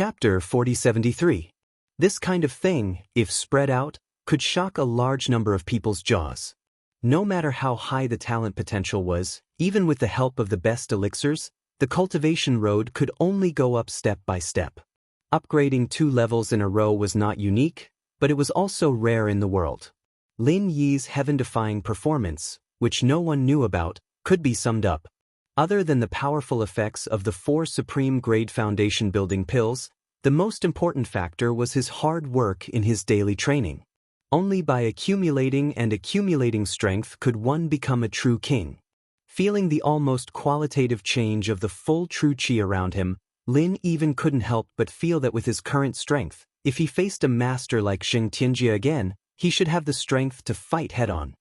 Chapter 4073. This kind of thing, if spread out, could shock a large number of people's jaws. No matter how high the talent potential was, even with the help of the best elixirs, the cultivation road could only go up step by step. Upgrading 2 levels in a row was not unique, but it was also rare in the world. Lin Yi's heaven-defying performance, which no one knew about, could be summed up. Other than the powerful effects of the 4 supreme-grade foundation-building pills, the most important factor was his hard work in his daily training. Only by accumulating and accumulating strength could one become a true king. Feeling the almost qualitative change of the full true qi around him, Lin even couldn't help but feel that with his current strength, if he faced a master like Xianxia again, he should have the strength to fight head-on.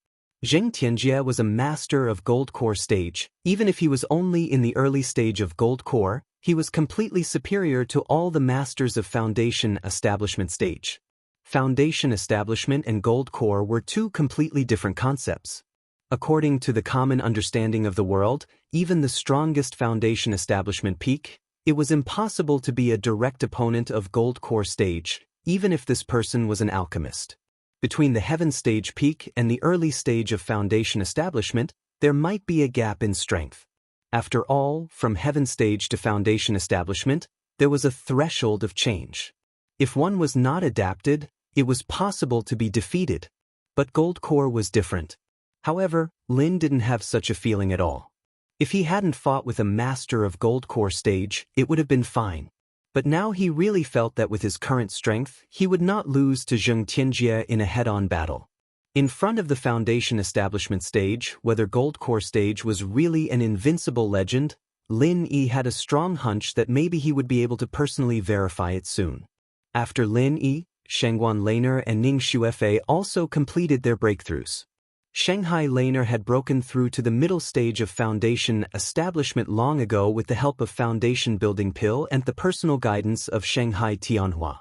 Xianxia was a master of Gold Core stage. Even if he was only in the early stage of Gold Core, he was completely superior to all the masters of Foundation Establishment stage. Foundation Establishment and Gold Core were 2 completely different concepts. According to the common understanding of the world, even the strongest Foundation Establishment peak, it was impossible to be a direct opponent of Gold Core stage, even if this person was an alchemist. Between the Heaven stage peak and the early stage of Foundation Establishment, there might be a gap in strength. After all, from Heaven stage to Foundation Establishment, there was a threshold of change. If one was not adapted, it was possible to be defeated. But Gold Core was different. However, Lin didn't have such a feeling at all. If he hadn't fought with a master of Gold Core stage, it would have been fine. But now he really felt that with his current strength, he would not lose to Xianxia in a head-on battle. In front of the Foundation Establishment stage, whether Gold Core stage was really an invincible legend, Lin Yi had a strong hunch that maybe he would be able to personally verify it soon. After Lin Yi, Shangguan Laner and Ning Xuefei also completed their breakthroughs. Shanghai Laner had broken through to the middle stage of Foundation Establishment long ago with the help of Foundation Building Pill and the personal guidance of Shanghai Tianhua.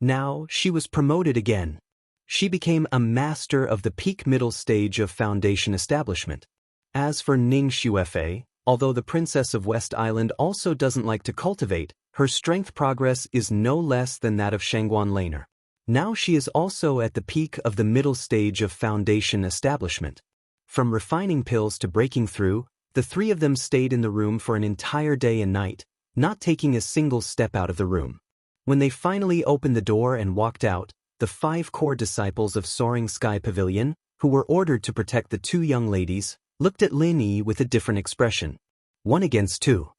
Now, she was promoted again. She became a master of the peak middle stage of Foundation Establishment. As for Ning Xuefei, although the Princess of West Island also doesn't like to cultivate, her strength progress is no less than that of Shangguan Laner. Now she is also at the peak of the middle stage of Foundation Establishment. From refining pills to breaking through, the 3 of them stayed in the room for an entire day and night, not taking a single step out of the room. When they finally opened the door and walked out, the 5 core disciples of Soaring Sky Pavilion, who were ordered to protect the 2 young ladies, looked at Lin Yi with a different expression. 1 against 2.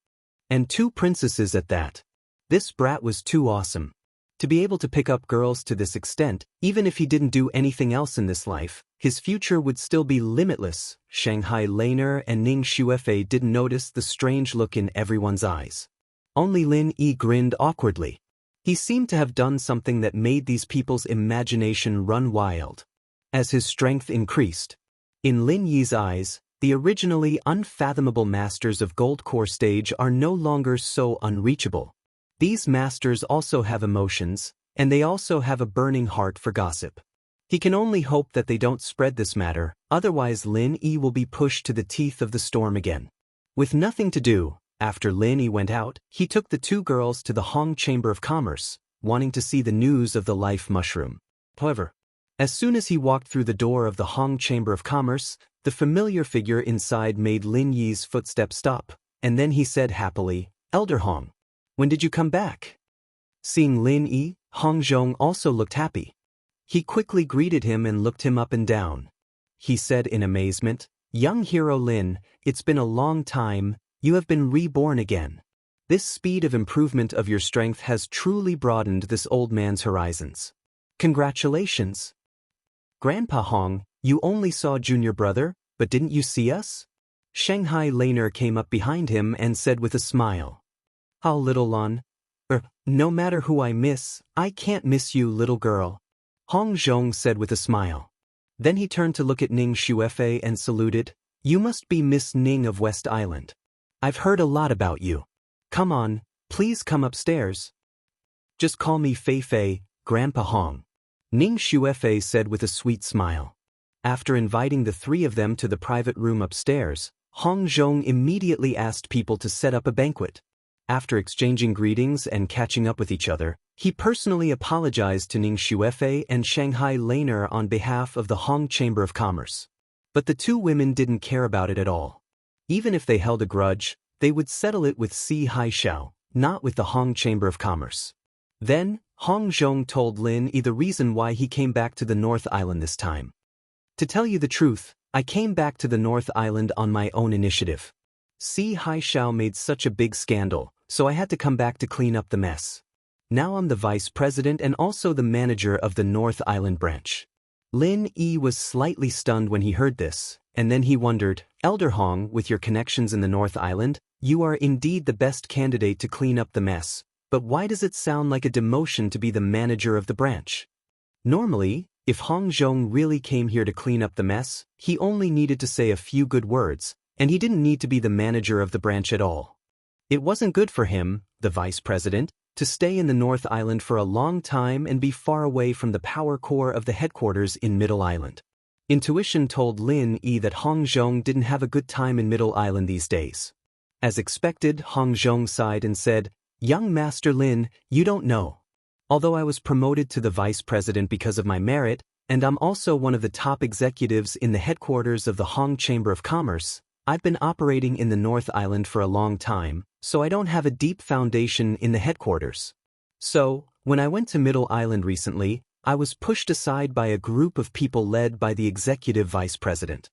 And 2 princesses at that. This brat was too awesome. To be able to pick up girls to this extent, even if he didn't do anything else in this life, his future would still be limitless. Shanghai Laner and Ning Xuefei didn't notice the strange look in everyone's eyes. Only Lin Yi grinned awkwardly. He seemed to have done something that made these people's imagination run wild. As his strength increased, in Lin Yi's eyes, the originally unfathomable masters of Gold Core stage are no longer so unreachable. These masters also have emotions, and they also have a burning heart for gossip. He can only hope that they don't spread this matter, otherwise Lin Yi will be pushed to the teeth of the storm again. With nothing to do, after Lin Yi went out, he took the 2 girls to the Hong Chamber of Commerce, wanting to see the news of the life mushroom. However, as soon as he walked through the door of the Hong Chamber of Commerce, the familiar figure inside made Lin Yi's footsteps stop, and then he said happily, "Elder Hong, when did you come back?" Seeing Lin Yi, Hong Zhong also looked happy. He quickly greeted him and looked him up and down. He said in amazement, "Young hero Lin, it's been a long time, you have been reborn again. This speed of improvement of your strength has truly broadened this old man's horizons. Congratulations." "Grandpa Hong, you only saw junior brother, but didn't you see us?" Shanghai Laner came up behind him and said with a smile. "How little Lon? No matter who I miss, I can't miss you, little girl," Hong Zhong said with a smile. Then he turned to look at Ning Xuefei and saluted, "You must be Miss Ning of West Island. I've heard a lot about you. Come on, please come upstairs." "Just call me Fei Fei, Grandpa Hong," Ning Xuefei said with a sweet smile. After inviting the 3 of them to the private room upstairs, Hong Zhong immediately asked people to set up a banquet. After exchanging greetings and catching up with each other, he personally apologized to Ning Xuefei and Shanghai Laner on behalf of the Hong Chamber of Commerce. But the two women didn't care about it at all. Even if they held a grudge, they would settle it with Si Haishao, not with the Hong Chamber of Commerce. Then, Hong Zhong told Lin Yi the reason why he came back to the North Island this time. To tell you the truth, I came back to the North Island on my own initiative. Si Haishao made such a big scandal, so I had to come back to clean up the mess. Now I'm the vice president and also the manager of the North Island branch. Lin Yi was slightly stunned when he heard this, and then he wondered, Elder Hong, with your connections in the North Island, you are indeed the best candidate to clean up the mess, but why does it sound like a demotion to be the manager of the branch? Normally, if Hong Zhong really came here to clean up the mess, he only needed to say a few good words, and he didn't need to be the manager of the branch at all. It wasn't good for him, the vice president, to stay in the North Island for a long time and be far away from the power core of the headquarters in Middle Island. Intuition told Lin Yi that Hong Zhong didn't have a good time in Middle Island these days. As expected, Hong Zhong sighed and said, Young Master Lin, you don't know. Although I was promoted to the vice president because of my merit, and I'm also one of the top executives in the headquarters of the Hong Chamber of Commerce, I've been operating in the North Island for a long time, so I don't have a deep foundation in the headquarters. So, when I went to Middle Island recently, I was pushed aside by a group of people led by the executive vice president.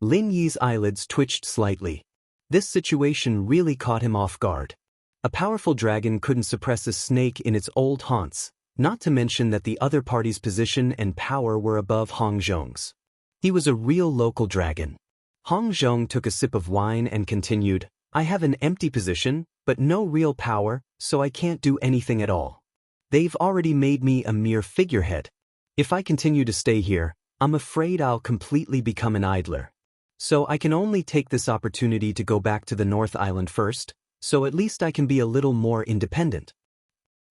Lin Yi's eyelids twitched slightly. This situation really caught him off guard. A powerful dragon couldn't suppress a snake in its old haunts, not to mention that the other party's position and power were above Hong Zhong's. He was a real local dragon. Hong Zhong took a sip of wine and continued, I have an empty position, but no real power, so I can't do anything at all. They've already made me a mere figurehead. If I continue to stay here, I'm afraid I'll completely become an idler. So I can only take this opportunity to go back to the North Island first, so at least I can be a little more independent.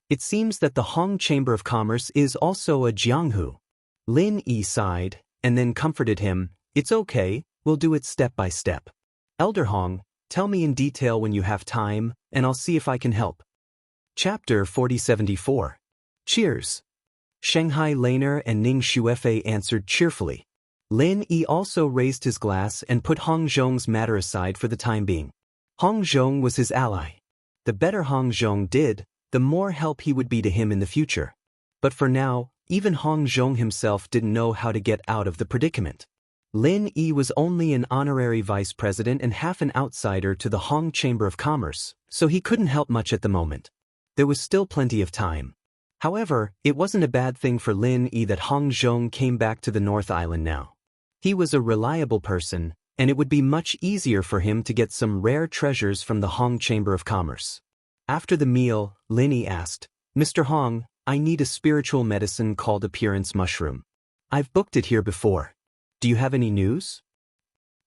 It seems that the Hong Chamber of Commerce is also a jianghu. Lin Yi sighed, and then comforted him, It's okay, we'll do it step by step. Elder Hong, tell me in detail when you have time, and I'll see if I can help. Chapter 4074. Cheers. Shanghai Laner and Ning Xuefei answered cheerfully. Lin Yi also raised his glass and put Hong Zhong's matter aside for the time being. Hong Zhong was his ally. The better Hong Zhong did, the more help he would be to him in the future. But for now, even Hong Zhong himself didn't know how to get out of the predicament. Lin Yi was only an honorary vice president and half an outsider to the Hong Chamber of Commerce, so he couldn't help much at the moment. There was still plenty of time. However, it wasn't a bad thing for Lin Yi that Hong Zhong came back to the North Island now. He was a reliable person, and it would be much easier for him to get some rare treasures from the Hong Chamber of Commerce. After the meal, Lin Yi asked, Mr. Hong, I need a spiritual medicine called Appearance Mushroom. I've booked it here before. Do you have any news?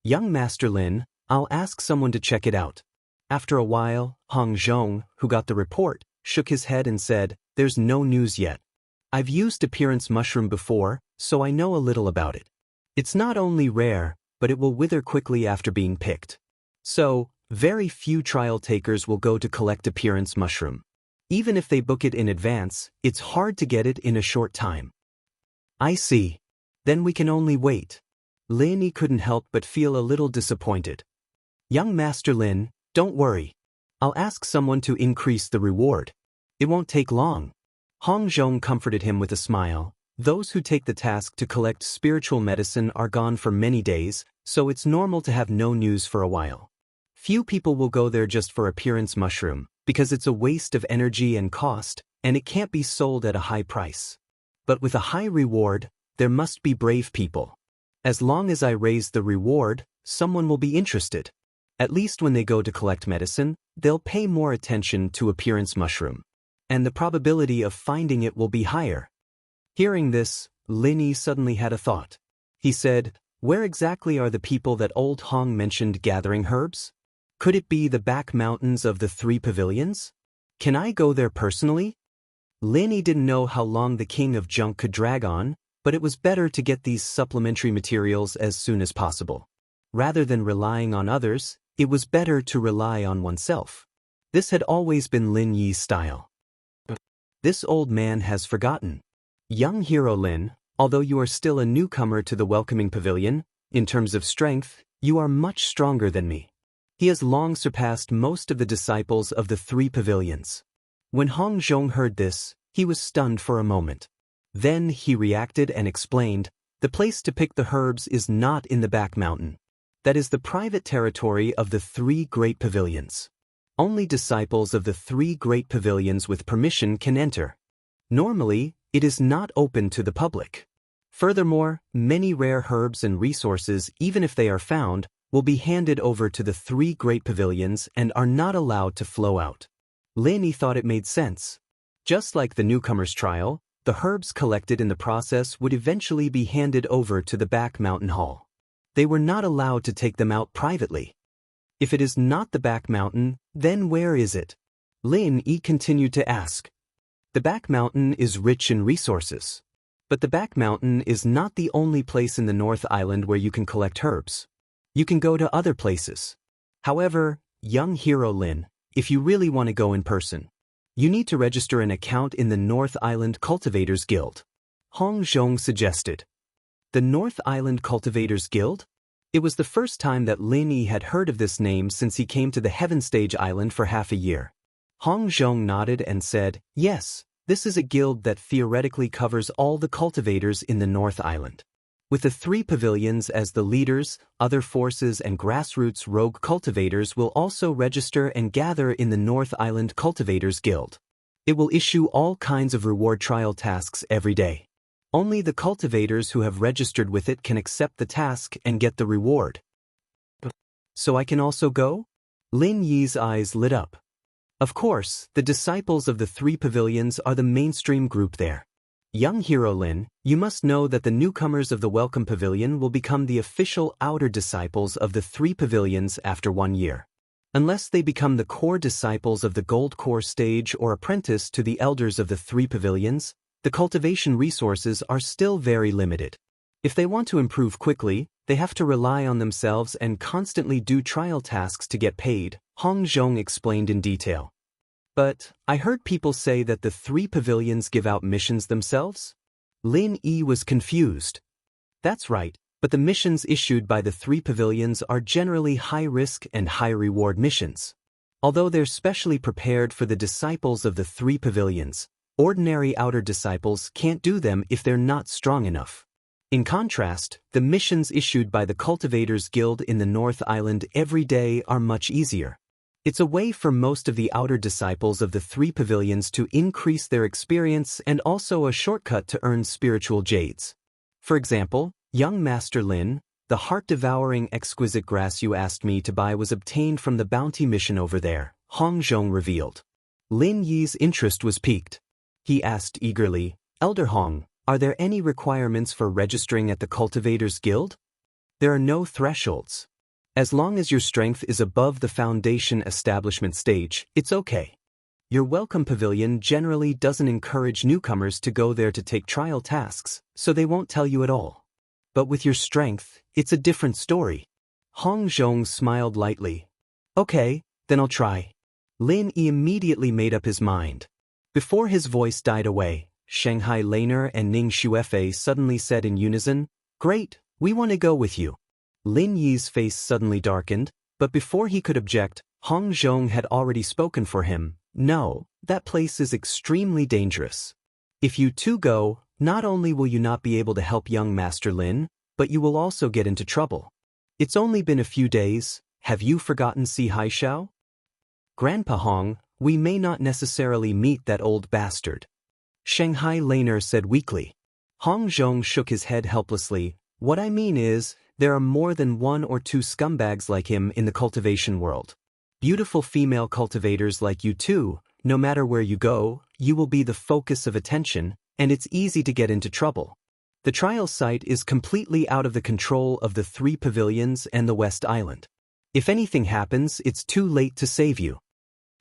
Young Master Lin, I'll ask someone to check it out. After a while, Hong Zhong, who got the report, shook his head and said, There's no news yet. I've used Appearance Mushroom before, so I know a little about it. It's not only rare, but it will wither quickly after being picked. So, very few trial takers will go to collect Appearance Mushroom. Even if they book it in advance, it's hard to get it in a short time. I see. Then we can only wait. Lin Yi couldn't help but feel a little disappointed. Young Master Lin, don't worry. I'll ask someone to increase the reward. It won't take long. Hong Zhong comforted him with a smile. Those who take the task to collect spiritual medicine are gone for many days, so it's normal to have no news for a while. Few people will go there just for Appearance Mushroom, because it's a waste of energy and cost, and it can't be sold at a high price. But with a high reward, there must be brave people. As long as I raise the reward, someone will be interested. At least when they go to collect medicine, they'll pay more attention to Appearance Mushroom. And the probability of finding it will be higher. Hearing this, Lin Yi suddenly had a thought. He said, Where exactly are the people that old Hong mentioned gathering herbs? Could it be the back mountains of the 3 pavilions? Can I go there personally? Lin Yi didn't know how long the king of junk could drag on, but it was better to get these supplementary materials as soon as possible. Rather than relying on others, it was better to rely on oneself. This had always been Lin Yi's style. This old man has forgotten. Young hero Lin, although you are still a newcomer to the welcoming pavilion, in terms of strength, you are much stronger than me. He has long surpassed most of the disciples of the 3 pavilions. When Hong Zhong heard this, he was stunned for a moment. Then he reacted and explained, the place to pick the herbs is not in the back mountain. That is the private territory of the 3 great pavilions. Only disciples of the 3 great pavilions with permission can enter. Normally, it is not open to the public. Furthermore, many rare herbs and resources, even if they are found, will be handed over to the 3 great pavilions and are not allowed to flow out. Lin Yi thought it made sense. Just like the newcomer's trial, the herbs collected in the process would eventually be handed over to the back mountain hall. They were not allowed to take them out privately. If it is not the back mountain, then where is it? Lin Yi continued to ask. The back mountain is rich in resources. But the back mountain is not the only place in the North Island where you can collect herbs. You can go to other places. However, young hero Lin, if you really want to go in person, you need to register an account in the North Island Cultivators Guild. Hong Zhong suggested. The North Island Cultivators Guild? It was the first time that Lin Yi had heard of this name since he came to the Heaven Stage Island for half a year. Hong Zhong nodded and said, yes, this is a guild that theoretically covers all the cultivators in the North Island. With the 3 pavilions as the leaders, other forces and grassroots rogue cultivators will also register and gather in the North Island Cultivators Guild. It will issue all kinds of reward trial tasks every day. Only the cultivators who have registered with it can accept the task and get the reward. So I can also go? Lin Yi's eyes lit up. Of course, the disciples of the 3 pavilions are the mainstream group there. Young hero Lin, you must know that the newcomers of the Welcome Pavilion will become the official outer disciples of the 3 pavilions after 1 year. Unless they become the core disciples of the Gold Core stage or apprentice to the elders of the 3 pavilions, the cultivation resources are still very limited. If they want to improve quickly, they have to rely on themselves and constantly do trial tasks to get paid, Hong Zhong explained in detail. But I heard people say that the 3 pavilions give out missions themselves? Lin Yi was confused. That's right, but the missions issued by the 3 pavilions are generally high-risk and high-reward missions. Although they're specially prepared for the disciples of the 3 pavilions, ordinary outer disciples can't do them if they're not strong enough. In contrast, the missions issued by the Cultivators Guild in the North Island every day are much easier. It's a way for most of the outer disciples of the 3 pavilions to increase their experience and also a shortcut to earn spiritual jades. For example, young Master Lin, the heart-devouring exquisite grass you asked me to buy was obtained from the bounty mission over there, Hong Zhong revealed. Lin Yi's interest was piqued. He asked eagerly, Elder Hong, are there any requirements for registering at the Cultivators Guild? There are no thresholds. As long as your strength is above the foundation establishment stage, it's okay. Your Welcome Pavilion generally doesn't encourage newcomers to go there to take trial tasks, so they won't tell you at all. But with your strength, it's a different story. Hong Zhong smiled lightly. Okay, then I'll try. Lin Yi immediately made up his mind. Before his voice died away, Shanghai Laner and Ning Xuefei suddenly said in unison, Great, we want to go with you. Lin Yi's face suddenly darkened, but before he could object, Hong Zhong had already spoken for him. No, that place is extremely dangerous. If you two go, not only will you not be able to help young Master Lin, but you will also get into trouble. It's only been a few days, have you forgotten Si Haishao? Grandpa Hong, we may not necessarily meet that old bastard. Shanghai Laner said weakly. Hong Zhong shook his head helplessly. What I mean is, there are more than 1 or 2 scumbags like him in the cultivation world. Beautiful female cultivators like you too, no matter where you go, you will be the focus of attention, and it's easy to get into trouble. The trial site is completely out of the control of the 3 pavilions and the West Island. If anything happens, it's too late to save you.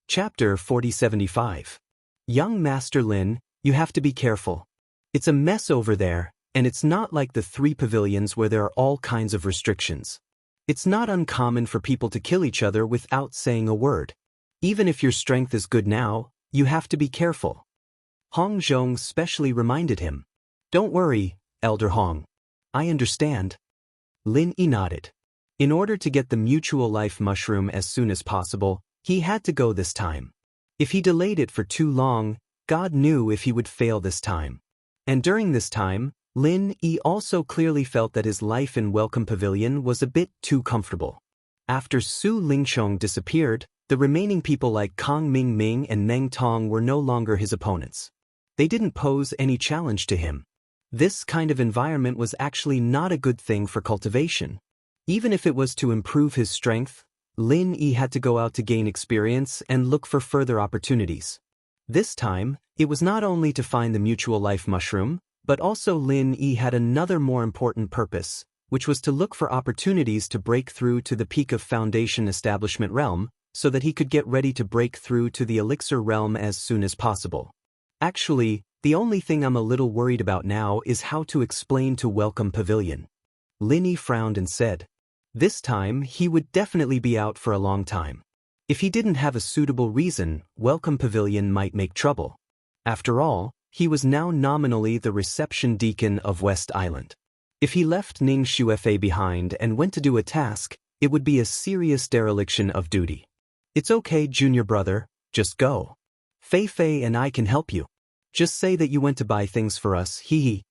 Chapter 4075. Young Master Lin, you have to be careful. It's a mess over there, and it's not like the 3 pavilions where there are all kinds of restrictions. It's not uncommon for people to kill each other without saying a word. Even if your strength is good now, you have to be careful. Hong Zhong specially reminded him. Don't worry, Elder Hong. I understand. Lin Yi nodded. In order to get the mutual life mushroom as soon as possible, he had to go this time. If he delayed it for too long, God knew if he would fail this time. And during this time, Lin Yi also clearly felt that his life in Welcome Pavilion was a bit too comfortable. After Su Lingchong disappeared, the remaining people like Kang Ming and Meng Tong were no longer his opponents. They didn't pose any challenge to him. This kind of environment was actually not a good thing for cultivation. Even if it was to improve his strength, Lin Yi had to go out to gain experience and look for further opportunities. This time, it was not only to find the mutual life mushroom, but also Lin Yi had another more important purpose, which was to look for opportunities to break through to the peak of Foundation Establishment realm, so that he could get ready to break through to the Elixir realm as soon as possible. Actually, the only thing I'm a little worried about now is how to explain to Welcome Pavilion. Lin Yi frowned and said. This time, he would definitely be out for a long time. If he didn't have a suitable reason, Welcome Pavilion might make trouble. After all, he was now nominally the reception deacon of West Island. If he left Ning Xuefei behind and went to do a task, it would be a serious dereliction of duty. It's okay, junior brother, just go. Fei Fei and I can help you. Just say that you went to buy things for us, hee hee.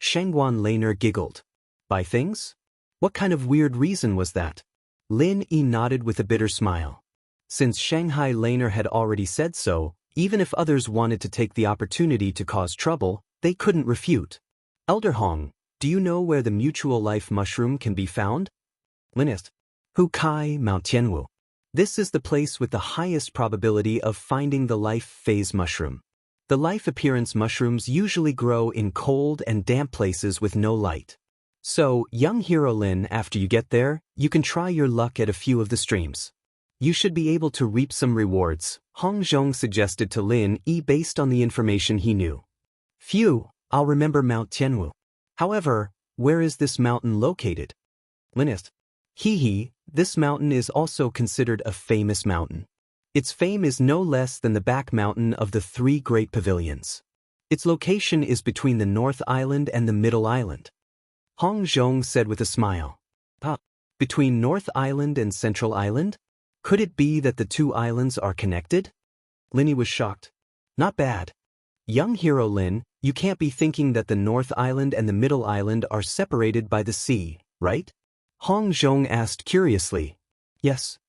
Shengguan Laner giggled. Buy things? What kind of weird reason was that? Lin Yi nodded with a bitter smile. Since Shanghai Laner had already said so, even if others wanted to take the opportunity to cause trouble, they couldn't refute. Elder Hong, do you know where the mutual life mushroom can be found? Linist. Hu Kai Mount Tianwu. This is the place with the highest probability of finding the life phase mushroom. The life appearance mushrooms usually grow in cold and damp places with no light. So, young hero Lin, after you get there, you can try your luck at a few of the streams. You should be able to reap some rewards, Hong Zhong suggested to Lin Yi based on the information he knew. Phew, I'll remember Mount Tianwu. However, where is this mountain located? Linist. Hee hee, this mountain is also considered a famous mountain. Its fame is no less than the back mountain of the three great pavilions. Its location is between the North Island and the Middle Island. Hong Zhong said with a smile. Between North Island and Central Island? Could it be that the two islands are connected? Lin Yi was shocked. Not bad. Young hero Lin, you can't be thinking that the North Island and the Middle Island are separated by the sea, right? Hong Zhong asked curiously. Yes.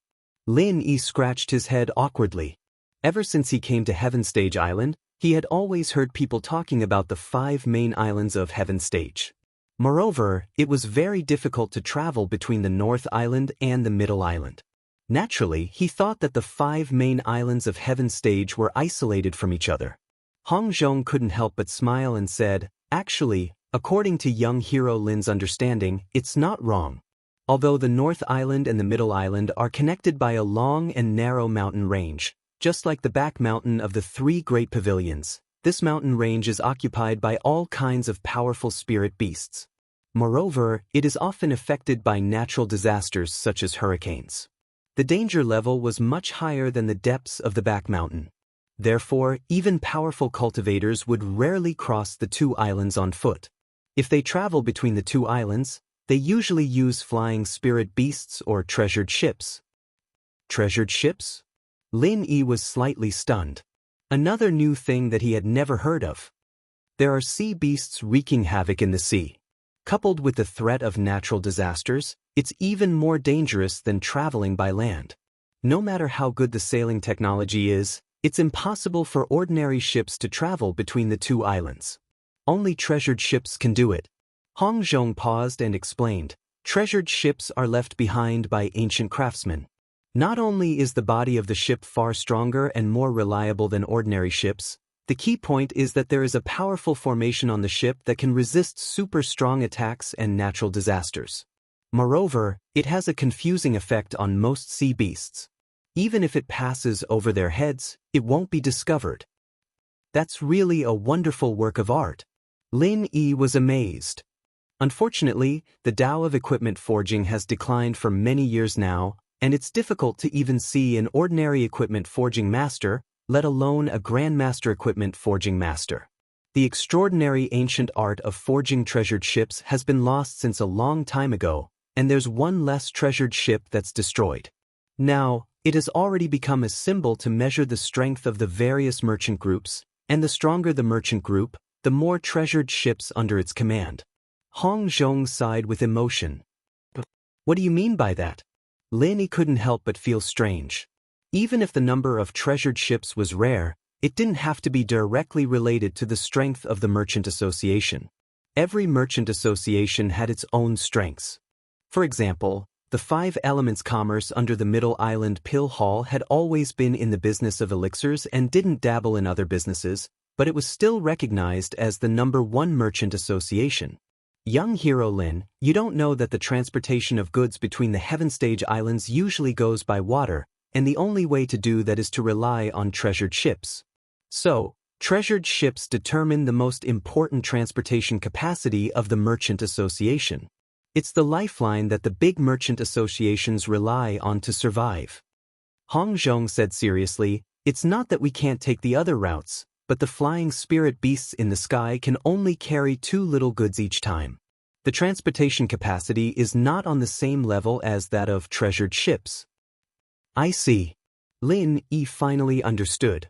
Lin Yi scratched his head awkwardly. Ever since he came to Heaven Stage Island, he had always heard people talking about the 5 main islands of Heaven Stage. Moreover, it was very difficult to travel between the North Island and the Middle Island. Naturally, he thought that the 5 main islands of Heaven Stage were isolated from each other. Hong Zhong couldn't help but smile and said, actually, according to young hero Lin's understanding, it's not wrong. Although the North Island and the Middle Island are connected by a long and narrow mountain range, just like the back mountain of the 3 great pavilions, this mountain range is occupied by all kinds of powerful spirit beasts. Moreover, it is often affected by natural disasters such as hurricanes. The danger level was much higher than the depths of the back mountain. Therefore, even powerful cultivators would rarely cross the 2 islands on foot. If they travel between the 2 islands, they usually use flying spirit beasts or treasured ships. Treasured ships? Lin Yi was slightly stunned. Another new thing that he had never heard of. There are sea beasts wreaking havoc in the sea. Coupled with the threat of natural disasters, it's even more dangerous than traveling by land. No matter how good the sailing technology is, it's impossible for ordinary ships to travel between the 2 islands. Only treasured ships can do it. Hong Zhong paused and explained, treasured ships are left behind by ancient craftsmen. Not only is the body of the ship far stronger and more reliable than ordinary ships, the key point is that there is a powerful formation on the ship that can resist super strong attacks and natural disasters. Moreover, it has a confusing effect on most sea beasts. Even if it passes over their heads, it won't be discovered. That's really a wonderful work of art. Lin Yi was amazed. Unfortunately, the Tao of equipment forging has declined for many years now, and it's difficult to even see an ordinary equipment forging master, let alone a grandmaster equipment forging master. The extraordinary ancient art of forging treasured ships has been lost since a long time ago, and there's one less treasured ship that's destroyed. Now, it has already become a symbol to measure the strength of the various merchant groups, and the stronger the merchant group, the more treasured ships under its command. Hong Zhong sighed with emotion. What do you mean by that? Lin couldn't help but feel strange. Even if the number of treasured ships was rare, it didn't have to be directly related to the strength of the merchant association. Every merchant association had its own strengths. For example, the 5 Elements commerce under the Middle Island Pill Hall had always been in the business of elixirs and didn't dabble in other businesses, but it was still recognized as the #1 merchant association. Young hero Lin, you don't know that the transportation of goods between the Heaven Stage Islands usually goes by water, and the only way to do that is to rely on treasured ships. So, treasured ships determine the most important transportation capacity of the merchant association. It's the lifeline that the big merchant associations rely on to survive. Hong Zhong said seriously, it's not that we can't take the other routes, but the flying spirit beasts in the sky can only carry 2 little goods each time. The transportation capacity is not on the same level as that of treasured ships. I see. Lin finally understood.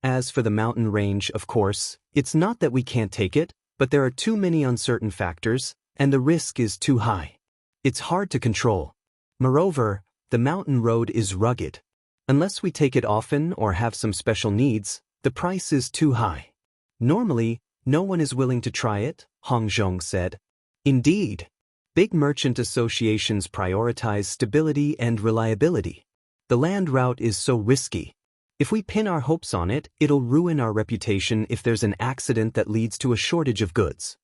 As for the mountain range, of course, it's not that we can't take it, but there are too many uncertain factors, and the risk is too high. It's hard to control. Moreover, the mountain road is rugged. Unless we take it often or have some special needs, the price is too high. Normally, no one is willing to try it, Hong Zhong said. Indeed. Big merchant associations prioritize stability and reliability. The land route is so risky. If we pin our hopes on it, it'll ruin our reputation if there's an accident that leads to a shortage of goods.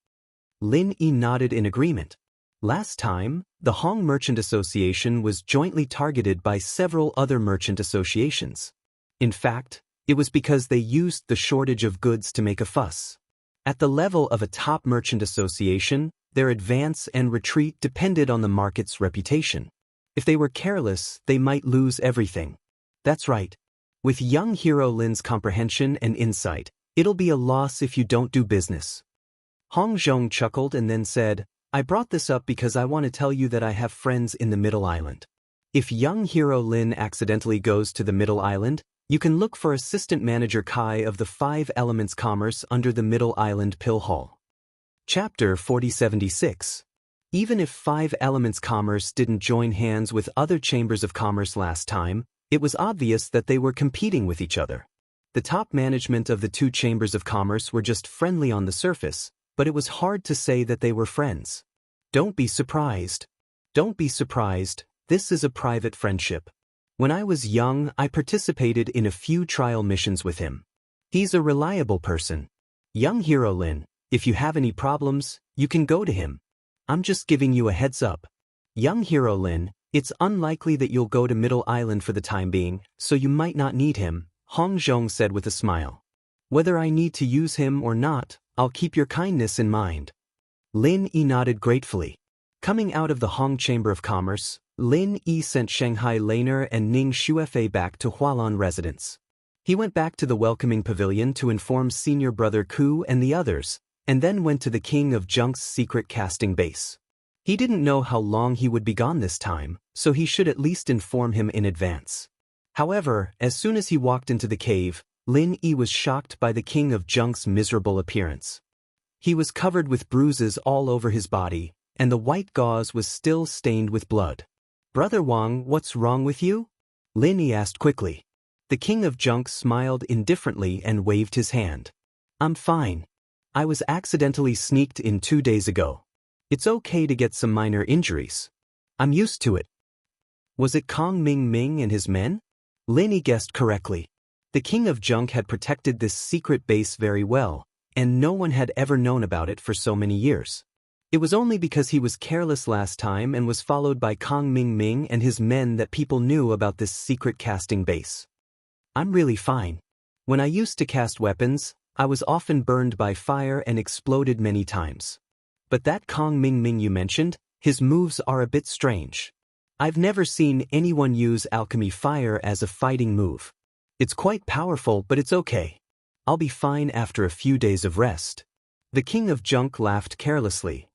Lin nodded in agreement. Last time, the Hong Merchant Association was jointly targeted by several other merchant associations. In fact, it was because they used the shortage of goods to make a fuss. At the level of a top merchant association, their advance and retreat depended on the market's reputation. If they were careless, they might lose everything. That's right. With young hero Lin's comprehension and insight, it'll be a loss if you don't do business. Hong Zhong chuckled and then said, I brought this up because I want to tell you that I have friends in the Middle Island. If young hero Lin accidentally goes to the Middle Island, you can look for Assistant Manager Kai of the 5 Elements Commerce under the Middle Island Pill Hall. Chapter 4076. Even if 5 Elements Commerce didn't join hands with other chambers of commerce last time, it was obvious that they were competing with each other. The top management of the 2 chambers of commerce were just friendly on the surface, but it was hard to say that they were friends. Don't be surprised. Don't be surprised, this is a private friendship. When I was young, I participated in a few trial missions with him. He's a reliable person. Young hero Lin, if you have any problems, you can go to him. I'm just giving you a heads up. Young hero Lin, it's unlikely that you'll go to Middle Island for the time being, so you might not need him, Hong Zhong said with a smile. Whether I need to use him or not, I'll keep your kindness in mind. Lin nodded gratefully. Coming out of the Hong Chamber of Commerce, Lin sent Shanghai Laner and Ning Xuefei back to Hualan residence. He went back to the welcoming pavilion to inform senior brother Ku and the others, and then went to the King of Junk's secret casting base. He didn't know how long he would be gone this time, so he should at least inform him in advance. However, as soon as he walked into the cave, Lin was shocked by the King of Junk's miserable appearance. He was covered with bruises all over his body, and the white gauze was still stained with blood. Brother Wang, what's wrong with you? Lin asked quickly. The King of Junk smiled indifferently and waved his hand. I'm fine. I was accidentally sneaked in 2 days ago. It's okay to get some minor injuries. I'm used to it. Was it Kong Ming Ming and his men? Lin guessed correctly. The King of Junk had protected this secret base very well, and no one had ever known about it for so many years. It was only because he was careless last time and was followed by Kong Ming Ming and his men that people knew about this secret casting base. I'm really fine. When I used to cast weapons, I was often burned by fire and exploded many times. But that Kong Ming Ming you mentioned, his moves are a bit strange. I've never seen anyone use alchemy fire as a fighting move. It's quite powerful, but it's okay. I'll be fine after a few days of rest. The king of junk laughed carelessly.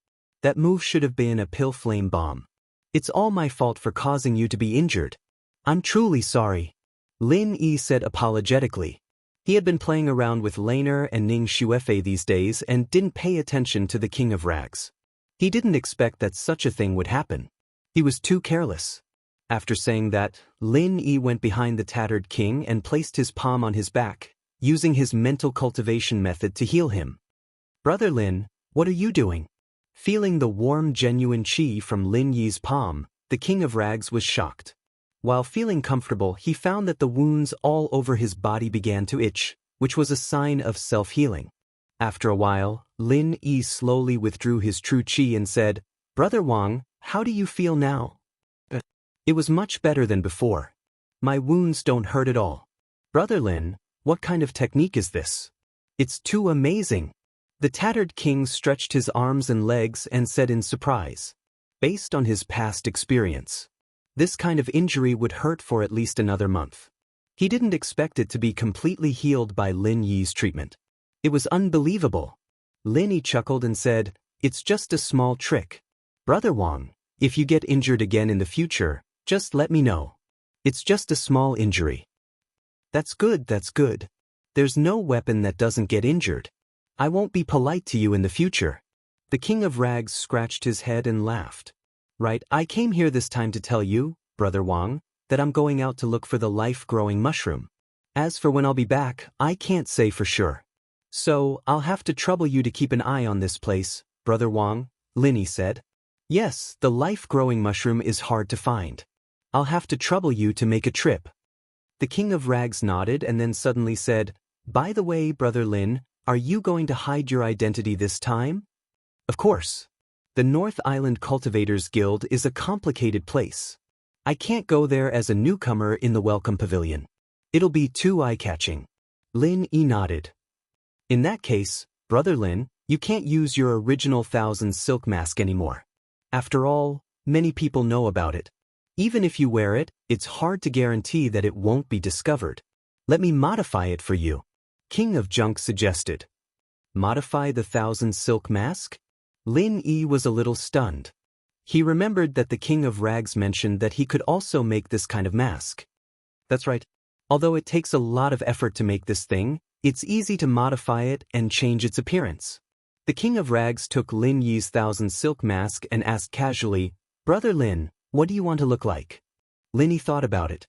That move should have been a pill flame bomb. It's all my fault for causing you to be injured. I'm truly sorry. Lin Yi said apologetically. He had been playing around with Laner and Ning Xuefei these days and didn't pay attention to the king of rags. He didn't expect that such a thing would happen. He was too careless. After saying that, Lin Yi went behind the tattered king and placed his palm on his back, using his mental cultivation method to heal him. Brother Lin, what are you doing? Feeling the warm, genuine qi from Lin Yi's palm, the king of rags was shocked. While feeling comfortable, he found that the wounds all over his body began to itch, which was a sign of self-healing. After a while, Lin Yi slowly withdrew his true qi and said, Brother Wang, how do you feel now? It was much better than before. My wounds don't hurt at all. Brother Lin, what kind of technique is this? It's too amazing. The tattered king stretched his arms and legs and said in surprise. Based on his past experience, this kind of injury would hurt for at least another month. He didn't expect it to be completely healed by Lin Yi's treatment. It was unbelievable. Lin Yi chuckled and said, It's just a small trick. Brother Wang, if you get injured again in the future, just let me know. It's just a small injury. That's good, that's good. There's no weapon that doesn't get injured. I won't be polite to you in the future. The king of rags scratched his head and laughed. Right, I came here this time to tell you, Brother Wang, that I'm going out to look for the life-growing mushroom. As for when I'll be back, I can't say for sure. So, I'll have to trouble you to keep an eye on this place, Brother Wang, Lin Yi said. Yes, the life-growing mushroom is hard to find. I'll have to trouble you to make a trip. The king of rags nodded and then suddenly said, By the way, Brother Lin, are you going to hide your identity this time? Of course. The North Island Cultivators Guild is a complicated place. I can't go there as a newcomer in the welcome pavilion. It'll be too eye-catching. Lin Yi nodded. In that case, Brother Lin, you can't use your original Thousand Silk Mask anymore. After all, many people know about it. Even if you wear it, it's hard to guarantee that it won't be discovered. Let me modify it for you. King of Junk suggested. Modify the Thousand Silk Mask? Lin Yi was a little stunned. He remembered that the King of Rags mentioned that he could also make this kind of mask. That's right. Although it takes a lot of effort to make this thing, it's easy to modify it and change its appearance. The King of Rags took Lin Yi's Thousand Silk Mask and asked casually, Brother Lin, what do you want to look like? Lin Yi thought about it.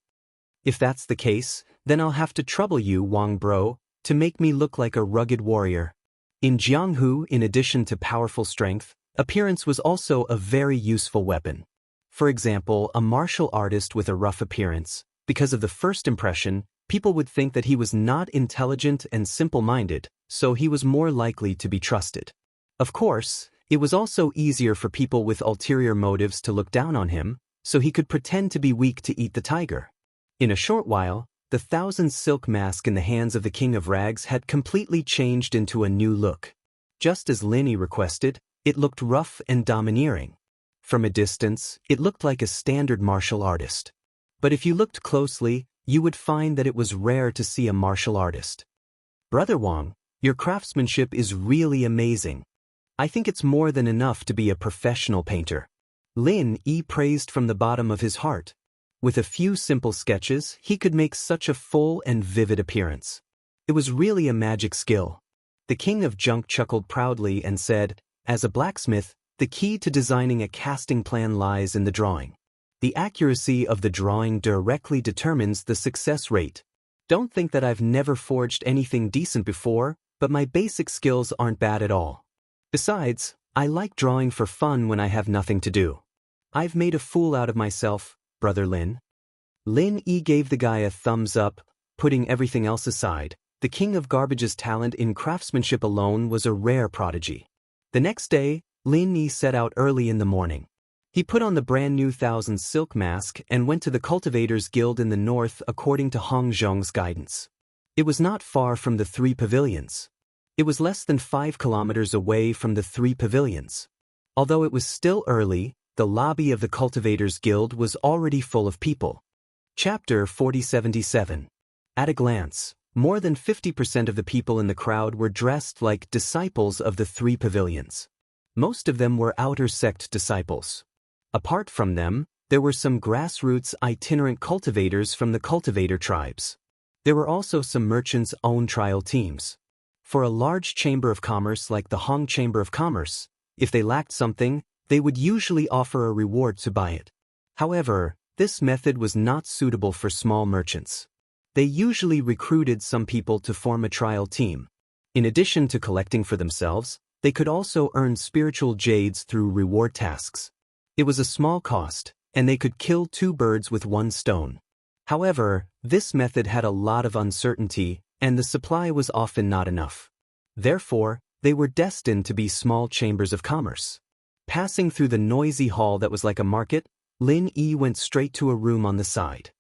If that's the case, then I'll have to trouble you, Wang Bro, to make me look like a rugged warrior. In Jianghu, in addition to powerful strength, appearance was also a very useful weapon. For example, a martial artist with a rough appearance, because of the first impression, people would think that he was not intelligent and simple-minded, so he was more likely to be trusted. Of course, it was also easier for people with ulterior motives to look down on him, so he could pretend to be weak to eat the tiger. In a short while, the Thousand Silk Mask in the hands of the King of Rags had completely changed into a new look. Just as Lin Yi requested, it looked rough and domineering. From a distance, it looked like a standard martial artist. But if you looked closely, you would find that it was rare to see a martial artist. Brother Wang, your craftsmanship is really amazing. I think it's more than enough to be a professional painter. Lin Yi praised from the bottom of his heart. With a few simple sketches, he could make such a full and vivid appearance. It was really a magic skill. The King of Junk chuckled proudly and said, As a blacksmith, the key to designing a casting plan lies in the drawing. The accuracy of the drawing directly determines the success rate. Don't think that I've never forged anything decent before, but my basic skills aren't bad at all. Besides, I like drawing for fun when I have nothing to do. I've made a fool out of myself, Brother Lin. Lin Yi gave the guy a thumbs up, putting everything else aside. The King of Garbage's talent in craftsmanship alone was a rare prodigy. The next day, Lin Yi set out early in the morning. He put on the brand new Thousand Silk Mask and went to the Cultivators Guild in the north according to Hong Zhong's guidance. It was not far from the 3 pavilions. It was less than 5 kilometers away from the 3 pavilions. Although it was still early, the lobby of the Cultivators Guild was already full of people. Chapter 4077. At a glance, more than 50% of the people in the crowd were dressed like disciples of the three pavilions. Most of them were outer sect disciples. Apart from them, there were some grassroots itinerant cultivators from the cultivator tribes. There were also some merchants' own trial teams. For a large chamber of commerce like the Hong Chamber of Commerce, if they lacked something, they would usually offer a reward to buy it. However, this method was not suitable for small merchants. They usually recruited some people to form a trial team. In addition to collecting for themselves, they could also earn spiritual jades through reward tasks. It was a small cost, and they could kill two birds with one stone. However, this method had a lot of uncertainty, and the supply was often not enough. Therefore, they were destined to be small chambers of commerce. Passing through the noisy hall that was like a market, Lin Yi went straight to a room on the side.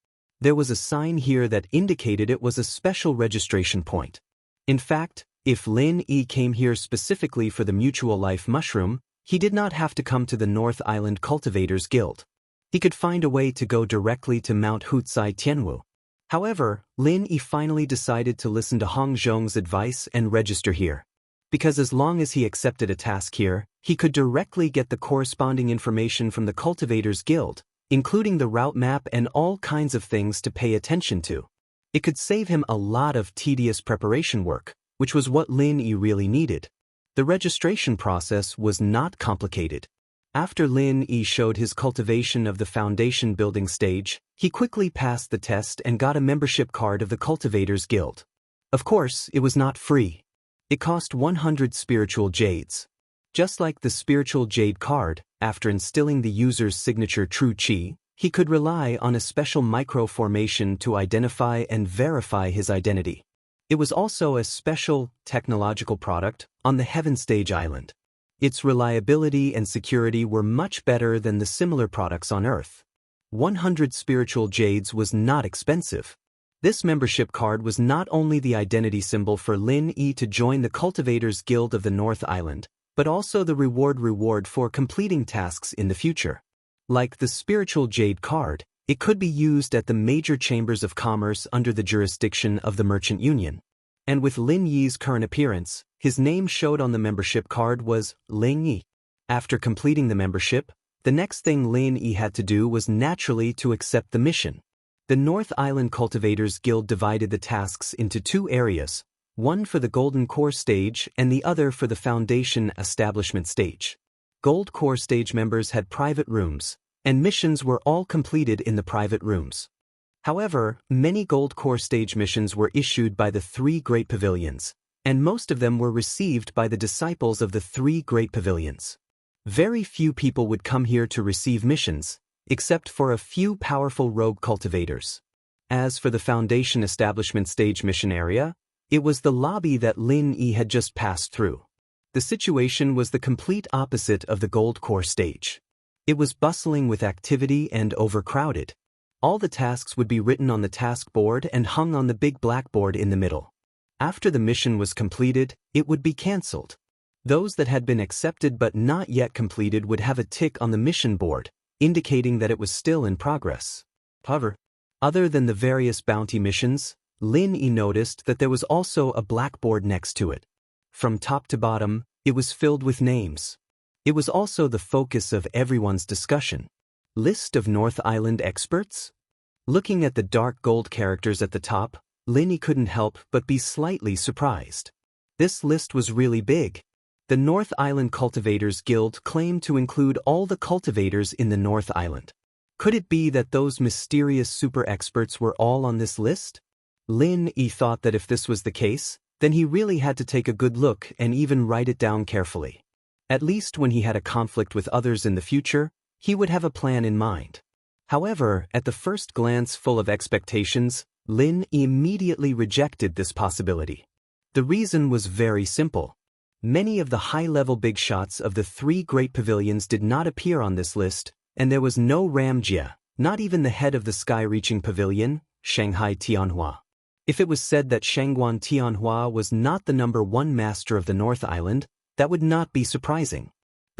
There was a sign here that indicated it was a special registration point. In fact, if Lin Yi came here specifically for the Mutual Life Mushroom, he did not have to come to the North Island Cultivators Guild. He could find a way to go directly to Mount Hutsai Tianwu. However, Lin Yi finally decided to listen to Hong Zhong's advice and register here. Because as long as he accepted a task here, he could directly get the corresponding information from the Cultivators Guild, including the route map and all kinds of things to pay attention to. It could save him a lot of tedious preparation work, which was what Lin Yi really needed. The registration process was not complicated. After Lin Yi showed his cultivation of the foundation building stage, he quickly passed the test and got a membership card of the Cultivators Guild. Of course, it was not free. It cost 100 spiritual jades. Just like the spiritual jade card, after instilling the user's signature true chi, he could rely on a special micro-formation to identify and verify his identity. It was also a special, technological product on the Heaven Stage Island. Its reliability and security were much better than the similar products on Earth. 100 spiritual jades was not expensive. This membership card was not only the identity symbol for Lin Yi to join the Cultivators Guild of the North Island, but also the reward for completing tasks in the future. Like the spiritual jade card, it could be used at the major chambers of commerce under the jurisdiction of the Merchant Union. And with Lin Yi's current appearance, his name showed on the membership card was Lin Yi. After completing the membership, the next thing Lin Yi had to do was naturally to accept the mission. The North Island Cultivators Guild divided the tasks into two areas, one for the Golden Core stage and the other for the Foundation Establishment stage. Gold Core stage members had private rooms, and missions were all completed in the private rooms. However, many Gold Core stage missions were issued by the three Great Pavilions, and most of them were received by the disciples of the three Great Pavilions. Very few people would come here to receive missions, except for a few powerful rogue cultivators. As for the Foundation Establishment stage mission area, it was the lobby that Lin Yi had just passed through. The situation was the complete opposite of the Gold Core stage. It was bustling with activity and overcrowded. All the tasks would be written on the task board and hung on the big blackboard in the middle. After the mission was completed, it would be cancelled. Those that had been accepted but not yet completed would have a tick on the mission board, indicating that it was still in progress. However, other than the various bounty missions, Lin Yi noticed that there was also a blackboard next to it. From top to bottom, it was filled with names. It was also the focus of everyone's discussion. List of North Island experts? Looking at the dark gold characters at the top, Lin Yi couldn't help but be slightly surprised. This list was really big. The North Island Cultivators Guild claimed to include all the cultivators in the North Island. Could it be that those mysterious super experts were all on this list? Lin Yi thought that if this was the case, then he really had to take a good look and even write it down carefully. At least when he had a conflict with others in the future, he would have a plan in mind. However, at the first glance full of expectations, Lin immediately rejected this possibility. The reason was very simple. Many of the high-level big shots of the three great pavilions did not appear on this list, and there was no Ramjia, not even the head of the sky-reaching pavilion, Shanghai Tianhua. If it was said that Shangguan Tianhua was not the #1 master of the North Island, that would not be surprising.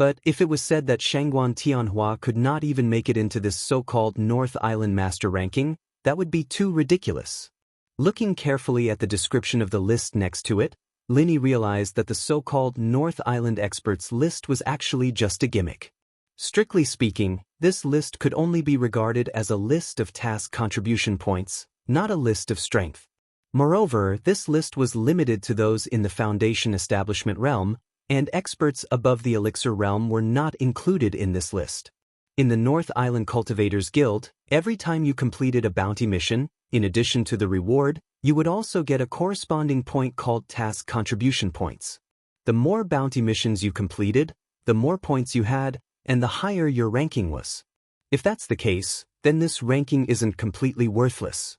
But if it was said that Shangguan Tianhua could not even make it into this so-called North Island Master ranking, that would be too ridiculous. Looking carefully at the description of the list next to it, Linny realized that the so-called North Island experts list was actually just a gimmick. Strictly speaking, this list could only be regarded as a list of task contribution points, not a list of strength. Moreover, this list was limited to those in the Foundation Establishment realm, and experts above the Elixir realm were not included in this list. In the North Island Cultivators Guild, every time you completed a bounty mission, in addition to the reward, you would also get a corresponding point called task contribution points. The more bounty missions you completed, the more points you had, and the higher your ranking was. If that's the case, then this ranking isn't completely worthless.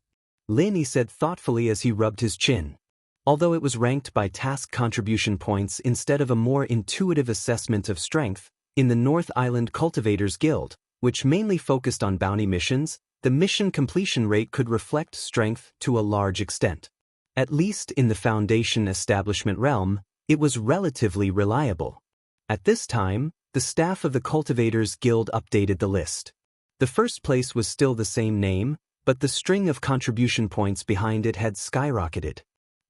Linny said thoughtfully as he rubbed his chin. Although it was ranked by task contribution points instead of a more intuitive assessment of strength, in the North Island Cultivators Guild, which mainly focused on bounty missions, the mission completion rate could reflect strength to a large extent. At least in the Foundation Establishment realm, it was relatively reliable. At this time, the staff of the Cultivators Guild updated the list. The first place was still the same name, but the string of contribution points behind it had skyrocketed.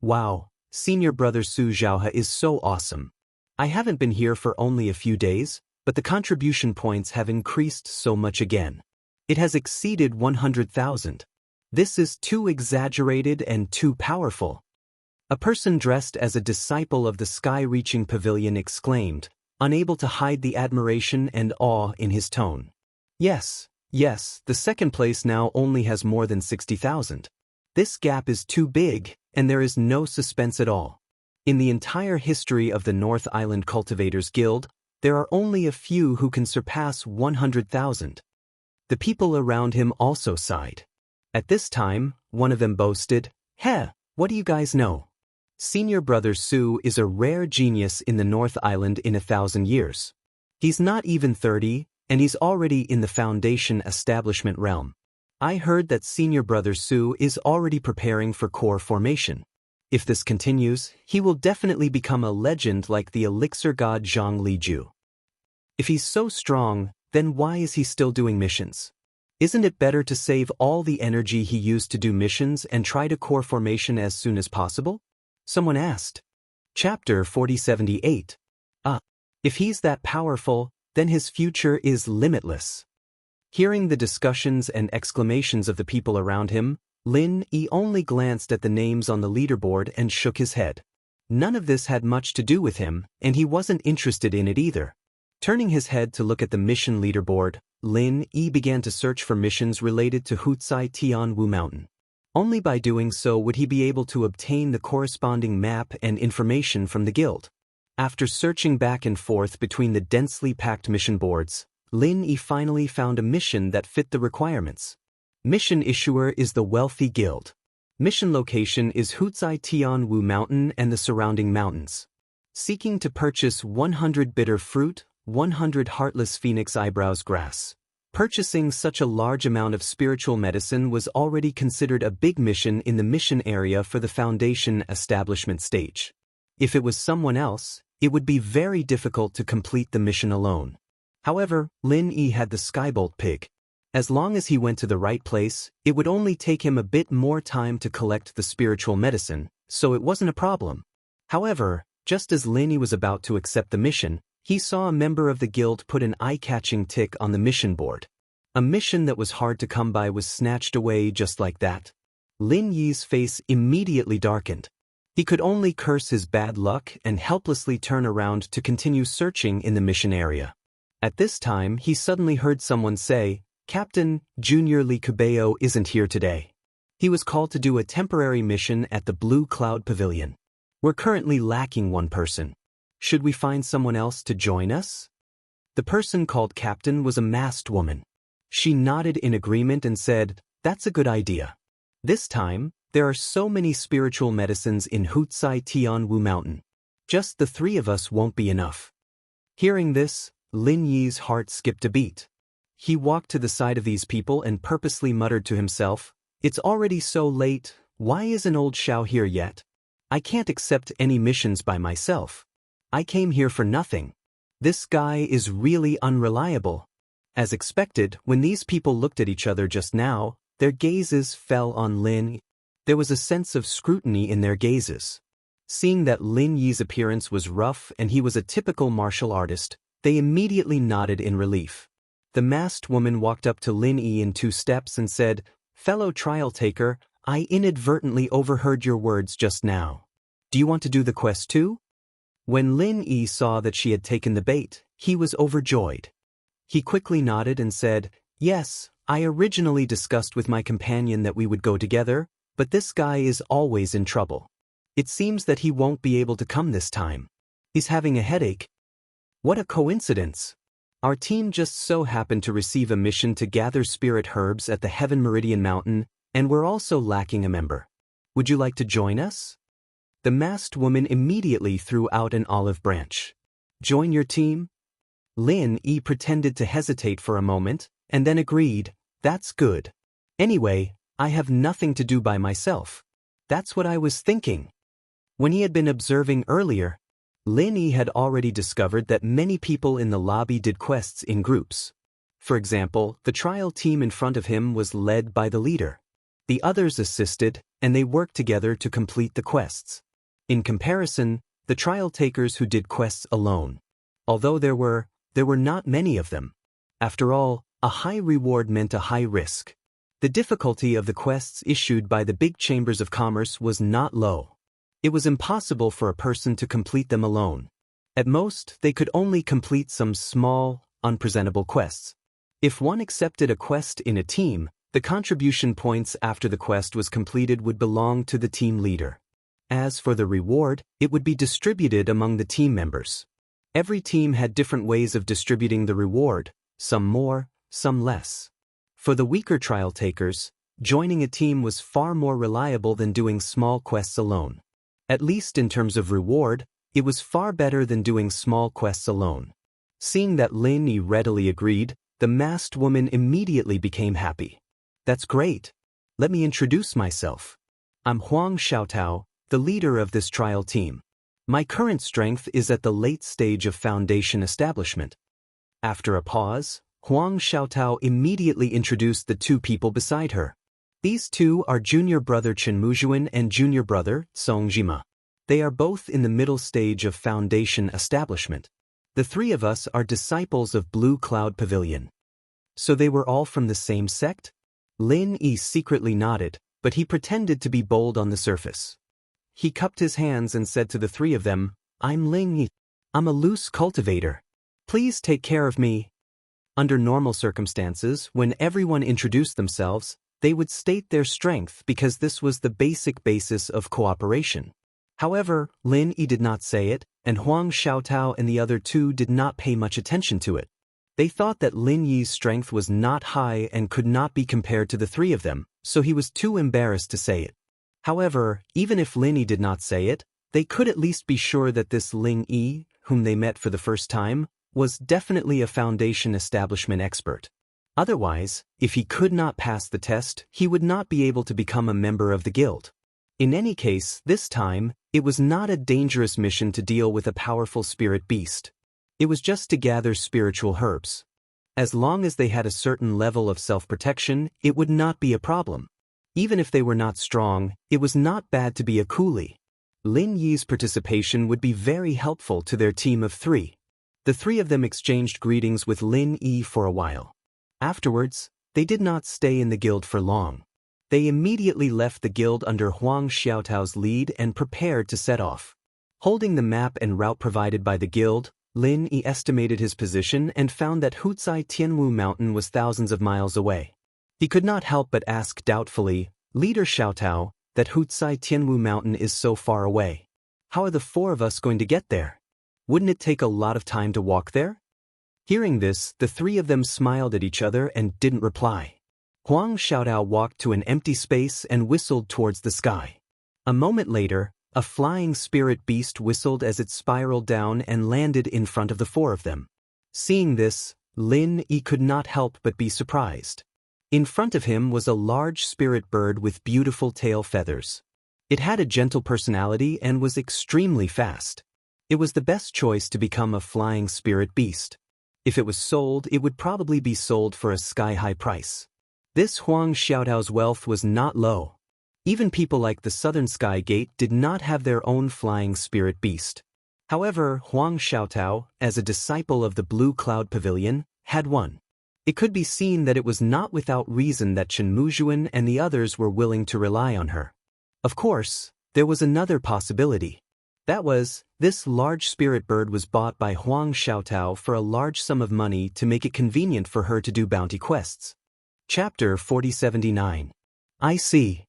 Wow, Senior Brother Su Zhaohe is so awesome. I haven't been here for only a few days, but the contribution points have increased so much again. It has exceeded 100,000. This is too exaggerated and too powerful. A person dressed as a disciple of the sky-reaching pavilion exclaimed, unable to hide the admiration and awe in his tone. Yes, the second place now only has more than 60,000. This gap is too big, and there is no suspense at all. In the entire history of the North Island Cultivators Guild, there are only a few who can surpass 100,000. The people around him also sighed. At this time, one of them boasted, "Heh, what do you guys know? Senior Brother Su is a rare genius in the North Island in 1,000 years. He's not even 30, and he's already in the Foundation Establishment realm. I heard that Senior Brother Su is already preparing for core formation. If this continues, he will definitely become a legend like the elixir god Zhang Liju. If he's so strong, then why is he still doing missions? Isn't it better to save all the energy he used to do missions and try to core formation as soon as possible?" Someone asked. Chapter 4078. If he's that powerful, then his future is limitless. Hearing the discussions and exclamations of the people around him, Lin Yi only glanced at the names on the leaderboard and shook his head. None of this had much to do with him, and he wasn't interested in it either. Turning his head to look at the mission leaderboard, Lin Yi began to search for missions related to Wuxia Tianwu Mountain. Only by doing so would he be able to obtain the corresponding map and information from the guild. After searching back and forth between the densely packed mission boards, Lin Yi finally found a mission that fit the requirements. Mission issuer is the Wealthy Guild. Mission location is Wuxia Tianwu Mountain and the surrounding mountains. Seeking to purchase 100 bitter fruit, 100 heartless phoenix eyebrows grass. Purchasing such a large amount of spiritual medicine was already considered a big mission in the mission area for the Foundation Establishment stage. If it was someone else, it would be very difficult to complete the mission alone. However, Lin Yi had the Skybolt pig. As long as he went to the right place, it would only take him a bit more time to collect the spiritual medicine, so it wasn't a problem. However, just as Lin Yi was about to accept the mission, he saw a member of the guild put an eye-catching tick on the mission board. A mission that was hard to come by was snatched away just like that. Lin Yi's face immediately darkened. He could only curse his bad luck and helplessly turn around to continue searching in the mission area. At this time, he suddenly heard someone say, "Captain, Junior Li Cabello isn't here today. He was called to do a temporary mission at the Blue Cloud Pavilion. We're currently lacking one person. Should we find someone else to join us?" The person called Captain was a masked woman. She nodded in agreement and said, "That's a good idea. This time, there are so many spiritual medicines in Wuxia Tianwu Mountain. Just the three of us won't be enough." Hearing this, Lin Yi's heart skipped a beat. He walked to the side of these people and purposely muttered to himself, "It's already so late, why isn't old Xiao here yet? I can't accept any missions by myself. I came here for nothing." This guy is really unreliable. As expected, when these people looked at each other just now, their gazes fell on Lin. There was a sense of scrutiny in their gazes. Seeing that Lin Yi's appearance was rough and he was a typical martial artist, they immediately nodded in relief. The masked woman walked up to Lin Yi in 2 steps and said, "Fellow trial taker, I inadvertently overheard your words just now. Do you want to do the quest too?" When Lin Yi saw that she had taken the bait, he was overjoyed. He quickly nodded and said, "Yes, I originally discussed with my companion that we would go together, but this guy is always in trouble. It seems that he won't be able to come this time. He's having a headache." What a coincidence! Our team just so happened to receive a mission to gather spirit herbs at the Heaven Meridian Mountain, and we're also lacking a member. Would you like to join us? The masked woman immediately threw out an olive branch. Join your team? Lin Yi pretended to hesitate for a moment, and then agreed, "That's good. Anyway, I have nothing to do by myself. That's what I was thinking." When he had been observing earlier, Lin Yi had already discovered that many people in the lobby did quests in groups. For example, the trial team in front of him was led by the leader. The others assisted, and they worked together to complete the quests. In comparison, the trial takers who did quests alone. Although there were not many of them. After all, a high reward meant a high risk. The difficulty of the quests issued by the big chambers of commerce was not low. It was impossible for a person to complete them alone. At most, they could only complete some small, unpresentable quests. If one accepted a quest in a team, the contribution points after the quest was completed would belong to the team leader. As for the reward, it would be distributed among the team members. Every team had different ways of distributing the reward, some more, some less. For the weaker trial takers, joining a team was far more reliable than doing small quests alone. At least in terms of reward, it was far better than doing small quests alone. Seeing that Lin Yi readily agreed, the masked woman immediately became happy. "That's great. Let me introduce myself. I'm Huang Xiaotao, the leader of this trial team. My current strength is at the late stage of foundation establishment." After a pause, Huang Xiaotao immediately introduced the 2 people beside her. These 2 are junior brother Chen Muzhuan and junior brother Song Jima. They are both in the middle stage of foundation establishment. The 3 of us are disciples of Blue Cloud Pavilion. So they were all from the same sect? Lin Yi secretly nodded, but he pretended to be bold on the surface. He cupped his hands and said to the 3 of them, "I'm Lin Yi. I'm a loose cultivator. Please take care of me." Under normal circumstances, when everyone introduced themselves, they would state their strength because this was the basic basis of cooperation. However, Lin Yi did not say it, and Huang Xiaotao and the other 2 did not pay much attention to it. They thought that Lin Yi's strength was not high and could not be compared to the 3 of them, so he was too embarrassed to say it. However, even if Lin Yi did not say it, they could at least be sure that this Lin Yi, whom they met for the first time, was definitely a foundation establishment expert. Otherwise, if he could not pass the test, he would not be able to become a member of the guild. In any case, this time, it was not a dangerous mission to deal with a powerful spirit beast. It was just to gather spiritual herbs. As long as they had a certain level of self-protection, it would not be a problem. Even if they were not strong, it was not bad to be a coolie. Lin Yi's participation would be very helpful to their team of 3. The 3 of them exchanged greetings with Lin Yi for a while. Afterwards, they did not stay in the guild for long. They immediately left the guild under Huang Xiaotao's lead and prepared to set off. Holding the map and route provided by the guild, Lin Yi estimated his position and found that Wuxia Tianwu Mountain was thousands of miles away. He could not help but ask doubtfully, "Leader Xiaotao, that Wuxia Tianwu Mountain is so far away. How are the 4 of us going to get there? Wouldn't it take a lot of time to walk there?" Hearing this, the 3 of them smiled at each other and didn't reply. Huang Xiaotao walked to an empty space and whistled towards the sky. A moment later, a flying spirit beast whistled as it spiraled down and landed in front of the 4 of them. Seeing this, Lin Yi could not help but be surprised. In front of him was a large spirit bird with beautiful tail feathers. It had a gentle personality and was extremely fast. It was the best choice to become a flying spirit beast. If it was sold, it would probably be sold for a sky-high price. This Huang Xiaotao's wealth was not low. Even people like the Southern Sky Gate did not have their own flying spirit beast. However, Huang Xiaotao, as a disciple of the Blue Cloud Pavilion, had one. It could be seen that it was not without reason that Chen Muzhuan and the others were willing to rely on her. Of course, there was another possibility. That was, this large spirit bird was bought by Huang Xiaotao for a large sum of money to make it convenient for her to do bounty quests. Chapter 4079. I see.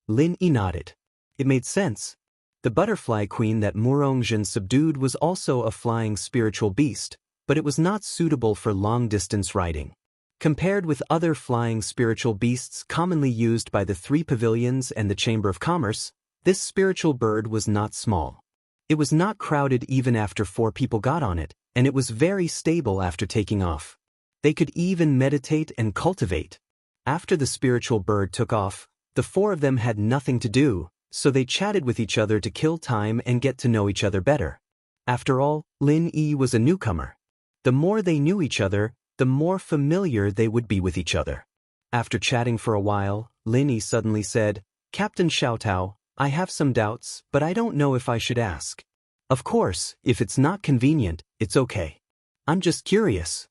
Lin Yi nodded. It made sense. The butterfly queen that Murongzhen subdued was also a flying spiritual beast, but it was not suitable for long-distance riding. Compared with other flying spiritual beasts commonly used by the 3 pavilions and the Chamber of Commerce, this spiritual bird was not small. It was not crowded even after 4 people got on it, and it was very stable after taking off. They could even meditate and cultivate. After the spiritual bird took off, the 4 of them had nothing to do, so they chatted with each other to kill time and get to know each other better. After all, Lin Yi was a newcomer. The more they knew each other, the more familiar they would be with each other. After chatting for a while, Lin Yi suddenly said, "Captain Xiaotao, I have some doubts, but I don't know if I should ask." "Of course, if it's not convenient, it's okay. I'm just curious."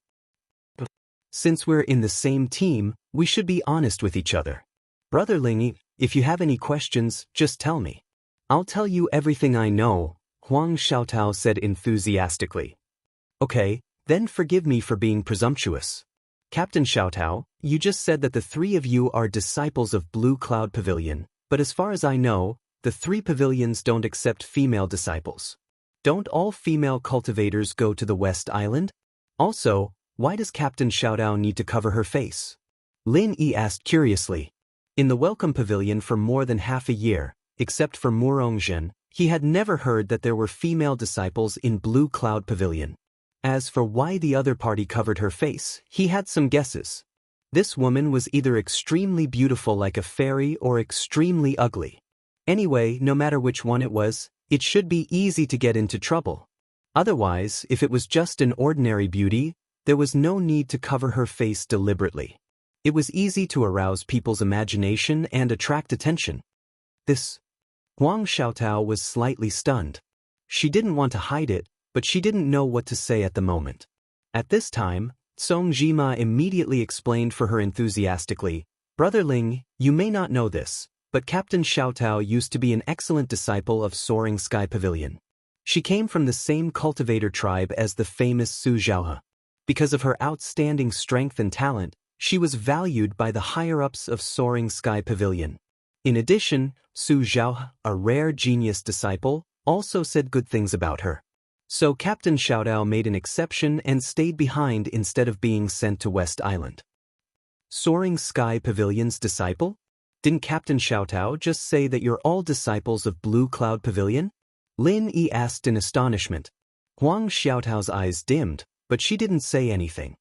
"Since we're in the same team, we should be honest with each other. Brother Lin Yi, if you have any questions, just tell me. I'll tell you everything I know," Huang Xiaotao said enthusiastically. "Okay, then forgive me for being presumptuous. Captain Xiaotao, you just said that the 3 of you are disciples of Blue Cloud Pavilion. But as far as I know, the 3 pavilions don't accept female disciples. Don't all female cultivators go to the West Island? Also, why does Captain Xiaotao need to cover her face?" Lin Yi asked curiously. In the Welcome Pavilion for more than half a year, except for Murongzhen, he had never heard that there were female disciples in Blue Cloud Pavilion. As for why the other party covered her face, he had some guesses. This woman was either extremely beautiful like a fairy or extremely ugly. Anyway, no matter which one it was, it should be easy to get into trouble. Otherwise, if it was just an ordinary beauty, there was no need to cover her face deliberately. It was easy to arouse people's imagination and attract attention. This Huang Xiaotao was slightly stunned. She didn't want to hide it, but she didn't know what to say at the moment. At this time, Song Jima immediately explained for her enthusiastically, "Brother Ling, you may not know this, but Captain Xiaotao used to be an excellent disciple of Soaring Sky Pavilion. She came from the same cultivator tribe as the famous Su Zhaohe. Because of her outstanding strength and talent, she was valued by the higher-ups of Soaring Sky Pavilion. In addition, Su Zhaohe, a rare genius disciple, also said good things about her. So Captain Xiaotao made an exception and stayed behind instead of being sent to West Island." Soaring Sky Pavilion's disciple? Didn't Captain Xiaotao just say that you're all disciples of Blue Cloud Pavilion? Lin Yi asked in astonishment. Huang Xiaotao's eyes dimmed, but she didn't say anything.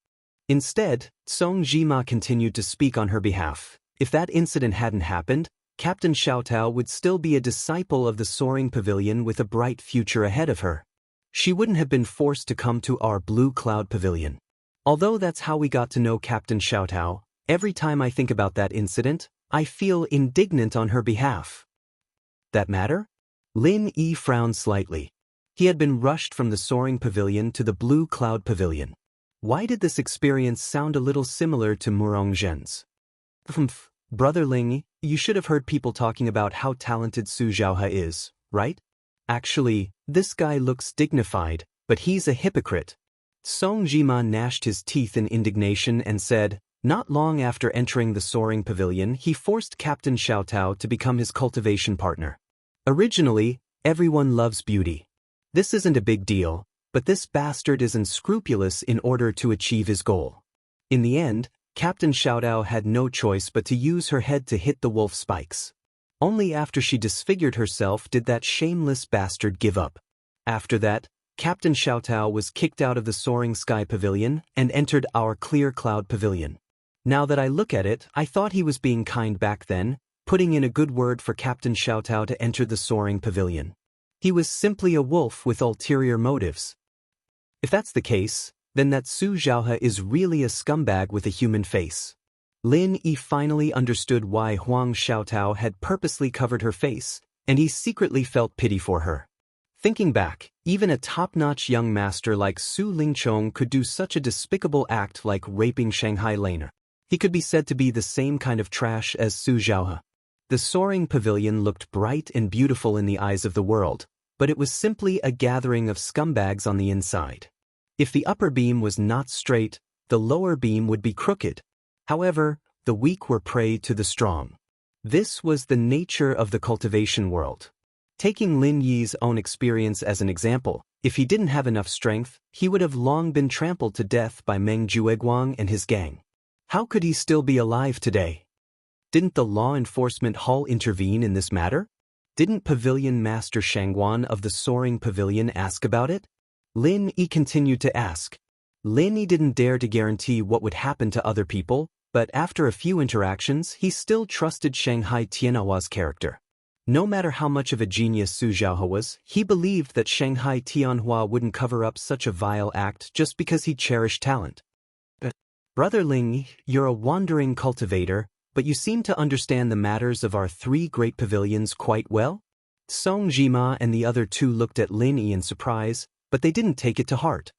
Instead, Song Jima continued to speak on her behalf. If that incident hadn't happened, Captain Xiaotao would still be a disciple of the Soaring Pavilion with a bright future ahead of her. She wouldn't have been forced to come to our Blue Cloud Pavilion. Although that's how we got to know Captain Xiaotao, every time I think about that incident, I feel indignant on her behalf. That matter? Lin Yi frowned slightly. He had been rushed from the Soaring Pavilion to the Blue Cloud Pavilion. Why did this experience sound a little similar to Murongzhen's? Brother Ling, you should have heard people talking about how talented Su Zhaohe is, right? Actually, this guy looks dignified, but he's a hypocrite. Song Jima gnashed his teeth in indignation and said, not long after entering the Soaring Pavilion, he forced Captain Xiaotao to become his cultivation partner. Originally, everyone loves beauty. This isn't a big deal, but this bastard is unscrupulous in order to achieve his goal. In the end, Captain Xiaotao had no choice but to use her head to hit the wolf spikes. Only after she disfigured herself did that shameless bastard give up. After that, Captain Xiaotao was kicked out of the Soaring Sky Pavilion and entered our Clear Cloud Pavilion. Now that I look at it, I thought he was being kind back then, putting in a good word for Captain Xiaotao to enter the Soaring Pavilion. He was simply a wolf with ulterior motives. If that's the case, then that Su Zhaohe is really a scumbag with a human face. Lin Yi finally understood why Huang Xiaotao had purposely covered her face, and he secretly felt pity for her. Thinking back, even a top-notch young master like Su Lingchong could do such a despicable act like raping Shanghai Laner. He could be said to be the same kind of trash as Su Zhaohe. The soaring pavilion looked bright and beautiful in the eyes of the world, but it was simply a gathering of scumbags on the inside. If the upper beam was not straight, the lower beam would be crooked. However, the weak were prey to the strong. This was the nature of the cultivation world. Taking Lin Yi's own experience as an example, if he didn't have enough strength, he would have long been trampled to death by Meng Jueguang and his gang. How could he still be alive today? Didn't the law enforcement hall intervene in this matter? Didn't Pavilion Master Shangguan of the Soaring Pavilion ask about it? Lin Yi continued to ask. Lin Yi didn't dare to guarantee what would happen to other people, but after a few interactions, he still trusted Shanghai Tianhua's character. No matter how much of a genius Su Zhaohe was, he believed that Shanghai Tianhua wouldn't cover up such a vile act just because he cherished talent. Brother Ling, you're a wandering cultivator, but you seem to understand the matters of our three great pavilions quite well? Song Jima and the other two looked at Lin Yi in surprise, but they didn't take it to heart.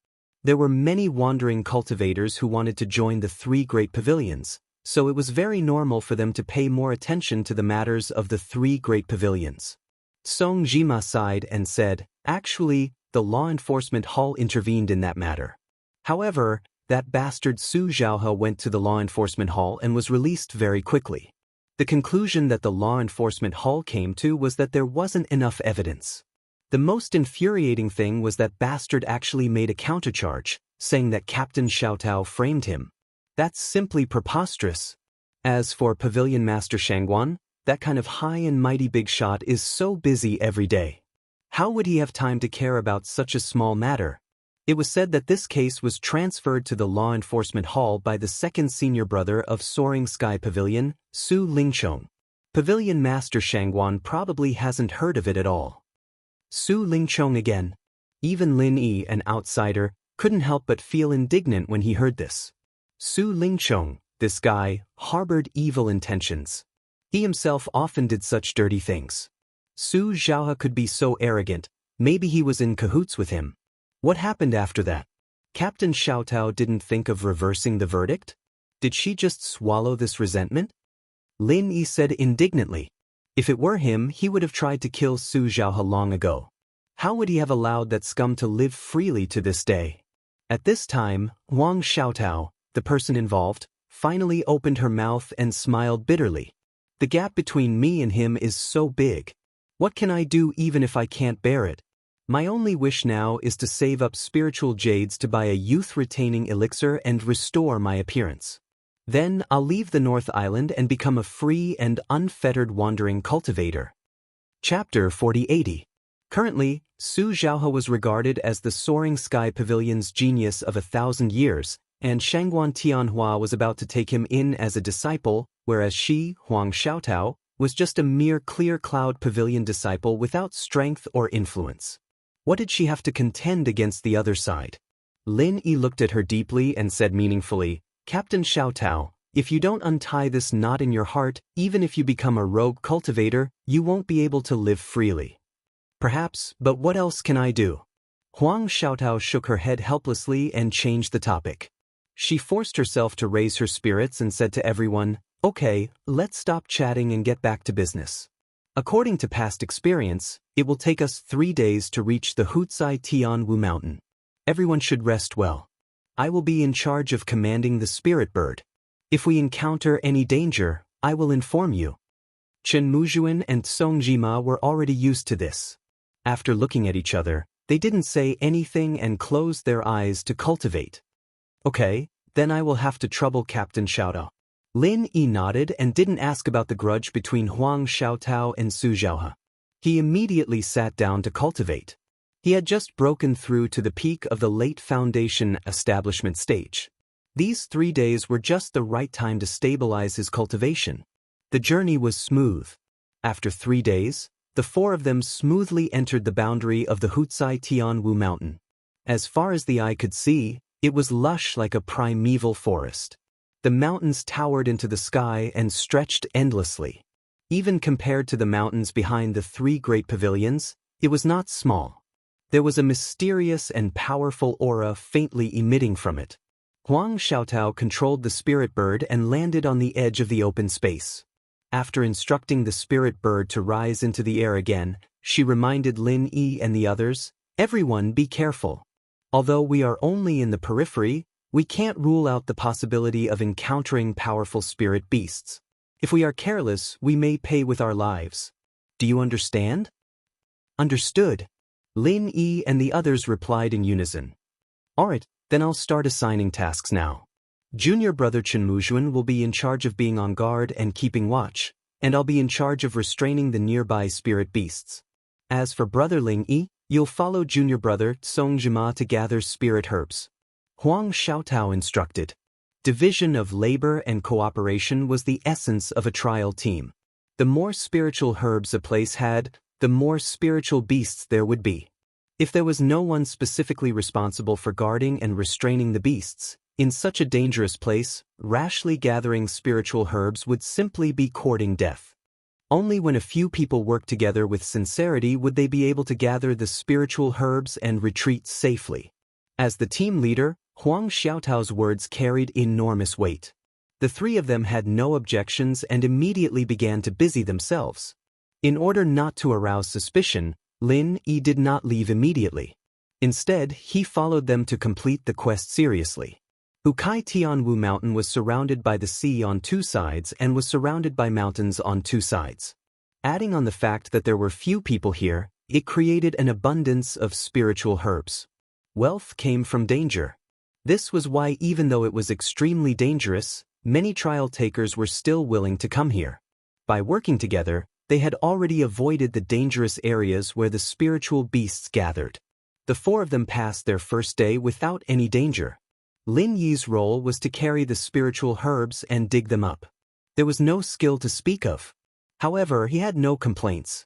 There were many wandering cultivators who wanted to join the three great pavilions, so it was very normal for them to pay more attention to the matters of the three great pavilions. Song Jima sighed and said, actually, the law enforcement hall intervened in that matter. However, that bastard Su Zhaohe went to the law enforcement hall and was released very quickly. The conclusion that the law enforcement hall came to was that there wasn't enough evidence. The most infuriating thing was that bastard actually made a countercharge, saying that Captain Xiaotao framed him. That's simply preposterous. As for Pavilion Master Shangguan, that kind of high and mighty big shot is so busy every day. How would he have time to care about such a small matter? It was said that this case was transferred to the law enforcement hall by the second senior brother of Soaring Sky Pavilion, Su Lingchong. Pavilion Master Shangguan probably hasn't heard of it at all. Su Lingchong again. Even Lin Yi, an outsider, couldn't help but feel indignant when he heard this. Su Lingchong, this guy, harbored evil intentions. He himself often did such dirty things. Su Zhaohe could be so arrogant, maybe he was in cahoots with him. What happened after that? Captain Xiaotao didn't think of reversing the verdict? Did she just swallow this resentment? Lin Yi said indignantly. If it were him, he would have tried to kill Su Zhaohe long ago. How would he have allowed that scum to live freely to this day? At this time, Huang Xiaotao, the person involved, finally opened her mouth and smiled bitterly. The gap between me and him is so big. What can I do even if I can't bear it? My only wish now is to save up spiritual jades to buy a youth-retaining elixir and restore my appearance. Then I'll leave the North Island and become a free and unfettered wandering cultivator. Chapter 4080. Currently, Su Zhaohe was regarded as the Soaring Sky Pavilion's genius of 1,000 years, and Shangguan Tianhua was about to take him in as a disciple, whereas she, Huang Xiaotao, was just a mere Clear Cloud Pavilion disciple without strength or influence. What did she have to contend against the other side? Lin Yi looked at her deeply and said meaningfully, Captain Xiaotao, if you don't untie this knot in your heart, even if you become a rogue cultivator, you won't be able to live freely. Perhaps, but what else can I do? Huang Xiaotao shook her head helplessly and changed the topic. She forced herself to raise her spirits and said to everyone, okay, let's stop chatting and get back to business. According to past experience, it will take us 3 days to reach the Hutsai Tianwu mountain. Everyone should rest well. I will be in charge of commanding the spirit bird. If we encounter any danger, I will inform you. Chen Muzhuan and Song Jima were already used to this. After looking at each other, they didn't say anything and closed their eyes to cultivate. Okay, then I will have to trouble Captain Xiaotao. Lin Yi nodded and didn't ask about the grudge between Huang Xiaotao and Su Zhaohe. He immediately sat down to cultivate. He had just broken through to the peak of the late foundation establishment stage. These 3 days were just the right time to stabilize his cultivation. The journey was smooth. After 3 days, The four of them smoothly entered the boundary of the Hutsai Tianwu mountain. As far as the eye could see, it was lush like a primeval forest. The mountains towered into the sky and stretched endlessly. Even compared to the mountains behind the three great pavilions, it was not small. There was a mysterious and powerful aura faintly emitting from it. Huang Xiaotao controlled the spirit bird and landed on the edge of the open space. After instructing the spirit bird to rise into the air again, she reminded Lin Yi and the others, "Everyone be careful. Although we are only in the periphery, we can't rule out the possibility of encountering powerful spirit beasts. If we are careless, we may pay with our lives. Do you understand?" "Understood," Lin Yi and the others replied in unison. "Alright, then I'll start assigning tasks now. Junior brother Chen Muzhuan will be in charge of being on guard and keeping watch, and I'll be in charge of restraining the nearby spirit beasts. As for brother Ling Yi, you'll follow junior brother Song Jima to gather spirit herbs," Huang Xiaotao instructed. Division of labor and cooperation was the essence of a trial team. The more spiritual herbs a place had, the more spiritual beasts there would be. If there was no one specifically responsible for guarding and restraining the beasts, in such a dangerous place, rashly gathering spiritual herbs would simply be courting death. Only when a few people worked together with sincerity would they be able to gather the spiritual herbs and retreat safely. As the team leader, Huang Xiaotao's words carried enormous weight. The three of them had no objections and immediately began to busy themselves. In order not to arouse suspicion, Lin Yi did not leave immediately. Instead, he followed them to complete the quest seriously. Hukai Tianwu Mountain was surrounded by the sea on two sides and was surrounded by mountains on two sides. Adding on the fact that there were few people here, it created an abundance of spiritual herbs. Wealth came from danger. This was why even though it was extremely dangerous, many trial takers were still willing to come here. By working together, they had already avoided the dangerous areas where the spiritual beasts gathered. The four of them passed their first day without any danger. Lin Yi's role was to carry the spiritual herbs and dig them up. There was no skill to speak of. However, he had no complaints.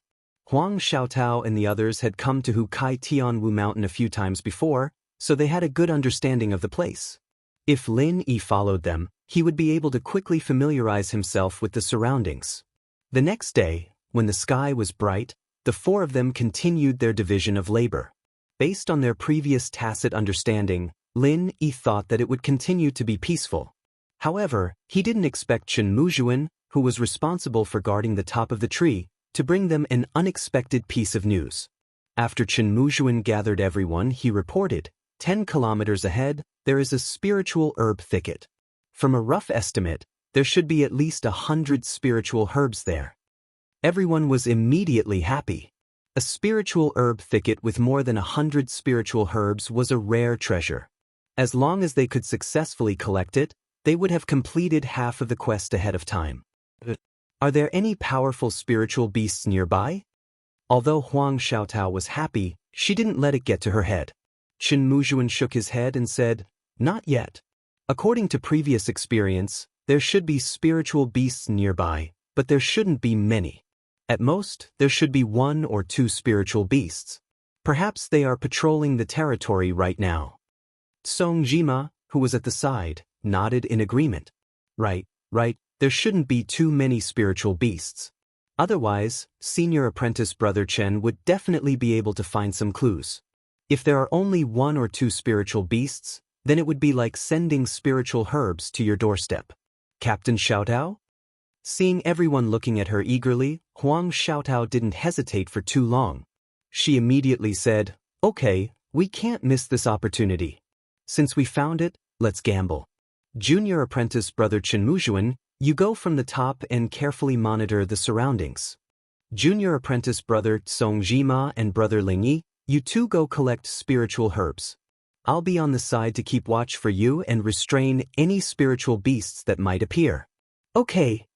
Huang Xiaotao and the others had come to Hukai Tianwu Mountain a few times before, so they had a good understanding of the place. If Lin Yi followed them, he would be able to quickly familiarize himself with the surroundings. The next day, when the sky was bright, the four of them continued their division of labor. Based on their previous tacit understanding, Lin Yi thought that it would continue to be peaceful. However, he didn't expect Chen Muzhuan, who was responsible for guarding the top of the tree, to bring them an unexpected piece of news. After Chen Muzhuan gathered everyone, he reported, 10 kilometers ahead, there is a spiritual herb thicket. From a rough estimate, there should be at least 100 spiritual herbs there. Everyone was immediately happy. A spiritual herb thicket with more than 100 spiritual herbs was a rare treasure. As long as they could successfully collect it, they would have completed half of the quest ahead of time. Are there any powerful spiritual beasts nearby? Although Huang Xiaotao was happy, she didn't let it get to her head. Chen Muzhuan shook his head and said, "Not yet. According to previous experience, there should be spiritual beasts nearby, but there shouldn't be many. At most, there should be 1 or 2 spiritual beasts. Perhaps they are patrolling the territory right now." Song Jima, who was at the side, nodded in agreement. Right, there shouldn't be too many spiritual beasts. Otherwise, senior apprentice brother Chen would definitely be able to find some clues. If there are only 1 or 2 spiritual beasts, then it would be like sending spiritual herbs to your doorstep. Captain Xiaotao? Seeing everyone looking at her eagerly, Huang Xiaotao didn't hesitate for too long. She immediately said, "Okay, we can't miss this opportunity. Since we found it, let's gamble. Junior apprentice brother Chen Muzhuan, you go from the top and carefully monitor the surroundings. Junior apprentice brother Song Jima and brother Ling Yi, you two go collect spiritual herbs. I'll be on the side to keep watch for you and restrain any spiritual beasts that might appear." "Okay."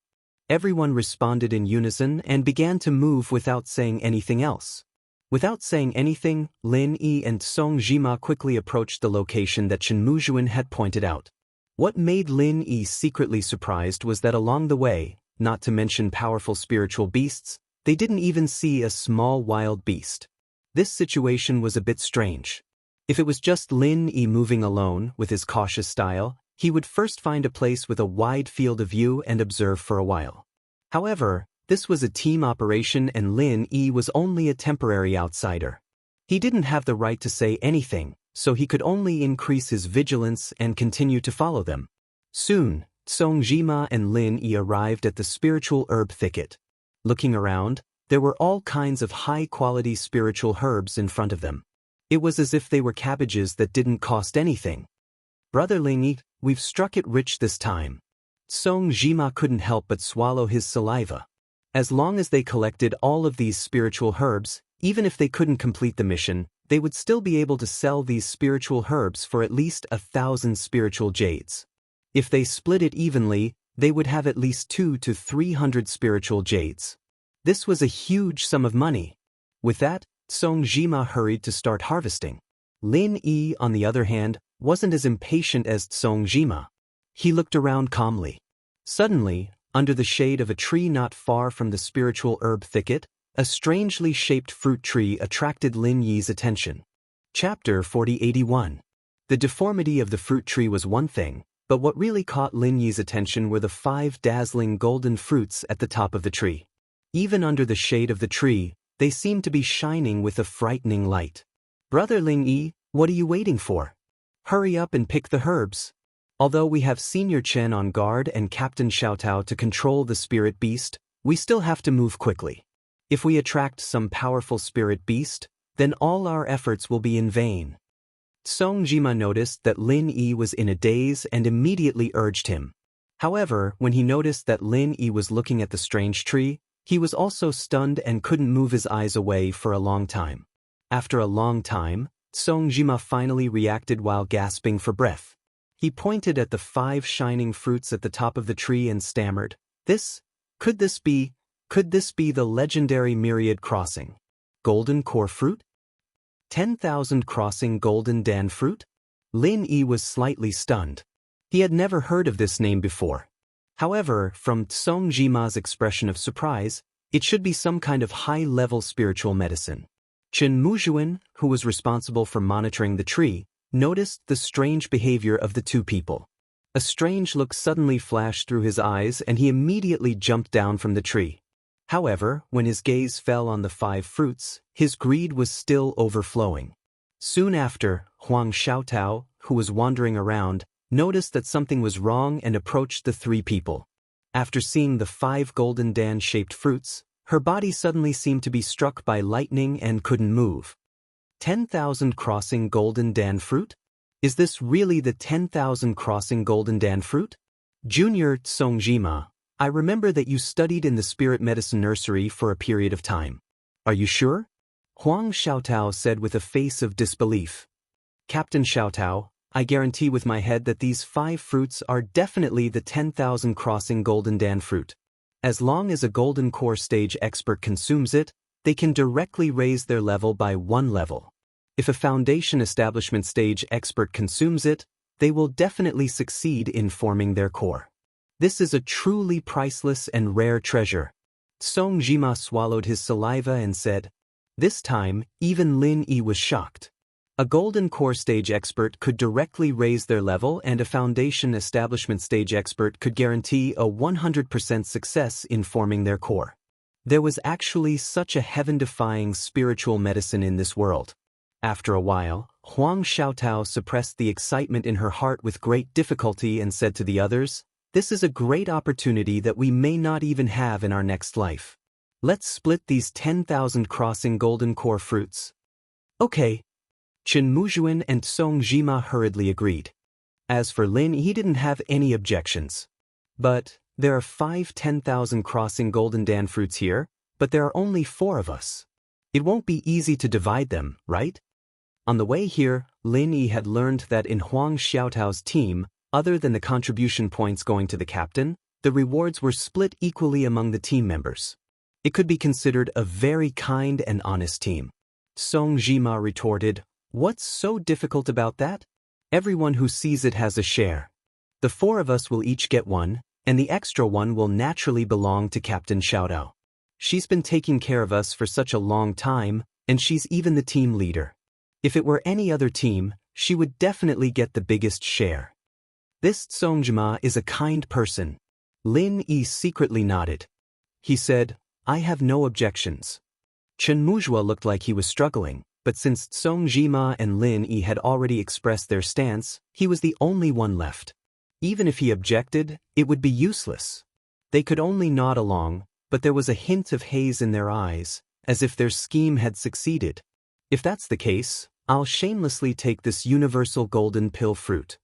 Everyone responded in unison and began to move without saying anything else. Without saying anything, Lin Yi and Song Jima quickly approached the location that Chen Muzhuan had pointed out. What made Lin Yi secretly surprised was that along the way, not to mention powerful spiritual beasts, They didn't even see a small wild beast. This situation was a bit strange. If it was just Lin Yi moving alone with his cautious style, he would first find a place with a wide field of view and observe for a while. However, this was a team operation and Lin Yi was only a temporary outsider. He didn't have the right to say anything, so he could only increase his vigilance and continue to follow them. Soon, Songjima and Lin Yi arrived at the spiritual herb thicket. Looking around, there were all kinds of high-quality spiritual herbs in front of them. It was as if they were cabbages that didn't cost anything. "Brother Lin Yi, we've struck it rich this time." Songjima couldn't help but swallow his saliva. As long as they collected all of these spiritual herbs, even if they couldn't complete the mission, they would still be able to sell these spiritual herbs for at least 1,000 spiritual jades. If they split it evenly, they would have at least 200 to 300 spiritual jades. This was a huge sum of money. With that, Songjima hurried to start harvesting. Lin Yi, on the other hand, wasn't as impatient as Songjima. He looked around calmly. Suddenly, under the shade of a tree not far from the spiritual herb thicket, a strangely shaped fruit tree attracted Lin Yi's attention. Chapter 4081. The deformity of the fruit tree was one thing, but what really caught Lin Yi's attention were the 5 dazzling golden fruits at the top of the tree. Even under the shade of the tree, they seemed to be shining with a frightening light. "Brother Lin Yi, what are you waiting for? Hurry up and pick the herbs." Although we have Senior Chen on guard and Captain Xiaotao to control the spirit beast, we still have to move quickly. If we attract some powerful spirit beast, then all our efforts will be in vain. Songjima noticed that Lin Yi was in a daze and immediately urged him. However, when he noticed that Lin Yi was looking at the strange tree, he was also stunned and couldn't move his eyes away for a long time. After a long time, Songjima finally reacted while gasping for breath. He pointed at the 5 shining fruits at the top of the tree and stammered, Could this be the legendary myriad crossing? Golden core fruit? 10,000 crossing golden dan fruit?" Lin Yi was slightly stunned. He had never heard of this name before. However, from Songjima's expression of surprise, it should be some kind of high-level spiritual medicine. Chen Muzhuan, who was responsible for monitoring the tree, noticed the strange behavior of the 2 people. A strange look suddenly flashed through his eyes and he immediately jumped down from the tree. However, when his gaze fell on the 5 fruits, his greed was still overflowing. Soon after, Huang Xiaotao, who was wandering around, noticed that something was wrong and approached the 3 people. After seeing the 5 golden dan-shaped fruits, her body suddenly seemed to be struck by lightning and couldn't move. 10,000 crossing golden dan fruit? Is this really the 10,000 crossing golden dan fruit? Junior Songjima, I remember that you studied in the spirit medicine nursery for a period of time. Are you sure? Huang Xiaotao said with a face of disbelief. Captain Xiaotao, I guarantee with my head that these 5 fruits are definitely the 10,000 crossing golden dan fruit. As long as a golden core stage expert consumes it, they can directly raise their level by 1 level. If a foundation establishment stage expert consumes it, they will definitely succeed in forming their core. This is a truly priceless and rare treasure. Songjima swallowed his saliva and said. This time, even Lin Yi was shocked. A golden core stage expert could directly raise their level and a foundation establishment stage expert could guarantee a 100% success in forming their core. There was actually such a heaven-defying spiritual medicine in this world. After a while, Huang Xiaotao suppressed the excitement in her heart with great difficulty and said to the others, "This is a great opportunity that we may not even have in our next life. Let's split these 10,000 crossing golden core fruits." Okay. Chen Muzhuan and Songjima hurriedly agreed. As for Lin, he didn't have any objections. But there are 5 10,000 crossing golden dan fruits here, but there are only 4 of us. It won't be easy to divide them, right? On the way here, Lin Yi had learned that in Huang Xiaotao's team, other than the contribution points going to the captain, the rewards were split equally among the team members. It could be considered a very kind and honest team. Songjima retorted, "What's so difficult about that? Everyone who sees it has a share. The 4 of us will each get 1, and the extra 1 will naturally belong to Captain Xiaotao." She's been taking care of us for such a long time, and she's even the team leader. If it were any other team, she would definitely get the biggest share. This Songjima is a kind person. Lin Yi secretly nodded. He said, I have no objections. Chen Muzhua looked like he was struggling, but since Songjima and Lin Yi had already expressed their stance, he was the only one left. Even if he objected, it would be useless. They could only nod along, but there was a hint of haze in their eyes, as if their scheme had succeeded. If that's the case, I'll shamelessly take this universal golden pill fruit.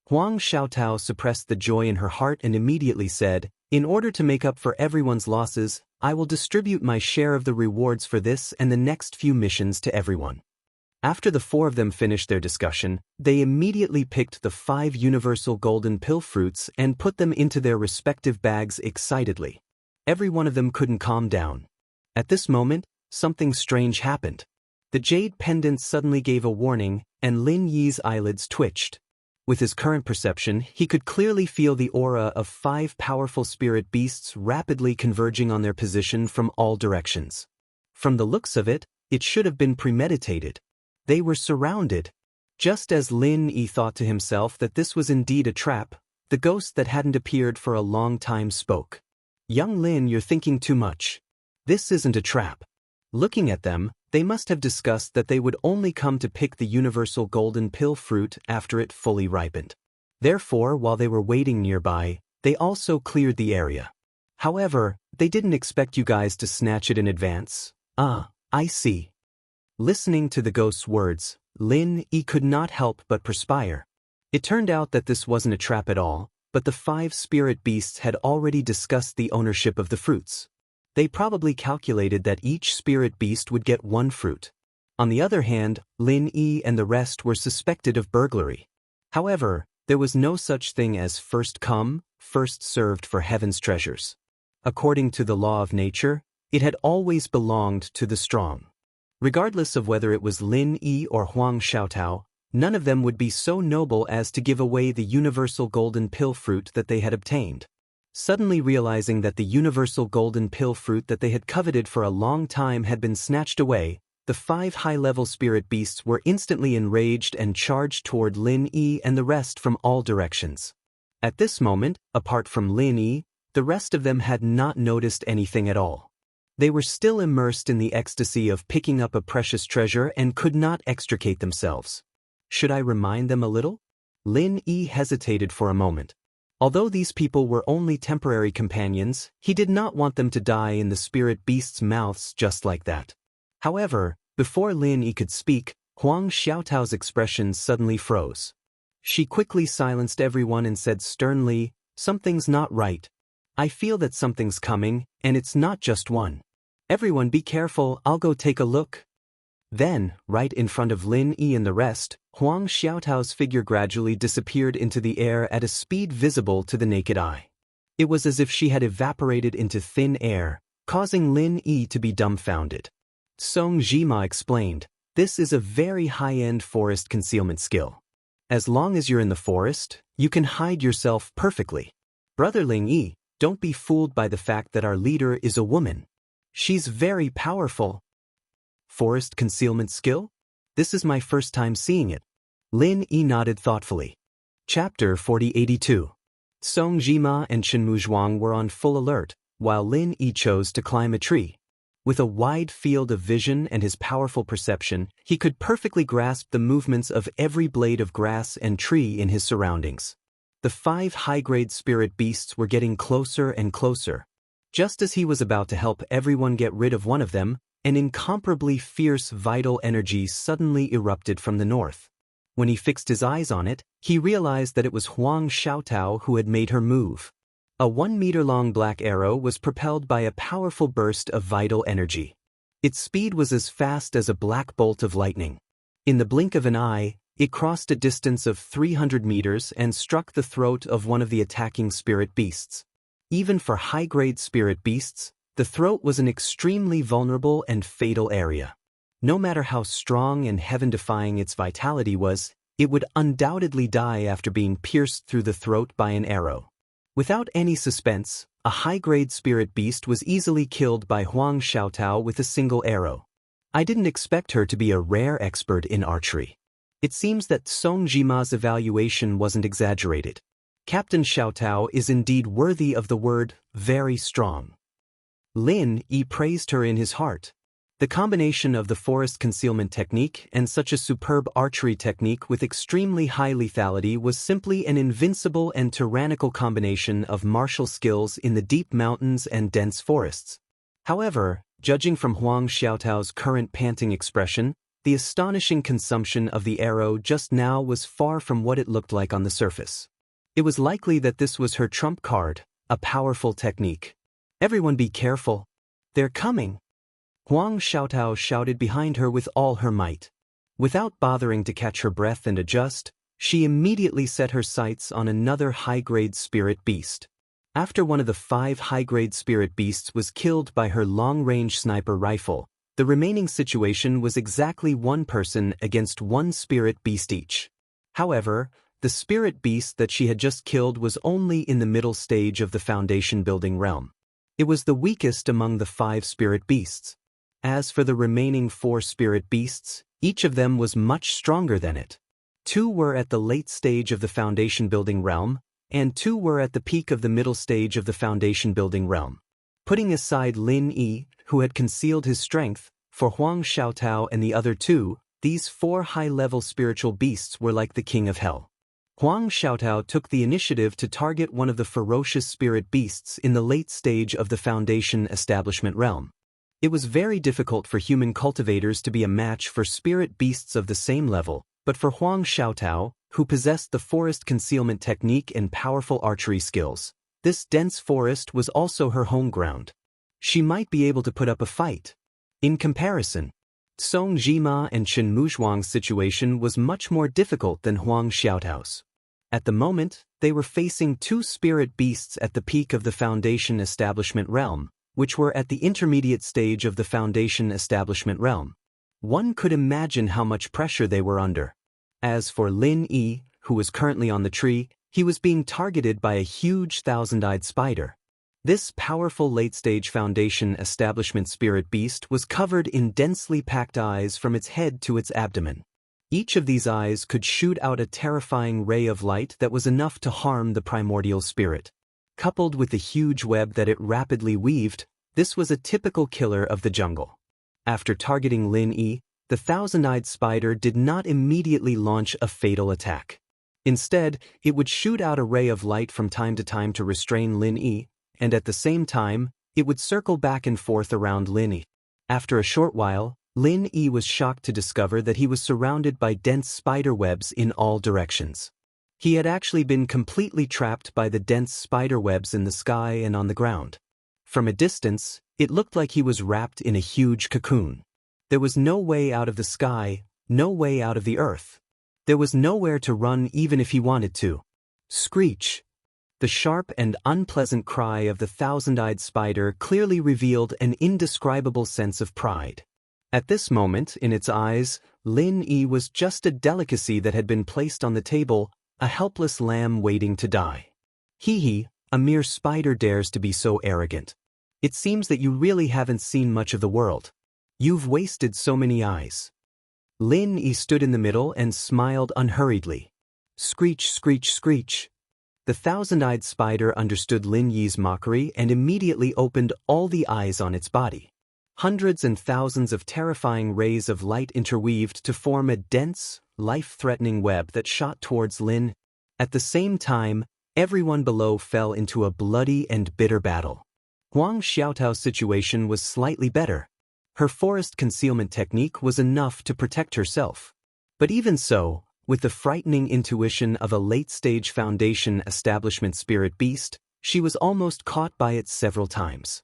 Huang Xiaotao suppressed the joy in her heart and immediately said, in order to make up for everyone's losses, I will distribute my share of the rewards for this and the next few missions to everyone. After the four of them finished their discussion, they immediately picked the 5 universal golden pill fruits and put them into their respective bags excitedly. Every one of them couldn't calm down. At this moment, something strange happened. The jade pendant suddenly gave a warning, and Lin Yi's eyelids twitched. With his current perception, he could clearly feel the aura of 5 powerful spirit beasts rapidly converging on their position from all directions. From the looks of it, it should have been premeditated. They were surrounded. Just as Lin Yi thought to himself that this was indeed a trap, the ghost that hadn't appeared for a long time spoke. Young Lin, you're thinking too much. This isn't a trap. Looking at them, they must have discussed that they would only come to pick the universal golden pill fruit after it fully ripened. Therefore, while they were waiting nearby, they also cleared the area. However, they didn't expect you guys to snatch it in advance. Ah, I see. Listening to the ghost's words, Lin Yi could not help but perspire. It turned out that this wasn't a trap at all, but the 5 spirit beasts had already discussed the ownership of the fruits. They probably calculated that each spirit beast would get 1 fruit. On the other hand, Lin Yi and the rest were suspected of burglary. However, there was no such thing as first come, first served for heaven's treasures. According to the law of nature, it had always belonged to the strong. Regardless of whether it was Lin Yi or Huang Xiaotao, none of them would be so noble as to give away the universal golden pill fruit that they had obtained. Suddenly realizing that the universal golden pill fruit that they had coveted for a long time had been snatched away, the 5 high-level spirit beasts were instantly enraged and charged toward Lin Yi and the rest from all directions. At this moment, apart from Lin Yi, the rest of them had not noticed anything at all. They were still immersed in the ecstasy of picking up a precious treasure and could not extricate themselves. Should I remind them a little? Lin Yi hesitated for a moment. Although these people were only temporary companions, he did not want them to die in the spirit beasts' mouths just like that. However, before Lin Yi could speak, Huang Xiaotao's expression suddenly froze. She quickly silenced everyone and said sternly, something's not right. I feel that something's coming, and it's not just one. Everyone be careful, I'll go take a look. Then, right in front of Lin Yi and the rest, Huang Xiaotao's figure gradually disappeared into the air at a speed visible to the naked eye. It was as if she had evaporated into thin air, causing Lin Yi to be dumbfounded. Song Jima explained, this is a very high-end forest concealment skill. As long as you're in the forest, you can hide yourself perfectly. Brother Ling Yi, don't be fooled by the fact that our leader is a woman. She's very powerful. Forest concealment skill? This is my first time seeing it. Lin Yi nodded thoughtfully. Chapter 4082. Song Jima and Chen Muzhuang were on full alert, while Lin Yi chose to climb a tree. With a wide field of vision and his powerful perception, he could perfectly grasp the movements of every blade of grass and tree in his surroundings. The 5 high-grade spirit beasts were getting closer and closer. Just as he was about to help everyone get rid of one of them, an incomparably fierce vital energy suddenly erupted from the north. When he fixed his eyes on it, he realized that it was Huang Xiaotao who had made her move. A 1-meter-long black arrow was propelled by a powerful burst of vital energy. Its speed was as fast as a black bolt of lightning. In the blink of an eye, it crossed a distance of 300 meters and struck the throat of one of the attacking spirit beasts. Even for high-grade spirit beasts, the throat was an extremely vulnerable and fatal area. No matter how strong and heaven-defying its vitality was, it would undoubtedly die after being pierced through the throat by an arrow. Without any suspense, a high-grade spirit beast was easily killed by Huang Xiaotao with a single arrow. I didn't expect her to be a rare expert in archery. It seems that Song Jima's evaluation wasn't exaggerated. Captain Xiaotao is indeed worthy of the word very strong. Lin Yi praised her in his heart. The combination of the forest concealment technique and such a superb archery technique with extremely high lethality was simply an invincible and tyrannical combination of martial skills in the deep mountains and dense forests. However, judging from Huang Xiaotao's current panting expression, the astonishing consumption of the arrow just now was far from what it looked like on the surface. It was likely that this was her trump card, a powerful technique. Everyone be careful. They're coming. Huang Xiaotao shouted behind her with all her might. Without bothering to catch her breath and adjust, she immediately set her sights on another high-grade spirit beast. After one of the 5 high-grade spirit beasts was killed by her long-range sniper rifle, the remaining situation was exactly 1 person against 1 spirit beast each. However, the spirit beast that she had just killed was only in the middle stage of the foundation building realm. It was the weakest among the 5 spirit beasts. As for the remaining 4 spirit beasts, each of them was much stronger than it. 2 were at the late stage of the foundation building realm, and 2 were at the peak of the middle stage of the foundation building realm. Putting aside Lin Yi, who had concealed his strength, for Huang Xiaotao and the other 2, these 4 high-level spiritual beasts were like the king of hell. Huang Xiaotao took the initiative to target one of the ferocious spirit beasts in the late stage of the foundation establishment realm. It was very difficult for human cultivators to be a match for spirit beasts of the same level, but for Huang Xiaotao, who possessed the forest concealment technique and powerful archery skills, this dense forest was also her home ground. She might be able to put up a fight. In comparison, Song Jima and Chen Muzhuang's situation was much more difficult than Huang Xiaotao's. At the moment, they were facing 2 spirit beasts at the peak of the foundation establishment realm, which were at the intermediate stage of the foundation establishment realm. One could imagine how much pressure they were under. As for Lin Yi, who was currently on the tree, he was being targeted by a huge thousand-eyed spider. This powerful late-stage foundation establishment spirit beast was covered in densely packed eyes from its head to its abdomen. Each of these eyes could shoot out a terrifying ray of light that was enough to harm the primordial spirit. Coupled with the huge web that it rapidly weaved, this was a typical killer of the jungle. After targeting Lin Yi, the thousand-eyed spider did not immediately launch a fatal attack. Instead, it would shoot out a ray of light from time to time to restrain Lin Yi, and at the same time, it would circle back and forth around Lin Yi. After a short while, Lin Yi was shocked to discover that he was surrounded by dense spider webs in all directions. He had actually been completely trapped by the dense spider webs in the sky and on the ground. From a distance, it looked like he was wrapped in a huge cocoon. There was no way out of the sky, no way out of the earth. There was nowhere to run even if he wanted to. Screech! The sharp and unpleasant cry of the thousand-eyed spider clearly revealed an indescribable sense of pride. At this moment, in its eyes, Lin Yi was just a delicacy that had been placed on the table, a helpless lamb waiting to die. Hee, a mere spider dares to be so arrogant. It seems that you really haven't seen much of the world. You've wasted so many eyes. Lin Yi stood in the middle and smiled unhurriedly. Screech, screech, screech. The thousand-eyed spider understood Lin Yi's mockery and immediately opened all the eyes on its body. Hundreds and thousands of terrifying rays of light interweaved to form a dense, life-threatening web that shot towards Lin. At the same time, everyone below fell into a bloody and bitter battle. Huang Xiaotao's situation was slightly better. Her forest concealment technique was enough to protect herself. But even so, with the frightening intuition of a late-stage foundation establishment spirit beast, she was almost caught by it several times.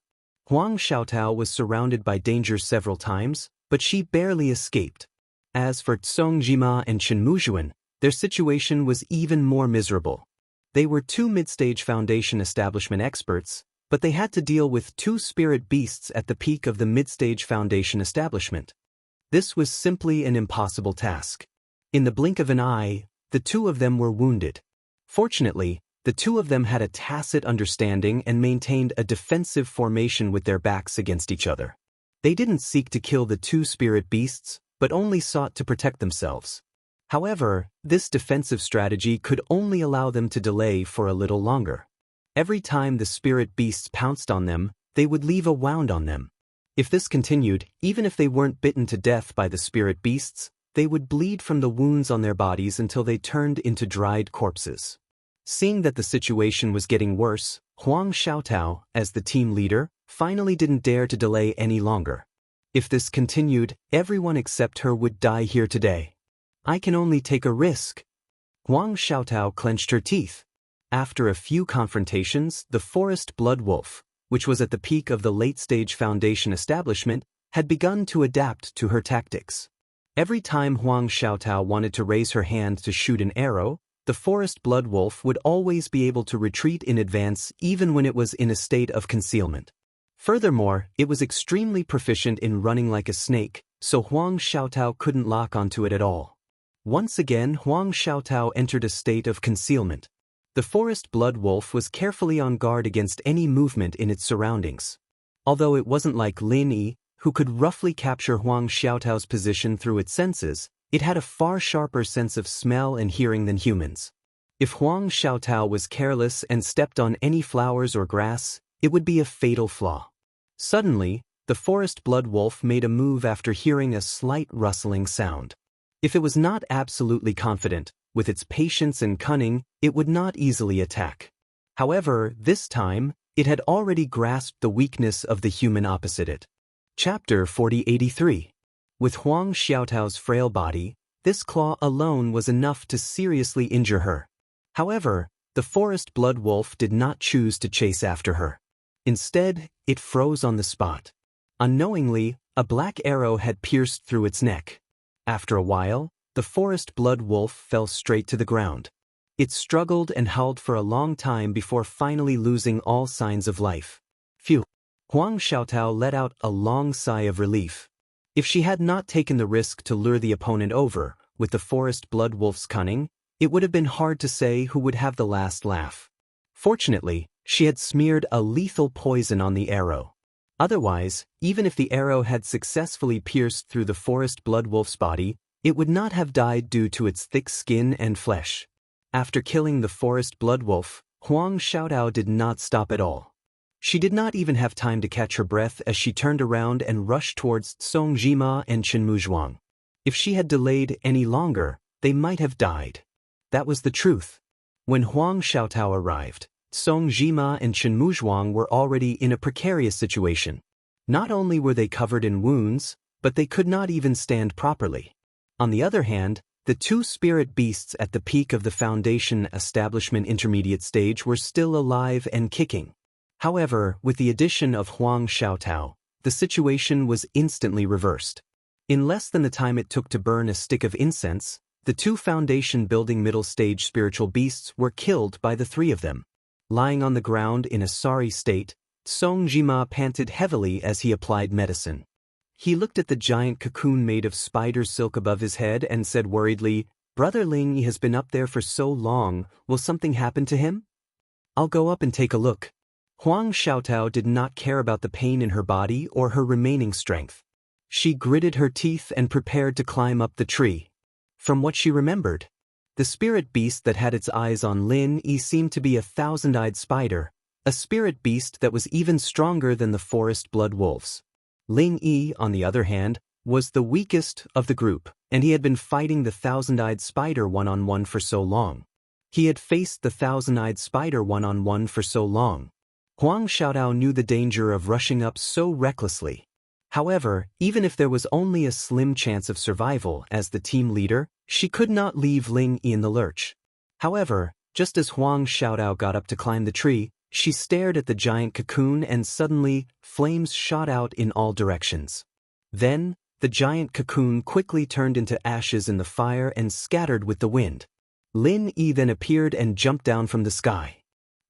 Huang Xiaotao was surrounded by danger several times, but she barely escaped. As for Song Jima and Chen Muzhuan, their situation was even more miserable. They were 2 mid-stage foundation establishment experts, but they had to deal with 2 spirit beasts at the peak of the mid-stage foundation establishment. This was simply an impossible task. In the blink of an eye, the 2 of them were wounded. Fortunately, The two of them had a tacit understanding and maintained a defensive formation with their backs against each other. They didn't seek to kill the two spirit beasts, but only sought to protect themselves. However, this defensive strategy could only allow them to delay for a little longer. Every time the spirit beasts pounced on them, they would leave a wound on them. If this continued, even if they weren't bitten to death by the spirit beasts, they would bleed from the wounds on their bodies until they turned into dried corpses. Seeing that the situation was getting worse, Huang Xiaotao, as the team leader, finally didn't dare to delay any longer. If this continued, everyone except her would die here today. I can only take a risk. Huang Xiaotao clenched her teeth. After a few confrontations, the forest blood wolf, which was at the peak of the late-stage Foundation establishment, had begun to adapt to her tactics. Every time Huang Xiaotao wanted to raise her hand to shoot an arrow, the forest blood wolf would always be able to retreat in advance even when it was in a state of concealment. Furthermore, it was extremely proficient in running like a snake, so Huang Xiaotao couldn't lock onto it at all. Once again, Huang Xiaotao entered a state of concealment. The forest blood wolf was carefully on guard against any movement in its surroundings. Although it wasn't like Lin Yi, who could roughly capture Huang Xiaotao's position through its senses, it had a far sharper sense of smell and hearing than humans. If Huang Xiaotao was careless and stepped on any flowers or grass, it would be a fatal flaw. Suddenly, the forest blood wolf made a move after hearing a slight rustling sound. If it was not absolutely confident, with its patience and cunning, it would not easily attack. However, this time, it had already grasped the weakness of the human opposite it. Chapter 4083. With Huang Xiaotao's frail body, this claw alone was enough to seriously injure her. However, the forest blood wolf did not choose to chase after her. Instead, it froze on the spot. Unknowingly, a black arrow had pierced through its neck. After a while, the forest blood wolf fell straight to the ground. It struggled and howled for a long time before finally losing all signs of life. Phew! Huang Xiaotao let out a long sigh of relief. If she had not taken the risk to lure the opponent over, with the forest blood wolf's cunning, it would have been hard to say who would have the last laugh. Fortunately, she had smeared a lethal poison on the arrow. Otherwise, even if the arrow had successfully pierced through the forest blood wolf's body, it would not have died due to its thick skin and flesh. After killing the forest blood wolf, Huang Xiaotao did not stop at all. She did not even have time to catch her breath as she turned around and rushed towards Song Jima and Chenmu Zhuang. If she had delayed any longer, they might have died. That was the truth. When Huang Xiaotao arrived, Song Jima and Chenmu Zhuang were already in a precarious situation. Not only were they covered in wounds, but they could not even stand properly. On the other hand, the two spirit beasts at the peak of the Foundation establishment intermediate stage were still alive and kicking. However, with the addition of Huang Xiaotao, the situation was instantly reversed. In less than the time it took to burn a stick of incense, the two Foundation building middle stage spiritual beasts were killed by the three of them. Lying on the ground in a sorry state, Song Jima panted heavily as he applied medicine. He looked at the giant cocoon made of spider silk above his head and said worriedly, "Brother Ling Yi has been up there for so long, will something happen to him? I'll go up and take a look." Huang Xiaotao did not care about the pain in her body or her remaining strength. She gritted her teeth and prepared to climb up the tree. From what she remembered, the spirit beast that had its eyes on Lin Yi seemed to be a thousand-eyed spider, a spirit beast that was even stronger than the forest blood wolves. Ling Yi, on the other hand, was the weakest of the group, and he had been fighting the thousand-eyed spider one-on-one for so long. He had faced the thousand-eyed spider one-on-one for so long. Huang Xiaotao knew the danger of rushing up so recklessly. However, even if there was only a slim chance of survival as the team leader, she could not leave Ling Yi in the lurch. However, just as Huang Xiaotao got up to climb the tree, she stared at the giant cocoon and suddenly, flames shot out in all directions. Then, the giant cocoon quickly turned into ashes in the fire and scattered with the wind. Lin Yi then appeared and jumped down from the sky.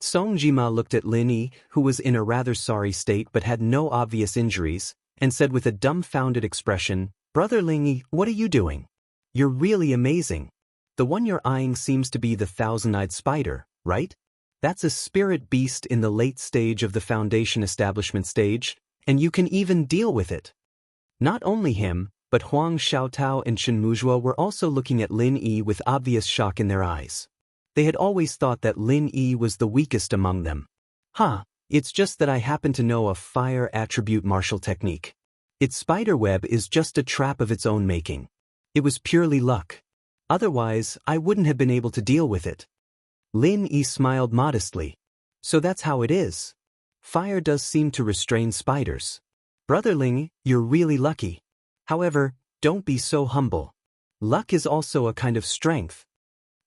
Song Jima looked at Lin Yi, who was in a rather sorry state but had no obvious injuries, and said with a dumbfounded expression, "Brother Ling Yi, what are you doing? You're really amazing. The one you're eyeing seems to be the thousand-eyed spider, right?" That's a spirit beast in the late stage of the foundation establishment stage, and you can even deal with it. Not only him, but Huang Xiaotao and Chen Muzhuo were also looking at Lin Yi with obvious shock in their eyes. They had always thought that Lin Yi was the weakest among them. It's just that I happen to know a fire attribute martial technique. Its spider web is just a trap of its own making. It was purely luck. Otherwise, I wouldn't have been able to deal with it. Lin Yi smiled modestly. So that's how it is. Fire does seem to restrain spiders. Brother Ling, you're really lucky. However, don't be so humble. Luck is also a kind of strength.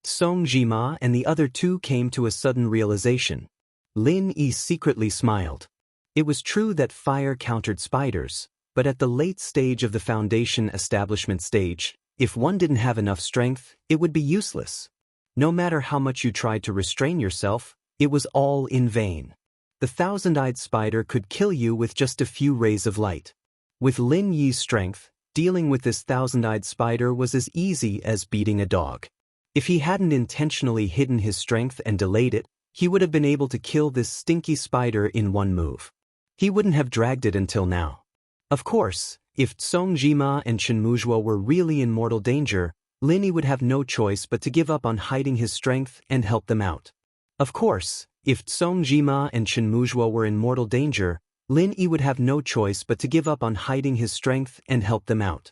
Song Jima and the other two came to a sudden realization. Lin Yi secretly smiled. It was true that fire countered spiders, but at the late stage of the foundation establishment stage, if one didn't have enough strength, it would be useless. No matter how much you tried to restrain yourself, it was all in vain. The thousand-eyed spider could kill you with just a few rays of light. With Lin Yi's strength, dealing with this thousand-eyed spider was as easy as beating a dog. If he hadn't intentionally hidden his strength and delayed it, he would have been able to kill this stinky spider in one move. He wouldn't have dragged it until now. Of course, if Song Jima and Chen Muzhuo were really in mortal danger, Lin Yi would have no choice but to give up on hiding his strength and help them out. Of course, if Song Jima and Chen Muzhuo were in mortal danger, Lin Yi would have no choice but to give up on hiding his strength and help them out.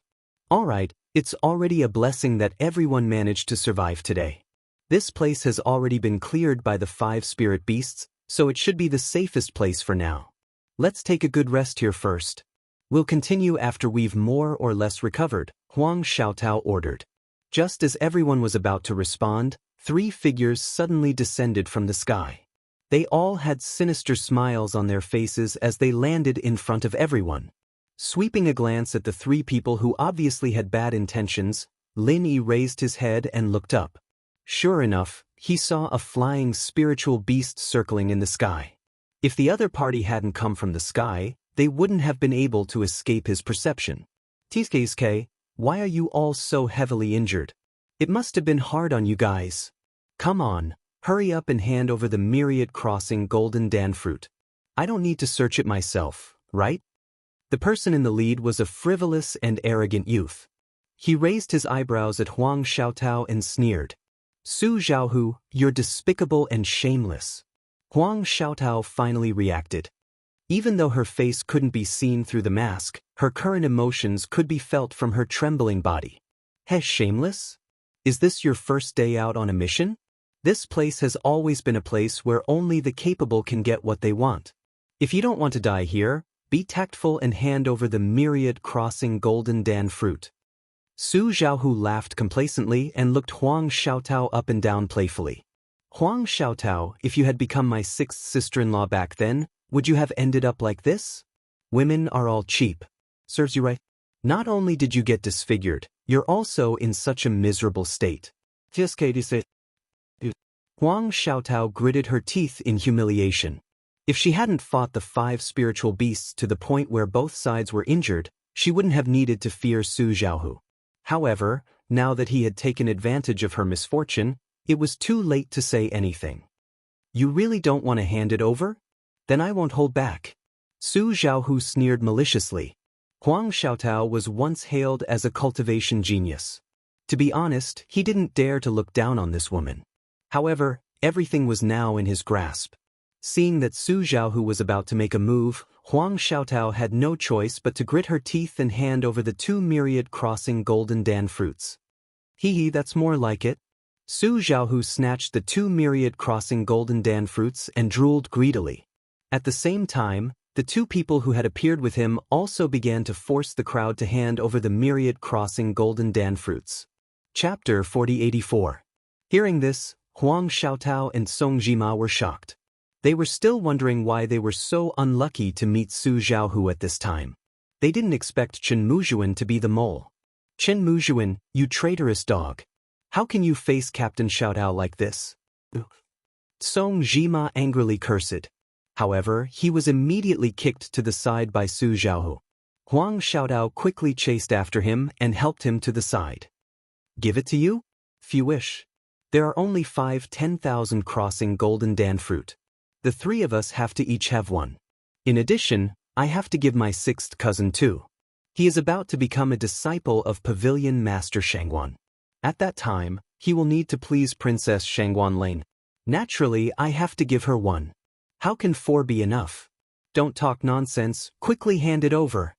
Alright, it's already a blessing that everyone managed to survive today. This place has already been cleared by the 5 spirit beasts, so it should be the safest place for now. Let's take a good rest here first. We'll continue after we've more or less recovered, Huang Xiaotao ordered. Just as everyone was about to respond, 3 figures suddenly descended from the sky. They all had sinister smiles on their faces as they landed in front of everyone. Sweeping a glance at the 3 people who obviously had bad intentions, Lin Yi raised his head and looked up. Sure enough, he saw a flying spiritual beast circling in the sky. If the other party hadn't come from the sky, they wouldn't have been able to escape his perception. Tsuke, why are you all so heavily injured? It must have been hard on you guys. Come on, hurry up and hand over the myriad crossing golden dan fruit. I don't need to search it myself, right? The person in the lead was a frivolous and arrogant youth. He raised his eyebrows at Huang Xiaotao and sneered. Su Zhaohu, you're despicable and shameless. Huang Xiaotao finally reacted. Even though her face couldn't be seen through the mask, her current emotions could be felt from her trembling body. Hey, shameless? Is this your first day out on a mission? This place has always been a place where only the capable can get what they want. If you don't want to die here, be tactful and hand over the myriad crossing golden dan fruit. Su Zhaohu laughed complacently and looked Huang Xiaotao up and down playfully. Huang Xiaotao, if you had become my 6th sister-in-law back then, would you have ended up like this? Women are all cheap. Serves you right. Not only did you get disfigured, you're also in such a miserable state. Huang Xiaotao gritted her teeth in humiliation. If she hadn't fought the 5 spiritual beasts to the point where both sides were injured, she wouldn't have needed to fear Su Zhaohu. However, now that he had taken advantage of her misfortune, it was too late to say anything. You really don't want to hand it over? Then I won't hold back. Su Zhaohu sneered maliciously. Huang Xiaotao was once hailed as a cultivation genius. To be honest, he didn't dare to look down on this woman. However, everything was now in his grasp. Seeing that Su Zhaohu was about to make a move, Huang Xiaotao had no choice but to grit her teeth and hand over the 2 myriad crossing golden dan fruits. Hee, that's more like it. Su Zhaohu snatched the 2 myriad crossing golden dan fruits and drooled greedily. At the same time, the 2 people who had appeared with him also began to force the crowd to hand over the myriad crossing golden dan fruits. Chapter 4084. Hearing this, Huang Xiaotao and Song Jima were shocked. They were still wondering why they were so unlucky to meet Su Zhaohu at this time. They didn't expect Chen Muzhuan to be the mole. Chen Muzhuan, you traitorous dog. How can you face Captain Xiaotao like this? Song Jima angrily cursed. However, he was immediately kicked to the side by Su Zhaohu. Huang Xiaotao quickly chased after him and helped him to the side. Give it to you? If you wish. There are only 10,000 crossing golden dan fruit. The three of us have to each have one. In addition, I have to give my sixth cousin too. He is about to become a disciple of Pavilion Master Shangguan. At that time, he will need to please Princess Shangguan Lane. Naturally, I have to give her one. How can 4 be enough? Don't talk nonsense, quickly hand it over.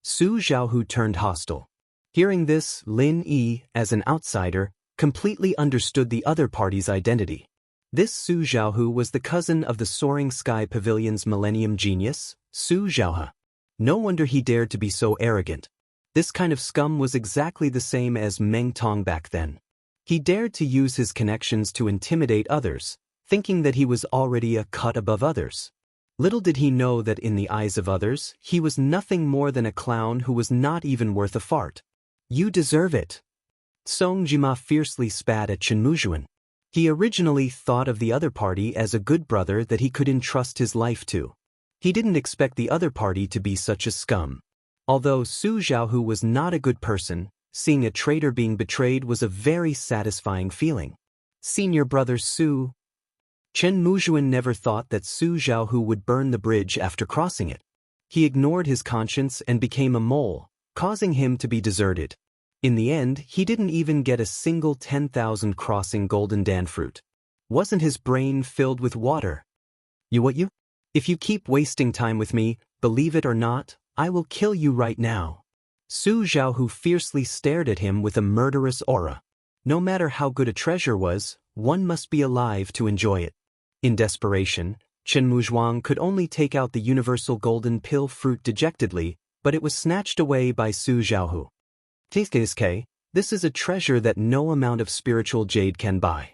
Su Zhaohu turned hostile. Hearing this, Lin Yi, as an outsider, completely understood the other party's identity. This Su Zhaohu was the cousin of the Soaring Sky Pavilion's Millennium Genius, Su Zhaohe. No wonder he dared to be so arrogant. This kind of scum was exactly the same as Meng Tong back then. He dared to use his connections to intimidate others, thinking that he was already a cut above others. Little did he know that in the eyes of others, he was nothing more than a clown who was not even worth a fart. You deserve it. Song Jima fiercely spat at Chen Muzhuan. He originally thought of the other party as a good brother that he could entrust his life to. He didn't expect the other party to be such a scum. Although Su Zhaohu was not a good person, seeing a traitor being betrayed was a very satisfying feeling. Senior brother Su. Chen Muzhuan never thought that Su Zhaohu would burn the bridge after crossing it. He ignored his conscience and became a mole, causing him to be deserted. In the end, he didn't even get a single 10,000 crossing golden dan fruit. Wasn't his brain filled with water? You? If you keep wasting time with me, believe it or not, I will kill you right now. Su Zhaohu fiercely stared at him with a murderous aura. No matter how good a treasure was, one must be alive to enjoy it. In desperation, Chen Muzhuang could only take out the universal golden pill fruit dejectedly, but it was snatched away by Su Zhaohu. This is a treasure that no amount of spiritual jade can buy.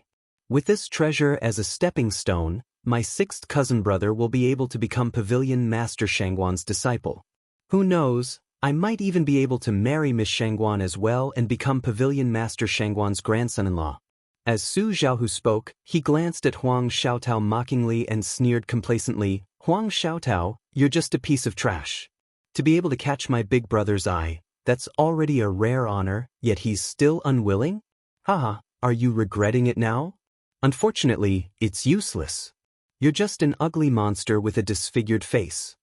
With this treasure as a stepping stone, my sixth cousin brother will be able to become Pavilion Master Shangguan's disciple. Who knows, I might even be able to marry Miss Shangguan as well and become Pavilion Master Shangguan's grandson-in-law. As Su Zhaohu spoke, he glanced at Huang Xiaotao mockingly and sneered complacently, Huang Xiaotao, you're just a piece of trash. To be able to catch my big brother's eye, that's already a rare honor, yet he's still unwilling? Haha, are you regretting it now? Unfortunately, it's useless. You're just an ugly monster with a disfigured face.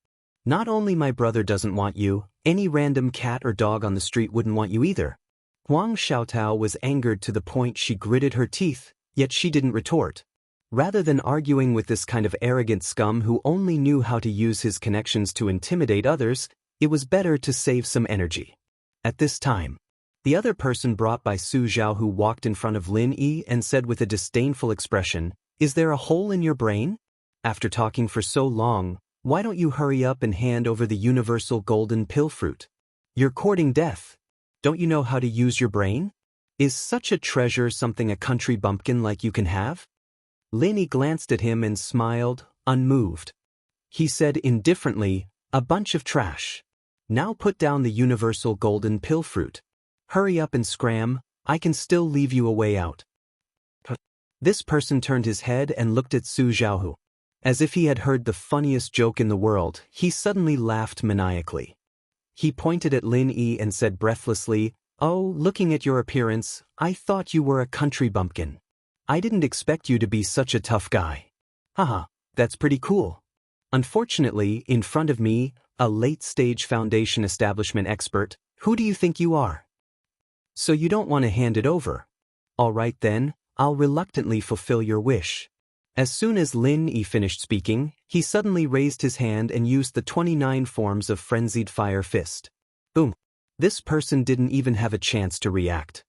Not only my brother doesn't want you, any random cat or dog on the street wouldn't want you either. Huang Xiaotao was angered to the point she gritted her teeth, yet she didn't retort. Rather than arguing with this kind of arrogant scum who only knew how to use his connections to intimidate others, it was better to save some energy. At this time, the other person brought by Su Zhaohu walked in front of Lin Yi and said with a disdainful expression, Is there a hole in your brain? After talking for so long, why don't you hurry up and hand over the universal golden pill fruit? You're courting death. Don't you know how to use your brain? Is such a treasure something a country bumpkin like you can have? Lin Yi glanced at him and smiled, unmoved. He said indifferently, A bunch of trash. Now put down the universal golden pill fruit. Hurry up and scram, I can still leave you a way out. This person turned his head and looked at Su Zhaohu. As if he had heard the funniest joke in the world, he suddenly laughed maniacally. He pointed at Lin Yi and said breathlessly, Oh, looking at your appearance, I thought you were a country bumpkin. I didn't expect you to be such a tough guy. Haha, that's pretty cool. Unfortunately, in front of me, a late-stage foundation establishment expert, who do you think you are? So you don't want to hand it over. All right then, I'll reluctantly fulfill your wish. As soon as Lin Yi finished speaking, he suddenly raised his hand and used the 29 forms of frenzied fire fist. Boom. This person didn't even have a chance to react.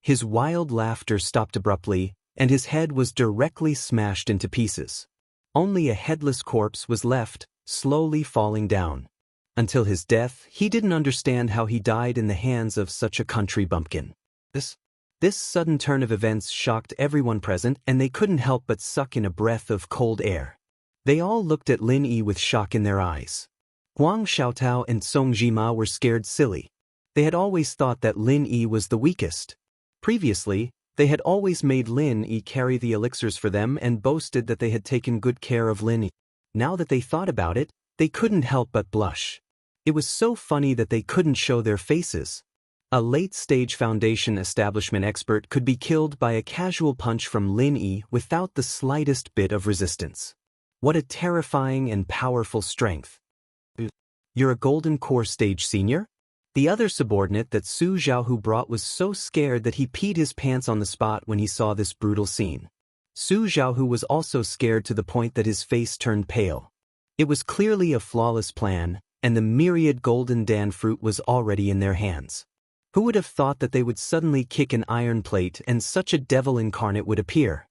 His wild laughter stopped abruptly, and his head was directly smashed into pieces. Only a headless corpse was left, slowly falling down. Until his death, he didn't understand how he died in the hands of such a country bumpkin. This sudden turn of events shocked everyone present, and they couldn't help but suck in a breath of cold air. They all looked at Lin Yi with shock in their eyes. Huang Xiaotao and Song Jima were scared silly. They had always thought that Lin Yi was the weakest. Previously, they had always made Lin Yi carry the elixirs for them and boasted that they had taken good care of Lin Yi. Now that they thought about it, they couldn't help but blush. It was so funny that they couldn't show their faces. A late-stage Foundation establishment expert could be killed by a casual punch from Lin Yi without the slightest bit of resistance. What a terrifying and powerful strength. You're a Golden Core Stage senior? The other subordinate that Su Xiaohu brought was so scared that he peed his pants on the spot when he saw this brutal scene. Su Xiaohu was also scared to the point that his face turned pale. It was clearly a flawless plan, and the myriad golden dan fruit was already in their hands. Who would have thought that they would suddenly kick an iron plate and such a devil incarnate would appear?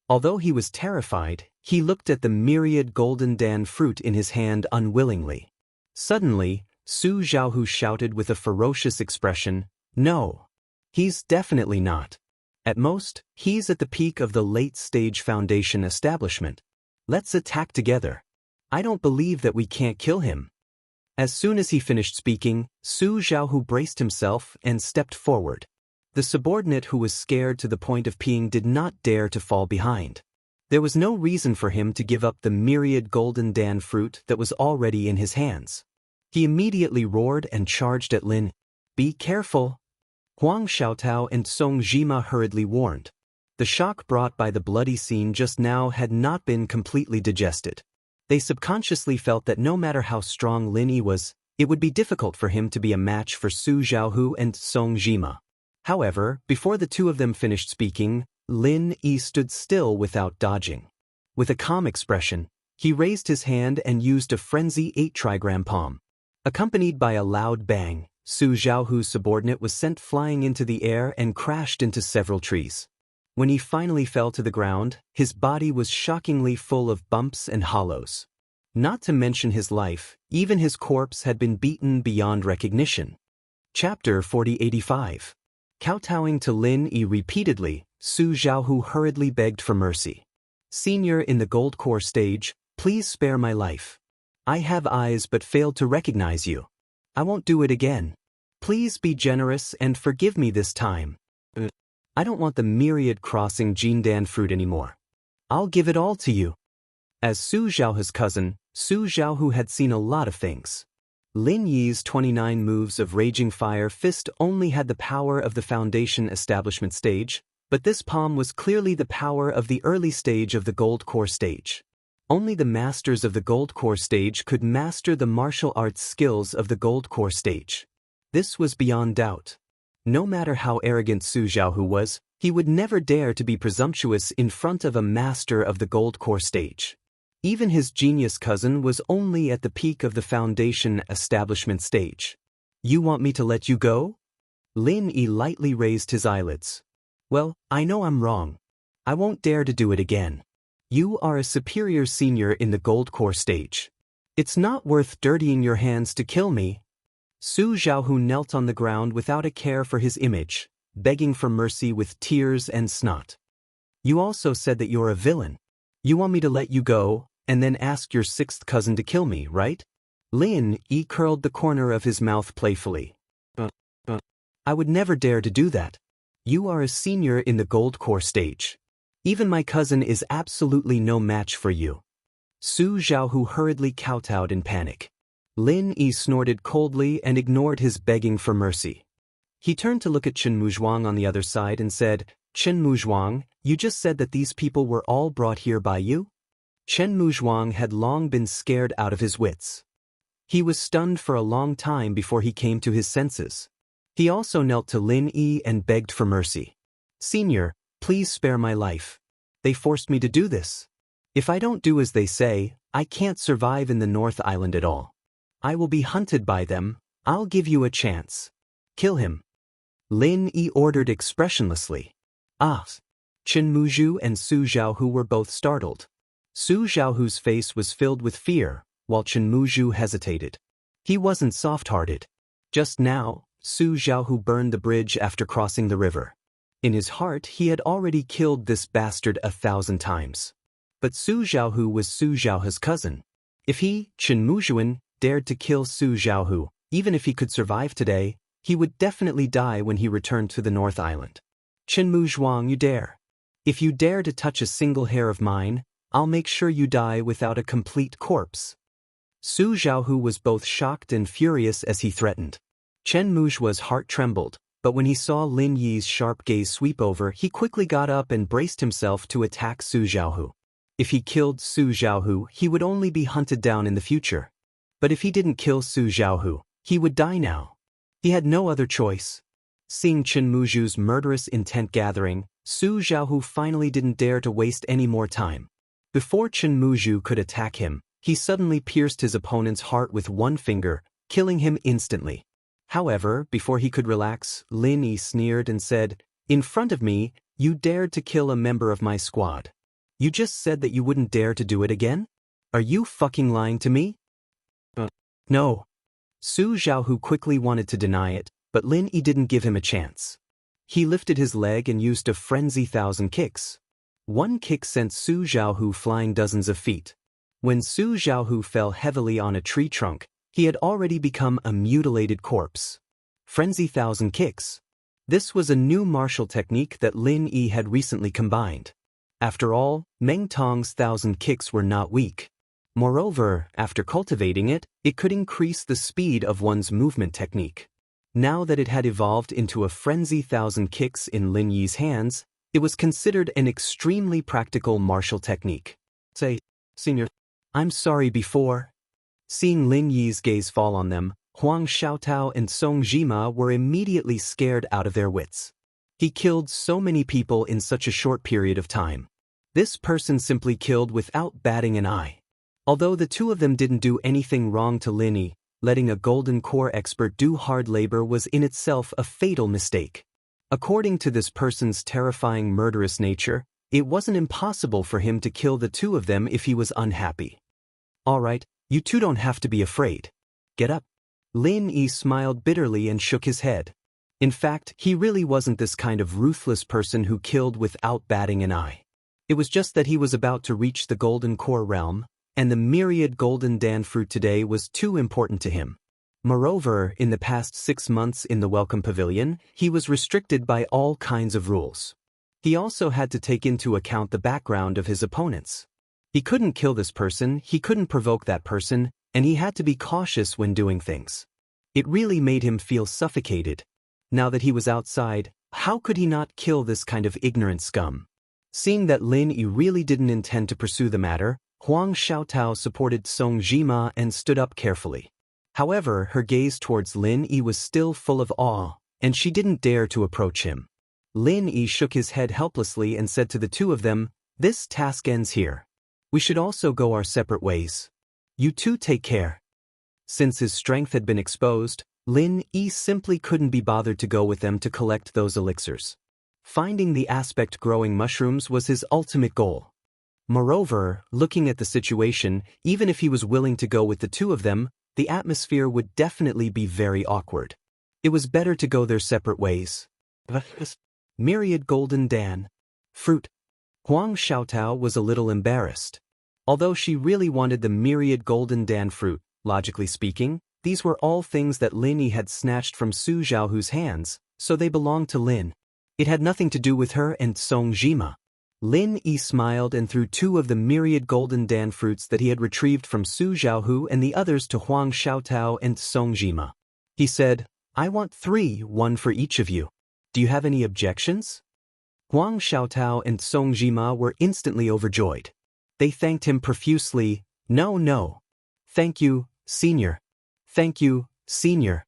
Although he was terrified, he looked at the myriad golden dan fruit in his hand unwillingly. Suddenly, Su Xiaohu shouted with a ferocious expression, "No! He's definitely not. At most, he's at the peak of the late-stage Foundation establishment. Let's attack together. I don't believe that we can't kill him." As soon as he finished speaking, Su Xiaohu braced himself and stepped forward. The subordinate who was scared to the point of peeing did not dare to fall behind. There was no reason for him to give up the myriad golden dan fruit that was already in his hands. He immediately roared and charged at Lin. "Be careful!" Huang Xiaotao and Song Jima hurriedly warned. The shock brought by the bloody scene just now had not been completely digested. They subconsciously felt that no matter how strong Lin Yi was, it would be difficult for him to be a match for Su Xiaohu and Song Jima. However, before the two of them finished speaking, Lin Yi stood still without dodging. With a calm expression, he raised his hand and used a frenzy 8-trigram palm. Accompanied by a loud bang, Su Xiaohu's subordinate was sent flying into the air and crashed into several trees. When he finally fell to the ground, his body was shockingly full of bumps and hollows. Not to mention his life, even his corpse had been beaten beyond recognition. Chapter 4085. Kowtowing to Lin Yi repeatedly, Su Xiaohu hurriedly begged for mercy. "Senior in the Gold Core Stage, please spare my life. I have eyes but failed to recognize you. I won't do it again. Please be generous and forgive me this time. I don't want the myriad crossing Jindan fruit anymore. I'll give it all to you." As Su Xiaohu's cousin, Su Xiaohu had seen a lot of things. Lin Yi's 29 moves of Raging Fire Fist only had the power of the Foundation Establishment stage, but this palm was clearly the power of the early stage of the Gold Core Stage. Only the masters of the Gold Core Stage could master the martial arts skills of the Gold Core Stage. This was beyond doubt. No matter how arrogant Su Xiaohu was, he would never dare to be presumptuous in front of a master of the Gold Core Stage. Even his genius cousin was only at the peak of the Foundation Establishment stage. "You want me to let you go?" Lin Yi lightly raised his eyelids. "Well, I know I'm wrong. I won't dare to do it again. You are a superior senior in the Gold Core Stage. It's not worth dirtying your hands to kill me." Su Xiaohu knelt on the ground without a care for his image, begging for mercy with tears and snot. "You also said that you're a villain. You want me to let you go, and then ask your sixth cousin to kill me, right?" Lin Yi curled the corner of his mouth playfully. I would never dare to do that. You are a senior in the Gold Core Stage. Even my cousin is absolutely no match for you." Su Xiaohu hurriedly kowtowed in panic. Lin Yi snorted coldly and ignored his begging for mercy. He turned to look at Chen Muzhuang on the other side and said, "Chen Muzhuang, you just said that these people were all brought here by you?" Chen Muzhuang had long been scared out of his wits. He was stunned for a long time before he came to his senses. He also knelt to Lin Yi and begged for mercy. "Senior, please spare my life. They forced me to do this. If I don't do as they say, I can't survive in the North Island at all. I will be hunted by them. I'll give you a chance. Kill him." Lin Yi ordered expressionlessly. "Ah!" Chen Muzhu and Su Xiaohu were both startled. Su Xiaohu's face was filled with fear, while Chen Muzhu hesitated. He wasn't soft-hearted. Just now, Su Xiaohu burned the bridge after crossing the river. In his heart, he had already killed this bastard 1,000 times. But Su Xiaohu was Su Xiaohu's cousin. If he, Chen Muzhuan, dared to kill Su Xiaohu, even if he could survive today, he would definitely die when he returned to the North Island. "Chen Muzhuang, you dare. If you dare to touch a single hair of mine, I'll make sure you die without a complete corpse." Su Xiaohu was both shocked and furious as he threatened. Chen Muzhua's heart trembled, But when he saw Lin Yi's sharp gaze sweep over, he quickly got up and braced himself to attack Su Xiaohu. If he killed Su Xiaohu, he would only be hunted down in the future. But if he didn't kill Su Xiaohu, he would die now. He had no other choice. Seeing Chen Muzhu's murderous intent gathering, Su Xiaohu finally didn't dare to waste any more time. Before Chen Muzhu could attack him, he suddenly pierced his opponent's heart with one finger, killing him instantly. However, before he could relax, Lin Yi sneered and said, "In front of me, you dared to kill a member of my squad. You just said that you wouldn't dare to do it again? Are you fucking lying to me?" No. Su Xiaohu quickly wanted to deny it, but Lin Yi didn't give him a chance. He lifted his leg and used a frenzy 1,000 kicks. One kick sent Su Xiaohu flying dozens of feet. When Su Xiaohu fell heavily on a tree trunk, he had already become a mutilated corpse. Frenzy 1,000 kicks. This was a new martial technique that Lin Yi had recently combined. After all, Meng Tong's 1,000 kicks were not weak. Moreover, after cultivating it, it could increase the speed of one's movement technique. Now that it had evolved into a frenzy 1,000 kicks in Lin Yi's hands, it was considered an extremely practical martial technique. Say, "Senior, I'm sorry before." Seeing Lin Yi's gaze fall on them, Huang Xiaotao and Song Jima were immediately scared out of their wits. He killed so many people in such a short period of time. This person simply killed without batting an eye. Although the two of them didn't do anything wrong to Lin Yi, letting a golden core expert do hard labor was in itself a fatal mistake. According to this person's terrifying murderous nature, it wasn't impossible for him to kill the two of them if he was unhappy. "All right, you two don't have to be afraid. Get up." Lin Yi smiled bitterly and shook his head. In fact, he really wasn't this kind of ruthless person who killed without batting an eye. It was just that he was about to reach the golden core realm, and the myriad golden dan fruit today was too important to him. Moreover, in the past 6 months in the Welcome Pavilion, he was restricted by all kinds of rules. He also had to take into account the background of his opponents. He couldn't kill this person, he couldn't provoke that person, and he had to be cautious when doing things. It really made him feel suffocated. Now that he was outside, how could he not kill this kind of ignorant scum? Seeing that Lin Yi really didn't intend to pursue the matter, Huang Xiaotao supported Song Jima and stood up carefully. However, her gaze towards Lin Yi was still full of awe, and she didn't dare to approach him. Lin Yi shook his head helplessly and said to the two of them, "This task ends here. We should also go our separate ways. You two take care." Since his strength had been exposed, Lin Yi simply couldn't be bothered to go with them to collect those elixirs. Finding the aspect-growing mushrooms was his ultimate goal. Moreover, looking at the situation, even if he was willing to go with the two of them, the atmosphere would definitely be very awkward. It was better to go their separate ways. Myriad golden dan fruit. Huang Xiaotao was a little embarrassed. Although she really wanted the myriad golden dan fruit, logically speaking, these were all things that Lin Yi had snatched from Su Xiaohu's hands, so they belonged to Lin. It had nothing to do with her and Song Jima. Lin Yi smiled and threw 2 of the myriad golden dan fruits that he had retrieved from Su Xiaohu and the others to Huang Xiaotao and Song Jima. He said, "I want 3, 1 for each of you. Do you have any objections?" Huang Xiaotao and Song Jima were instantly overjoyed. They thanked him profusely. No. Thank you, senior. Thank you, senior.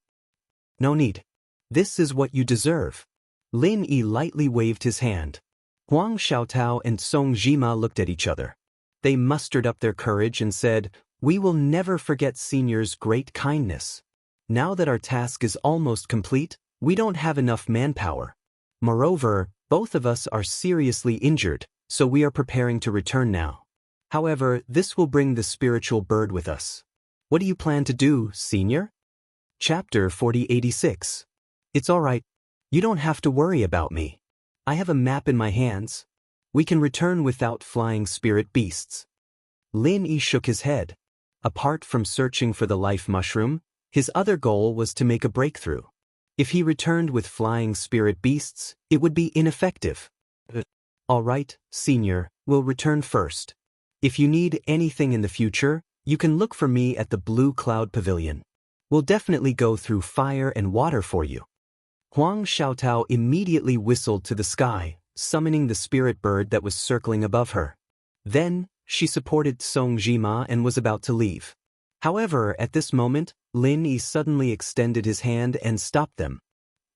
No need. This is what you deserve." Lin Yi lightly waved his hand. Huang Xiaotao and Song Jima looked at each other. They mustered up their courage and said, "We will never forget senior's great kindness. Now that our task is almost complete, we don't have enough manpower. Moreover, both of us are seriously injured, so we are preparing to return now. However, this will bring the spiritual bird with us. What do you plan to do, senior?" Chapter 4086. It's all right. You don't have to worry about me. I have a map in my hands. We can return without flying spirit beasts. Lin Yi shook his head. Apart from searching for the life mushroom, his other goal was to make a breakthrough. If he returned with flying spirit beasts, it would be ineffective. All right, senior, we'll return first. If you need anything in the future, you can look for me at the Blue Cloud Pavilion. We'll definitely go through fire and water for you. Huang Xiaotao immediately whistled to the sky, summoning the spirit bird that was circling above her. Then, she supported Song Jima and was about to leave. However, at this moment, Lin Yi suddenly extended his hand and stopped them.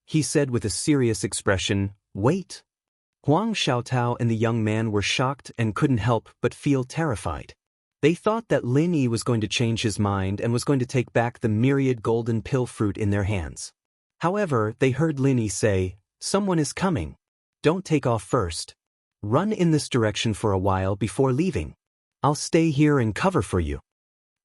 He said with a serious expression, "Wait." Huang Xiaotao and the young man were shocked and couldn't help but feel terrified. They thought that Lin Yi was going to change his mind and was going to take back the myriad golden pill fruit in their hands. However, they heard Lin Yi say, "Someone is coming. Don't take off first. Run in this direction for a while before leaving. I'll stay here and cover for you."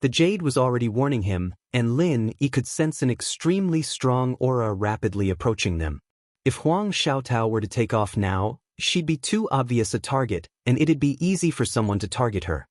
The jade was already warning him, and Lin Yi could sense an extremely strong aura rapidly approaching them. If Huang Xiaotao were to take off now, she'd be too obvious a target, and it'd be easy for someone to target her.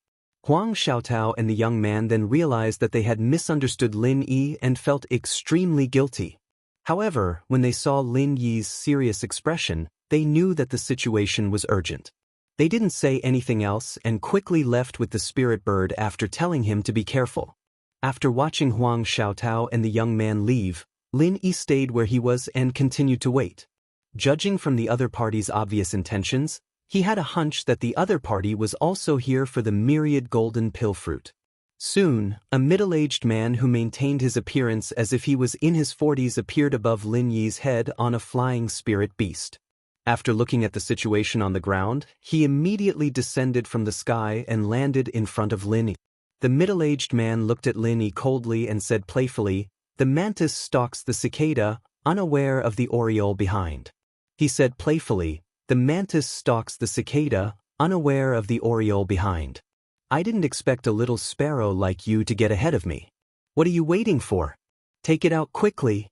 Huang Xiaotao and the young man then realized that they had misunderstood Lin Yi and felt extremely guilty. However, when they saw Lin Yi's serious expression, they knew that the situation was urgent. They didn't say anything else and quickly left with the spirit bird after telling him to be careful. After watching Huang Xiaotao and the young man leave, Lin Yi stayed where he was and continued to wait. Judging from the other party's obvious intentions, he had a hunch that the other party was also here for the myriad golden pill fruit. Soon, a middle-aged man who maintained his appearance as if he was in his 40s appeared above Lin Yi's head on a flying spirit beast. After looking at the situation on the ground, he immediately descended from the sky and landed in front of Lin Yi. The middle-aged man looked at Lin Yi coldly and said playfully, "The mantis stalks the cicada, unaware of the oriole behind." He said playfully, "The mantis stalks the cicada, unaware of the oriole behind. I didn't expect a little sparrow like you to get ahead of me. What are you waiting for? Take it out quickly."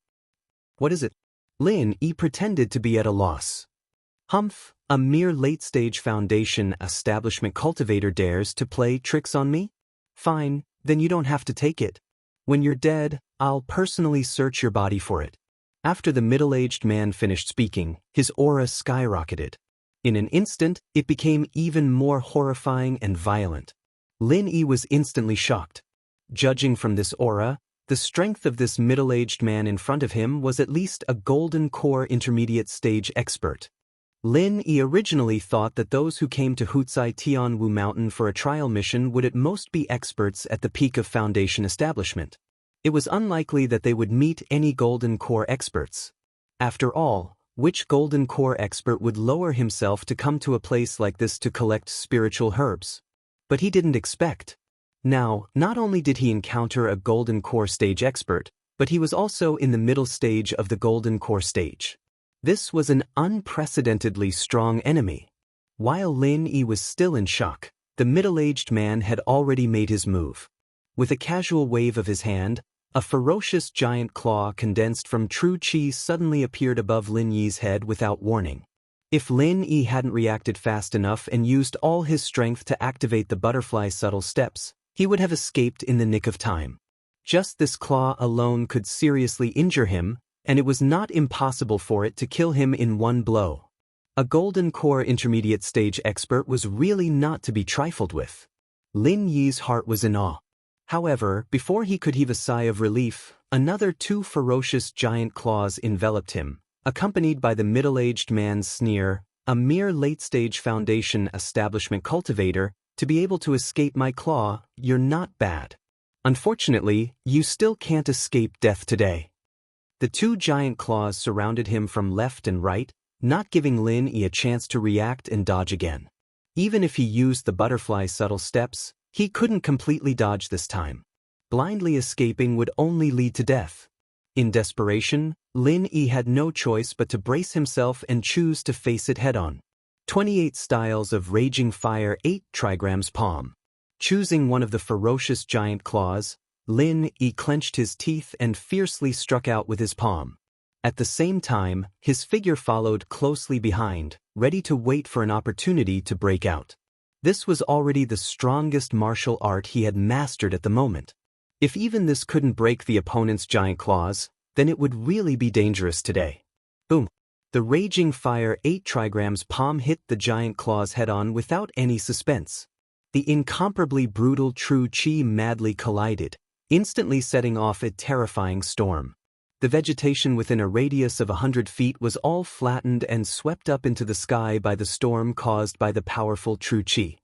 "What is it?" Lin Yi pretended to be at a loss. "Humph, a mere late-stage foundation establishment cultivator dares to play tricks on me? Fine, then you don't have to take it. When you're dead, I'll personally search your body for it." After the middle-aged man finished speaking, his aura skyrocketed. In an instant, it became even more horrifying and violent. Lin Yi was instantly shocked. Judging from this aura, the strength of this middle-aged man in front of him was at least a golden core intermediate stage expert. Lin Yi originally thought that those who came to Hutsai Tianwu Mountain for a trial mission would at most be experts at the peak of Foundation establishment. It was unlikely that they would meet any Golden Core experts. After all, which Golden Core expert would lower himself to come to a place like this to collect spiritual herbs? But he didn't expect. Now, not only did he encounter a Golden Core stage expert, but he was also in the middle stage of the Golden Core stage. This was an unprecedentedly strong enemy. While Lin Yi was still in shock, the middle-aged man had already made his move. With a casual wave of his hand, a ferocious giant claw condensed from true qi suddenly appeared above Lin Yi's head without warning. If Lin Yi hadn't reacted fast enough and used all his strength to activate the butterfly subtle steps, he would have escaped in the nick of time. Just this claw alone could seriously injure him, and it was not impossible for it to kill him in one blow. A Golden Core intermediate stage expert was really not to be trifled with. Lin Yi's heart was in awe. However, before he could heave a sigh of relief, another two ferocious giant claws enveloped him, accompanied by the middle-aged man's sneer, "A mere late-stage Foundation establishment cultivator, to be able to escape my claw, you're not bad. Unfortunately, you still can't escape death today." The two giant claws surrounded him from left and right, not giving Lin Yi a chance to react and dodge again. Even if he used the butterfly subtle steps, he couldn't completely dodge this time. Blindly escaping would only lead to death. In desperation, Lin Yi had no choice but to brace himself and choose to face it head-on. 28 styles of Raging Fire 8 trigrams palm. Choosing one of the ferocious giant claws, Lin Yi clenched his teeth and fiercely struck out with his palm. At the same time, his figure followed closely behind, ready to wait for an opportunity to break out. This was already the strongest martial art he had mastered at the moment. If even this couldn't break the opponent's giant claws, then it would really be dangerous today. Boom! The Raging Fire 8 trigrams palm hit the giant claws head-on without any suspense. The incomparably brutal true qi madly collided, instantly setting off a terrifying storm. The vegetation within a radius of 100 feet was all flattened and swept up into the sky by the storm caused by the powerful true qi.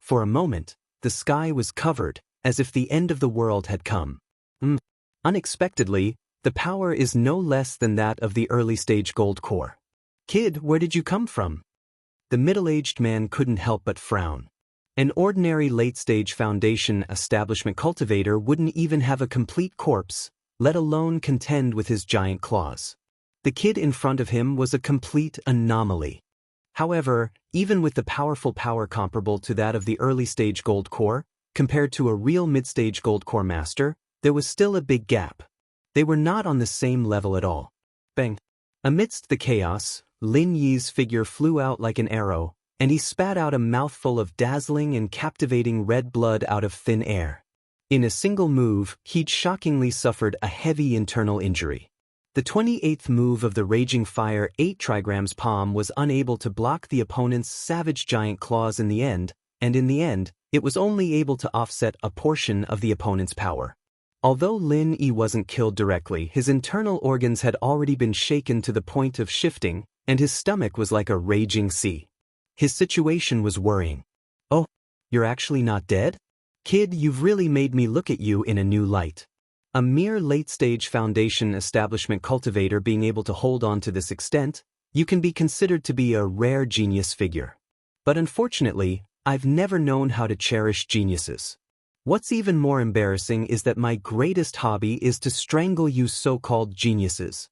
For a moment, the sky was covered, as if the end of the world had come. Unexpectedly, the power is no less than that of the early-stage gold core. Kid, where did you come from? The middle-aged man couldn't help but frown. An ordinary late-stage foundation establishment cultivator wouldn't even have a complete corpse, let alone contend with his giant claws. The kid in front of him was a complete anomaly. However, even with the powerful power comparable to that of the early-stage gold core, compared to a real mid-stage gold core master, there was still a big gap. They were not on the same level at all. Bang! Amidst the chaos, Lin Yi's figure flew out like an arrow, and he spat out a mouthful of dazzling and captivating red blood out of thin air. In a single move, he'd shockingly suffered a heavy internal injury. The 28th move of the Raging Fire 8 trigrams palm was unable to block the opponent's savage giant claws in the end, and in the end, it was only able to offset a portion of the opponent's power. Although Lin Yi wasn't killed directly, his internal organs had already been shaken to the point of shifting, and his stomach was like a raging sea. His situation was worrying. Oh, you're actually not dead? Kid, you've really made me look at you in a new light. A mere late-stage foundation establishment cultivator being able to hold on to this extent, you can be considered to be a rare genius figure. But unfortunately, I've never known how to cherish geniuses. What's even more embarrassing is that my greatest hobby is to strangle you so-called geniuses.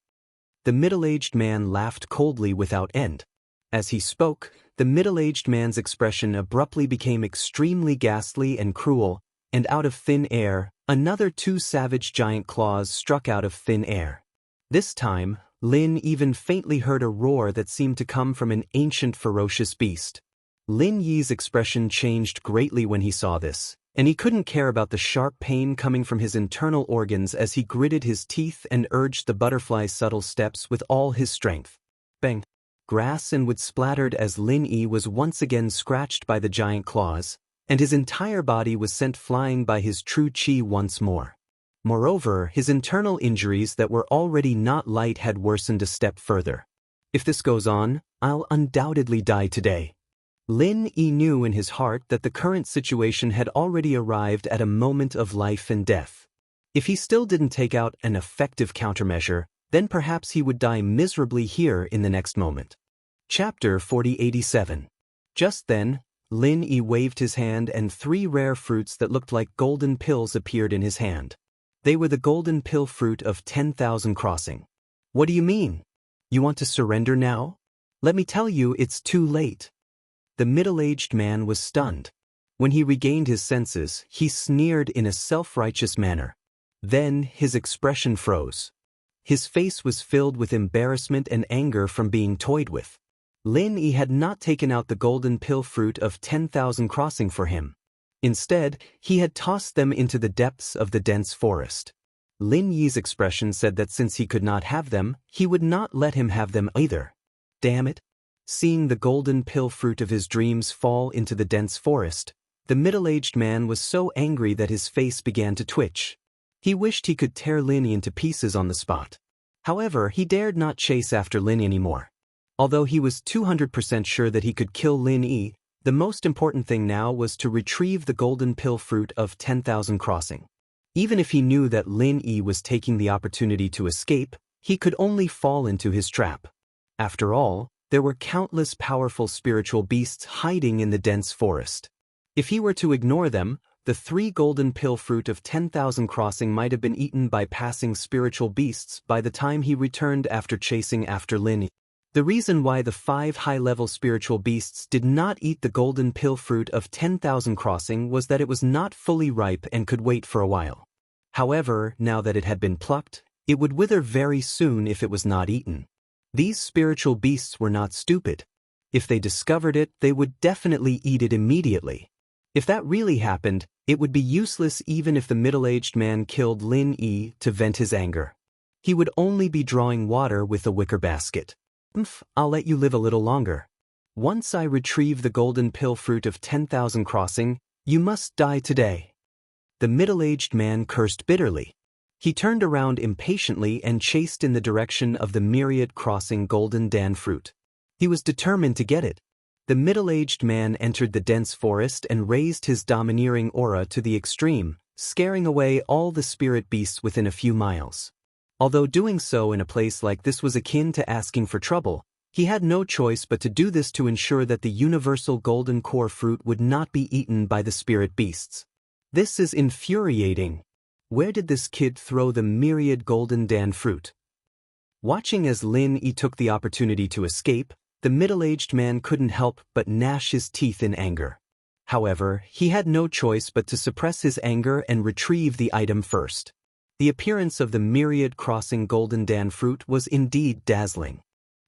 The middle-aged man laughed coldly without end. As he spoke, the middle-aged man's expression abruptly became extremely ghastly and cruel, and out of thin air, another 2 savage giant claws struck out of thin air. This time, Lin even faintly heard a roar that seemed to come from an ancient ferocious beast. Lin Yi's expression changed greatly when he saw this, and he couldn't care about the sharp pain coming from his internal organs as he gritted his teeth and urged the butterfly's subtle steps with all his strength. Bang! Grass and wood splattered as Lin Yi was once again scratched by the giant claws, and his entire body was sent flying by his true qi once more. Moreover, his internal injuries that were already not light had worsened a step further. If this goes on, I'll undoubtedly die today. Lin Yi knew in his heart that the current situation had already arrived at a moment of life and death. If he still didn't take out an effective countermeasure, then perhaps he would die miserably here in the next moment. Chapter 4087. Just then, Lin Yi waved his hand and 3 rare fruits that looked like golden pills appeared in his hand. They were the golden pill fruit of 10,000 crossing. What do you mean? You want to surrender now? Let me tell you, it's too late. The middle-aged man was stunned. When he regained his senses, he sneered in a self-righteous manner. Then his expression froze. His face was filled with embarrassment and anger from being toyed with. Lin Yi had not taken out the golden pill fruit of 10,000 crossing for him. Instead, he had tossed them into the depths of the dense forest. Lin Yi's expression said that since he could not have them, he would not let him have them either. Damn it! Seeing the golden pill fruit of his dreams fall into the dense forest, the middle-aged man was so angry that his face began to twitch. He wished he could tear Lin Yi into pieces on the spot. However, he dared not chase after Lin Yi anymore. Although he was 200% sure that he could kill Lin Yi, the most important thing now was to retrieve the golden pill fruit of 10,000 crossing. Even if he knew that Lin Yi was taking the opportunity to escape, he could only fall into his trap. After all, there were countless powerful spiritual beasts hiding in the dense forest. If he were to ignore them, the 3 golden pill fruit of 10,000 crossing might have been eaten by passing spiritual beasts by the time he returned after chasing after Lin Yi. The reason why the 5 high-level spiritual beasts did not eat the golden pill fruit of 10,000 crossing was that it was not fully ripe and could wait for a while. However, now that it had been plucked, it would wither very soon if it was not eaten. These spiritual beasts were not stupid. If they discovered it, they would definitely eat it immediately. If that really happened, it would be useless even if the middle-aged man killed Lin Yi to vent his anger. He would only be drawing water with a wicker basket. I'll let you live a little longer. Once I retrieve the golden pill fruit of 10,000 crossing, you must die today. The middle-aged man cursed bitterly. He turned around impatiently and chased in the direction of the myriad crossing golden dan fruit. He was determined to get it. The middle-aged man entered the dense forest and raised his domineering aura to the extreme, scaring away all the spirit beasts within a few miles. Although doing so in a place like this was akin to asking for trouble, he had no choice but to do this to ensure that the universal golden core fruit would not be eaten by the spirit beasts. This is infuriating. Where did this kid throw the myriad golden dan fruit? Watching as Lin Yi took the opportunity to escape, the middle-aged man couldn't help but gnash his teeth in anger. However, he had no choice but to suppress his anger and retrieve the item first. The appearance of the myriad crossing golden dan fruit was indeed dazzling.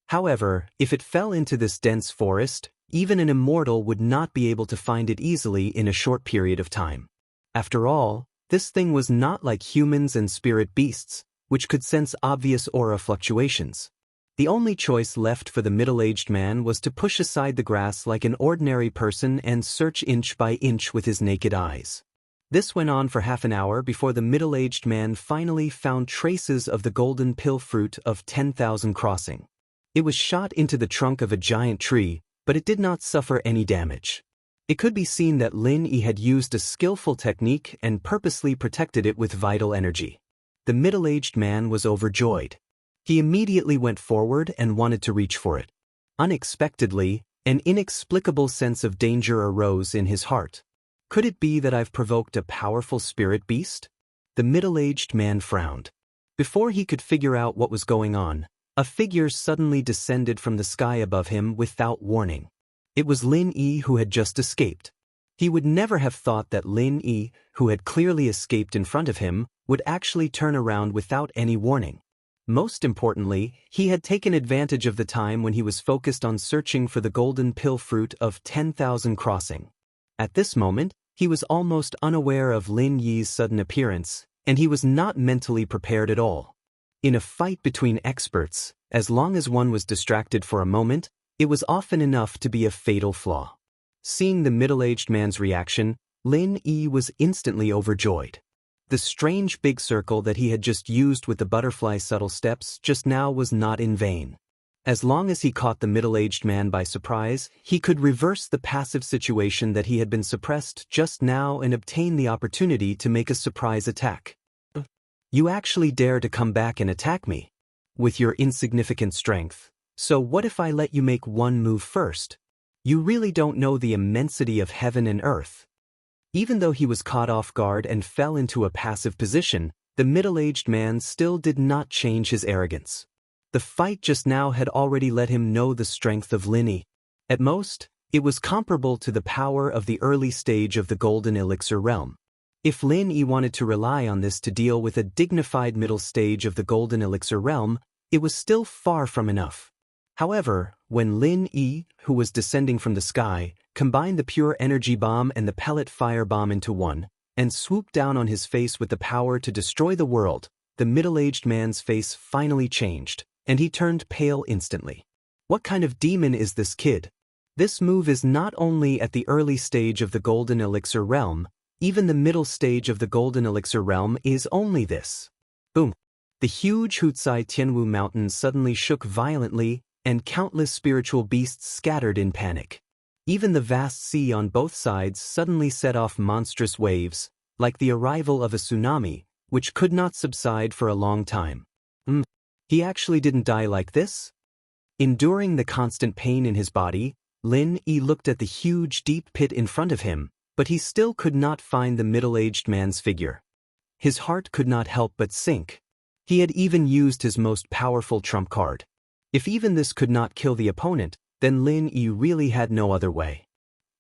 However, if it fell into this dense forest, even an immortal would not be able to find it easily in a short period of time. After all, this thing was not like humans and spirit beasts, which could sense obvious aura fluctuations. The only choice left for the middle-aged man was to push aside the grass like an ordinary person and search inch by inch with his naked eyes. This went on for half an hour before the middle-aged man finally found traces of the golden pill fruit of 10,000 crossing. It was shot into the trunk of a giant tree, but it did not suffer any damage. It could be seen that Lin Yi had used a skillful technique and purposely protected it with vital energy. The middle-aged man was overjoyed. He immediately went forward and wanted to reach for it. Unexpectedly, an inexplicable sense of danger arose in his heart. Could it be that I've provoked a powerful spirit beast? The middle-aged man frowned. Before he could figure out what was going on, a figure suddenly descended from the sky above him without warning. It was Lin Yi who had just escaped. He would never have thought that Lin Yi, who had clearly escaped in front of him, would actually turn around without any warning. Most importantly, he had taken advantage of the time when he was focused on searching for the golden pill fruit of 10,000 crossing. At this moment, he was almost unaware of Lin Yi's sudden appearance, and he was not mentally prepared at all. In a fight between experts, as long as one was distracted for a moment, it was often enough to be a fatal flaw. Seeing the middle-aged man's reaction, Lin Yi was instantly overjoyed. The strange big circle that he had just used with the butterfly subtle steps just now was not in vain. As long as he caught the middle-aged man by surprise, he could reverse the passive situation that he had been suppressed just now and obtain the opportunity to make a surprise attack. You actually dare to come back and attack me? With your insignificant strength. So what if I let you make one move first? You really don't know the immensity of heaven and earth. Even though he was caught off guard and fell into a passive position, the middle-aged man still did not change his arrogance. The fight just now had already let him know the strength of Lin Yi. At most, it was comparable to the power of the early stage of the Golden Elixir realm. If Lin Yi wanted to rely on this to deal with a dignified middle stage of the Golden Elixir realm, it was still far from enough. However, when Lin Yi, who was descending from the sky, combined the pure energy bomb and the pellet fire bomb into one, and swooped down on his face with the power to destroy the world, the middle-aged man's face finally changed, and he turned pale instantly. What kind of demon is this kid? This move is not only at the early stage of the Golden Elixir realm, even the middle stage of the Golden Elixir realm is only this. Boom! The huge Hutsai Tianwu mountain suddenly shook violently, and countless spiritual beasts scattered in panic. Even the vast sea on both sides suddenly set off monstrous waves, like the arrival of a tsunami, which could not subside for a long time. He actually didn't die like this? Enduring the constant pain in his body, Lin Yi looked at the huge deep pit in front of him, but he still could not find the middle-aged man's figure. His heart could not help but sink. He had even used his most powerful trump card. If even this could not kill the opponent, then Lin Yi really had no other way.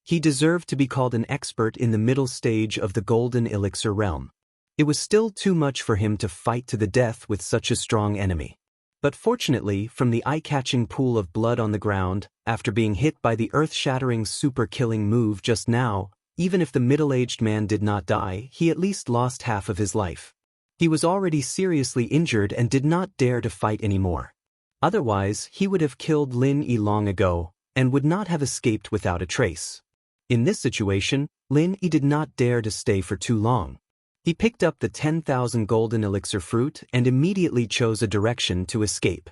He deserved to be called an expert in the middle stage of the Golden Elixir realm. It was still too much for him to fight to the death with such a strong enemy. But fortunately, from the eye-catching pool of blood on the ground, after being hit by the earth-shattering super-killing move just now, even if the middle-aged man did not die, he at least lost half of his life. He was already seriously injured and did not dare to fight anymore. Otherwise, he would have killed Lin Yi long ago, and would not have escaped without a trace. In this situation, Lin Yi did not dare to stay for too long. He picked up the 10,000 golden elixir fruit and immediately chose a direction to escape.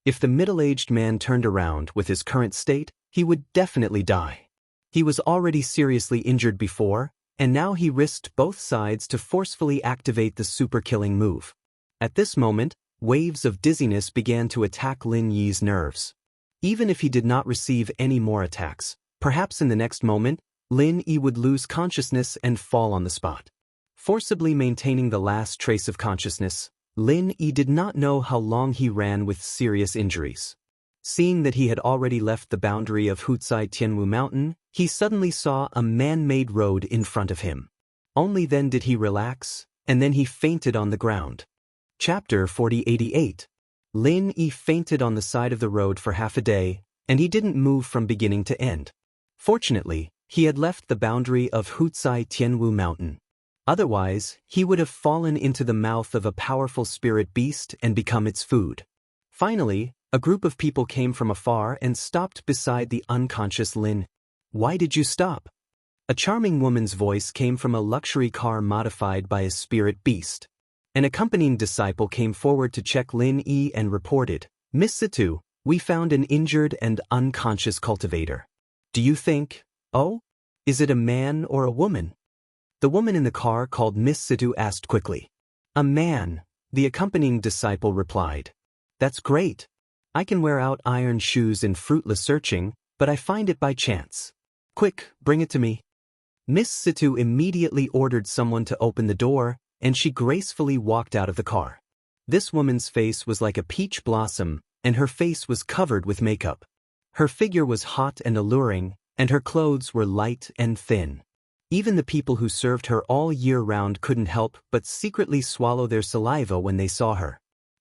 If the middle-aged man turned around with his current state, he would definitely die. He was already seriously injured before, and now he risked both sides to forcefully activate the super-killing move. At this moment, waves of dizziness began to attack Lin Yi's nerves. Even if he did not receive any more attacks, perhaps in the next moment, Lin Yi would lose consciousness and fall on the spot. Forcibly maintaining the last trace of consciousness, Lin Yi did not know how long he ran with serious injuries. Seeing that he had already left the boundary of Wuxia Tianwu Mountain, he suddenly saw a man-made road in front of him. Only then did he relax, and then he fainted on the ground. Chapter 4088. Lin Yi fainted on the side of the road for half a day, and he didn't move from beginning to end. Fortunately, he had left the boundary of Wuxia Tianwu Mountain. Otherwise, he would have fallen into the mouth of a powerful spirit beast and become its food. Finally, a group of people came from afar and stopped beside the unconscious Lin. "Why did you stop?" A charming woman's voice came from a luxury car modified by a spirit beast. An accompanying disciple came forward to check Lin Yi and reported, "Miss Situ, we found an injured and unconscious cultivator. Do you think, is it a man or a woman?" The woman in the car called Miss Situ asked quickly. "A man," the accompanying disciple replied. "That's great. I can wear out iron shoes in fruitless searching, but I find it by chance. Quick, bring it to me." Miss Situ immediately ordered someone to open the door, and she gracefully walked out of the car. This woman's face was like a peach blossom, and her face was covered with makeup. Her figure was hot and alluring, and her clothes were light and thin. Even the people who served her all year round couldn't help but secretly swallow their saliva when they saw her.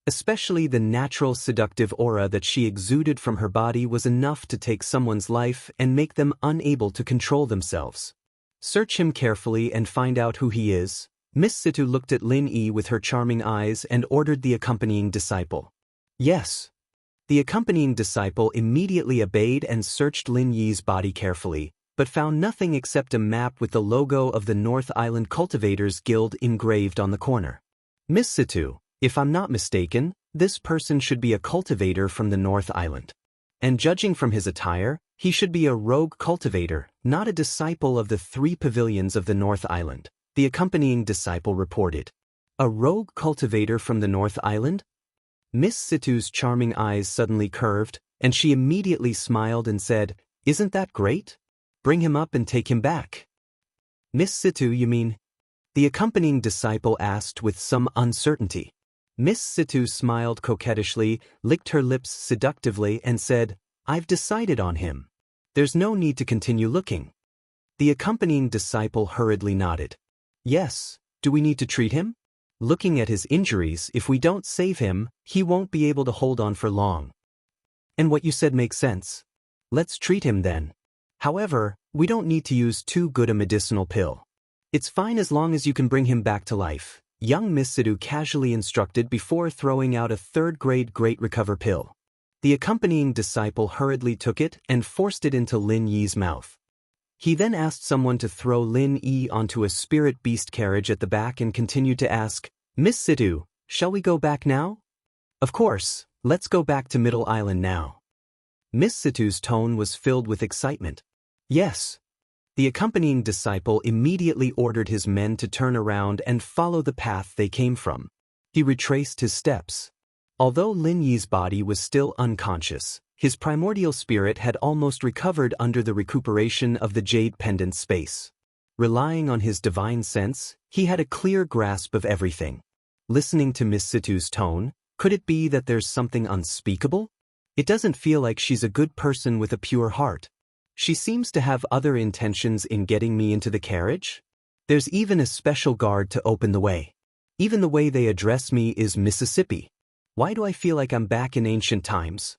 Especially the natural seductive aura that she exuded from her body was enough to take someone's life and make them unable to control themselves. "Search him carefully and find out who he is." Miss Situ looked at Lin Yi with her charming eyes and ordered the accompanying disciple. "Yes." The accompanying disciple immediately obeyed and searched Lin Yi's body carefully, but found nothing except a map with the logo of the North Island Cultivators Guild engraved on the corner. "Miss Situ, if I'm not mistaken, this person should be a cultivator from the North Island. And judging from his attire, he should be a rogue cultivator, not a disciple of the 3 pavilions of the North Island," the accompanying disciple reported. "A rogue cultivator from the North Island?" Miss Situ's charming eyes suddenly curved, and she immediately smiled and said, "Isn't that great? Bring him up and take him back." "Miss Situ, you mean?" the accompanying disciple asked with some uncertainty. Miss Situ smiled coquettishly, licked her lips seductively, and said, "I've decided on him. There's no need to continue looking." The accompanying disciple hurriedly nodded. "Yes, do we need to treat him? Looking at his injuries, if we don't save him, he won't be able to hold on for long." "And what you said makes sense. Let's treat him then. However, we don't need to use too good a medicinal pill. It's fine as long as you can bring him back to life," young Miss Situ casually instructed before throwing out a 3rd-grade Great Recover pill. The accompanying disciple hurriedly took it and forced it into Lin Yi's mouth. He then asked someone to throw Lin Yi onto a spirit beast carriage at the back and continued to ask, "Miss Situ, shall we go back now?" "Of course, let's go back to Middle Island now." Miss Situ's tone was filled with excitement. "Yes." The accompanying disciple immediately ordered his men to turn around and follow the path they came from. He retraced his steps. Although Lin Yi's body was still unconscious, his primordial spirit had almost recovered under the recuperation of the jade pendant space. Relying on his divine sense, he had a clear grasp of everything. Listening to Miss Situ's tone, could it be that there's something unspeakable? It doesn't feel like she's a good person with a pure heart. She seems to have other intentions in getting me into the carriage. There's even a special guard to open the way. Even the way they address me is Mississippi. Why do I feel like I'm back in ancient times?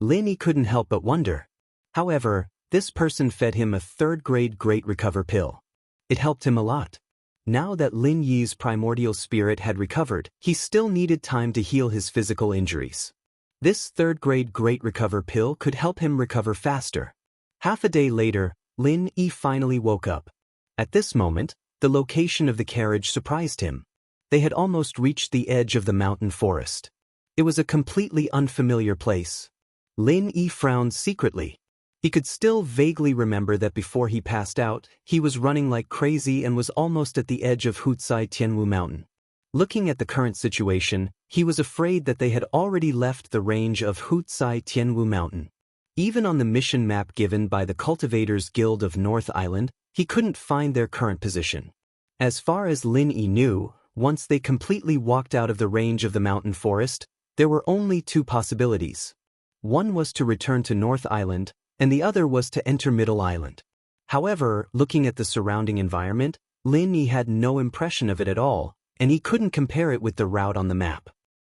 Lin Yi couldn't help but wonder. However, this person fed him a 3rd-grade Great Recover pill. It helped him a lot. Now that Lin Yi's primordial spirit had recovered, he still needed time to heal his physical injuries. This 3rd-grade Great Recover pill could help him recover faster. Half a day later, Lin Yi finally woke up. At this moment, The location of the carriage surprised him. They had almost reached the edge of the mountain forest. It was a completely unfamiliar place. Lin Yi frowned secretly. He could still vaguely remember that before he passed out, he was running like crazy and was almost at the edge of Wuxia Tianwu Mountain. Looking at the current situation, he was afraid that they had already left the range of Wuxia Tianwu Mountain. Even on the mission map given by the Cultivators Guild of North Island, he couldn't find their current position. As far as Lin Yi knew, once they completely walked out of the range of the mountain forest, there were only two possibilities. One was to return to North Island, and the other was to enter Middle Island. However, looking at the surrounding environment, Lin Yi had no impression of it at all, and he couldn't compare it with the route on the map.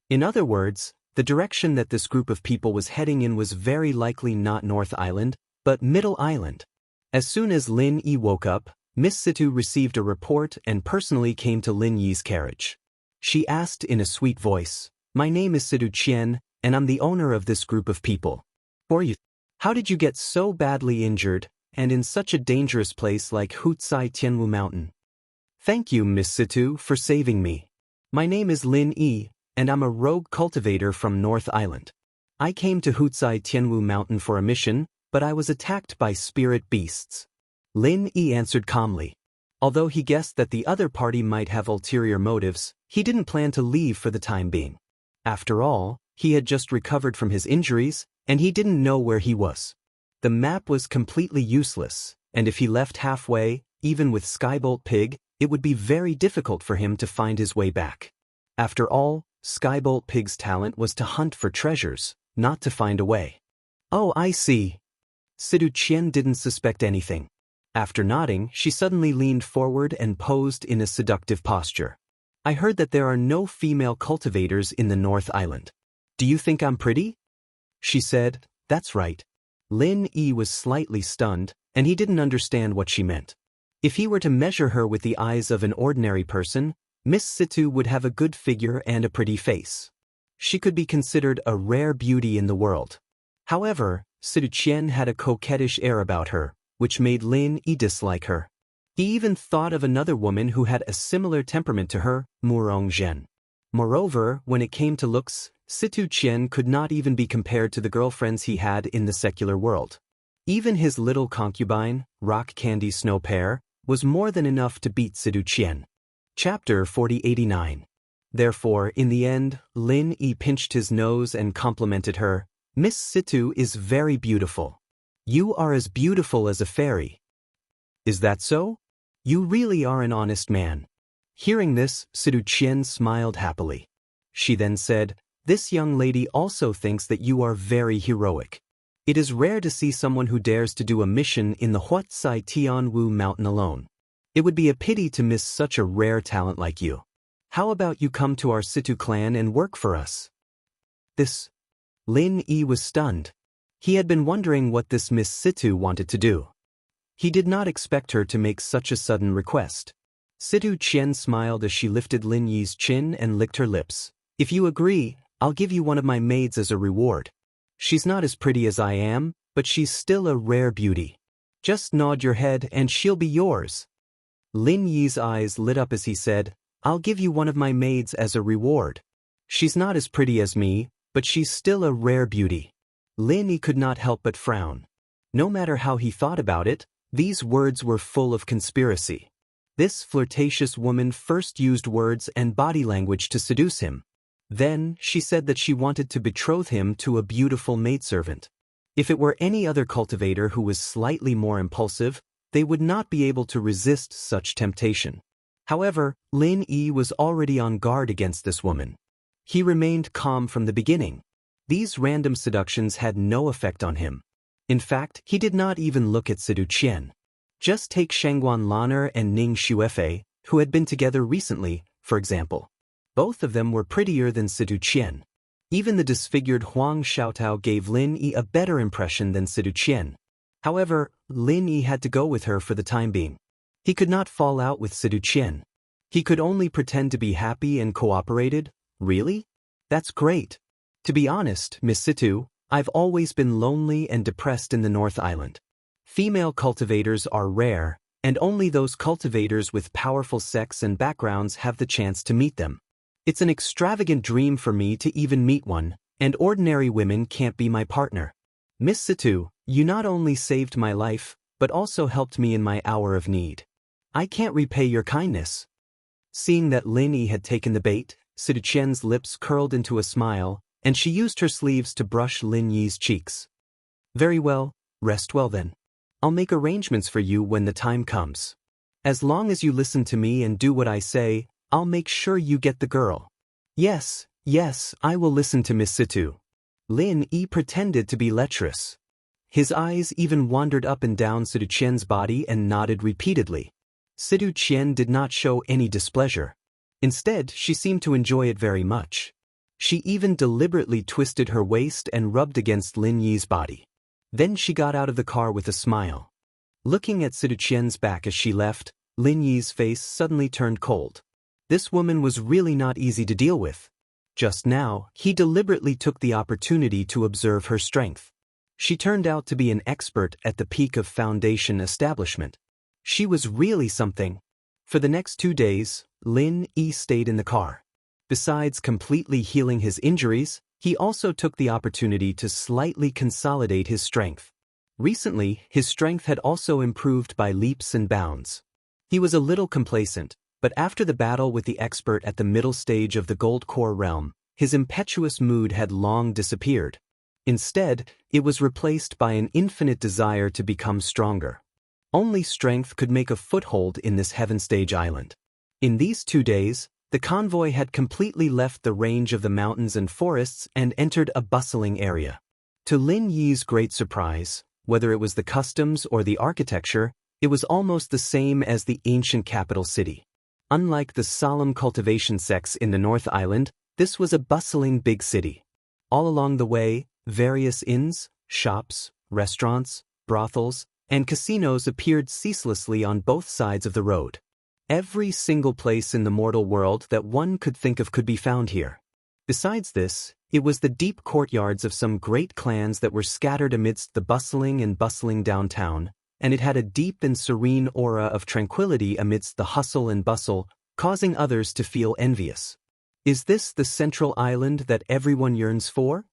In other words, the direction that this group of people was heading in was very likely not North Island, but Middle Island. As soon as Lin Yi woke up, Miss Situ received a report and personally came to Lin Yi's carriage. She asked in a sweet voice, "My name is Situ Qian, and I'm the owner of this group of people. How did you get so badly injured, and in such a dangerous place like Wuxia Tianwu Mountain?" "Thank you, Miss Situ, for saving me. My name is Lin Yi, and I'm a rogue cultivator from North Island. I came to Wuxia Tianwu Mountain for a mission, but I was attacked by spirit beasts." Lin Yi answered calmly. Although he guessed that the other party might have ulterior motives, he didn't plan to leave for the time being. After all, he had just recovered from his injuries, and he didn't know where he was. The map was completely useless, and if he left halfway, even with Skybolt Pig, it would be very difficult for him to find his way back. After all, Skybolt Pig's talent was to hunt for treasures, not to find a way. "Oh, I see." Situ Qian didn't suspect anything. After nodding, she suddenly leaned forward and posed in a seductive posture. "I heard that there are no female cultivators in the North Island. Do you think I'm pretty?" She said, "That's right." Lin Yi was slightly stunned, and he didn't understand what she meant. If he were to measure her with the eyes of an ordinary person, Miss Situ would have a good figure and a pretty face. She could be considered a rare beauty in the world. However, Situ Qian had a coquettish air about her, which made Lin Yi dislike her. He even thought of another woman who had a similar temperament to her, Murong Zhen. Moreover, when it came to looks, Situ Qian could not even be compared to the girlfriends he had in the secular world. Even his little concubine, Rock Candy Snow Pear, was more than enough to beat Situ Qian. Chapter 4089. Therefore, in the end, Lin Yi pinched his nose and complimented her. "Miss Situ is very beautiful. You are as beautiful as a fairy." "Is that so? You really are an honest man." Hearing this, Situ Qian smiled happily. She then said, "This young lady also thinks that you are very heroic. It is rare to see someone who dares to do a mission in the Wuxia Tianwu Mountain alone. It would be a pity to miss such a rare talent like you. How about you come to our Situ clan and work for us?" Lin Yi was stunned. He had been wondering what this Miss Situ wanted to do. He did not expect her to make such a sudden request. Situ Qian smiled as she lifted Lin Yi's chin and licked her lips. "If you agree, I'll give you one of my maids as a reward. She's not as pretty as I am, but she's still a rare beauty. Just nod your head and she'll be yours." Lin Yi's eyes lit up as he said, "I'll give you one of my maids as a reward. She's not as pretty as me, but she's still a rare beauty." Lin Yi could not help but frown. No matter how he thought about it, these words were full of conspiracy. This flirtatious woman first used words and body language to seduce him. Then, she said that she wanted to betroth him to a beautiful maidservant. If it were any other cultivator who was slightly more impulsive, they would not be able to resist such temptation. However, Lin Yi was already on guard against this woman. He remained calm from the beginning. These random seductions had no effect on him. In fact, he did not even look at Situ Qian. Just take Shangguan Lan'er and Ning Xuefei, who had been together recently, for example. Both of them were prettier than Situ Qian. Even the disfigured Huang Xiaotao gave Lin Yi a better impression than Situ Qian. However, Lin Yi had to go with her for the time being. He could not fall out with Situ Qian. He could only pretend to be happy and cooperated. Really? That's great. To be honest, Miss Situ, I've always been lonely and depressed in the North Island. Female cultivators are rare, and only those cultivators with powerful sex and backgrounds have the chance to meet them. It's an extravagant dream for me to even meet one, and ordinary women can't be my partner. Miss Situ, you not only saved my life, but also helped me in my hour of need. I can't repay your kindness." Seeing that Lin Yi had taken the bait, Situ Qian's lips curled into a smile, and she used her sleeves to brush Lin Yi's cheeks. "Very well, rest well then. I'll make arrangements for you when the time comes. As long as you listen to me and do what I say, I'll make sure you get the girl." Yes, I will listen to Miss Situ." Lin Yi pretended to be lecherous. His eyes even wandered up and down Situ Qian's body and nodded repeatedly. Situ Qian did not show any displeasure. Instead, she seemed to enjoy it very much. She even deliberately twisted her waist and rubbed against Lin Yi's body. Then she got out of the car with a smile. Looking at Situ Qian's back as she left, Lin Yi's face suddenly turned cold. This woman was really not easy to deal with. Just now, he deliberately took the opportunity to observe her strength. She turned out to be an expert at the peak of foundation establishment. She was really something. For the next 2 days, Lin Yi stayed in the car. Besides completely healing his injuries, he also took the opportunity to slightly consolidate his strength. Recently, his strength had also improved by leaps and bounds. He was a little complacent, but after the battle with the expert at the middle stage of the Gold Core realm, his impetuous mood had long disappeared. Instead, it was replaced by an infinite desire to become stronger. Only strength could make a foothold in this heaven stage island. In these 2 days, the convoy had completely left the range of the mountains and forests and entered a bustling area. To Lin Yi's great surprise, whether it was the customs or the architecture, it was almost the same as the ancient capital city. Unlike the solemn cultivation sects in the North Island, this was a bustling big city. All along the way, various inns, shops, restaurants, brothels, and casinos appeared ceaselessly on both sides of the road. Every single place in the mortal world that one could think of could be found here. Besides this, it was the deep courtyards of some great clans that were scattered amidst the bustling downtown, and it had a deep and serene aura of tranquility amidst the hustle and bustle, causing others to feel envious. Is this the central island that everyone yearns for?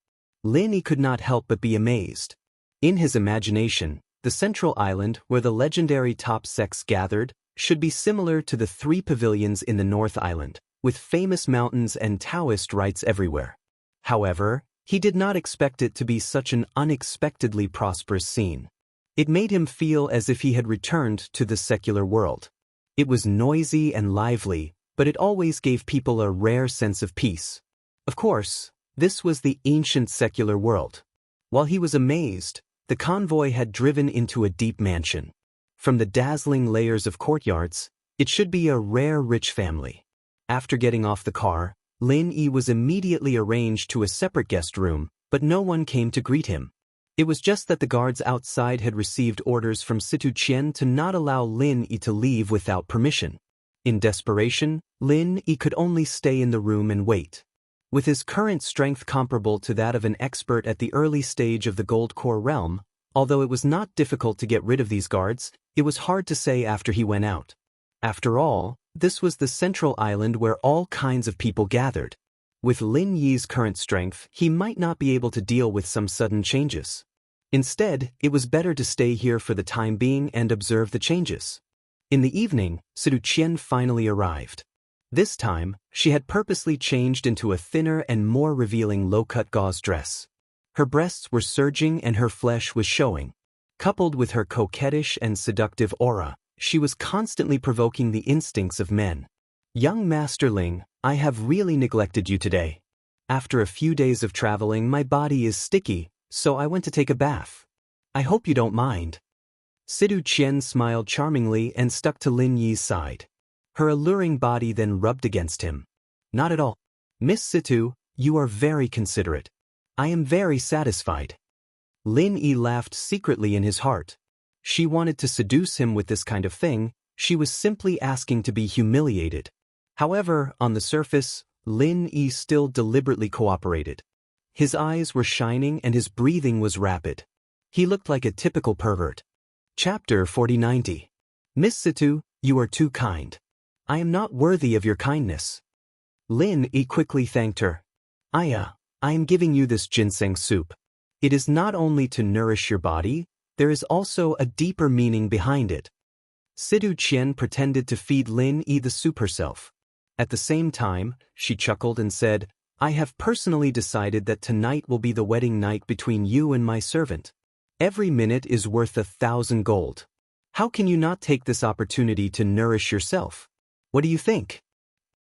Lin Yi could not help but be amazed. In his imagination, the central island where the legendary top sects gathered should be similar to the 3 pavilions in the North Island, with famous mountains and Daoist rites everywhere. However, he did not expect it to be such an unexpectedly prosperous scene. It made him feel as if he had returned to the secular world. It was noisy and lively, but it always gave people a rare sense of peace. Of course, this was the ancient secular world. While he was amazed, the convoy had driven into a deep mansion. From the dazzling layers of courtyards, it should be a rare rich family. After getting off the car, Lin Yi was immediately arranged to a separate guest room, but no one came to greet him. It was just that the guards outside had received orders from Situ Qian to not allow Lin Yi to leave without permission. In desperation, Lin Yi could only stay in the room and wait. With his current strength comparable to that of an expert at the early stage of the Gold Core realm, although it was not difficult to get rid of these guards, it was hard to say after he went out. After all, this was the central island where all kinds of people gathered. With Lin Yi's current strength, he might not be able to deal with some sudden changes. Instead, it was better to stay here for the time being and observe the changes. In the evening, Situ Qian finally arrived. This time, she had purposely changed into a thinner and more revealing low-cut gauze dress. Her breasts were surging and her flesh was showing. Coupled with her coquettish and seductive aura, she was constantly provoking the instincts of men. "Young Masterling, I have really neglected you today. After a few days of traveling, my body is sticky, so I went to take a bath. I hope you don't mind." Situ Qian smiled charmingly and stuck to Lin Yi's side. Her alluring body then rubbed against him. "Not at all. Miss Situ, you are very considerate. I am very satisfied." Lin Yi laughed secretly in his heart. She wanted to seduce him with this kind of thing. She was simply asking to be humiliated. However, on the surface, Lin Yi still deliberately cooperated. His eyes were shining and his breathing was rapid. He looked like a typical pervert. Chapter 4090. Miss Situ, you are too kind. I am not worthy of your kindness. Lin Yi quickly thanked her. I am giving you this ginseng soup. It is not only to nourish your body, there is also a deeper meaning behind it. Situ Qian pretended to feed Lin Yi the soup herself. At the same time, she chuckled and said, I have personally decided that tonight will be the wedding night between you and my servant. Every minute is worth 1,000 gold. How can you not take this opportunity to nourish yourself? What do you think?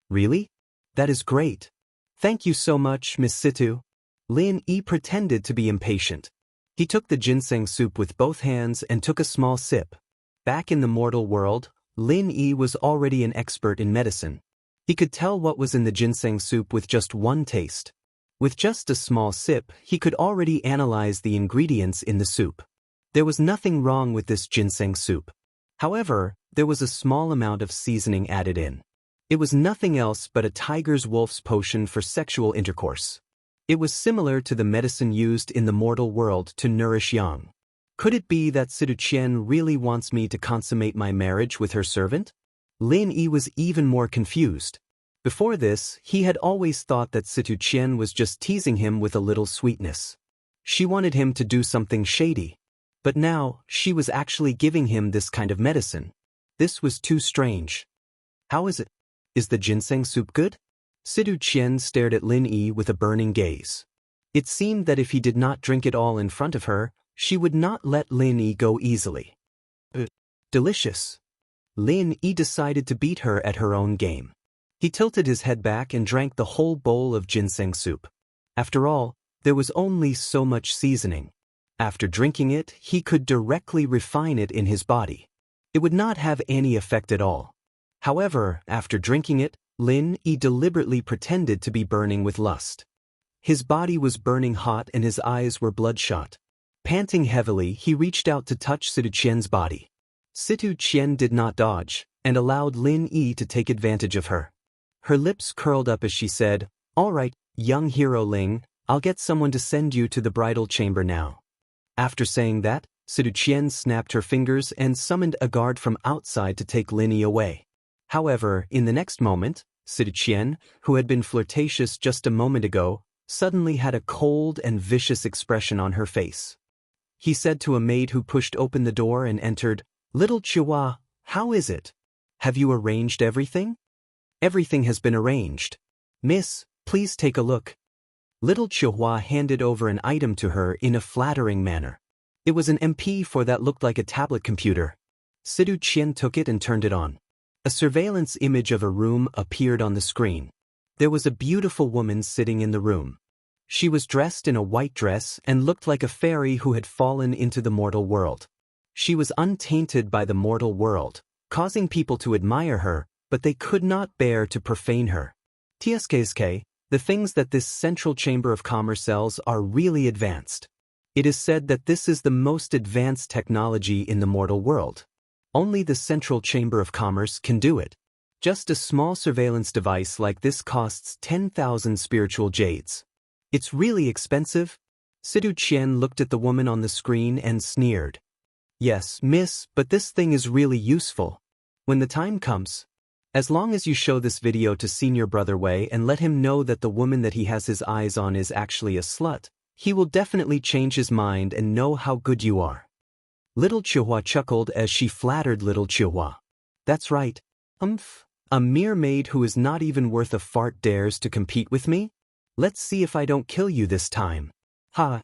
Really? That is great. Thank you so much, Miss Situ. Lin Yi pretended to be impatient. He took the ginseng soup with both hands and took a small sip. Back in the mortal world, Lin Yi was already an expert in medicine. He could tell what was in the ginseng soup with just one taste. With just a small sip, he could already analyze the ingredients in the soup. There was nothing wrong with this ginseng soup. However, there was a small amount of seasoning added in. It was nothing else but a tiger's wolf's potion for sexual intercourse. It was similar to the medicine used in the mortal world to nourish young. Could it be that Situ Qian really wants me to consummate my marriage with her servant? Lin Yi was even more confused. Before this, he had always thought that Situ Qian was just teasing him with a little sweetness. She wanted him to do something shady. But now, she was actually giving him this kind of medicine. This was too strange. How is it? Is the ginseng soup good? Situ Qian stared at Lin Yi with a burning gaze. It seemed that if he did not drink it all in front of her, she would not let Lin Yi go easily. Delicious. Lin Yi decided to beat her at her own game. He tilted his head back and drank the whole bowl of ginseng soup. After all, there was only so much seasoning. After drinking it, he could directly refine it in his body. It would not have any effect at all. However, after drinking it, Lin Yi deliberately pretended to be burning with lust. His body was burning hot and his eyes were bloodshot. Panting heavily, he reached out to touch Situ Qian's body. Situ Qian did not dodge, and allowed Lin Yi to take advantage of her. Her lips curled up as she said, All right, young hero Ling, I'll get someone to send you to the bridal chamber now. After saying that, Situ Qian snapped her fingers and summoned a guard from outside to take Lin Yi away. However, in the next moment, Situ Qian, who had been flirtatious just a moment ago, suddenly had a cold and vicious expression on her face. He said to a maid who pushed open the door and entered, Little Chihuahua, how is it? Have you arranged everything? Everything has been arranged. Miss, please take a look. Little Chihuahua handed over an item to her in a flattering manner. It was an MP4 that looked like a tablet computer. Situ Qian took it and turned it on. A surveillance image of a room appeared on the screen. There was a beautiful woman sitting in the room. She was dressed in a white dress and looked like a fairy who had fallen into the mortal world. She was untainted by the mortal world, causing people to admire her, but they could not bear to profane her. TSKSK, the things that this Central Chamber of Commerce sells are really advanced. It is said that this is the most advanced technology in the mortal world. Only the Central Chamber of Commerce can do it. Just a small surveillance device like this costs 10,000 spiritual jades. It's really expensive? Situ Qian looked at the woman on the screen and sneered. Yes, miss, but this thing is really useful. When the time comes. As long as you show this video to Senior Brother Wei and let him know that the woman that he has his eyes on is actually a slut, he will definitely change his mind and know how good you are. Little Chihuahua chuckled as she flattered Little Chihuahua. That's right. A mere maid who is not even worth a fart dares to compete with me? Let's see if I don't kill you this time. Ha!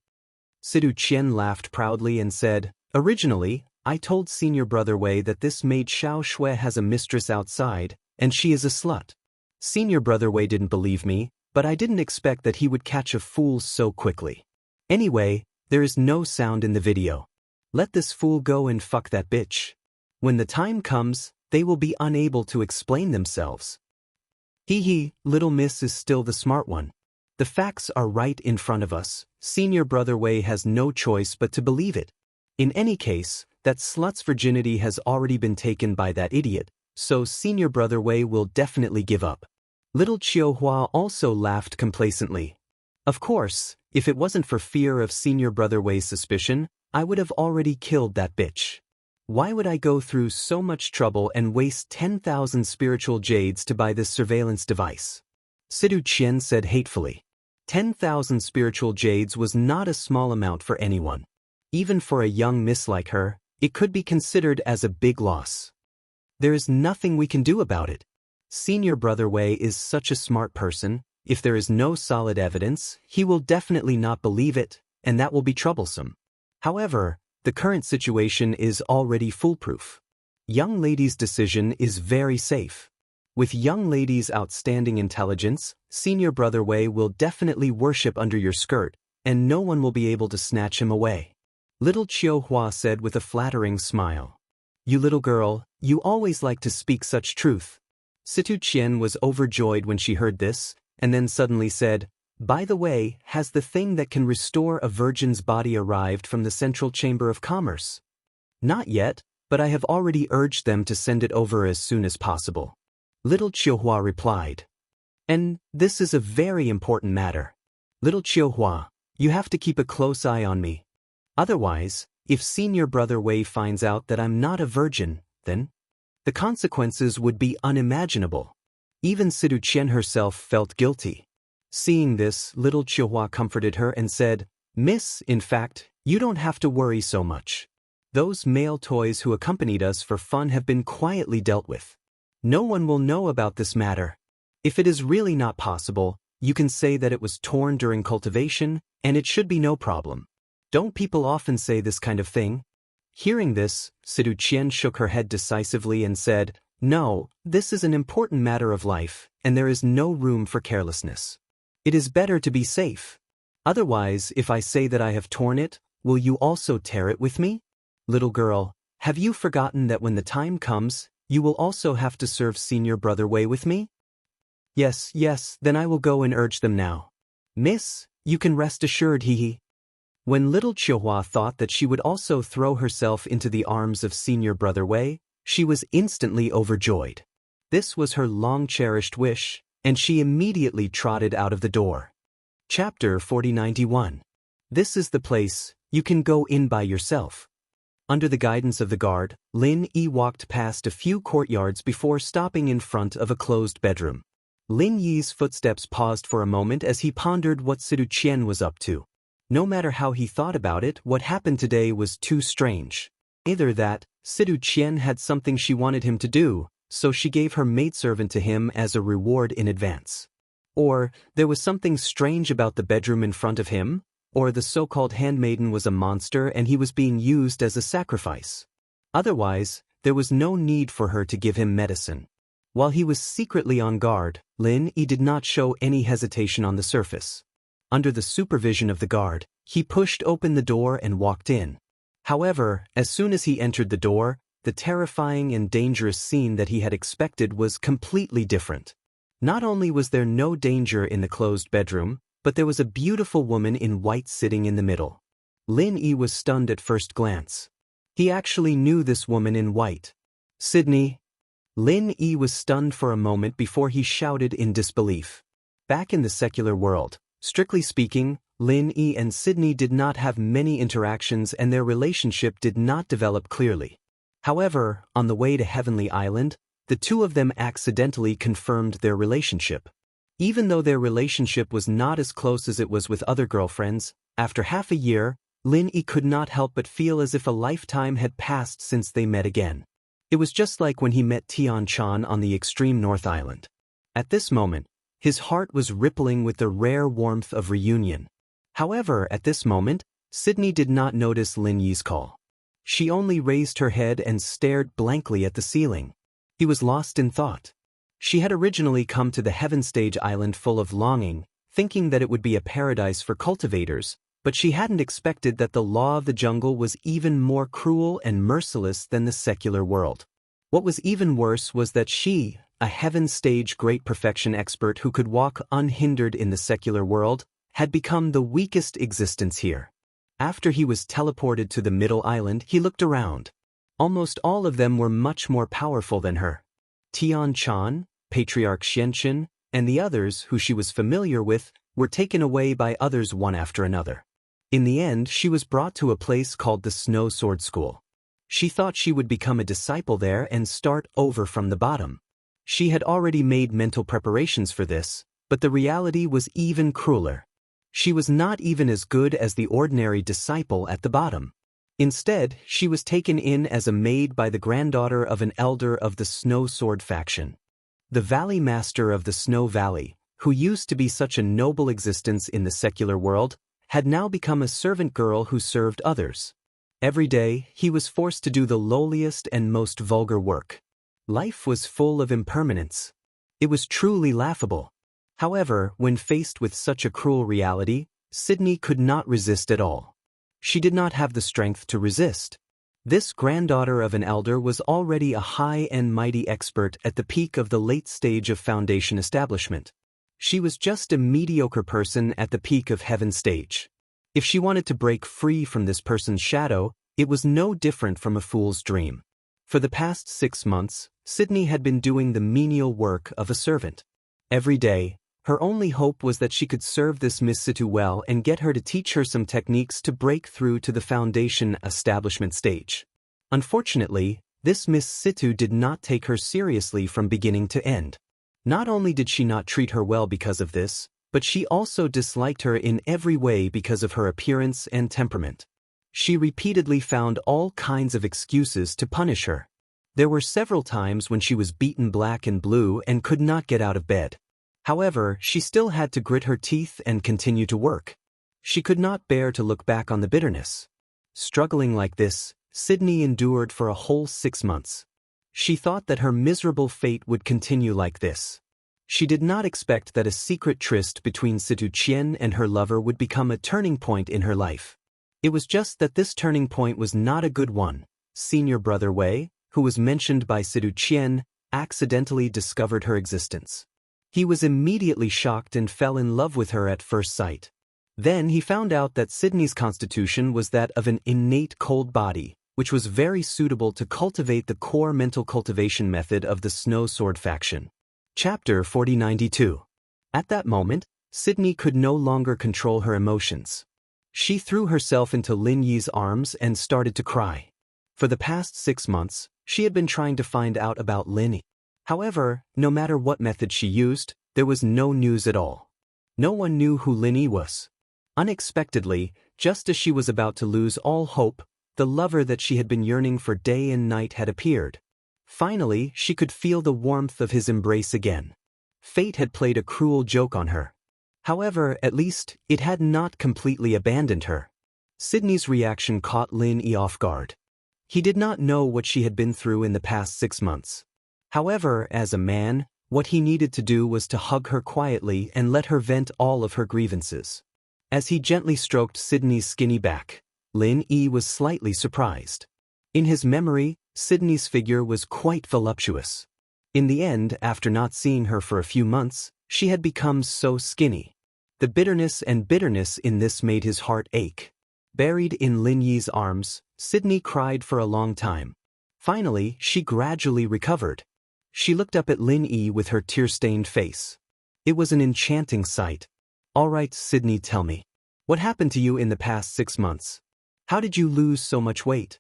Situ Qian laughed proudly and said, Originally, I told Senior Brother Wei that this maid Xiao Shui has a mistress outside, and she is a slut. Senior Brother Wei didn't believe me, but I didn't expect that he would catch a fool so quickly. Anyway, there is no sound in the video. Let this fool go and fuck that bitch. When the time comes, they will be unable to explain themselves. Hee, little miss is still the smart one. The facts are right in front of us. Senior Brother Wei has no choice but to believe it. In any case, that slut's virginity has already been taken by that idiot, so Senior Brother Wei will definitely give up. Little Chihuahua also laughed complacently. Of course, if it wasn't for fear of Senior Brother Wei's suspicion, I would have already killed that bitch. Why would I go through so much trouble and waste 10,000 spiritual jades to buy this surveillance device? Sidu Qian said hatefully. 10,000 spiritual jades was not a small amount for anyone. Even for a young miss like her, it could be considered as a big loss. There is nothing we can do about it. Senior Brother Wei is such a smart person. If there is no solid evidence, he will definitely not believe it, and that will be troublesome. However, the current situation is already foolproof. Young lady's decision is very safe. With young lady's outstanding intelligence, Senior Brother Wei will definitely worship under your skirt, and no one will be able to snatch him away. Little Chiu Hua said with a flattering smile. You little girl, you always like to speak such truth. Situ Qian was overjoyed when she heard this, and then suddenly said, By the way, has the thing that can restore a virgin's body arrived from the Central Chamber of Commerce? Not yet, but I have already urged them to send it over as soon as possible. Little Chiuhua replied. And this is a very important matter. Little Chiuhua, you have to keep a close eye on me. Otherwise, if Senior Brother Wei finds out that I'm not a virgin, then the consequences would be unimaginable. Even Sidu Qian herself felt guilty. Seeing this, little Chiuhua comforted her and said, Miss, in fact, you don't have to worry so much. Those male toys who accompanied us for fun have been quietly dealt with. No one will know about this matter. If it is really not possible, you can say that it was torn during cultivation, and it should be no problem. Don't people often say this kind of thing? Hearing this, Sidu Qian shook her head decisively and said, No, this is an important matter of life, and there is no room for carelessness. It is better to be safe. Otherwise, if I say that I have torn it, will you also tear it with me? Little girl, have you forgotten that when the time comes, you will also have to serve Senior Brother Wei with me? Yes, then I will go and urge them now. Miss, you can rest assured, hee. When little Chiuhua thought that she would also throw herself into the arms of Senior Brother Wei, she was instantly overjoyed. This was her long-cherished wish, and she immediately trotted out of the door. Chapter 4091. This is the place, you can go in by yourself. Under the guidance of the guard, Lin Yi walked past a few courtyards before stopping in front of a closed bedroom. Lin Yi's footsteps paused for a moment as he pondered what Sidu Qian was up to. No matter how he thought about it, what happened today was too strange. Either that, Sidu Qian had something she wanted him to do, so she gave her maidservant to him as a reward in advance. Or, there was something strange about the bedroom in front of him, or the so-called handmaiden was a monster and he was being used as a sacrifice. Otherwise, there was no need for her to give him medicine. While he was secretly on guard, Lin Yi did not show any hesitation on the surface. Under the supervision of the guard, he pushed open the door and walked in. However, as soon as he entered the door, the terrifying and dangerous scene that he had expected was completely different. Not only was there no danger in the closed bedroom, but there was a beautiful woman in white sitting in the middle. Lin Yi was stunned at first glance. He actually knew this woman in white. Sydney. Lin Yi was stunned for a moment before he shouted in disbelief. Back in the secular world, strictly speaking, Lin Yi and Sydney did not have many interactions and their relationship did not develop clearly. However, on the way to Heavenly Island, the two of them accidentally confirmed their relationship. Even though their relationship was not as close as it was with other girlfriends, after half a year, Lin Yi could not help but feel as if a lifetime had passed since they met again. It was just like when he met Tian Chan on the extreme North Island. At this moment, his heart was rippling with the rare warmth of reunion. However, at this moment, Sydney did not notice Lin Yi's call. She only raised her head and stared blankly at the ceiling. He was lost in thought. She had originally come to the Heaven Stage Island full of longing, thinking that it would be a paradise for cultivators, but she hadn't expected that the law of the jungle was even more cruel and merciless than the secular world. What was even worse was that she, a Heaven Stage Great Perfection expert who could walk unhindered in the secular world, had become the weakest existence here. After he was teleported to the Middle Island, he looked around. Almost all of them were much more powerful than her. Tian Chan, Patriarch Xianxia, and the others who she was familiar with were taken away by others one after another. In the end, she was brought to a place called the Snow Sword School. She thought she would become a disciple there and start over from the bottom. She had already made mental preparations for this, but the reality was even crueler. She was not even as good as the ordinary disciple at the bottom. Instead, she was taken in as a maid by the granddaughter of an elder of the Snow Sword faction. The Valley Master of the Snow Valley, who used to be such a noble existence in the secular world, had now become a servant girl who served others. Every day, he was forced to do the lowliest and most vulgar work. Life was full of impermanence. It was truly laughable. However, when faced with such a cruel reality, Sydney could not resist at all. She did not have the strength to resist. This granddaughter of an elder was already a high and mighty expert at the peak of the late stage of Foundation establishment. She was just a mediocre person at the peak of heaven stage. If she wanted to break free from this person's shadow, it was no different from a fool's dream. For the past 6 months, Sydney had been doing the menial work of a servant. Every day, her only hope was that she could serve this Miss Situ well and get her to teach her some techniques to break through to the Foundation establishment stage. Unfortunately, this Miss Situ did not take her seriously from beginning to end. Not only did she not treat her well because of this, but she also disliked her in every way because of her appearance and temperament. She repeatedly found all kinds of excuses to punish her. There were several times when she was beaten black and blue and could not get out of bed. However, she still had to grit her teeth and continue to work. She could not bear to look back on the bitterness. Struggling like this, Sydney endured for a whole 6 months. She thought that her miserable fate would continue like this. She did not expect that a secret tryst between Situ Qian and her lover would become a turning point in her life. It was just that this turning point was not a good one. Senior brother Wei, who was mentioned by Situ Qian, accidentally discovered her existence. He was immediately shocked and fell in love with her at first sight. Then he found out that Sydney's constitution was that of an innate cold body, which was very suitable to cultivate the core mental cultivation method of the Snow Sword faction. Chapter 4092. At that moment, Sydney could no longer control her emotions. She threw herself into Lin Yi's arms and started to cry. For the past 6 months, she had been trying to find out about Lin Yi. However, no matter what method she used, there was no news at all. No one knew who Lin Yi was. Unexpectedly, just as she was about to lose all hope, the lover that she had been yearning for day and night had appeared. Finally, she could feel the warmth of his embrace again. Fate had played a cruel joke on her. However, at least, it had not completely abandoned her. Sydney's reaction caught Lin Yi off guard. He did not know what she had been through in the past 6 months. However, as a man, what he needed to do was to hug her quietly and let her vent all of her grievances. As he gently stroked Sydney's skinny back, Lin Yi was slightly surprised. In his memory, Sydney's figure was quite voluptuous. In the end, after not seeing her for a few months, she had become so skinny. The bitterness in this made his heart ache. Buried in Lin Yi's arms, Sydney cried for a long time. Finally, she gradually recovered. She looked up at Lin Yi with her tear-stained face. It was an enchanting sight. "All right, Sydney, tell me. What happened to you in the past 6 months? How did you lose so much weight?"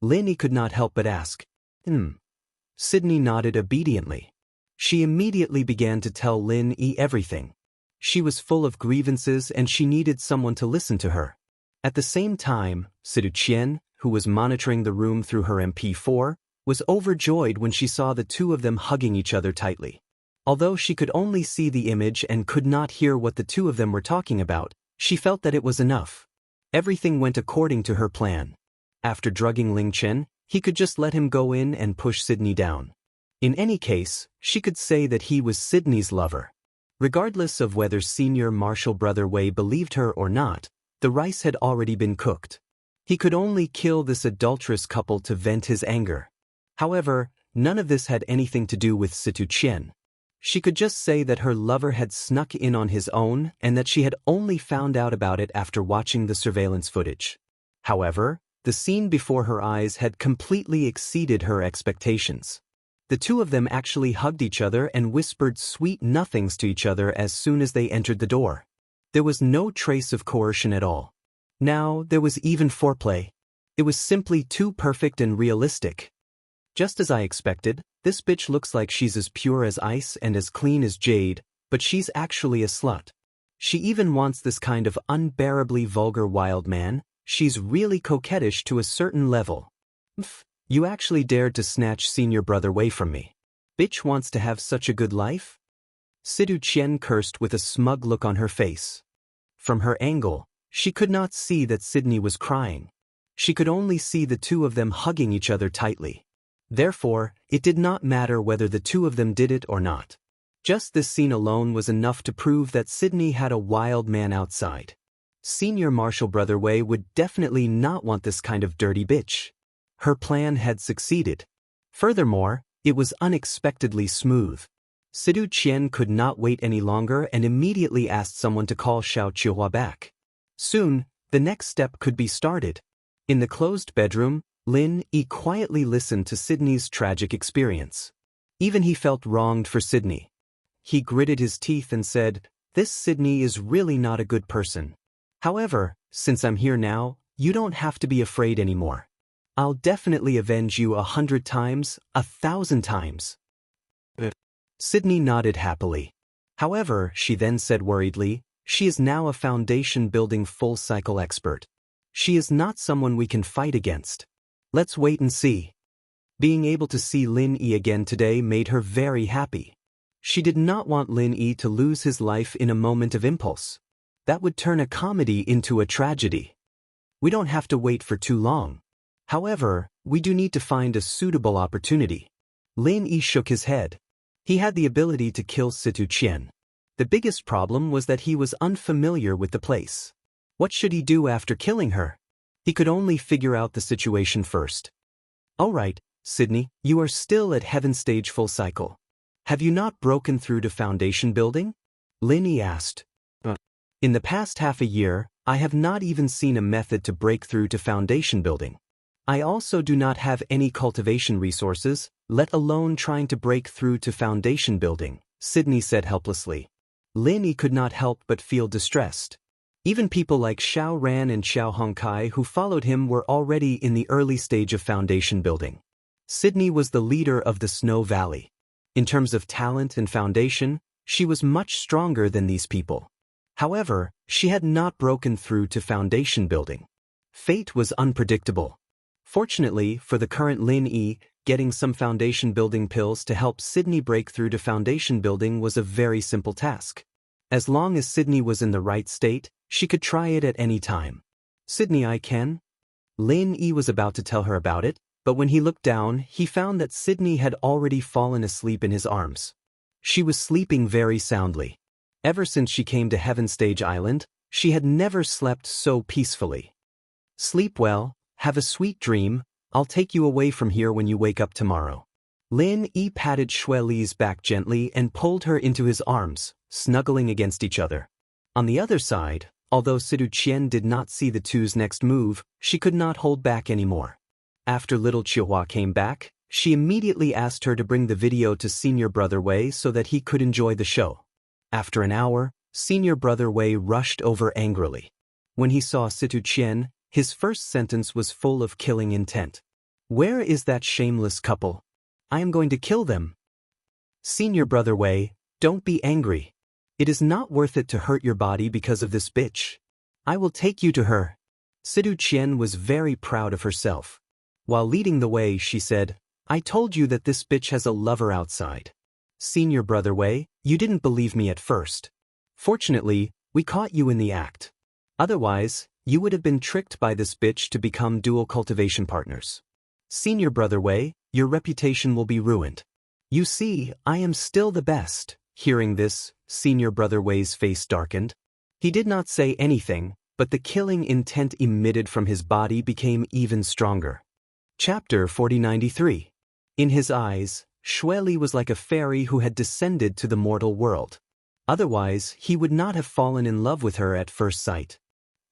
Lin Yi could not help but ask. Sydney nodded obediently. She immediately began to tell Lin Yi everything. She was full of grievances and she needed someone to listen to her. At the same time, Situ Qian, who was monitoring the room through her MP4, was overjoyed when she saw the two of them hugging each other tightly. Although she could only see the image and could not hear what the two of them were talking about, she felt that it was enough. Everything went according to her plan. After drugging Ling Chen, he could just let him go in and push Sydney down. In any case, she could say that he was Sydney's lover. Regardless of whether senior martial brother Wei believed her or not, the rice had already been cooked. He could only kill this adulterous couple to vent his anger. However, none of this had anything to do with Situ Qian. She could just say that her lover had snuck in on his own and that she had only found out about it after watching the surveillance footage. However, the scene before her eyes had completely exceeded her expectations. The two of them actually hugged each other and whispered sweet nothings to each other as soon as they entered the door. There was no trace of coercion at all. Now, there was even foreplay. It was simply too perfect and realistic. Just as I expected, this bitch looks like she's as pure as ice and as clean as jade, but she's actually a slut. She even wants this kind of unbearably vulgar wild man. She's really coquettish to a certain level. You actually dared to snatch senior brother Wei from me. Bitch wants to have such a good life? Sidu Qian cursed with a smug look on her face. From her angle, she could not see that Sydney was crying. She could only see the two of them hugging each other tightly. Therefore, it did not matter whether the two of them did it or not. Just this scene alone was enough to prove that Sydney had a wild man outside. Senior Marshal Brother Wei would definitely not want this kind of dirty bitch. Her plan had succeeded. Furthermore, it was unexpectedly smooth. Sidu Qian could not wait any longer and immediately asked someone to call Xiao Chihua back. Soon, the next step could be started. In the closed bedroom, Lin Yi quietly listened to Sydney's tragic experience. Even he felt wronged for Sydney. He gritted his teeth and said, "This Sydney is really not a good person. However, since I'm here now, you don't have to be afraid anymore. I'll definitely avenge you 100 times, 1,000 times." Sydney nodded happily. However, she then said worriedly, she is now a foundation-building full-cycle expert. She is not someone we can fight against. Let's wait and see. Being able to see Lin Yi again today made her very happy. She did not want Lin Yi to lose his life in a moment of impulse. That would turn a comedy into a tragedy. We don't have to wait for too long. However, we do need to find a suitable opportunity. Lin Yi shook his head. He had the ability to kill Situ Qian. The biggest problem was that he was unfamiliar with the place. What should he do after killing her? He could only figure out the situation first. Alright, Sydney, you are still at Heaven Stage Full Cycle. Have you not broken through to foundation building? Lin Yi asked. In the past half a year, I have not even seen a method to break through to foundation building. I also do not have any cultivation resources, let alone trying to break through to foundation building, Sydney said helplessly. Lin Yi could not help but feel distressed. Even people like Xiao Ran and Xiao Hongkai who followed him were already in the early stage of foundation building. Sydney was the leader of the Snow Valley. In terms of talent and foundation, she was much stronger than these people. However, she had not broken through to foundation building. Fate was unpredictable. Fortunately for the current Lin Yi, getting some foundation building pills to help Sydney break through to foundation building was a very simple task. As long as Sydney was in the right state, she could try it at any time. Sydney, I can? Lin Yi was about to tell her about it, but when he looked down, he found that Sydney had already fallen asleep in his arms. She was sleeping very soundly. Ever since she came to Heaven Stage Island, she had never slept so peacefully. Sleep well, have a sweet dream, I'll take you away from here when you wake up tomorrow. Lin Yi patted Xue Li's back gently and pulled her into his arms, snuggling against each other. On the other side, although Sidu Qian did not see the two's next move, she could not hold back anymore. After little Chihua came back, she immediately asked her to bring the video to Senior Brother Wei so that he could enjoy the show. After an hour, Senior Brother Wei rushed over angrily. When he saw Situ Qian, his first sentence was full of killing intent. "Where is that shameless couple? I am going to kill them." Senior Brother Wei, don't be angry. It is not worth it to hurt your body because of this bitch. I will take you to her. Situ Qian was very proud of herself. While leading the way, she said, "I told you that this bitch has a lover outside. Senior Brother Wei, you didn't believe me at first. Fortunately, we caught you in the act. Otherwise, you would have been tricked by this bitch to become dual cultivation partners. Senior Brother Wei, your reputation will be ruined. You see, I am still the best." Hearing this, Senior Brother Wei's face darkened. He did not say anything, but the killing intent emitted from his body became even stronger. Chapter 4093. In his eyes, Xue Li was like a fairy who had descended to the mortal world. Otherwise, he would not have fallen in love with her at first sight.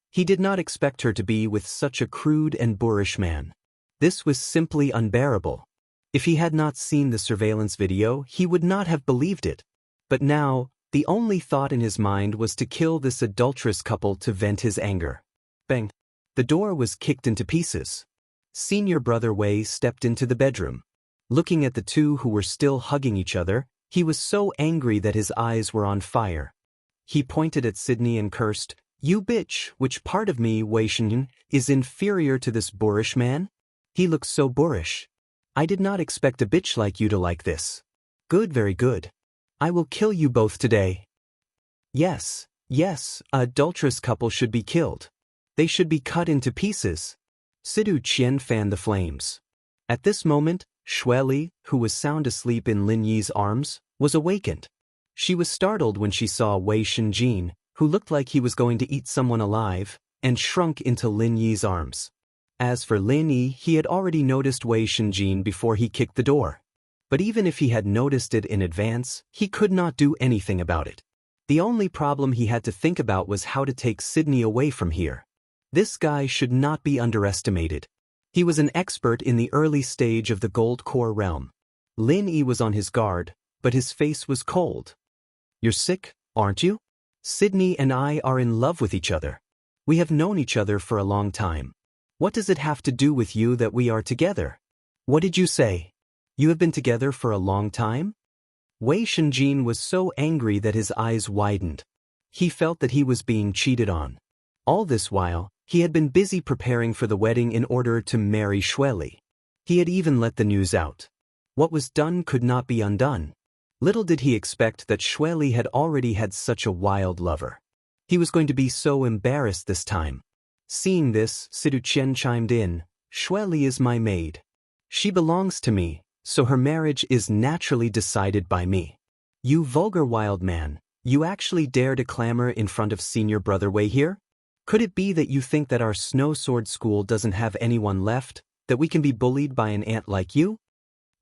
He did not expect her to be with such a crude and boorish man. This was simply unbearable. If he had not seen the surveillance video, he would not have believed it. But now, the only thought in his mind was to kill this adulterous couple to vent his anger. Bang! The door was kicked into pieces. Senior brother Wei stepped into the bedroom. Looking at the two who were still hugging each other, he was so angry that his eyes were on fire. He pointed at Sydney and cursed, "You bitch, which part of me, Wei Shenyan, is inferior to this boorish man? He looks so boorish. I did not expect a bitch like you to like this. Good, very good. I will kill you both today." Yes, yes, a adulterous couple should be killed. They should be cut into pieces. Sidu Qian fanned the flames. At this moment, Xueli, who was sound asleep in Lin Yi's arms, was awakened. She was startled when she saw Wei Shenjin, who looked like he was going to eat someone alive, and shrunk into Lin Yi's arms. As for Lin Yi, he had already noticed Wei Shenjin before he kicked the door. But even if he had noticed it in advance, he could not do anything about it. The only problem he had to think about was how to take Sydney away from here. This guy should not be underestimated. He was an expert in the early stage of the Gold Core realm. Lin Yi was on his guard, but his face was cold. "You're sick, aren't you? Sydney and I are in love with each other. We have known each other for a long time. What does it have to do with you that we are together? What did you say? You have been together for a long time?" Wei Shenjin was so angry that his eyes widened. He felt that he was being cheated on. All this while, he had been busy preparing for the wedding in order to marry Xueli. He had even let the news out. What was done could not be undone. Little did he expect that Xueli had already had such a wild lover. He was going to be so embarrassed this time. Seeing this, Sidu Qian chimed in, "Xueli is my maid. She belongs to me, so her marriage is naturally decided by me." "You vulgar wild man, you actually dare to clamor in front of senior brother Wei here? Could it be that you think that our snow sword school doesn't have anyone left, that we can be bullied by an ant like you?"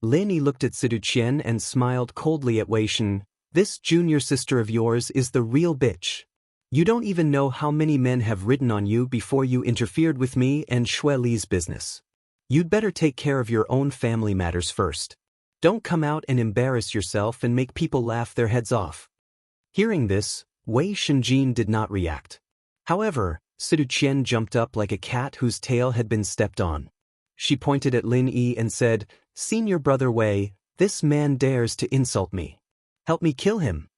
Lin Yi looked at Sidu Qian and smiled coldly at Wei Shen. "This junior sister of yours is the real bitch. You don't even know how many men have ridden on you before you interfered with me and Xueli's business. You'd better take care of your own family matters first. Don't come out and embarrass yourself and make people laugh their heads off." Hearing this, Wei Shenjin did not react. However, Sidu Qian jumped up like a cat whose tail had been stepped on. She pointed at Lin Yi and said, "Senior brother Wei, this man dares to insult me. Help me kill him.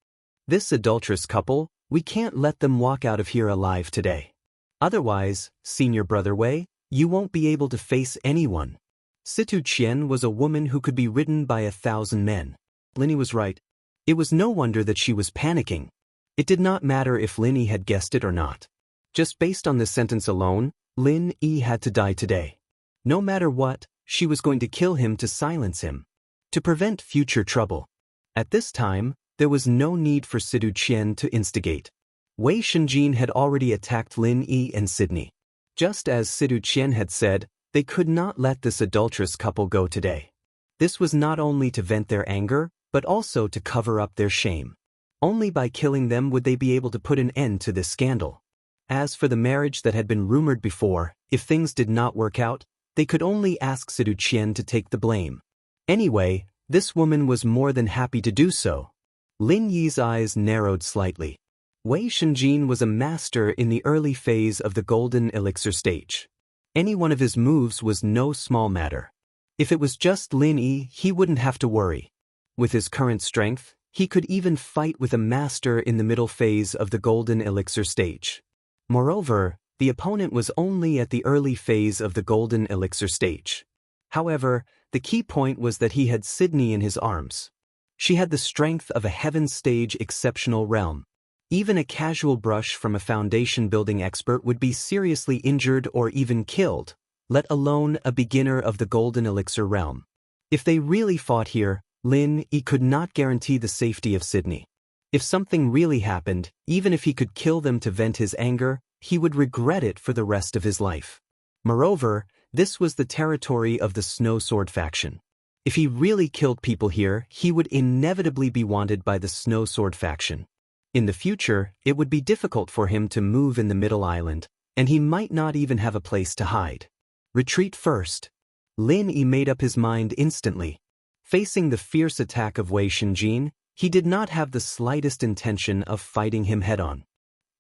This adulterous couple, we can't let them walk out of here alive today. Otherwise, senior brother Wei, you won't be able to face anyone." Situ Qian was a woman who could be ridden by 1,000 men. Lin Yi was right. It was no wonder that she was panicking. It did not matter if Lin Yi had guessed it or not. Just based on this sentence alone, Lin Yi had to die today. No matter what, she was going to kill him to silence him, to prevent future trouble. At this time, there was no need for Sidu Qian to instigate. Wei Shenjin had already attacked Lin Yi and Sydney. Just as Sidu Qian had said, they could not let this adulterous couple go today. This was not only to vent their anger, but also to cover up their shame. Only by killing them would they be able to put an end to this scandal. As for the marriage that had been rumored before, if things did not work out, they could only ask Sidu Qian to take the blame. Anyway, this woman was more than happy to do so. Lin Yi's eyes narrowed slightly. Wei Shenjin was a master in the early phase of the golden elixir stage. Any one of his moves was no small matter. If it was just Lin Yi, he wouldn't have to worry. With his current strength, he could even fight with a master in the middle phase of the golden elixir stage. Moreover, the opponent was only at the early phase of the golden elixir stage. However, the key point was that he had Sydney in his arms. She had the strength of a heaven stage exceptional realm. Even a casual brush from a foundation building expert would be seriously injured or even killed, let alone a beginner of the golden elixir realm. If they really fought here, Lin Yi could not guarantee the safety of Sydney. If something really happened, even if he could kill them to vent his anger, he would regret it for the rest of his life. Moreover, this was the territory of the Snow Sword faction. If he really killed people here, he would inevitably be wanted by the Snow Sword faction. In the future, it would be difficult for him to move in the Middle Island, and he might not even have a place to hide. Retreat first. Lin Yi made up his mind instantly. Facing the fierce attack of Wei Shenjin, he did not have the slightest intention of fighting him head-on.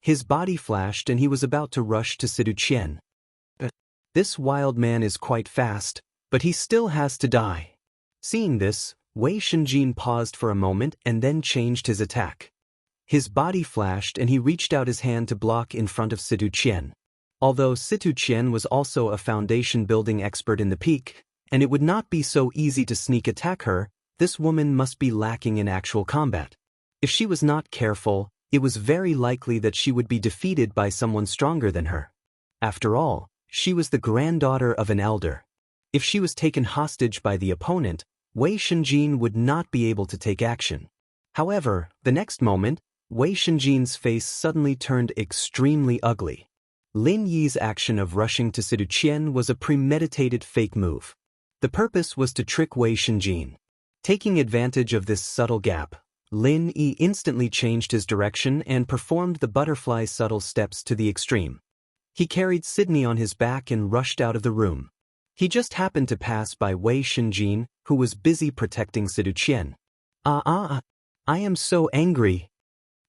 His body flashed and he was about to rush to Sidu Qian. This wild man is quite fast, but he still has to die. Seeing this, Wei Shenjin paused for a moment and then changed his attack. His body flashed and he reached out his hand to block in front of Situ Qian. Although Situ Qian was also a foundation-building expert in the peak, and it would not be so easy to sneak attack her, this woman must be lacking in actual combat. If she was not careful, it was very likely that she would be defeated by someone stronger than her. After all, she was the granddaughter of an elder. If she was taken hostage by the opponent, Wei Shenjin would not be able to take action. However, the next moment, Wei Shenjin's face suddenly turned extremely ugly. Lin Yi's action of rushing to Situ Qian was a premeditated fake move. The purpose was to trick Wei Shenjin. Taking advantage of this subtle gap, Lin Yi instantly changed his direction and performed the butterfly subtle steps to the extreme. He carried Sydney on his back and rushed out of the room. He just happened to pass by Wei Shenjin, who was busy protecting Situ Qian. I am so angry.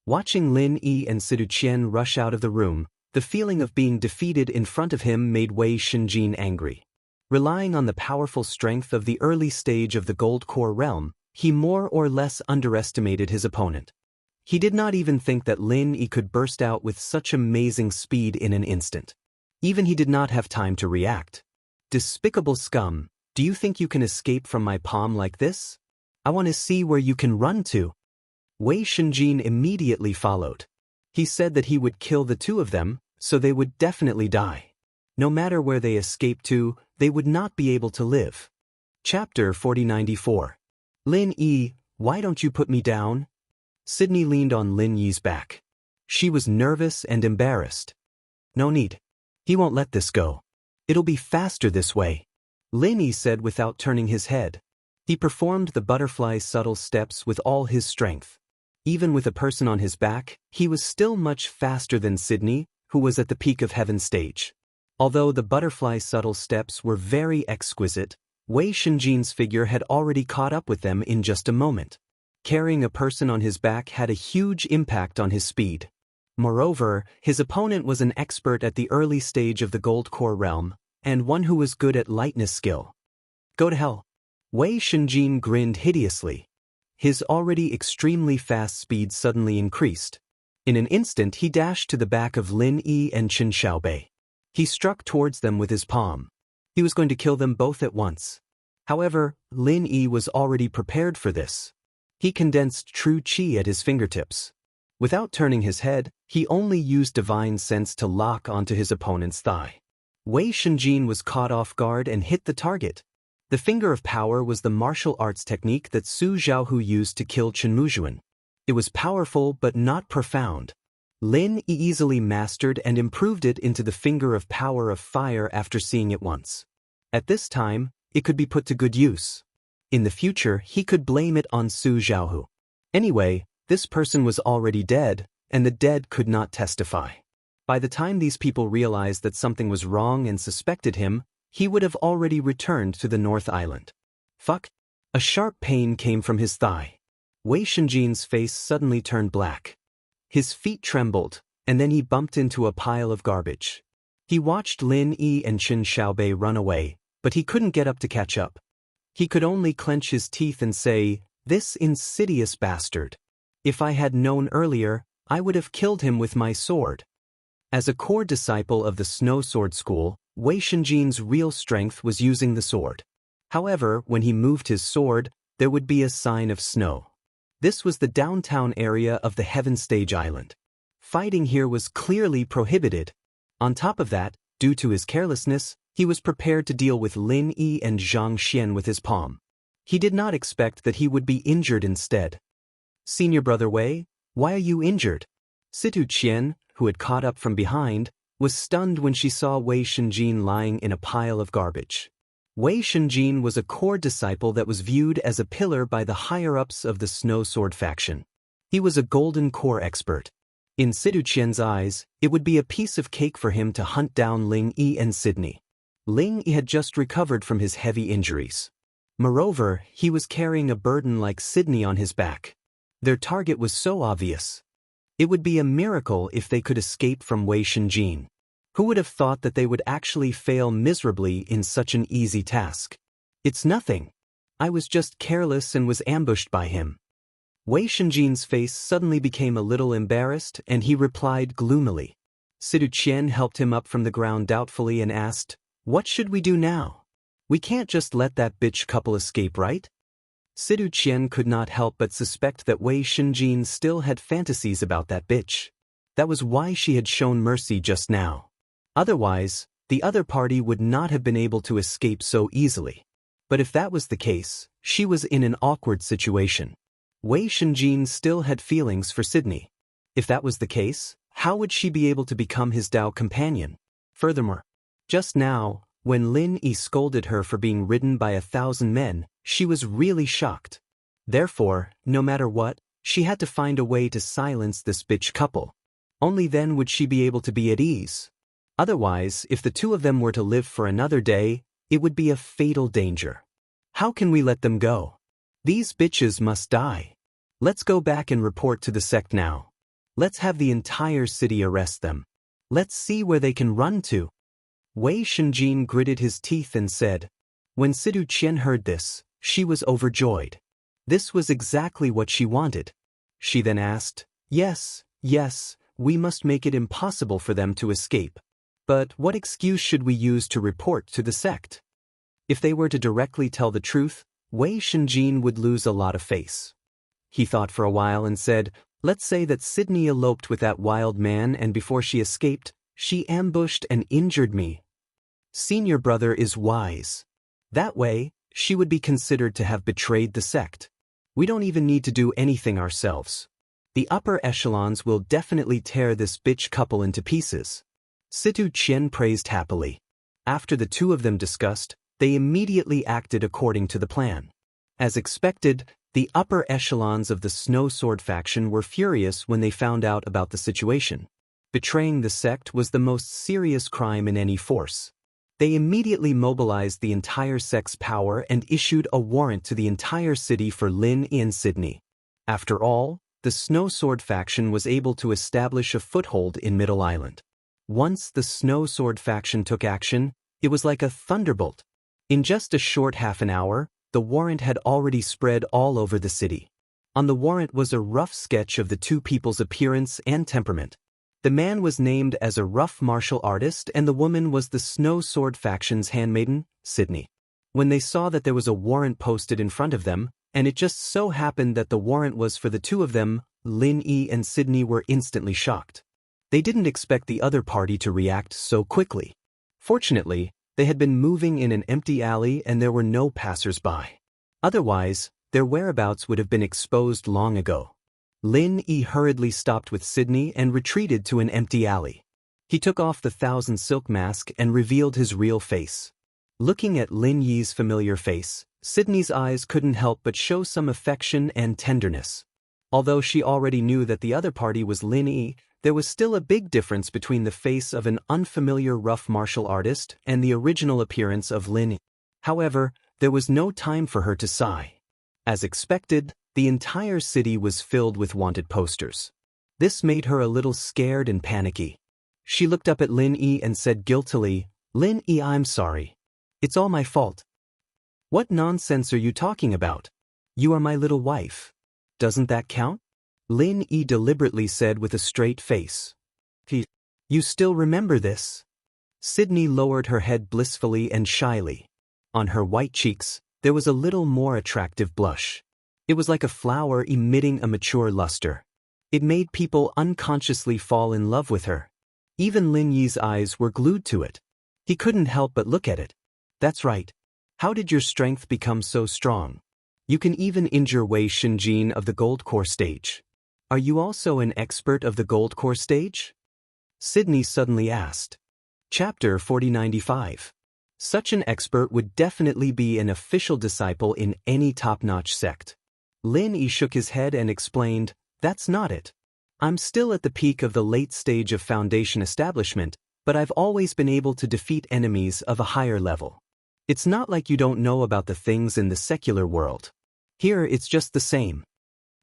Watching Lin Yi and Situ Qian rush out of the room, the feeling of being defeated in front of him made Wei Shenjin angry. Relying on the powerful strength of the early stage of the Gold Core realm, he more or less underestimated his opponent. He did not even think that Lin Yi could burst out with such amazing speed in an instant. Even he did not have time to react. Despicable scum, do you think you can escape from my palm like this? I want to see where you can run to. Wei Shenjin immediately followed. He said that he would kill the two of them, so they would definitely die. No matter where they escaped to, they would not be able to live. Chapter 4094. Lin Yi, why don't you put me down? Sydney leaned on Lin Yi's back. She was nervous and embarrassed. No need. He won't let this go. It'll be faster this way, Lin Yi said without turning his head. He performed the butterfly subtle steps with all his strength. Even with a person on his back, he was still much faster than Sydney, who was at the peak of heaven stage. Although the butterfly subtle steps were very exquisite, Wei Shenjin's figure had already caught up with them in just a moment. Carrying a person on his back had a huge impact on his speed. Moreover, his opponent was an expert at the early stage of the Gold Core realm, and one who was good at lightness skill. Go to hell. Wei Shenjin grinned hideously. His already extremely fast speed suddenly increased. In an instant he dashed to the back of Lin Yi and Chen Xiaobei. He struck towards them with his palm. He was going to kill them both at once. However, Lin Yi was already prepared for this. He condensed true qi at his fingertips. Without turning his head, he only used divine sense to lock onto his opponent's thigh. Wei Shenjin was caught off guard and hit the target. The finger of power was the martial arts technique that Su Zhaohu used to kill Chen Muzhuan. It was powerful but not profound. Lin Yi easily mastered and improved it into the finger of power of fire after seeing it once. At this time, it could be put to good use. In the future, he could blame it on Su Zhaohu. Anyway, this person was already dead, and the dead could not testify. By the time these people realized that something was wrong and suspected him, he would have already returned to the North Island. Fuck! A sharp pain came from his thigh. Wei Shenjin's face suddenly turned black. His feet trembled, and then he bumped into a pile of garbage. He watched Lin Yi and Chen Xiaobei run away, but he couldn't get up to catch up. He could only clench his teeth and say, "This insidious bastard. If I had known earlier, I would have killed him with my sword." As a core disciple of the Snow Sword School, Wei Shenjin's real strength was using the sword. However, when he moved his sword, there would be a sign of snow. This was the downtown area of the Heaven Stage Island. Fighting here was clearly prohibited. On top of that, due to his carelessness, he was prepared to deal with Lin Yi and Zhang Xian with his palm. He did not expect that he would be injured instead. "Senior Brother Wei, why are you injured?" Situ Qian, who had caught up from behind, was stunned when she saw Wei Shenjin lying in a pile of garbage. Wei Shenjin was a core disciple that was viewed as a pillar by the higher-ups of the Snow Sword faction. He was a golden core expert. In Situ Qian's eyes, it would be a piece of cake for him to hunt down Ling Yi and Sydney. Ling Yi had just recovered from his heavy injuries. Moreover, he was carrying a burden like Sydney on his back. Their target was so obvious. It would be a miracle if they could escape from Wei Shenjin. Who would have thought that they would actually fail miserably in such an easy task? It's nothing. I was just careless and was ambushed by him. Wei Shenjin's face suddenly became a little embarrassed, and he replied gloomily. Sidu Qian helped him up from the ground doubtfully and asked, "What should we do now? We can't just let that bitch couple escape, right?" Sidu Qian could not help but suspect that Wei Shenjin still had fantasies about that bitch. That was why she had shown mercy just now. Otherwise, the other party would not have been able to escape so easily. But if that was the case, she was in an awkward situation. Wei Shenjin still had feelings for Sydney. If that was the case, how would she be able to become his Dao companion? Furthermore, just now, when Lin Yi scolded her for being ridden by 1,000 men, she was really shocked. Therefore, no matter what, she had to find a way to silence this bitch couple. Only then would she be able to be at ease. Otherwise, if the two of them were to live for another day, it would be a fatal danger. How can we let them go? These bitches must die. Let's go back and report to the sect now. Let's have the entire city arrest them. Let's see where they can run to. Wei Shenjin gritted his teeth and said. When Sidu Qian heard this, she was overjoyed. This was exactly what she wanted. She then asked, Yes, we must make it impossible for them to escape. But what excuse should we use to report to the sect? If they were to directly tell the truth, Wei Shenjin would lose a lot of face. He thought for a while and said, Let's say that Sydney eloped with that wild man and before she escaped, she ambushed and injured me. Senior brother is wise. That way, she would be considered to have betrayed the sect. We don't even need to do anything ourselves. The upper echelons will definitely tear this bitch couple into pieces. Situ Qian praised happily. After the two of them discussed, they immediately acted according to the plan. As expected, the upper echelons of the Snow Sword faction were furious when they found out about the situation. Betraying the sect was the most serious crime in any force. They immediately mobilized the entire sect's power and issued a warrant to the entire city for Lin Yi and Sydney. After all, the Snow Sword faction was able to establish a foothold in Middle Island. Once the Snow Sword faction took action, it was like a thunderbolt. In just a short half an hour, the warrant had already spread all over the city. On the warrant was a rough sketch of the two people's appearance and temperament. The man was named as a rough martial artist and the woman was the Snow Sword faction's handmaiden, Sydney. When they saw that there was a warrant posted in front of them, and it just so happened that the warrant was for the two of them, Lin Yi and Sydney were instantly shocked. They didn't expect the other party to react so quickly. Fortunately, they had been moving in an empty alley and there were no passers-by. Otherwise, their whereabouts would have been exposed long ago. Lin Yi hurriedly stopped with Sydney and retreated to an empty alley. He took off the 1,000 silk mask and revealed his real face. Looking at Lin Yi's familiar face, Sydney's eyes couldn't help but show some affection and tenderness. Although she already knew that the other party was Lin Yi, there was still a big difference between the face of an unfamiliar rough martial artist and the original appearance of Lin Yi. However, there was no time for her to sigh. As expected, the entire city was filled with wanted posters. This made her a little scared and panicky. She looked up at Lin Yi and said guiltily, Lin Yi, I'm sorry. It's all my fault. What nonsense are you talking about? You are my little wife. Doesn't that count? Lin Yi deliberately said with a straight face. You still remember this? Sydney lowered her head blissfully and shyly. On her white cheeks, there was a little more attractive blush. It was like a flower emitting a mature luster. It made people unconsciously fall in love with her. Even Lin Yi's eyes were glued to it. He couldn't help but look at it. That's right. How did your strength become so strong? You can even injure Wei Shenjin of the Gold Core stage. Are you also an expert of the Gold Core stage? Sydney suddenly asked. Chapter 4095. Such an expert would definitely be an official disciple in any top-notch sect. Lin Yi shook his head and explained, That's not it. I'm still at the peak of the late stage of Foundation establishment, but I've always been able to defeat enemies of a higher level. It's not like you don't know about the things in the secular world. Here it's just the same.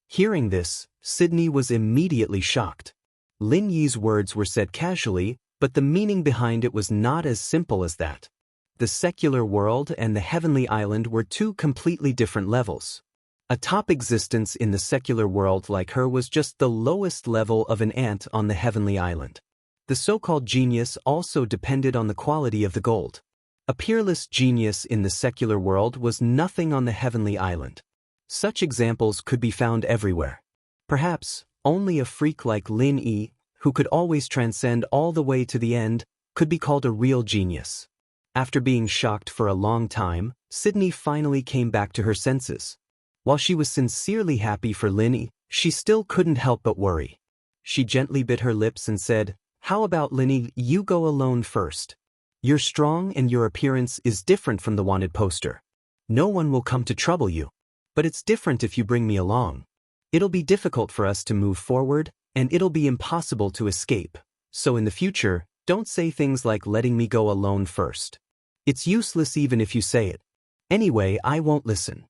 Hearing this, Sydney was immediately shocked. Lin Yi's words were said casually, But the meaning behind it was not as simple as that. The secular world and the heavenly island were two completely different levels. A top existence in the secular world like her was just the lowest level of an ant on the heavenly island. The so-called genius also depended on the quality of the gold. A peerless genius in the secular world was nothing on the heavenly island. Such examples could be found everywhere. Perhaps, only a freak like Lin Yi, who could always transcend all the way to the end, could be called a real genius. After being shocked for a long time, Sydney finally came back to her senses. While she was sincerely happy for Lin Yi, she still couldn't help but worry. She gently bit her lips and said, "How about Lin Yi, you go alone first. You're strong and your appearance is different from the wanted poster. No one will come to trouble you. But it's different if you bring me along. It'll be difficult for us to move forward, and it'll be impossible to escape. So in the future, don't say things like letting me go alone first. It's useless even if you say it. Anyway, I won't listen."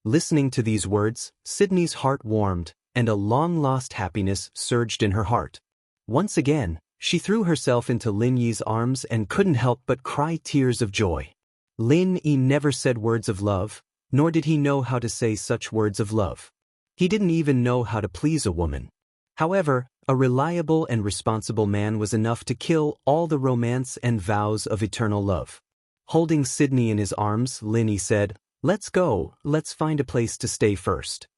Listening to these words, Sydney's heart warmed, and a long-lost happiness surged in her heart. Once again, she threw herself into Lin Yi's arms and couldn't help but cry tears of joy. Lin Yi never said words of love, nor did he know how to say such words of love. He didn't even know how to please a woman. However, a reliable and responsible man was enough to kill all the romance and vows of eternal love. Holding Sydney in his arms, Lin Yi said, "Let's go, let's find a place to stay first."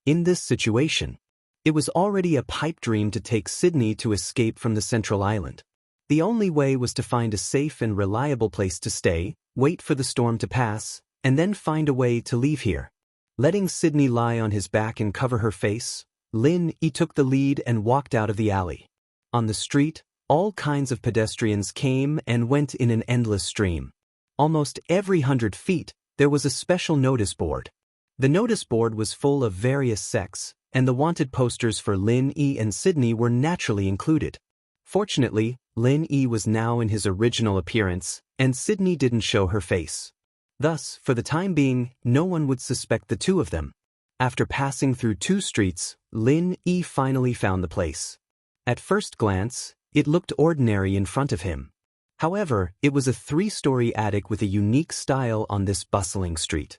In this situation, it was already a pipe dream to take Sydney to escape from the central island. The only way was to find a safe and reliable place to stay, wait for the storm to pass, and then find a way to leave here. Letting Sydney lie on his back and cover her face, Lin Yi took the lead and walked out of the alley. On the street, all kinds of pedestrians came and went in an endless stream. Almost every 100 feet, there was a special notice board. The notice board was full of various sects, and the wanted posters for Lin Yi and Sydney were naturally included. Fortunately, Lin Yi was now in his original appearance, and Sydney didn't show her face. Thus, for the time being, no one would suspect the two of them. After passing through 2 streets, Lin Yi finally found the place. At first glance, it looked ordinary in front of him. However, it was a 3-story attic with a unique style on this bustling street.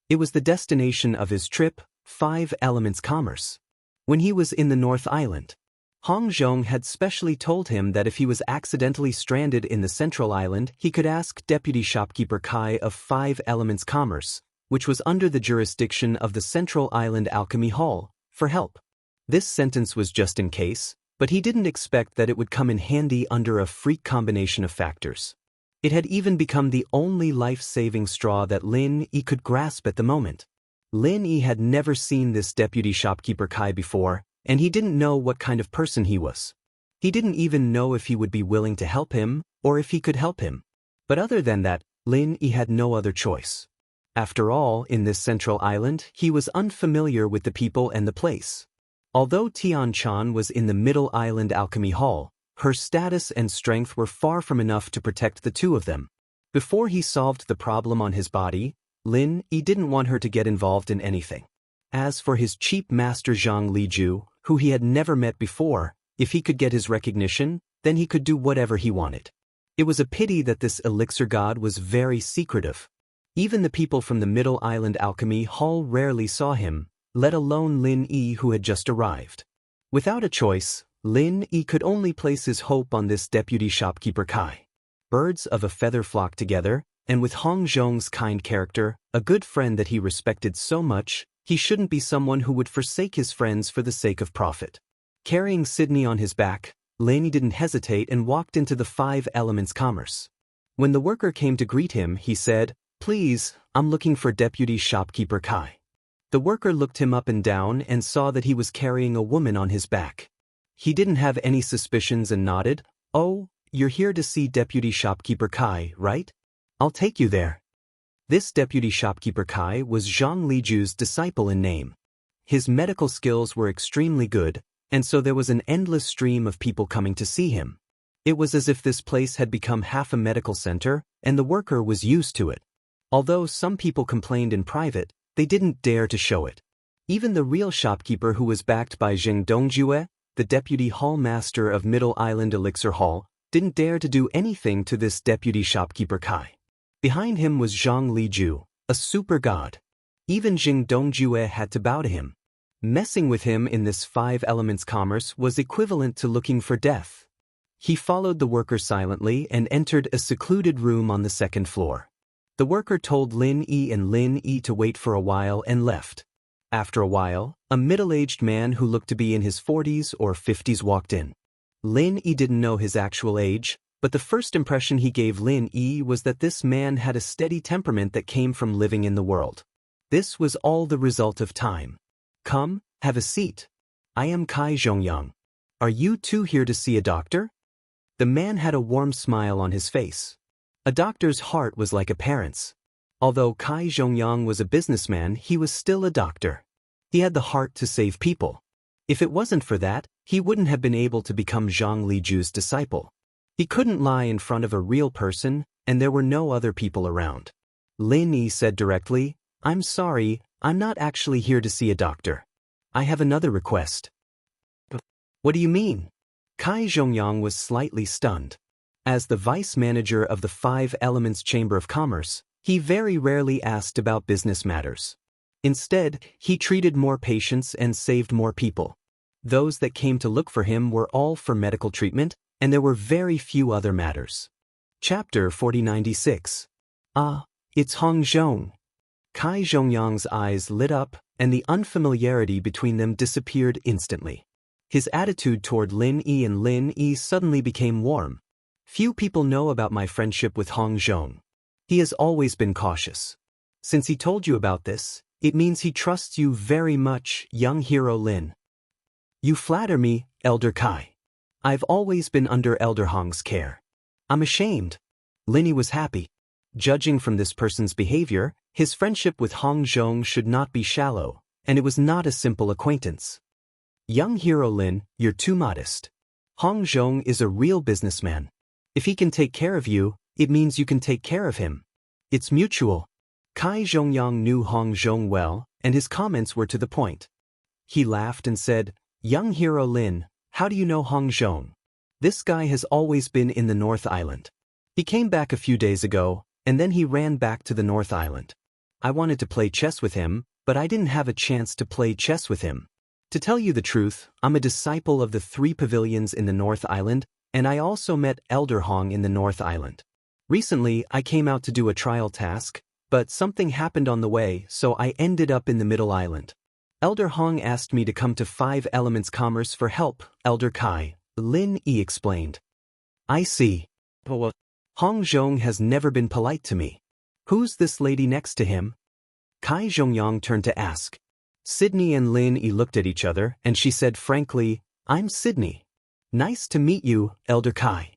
It was the destination of his trip, 5 Elements Commerce. When he was in the North Island, Hong Zhong had specially told him that if he was accidentally stranded in the Central Island, he could ask Deputy Shopkeeper Kai of 5 Elements Commerce, which was under the jurisdiction of the Central Island Alchemy Hall, for help. This sentence was just in case, but he didn't expect that it would come in handy under a freak combination of factors. It had even become the only life-saving straw that Lin Yi could grasp at the moment. Lin Yi had never seen this Deputy Shopkeeper Kai before, and he didn't know what kind of person he was. He didn't even know if he would be willing to help him, or if he could help him. But other than that, Lin Yi had no other choice. After all, in this central island, he was unfamiliar with the people and the place. Although Tian Chan was in the Middle Island Alchemy Hall, her status and strength were far from enough to protect the two of them. Before he solved the problem on his body, Lin Yi didn't want her to get involved in anything. As for his cheap master Zhang Liju, who he had never met before, if he could get his recognition, then he could do whatever he wanted. It was a pity that this elixir god was very secretive. Even the people from the Middle Island Alchemy Hall rarely saw him, let alone Lin Yi who had just arrived. Without a choice, Lin Yi could only place his hope on this Deputy Shopkeeper Kai. Birds of a feather flock together, and with Hong Zhong's kind character, a good friend that he respected so much, he shouldn't be someone who would forsake his friends for the sake of profit. Carrying Sydney on his back, Lin Yi didn't hesitate and walked into the 5 Elements Commerce. When the worker came to greet him, he said, "Please, I'm looking for Deputy Shopkeeper Kai." The worker looked him up and down and saw that he was carrying a woman on his back. He didn't have any suspicions and nodded, "Oh, you're here to see Deputy Shopkeeper Kai, right? I'll take you there." This Deputy Shopkeeper Kai was Zhang Liju's disciple in name. His medical skills were extremely good, and so there was an endless stream of people coming to see him. It was as if this place had become half a medical center, and the worker was used to it. Although some people complained in private, they didn't dare to show it. Even the real shopkeeper who was backed by Zheng Dongjue, the deputy hall master of Middle Island Elixir Hall, didn't dare to do anything to this deputy shopkeeper Kai. Behind him was Zhang Liju, a super god. Even Jing Dongjue had to bow to him. Messing with him in this five elements commerce was equivalent to looking for death. He followed the worker silently and entered a secluded room on the second floor. The worker told Lin Yi and Lin Yi to wait for a while and left. After a while, a middle-aged man who looked to be in his 40s or 50s walked in. Lin Yi didn't know his actual age, but the first impression he gave Lin Yi was that this man had a steady temperament that came from living in the world. This was all the result of time. Come, have a seat. I am Kai Zhongyang. Are you two here to see a doctor? The man had a warm smile on his face. A doctor's heart was like a parent's. Although Kai Zhongyang was a businessman, he was still a doctor. He had the heart to save people. If it wasn't for that, he wouldn't have been able to become Zhang Liju's disciple. He couldn't lie in front of a real person, and there were no other people around. Lin Yi said directly, "I'm sorry, I'm not actually here to see a doctor. I have another request." What do you mean? Kai Zhongyang was slightly stunned. As the vice manager of the Five Elements Chamber of Commerce, he very rarely asked about business matters. Instead, he treated more patients and saved more people. Those that came to look for him were all for medical treatment, and there were very few other matters. Chapter 4096. Ah, it's Hong Zhong. Kai Zhongyang's eyes lit up, and the unfamiliarity between them disappeared instantly. His attitude toward Lin Yi and Lin Yi suddenly became warm. Few people know about my friendship with Hong Zhong. He has always been cautious. Since he told you about this, it means he trusts you very much, young hero Lin. You flatter me, Elder Kai. I've always been under Elder Hong's care. I'm ashamed. Lin Yi was happy. Judging from this person's behavior, his friendship with Hong Zhong should not be shallow, and it was not a simple acquaintance. Young hero Lin, you're too modest. Hong Zhong is a real businessman. If he can take care of you, it means you can take care of him. It's mutual. Kai Zhongyang knew Hong Zhong well, and his comments were to the point. He laughed and said, "Young hero Lin, how do you know Hong Zhong? This guy has always been in the North Island. He came back a few days ago, and then he ran back to the North Island. I wanted to play chess with him, but I didn't have a chance to play chess with him. To tell you the truth, I'm a disciple of the 3 pavilions in the North Island, and I also met Elder Hong in the North Island. Recently, I came out to do a trial task, but something happened on the way, so I ended up in the Middle Island. Elder Hong asked me to come to Five Elements Commerce for help, Elder Kai," Lin Yi explained. "I see. Hong Zhong has never been polite to me. Who's this lady next to him?" Kai Zhongyang turned to ask. Sydney and Lin Yi looked at each other, and she said frankly, "I'm Sydney. Nice to meet you, Elder Kai."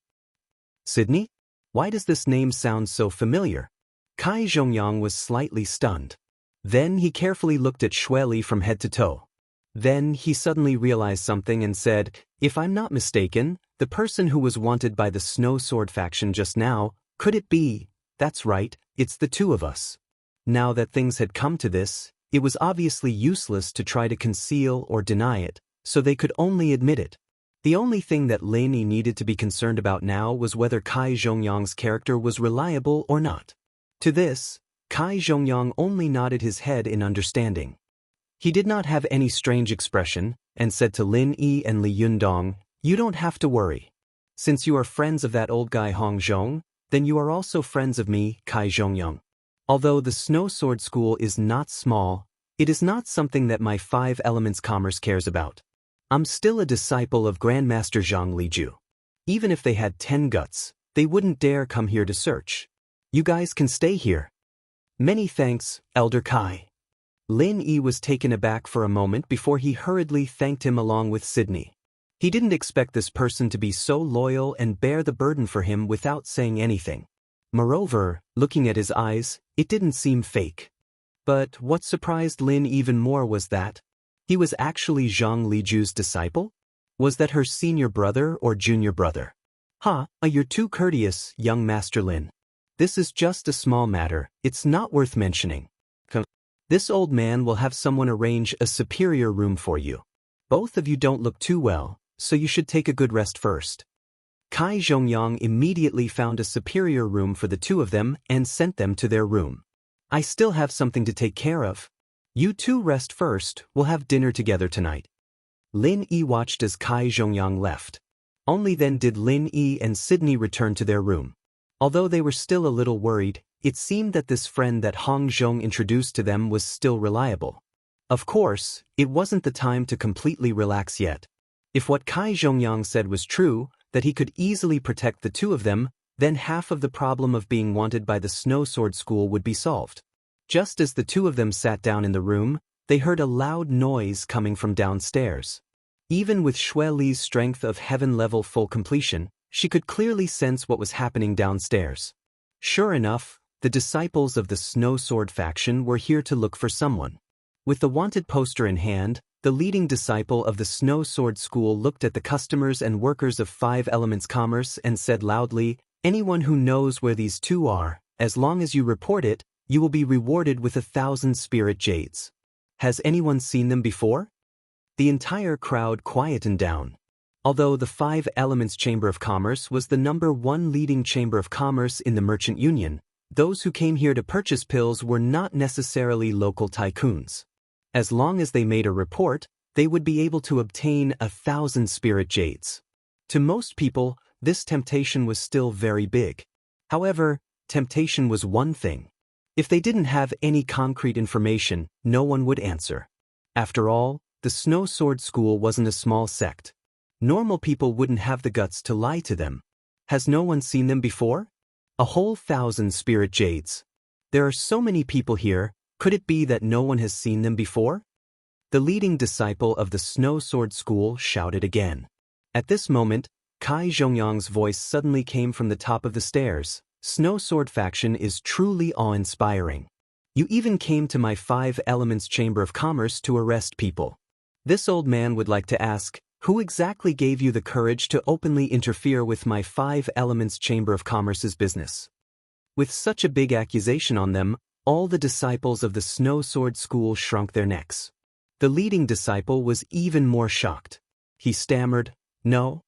Sydney? Why does this name sound so familiar? Kai Zhongyang was slightly stunned. Then he carefully looked at Xue Li from head to toe. Then he suddenly realized something and said, "If I'm not mistaken, the person who was wanted by the Snow Sword faction just now, could it be? That's right, it's the two of us." Now that things had come to this, it was obviously useless to try to conceal or deny it, so they could only admit it. The only thing that Lin Yi needed to be concerned about now was whether Kai Zhongyang's character was reliable or not. To this, Kai Zhongyang only nodded his head in understanding. He did not have any strange expression, and said to Lin Yi and Li Yundong, "You don't have to worry. Since you are friends of that old guy Hong Zhong, then you are also friends of me, Kai Zhongyang. Although the Snow Sword School is not small, it is not something that my Five Elements Commerce cares about. I'm still a disciple of Grandmaster Zhang Liju. Even if they had 10 guts, they wouldn't dare come here to search. You guys can stay here." "Many thanks, Elder Kai." Lin Yi was taken aback for a moment before he hurriedly thanked him along with Sydney. He didn't expect this person to be so loyal and bear the burden for him without saying anything. Moreover, looking at his eyes, it didn't seem fake. But what surprised Lin even more was that he was actually Zhang Liju's disciple? Was that her senior brother or junior brother? You're too courteous, young Master Lin. This is just a small matter, it's not worth mentioning. This old man will have someone arrange a superior room for you. Both of you don't look too well, so you should take a good rest first." Kai Zhongyang immediately found a superior room for the two of them and sent them to their room. I still have something to take care of. You two rest first, we'll have dinner together tonight. Lin Yi watched as Kai Zhongyang left. Only then did Lin Yi and Sydney return to their room. Although they were still a little worried, it seemed that this friend that Hong Zhong introduced to them was still reliable. Of course, it wasn't the time to completely relax yet. If what Kai Zhongyang said was true, that he could easily protect the two of them, then half of the problem of being wanted by the Snow Sword School would be solved. Just as the two of them sat down in the room, they heard a loud noise coming from downstairs. Even with Xue Li's strength of heaven-level full completion, she could clearly sense what was happening downstairs. Sure enough, the disciples of the Snow Sword faction were here to look for someone. With the wanted poster in hand, the leading disciple of the Snow Sword School looked at the customers and workers of 5 Elements Commerce and said loudly, "Anyone who knows where these two are, as long as you report it, you will be rewarded with 1,000 spirit jades. Has anyone seen them before?" The entire crowd quietened down. Although the 5 Elements Chamber of Commerce was the #1 leading chamber of commerce in the Merchant Union, those who came here to purchase pills were not necessarily local tycoons. As long as they made a report, they would be able to obtain 1,000 spirit jades. To most people, this temptation was still very big. However, temptation was one thing. If they didn't have any concrete information, no one would answer. After all, the Snow Sword School wasn't a small sect. Normal people wouldn't have the guts to lie to them. Has no one seen them before? A whole 1,000 spirit jades. There are so many people here, could it be that no one has seen them before? The leading disciple of the Snow Sword School shouted again. At this moment, Kai Zhongyang's voice suddenly came from the top of the stairs. "Snow Sword faction is truly awe-inspiring. You even came to my 5 Elements Chamber of Commerce to arrest people. This old man would like to ask, who exactly gave you the courage to openly interfere with my 5 Elements Chamber of Commerce's business?" With such a big accusation on them, all the disciples of the Snow Sword School shrunk their necks. The leading disciple was even more shocked. He stammered, "No.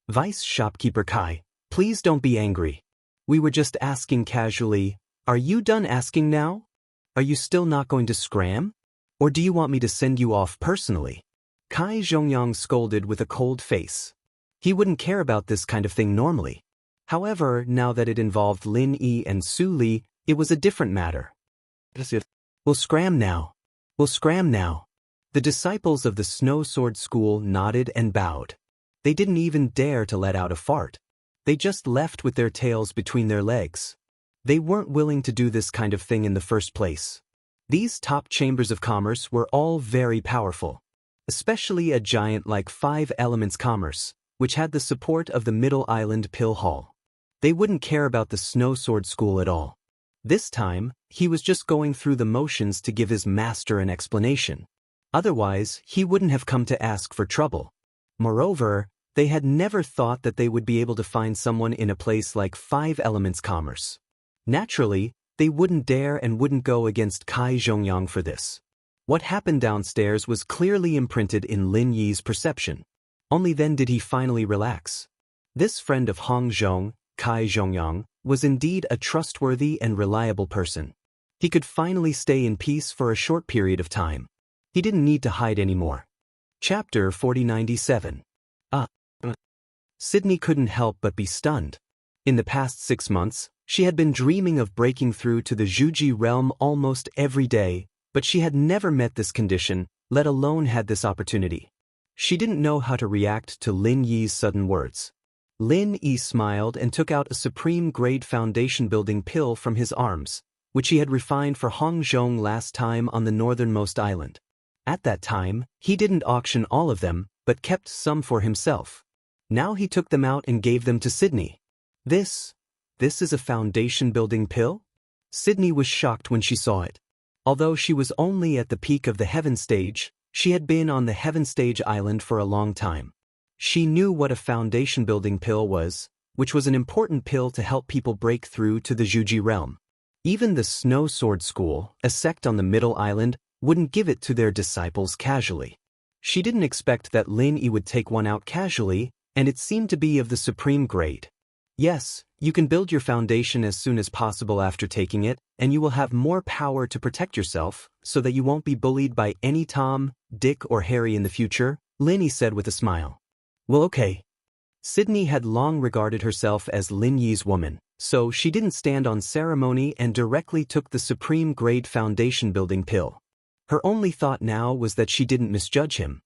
Vice Shopkeeper Kai, please don't be angry. We were just asking casually, are you done asking now? Are you still not going to scram? Or do you want me to send you off personally?" Kai Zhongyang scolded with a cold face. He wouldn't care about this kind of thing normally. However, now that it involved Lin Yi and Su Li, it was a different matter. We'll scram now. We'll scram now. The disciples of the Snow Sword School nodded and bowed. They didn't even dare to let out a fart. They just left with their tails between their legs. They weren't willing to do this kind of thing in the first place. These top chambers of commerce were all very powerful. Especially a giant like 5 Elements Commerce, which had the support of the Middle Island Pill Hall. They wouldn't care about the Snow Sword School at all. This time, he was just going through the motions to give his master an explanation. Otherwise, he wouldn't have come to ask for trouble. Moreover, they had never thought that they would be able to find someone in a place like 5 Elements Commerce. Naturally, they wouldn't dare and wouldn't go against Kai Zhongyang for this. What happened downstairs was clearly imprinted in Lin Yi's perception. Only then did he finally relax. This friend of Hong Zhong, Kai Zhongyang, was indeed a trustworthy and reliable person. He could finally stay in peace for a short period of time. He didn't need to hide anymore. Chapter 4097. Sydney couldn't help but be stunned. In the past 6 months, she had been dreaming of breaking through to the Zhuji realm almost every day, but she had never met this condition, let alone had this opportunity. She didn't know how to react to Lin Yi's sudden words. Lin Yi smiled and took out a supreme-grade foundation-building pill from his arms, which he had refined for Hong Zhong last time on the northernmost island. At that time, he didn't auction all of them, but kept some for himself. Now he took them out and gave them to Sydney. This is a foundation-building pill? Sydney was shocked when she saw it. Although she was only at the peak of the Heaven Stage, she had been on the Heaven Stage island for a long time. She knew what a foundation-building pill was, which was an important pill to help people break through to the Zhuji realm. Even the Snow Sword School, a sect on the Middle Island, wouldn't give it to their disciples casually. She didn't expect that Lin Yi would take one out casually, and it seemed to be of the supreme grade. Yes, you can build your foundation as soon as possible after taking it, and you will have more power to protect yourself, so that you won't be bullied by any Tom, Dick or Harry in the future, Lin said with a smile. Well, okay. Sydney had long regarded herself as Lin Yi's woman, so she didn't stand on ceremony and directly took the supreme grade foundation building pill. Her only thought now was that she didn't misjudge him.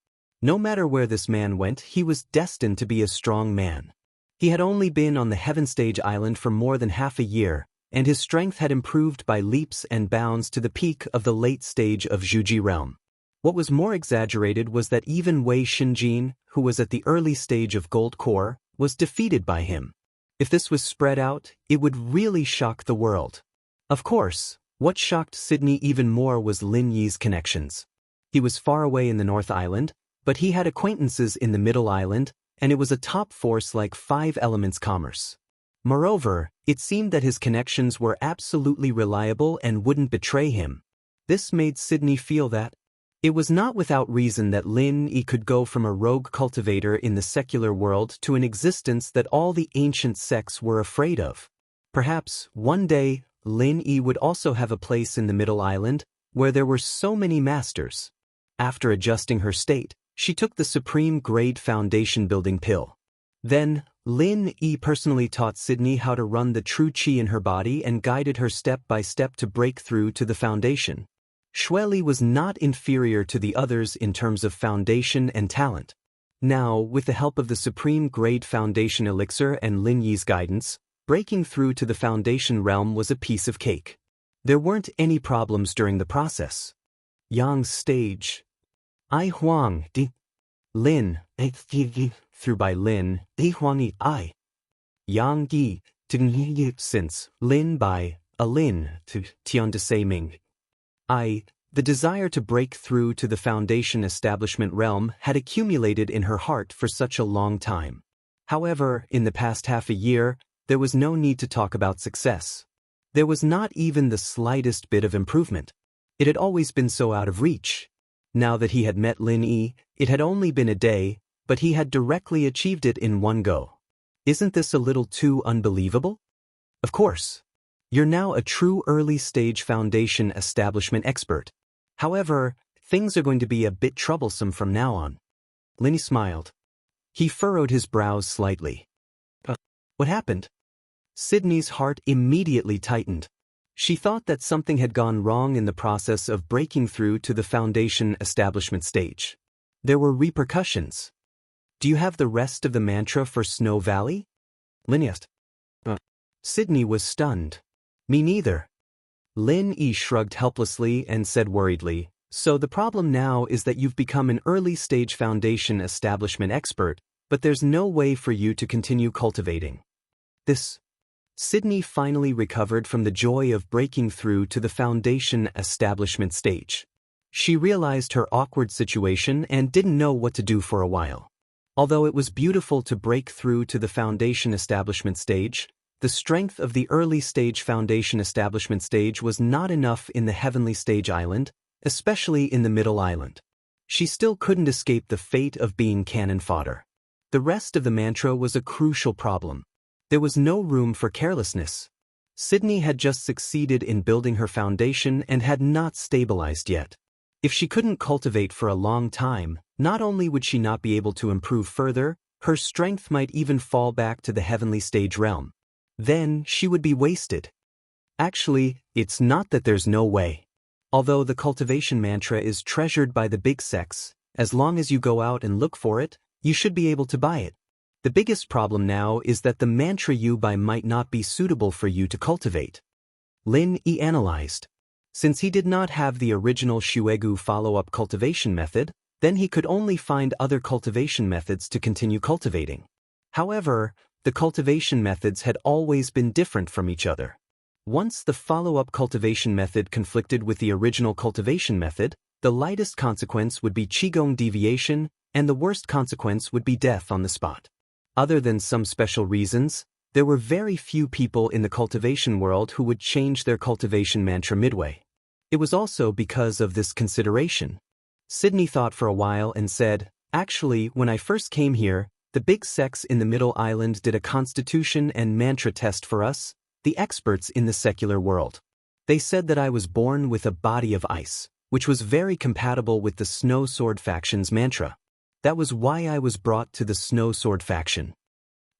No matter where this man went, he was destined to be a strong man. He had only been on the Heaven Stage Island for more than half a year, and his strength had improved by leaps and bounds to the peak of the late stage of Zhuji realm. What was more exaggerated was that even Wei Xinjin, who was at the early stage of Gold Core, was defeated by him. If this was spread out, it would really shock the world. Of course, what shocked Sydney even more was Lin Yi's connections. He was far away in the North Island, but he had acquaintances in the Middle Island, and it was a top force like Five Elements commerce. Moreover, it seemed that his connections were absolutely reliable and wouldn't betray him. This made Sydney feel that it was not without reason that Lin Yi could go from a rogue cultivator in the secular world to an existence that all the ancient sects were afraid of. Perhaps, one day, Lin Yi would also have a place in the Middle Island, where there were so many masters. After adjusting her state, she took the supreme grade foundation building pill. Then, Lin Yi personally taught Sydney how to run the true qi in her body and guided her step by step to break through to the foundation. Xueli was not inferior to the others in terms of foundation and talent. Now, with the help of the supreme grade foundation elixir and Lin Yi's guidance, breaking through to the foundation realm was a piece of cake. There weren't any problems during the process. Yang's stage. I Huang Di Lin through by Lin Di Huang I Yang Gi to since Lin by a Lin to Tian de Seiming. The desire to break through to the foundation establishment realm had accumulated in her heart for such a long time. However, in the past half a year, there was no need to talk about success. There was not even the slightest bit of improvement. It had always been so out of reach. Now that he had met Lin Yi, it had only been a day, but he had directly achieved it in one go. Isn't this a little too unbelievable? Of course. You're now a true early-stage foundation establishment expert. However, things are going to be a bit troublesome from now on. Lin Yi smiled. He furrowed his brows slightly. What happened? Sydney's heart immediately tightened. She thought that something had gone wrong in the process of breaking through to the foundation establishment stage. There were repercussions. Do you have the rest of the mantra for Snow Valley? Lin asked. Sydney was stunned. Me neither. Lin Yi shrugged helplessly and said worriedly, so the problem now is that you've become an early-stage foundation establishment expert, but there's no way for you to continue cultivating. Sydney finally recovered from the joy of breaking through to the foundation establishment stage. She realized her awkward situation and didn't know what to do for a while. Although it was beautiful to break through to the foundation establishment stage, the strength of the early-stage foundation establishment stage was not enough in the Heavenly Stage Island, especially in the Middle Island. She still couldn't escape the fate of being cannon fodder. The rest of the mantra was a crucial problem. There was no room for carelessness. Sydney had just succeeded in building her foundation and had not stabilized yet. If she couldn't cultivate for a long time, not only would she not be able to improve further, her strength might even fall back to the heavenly stage realm. Then she would be wasted. Actually, it's not that there's no way. Although the cultivation mantra is treasured by the big sects, as long as you go out and look for it, you should be able to buy it. The biggest problem now is that the mantra you buy might not be suitable for you to cultivate. Lin Yi analyzed. Since he did not have the original Shuegu follow-up cultivation method, then he could only find other cultivation methods to continue cultivating. However, the cultivation methods had always been different from each other. Once the follow-up cultivation method conflicted with the original cultivation method, the lightest consequence would be qigong deviation, and the worst consequence would be death on the spot. Other than some special reasons, there were very few people in the cultivation world who would change their cultivation mantra midway. It was also because of this consideration. Sydney thought for a while and said, actually, when I first came here, The big sects in the Middle Island did a constitution and mantra test for us, the experts in the secular world. They said that I was born with a body of ice, which was very compatible with the Snow Sword faction's mantra. That was why I was brought to the Snow Sword faction.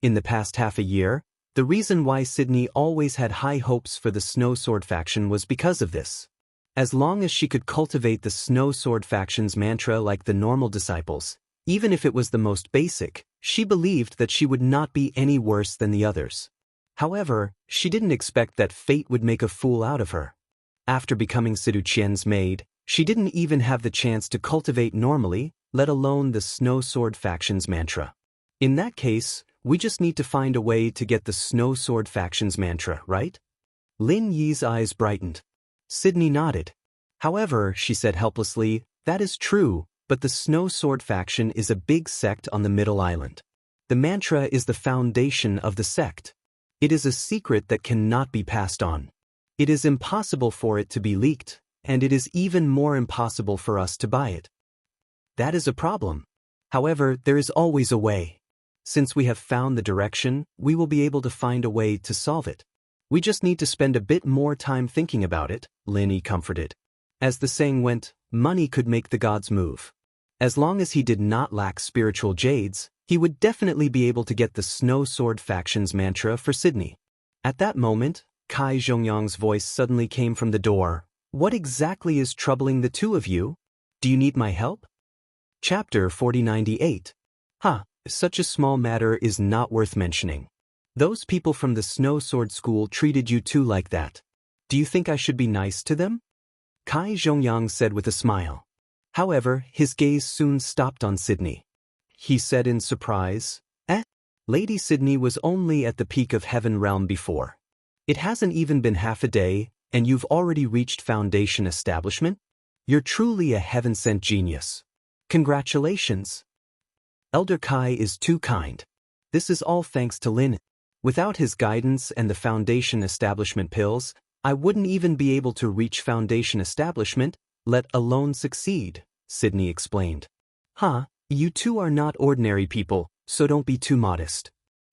In the past half a year, the reason why Sydney always had high hopes for the Snow Sword faction was because of this. As long as she could cultivate the Snow Sword faction's mantra like the normal disciples, even if it was the most basic, she believed that she would not be any worse than the others. However, she didn't expect that fate would make a fool out of her. After becoming Sidu Qian's maid, she didn't even have the chance to cultivate normally, let alone the Snow Sword faction's mantra. In that case, we just need to find a way to get the Snow Sword faction's mantra, right? Lin Yi's eyes brightened. Sydney nodded. However, she said helplessly, that is true, but the Snow Sword faction is a big sect on the Middle Island. The mantra is the foundation of the sect. It is a secret that cannot be passed on. It is impossible for it to be leaked, and it is even more impossible for us to buy it. That is a problem. However, there is always a way. Since we have found the direction, we will be able to find a way to solve it. We just need to spend a bit more time thinking about it, Lin Yi comforted. As the saying went, money could make the gods move. As long as he did not lack spiritual jades, he would definitely be able to get the Snow Sword faction's mantra for Sydney. At that moment, Kai Zhongyang's voice suddenly came from the door. What exactly is troubling the two of you? Do you need my help? Chapter 4098. Such a small matter is not worth mentioning. Those people from the Snow Sword School treated you too like that. Do you think I should be nice to them? Kai Zhongyang said with a smile. However, his gaze soon stopped on Sydney. He said in surprise, Lady Sydney was only at the peak of Heaven Realm before. It hasn't even been half a day, and you've already reached Foundation Establishment? You're truly a heaven-sent genius. Congratulations. Elder Kai is too kind. This is all thanks to Lin. Without his guidance and the Foundation Establishment pills, I wouldn't even be able to reach Foundation Establishment, let alone succeed, Sydney explained. You two are not ordinary people, so don't be too modest.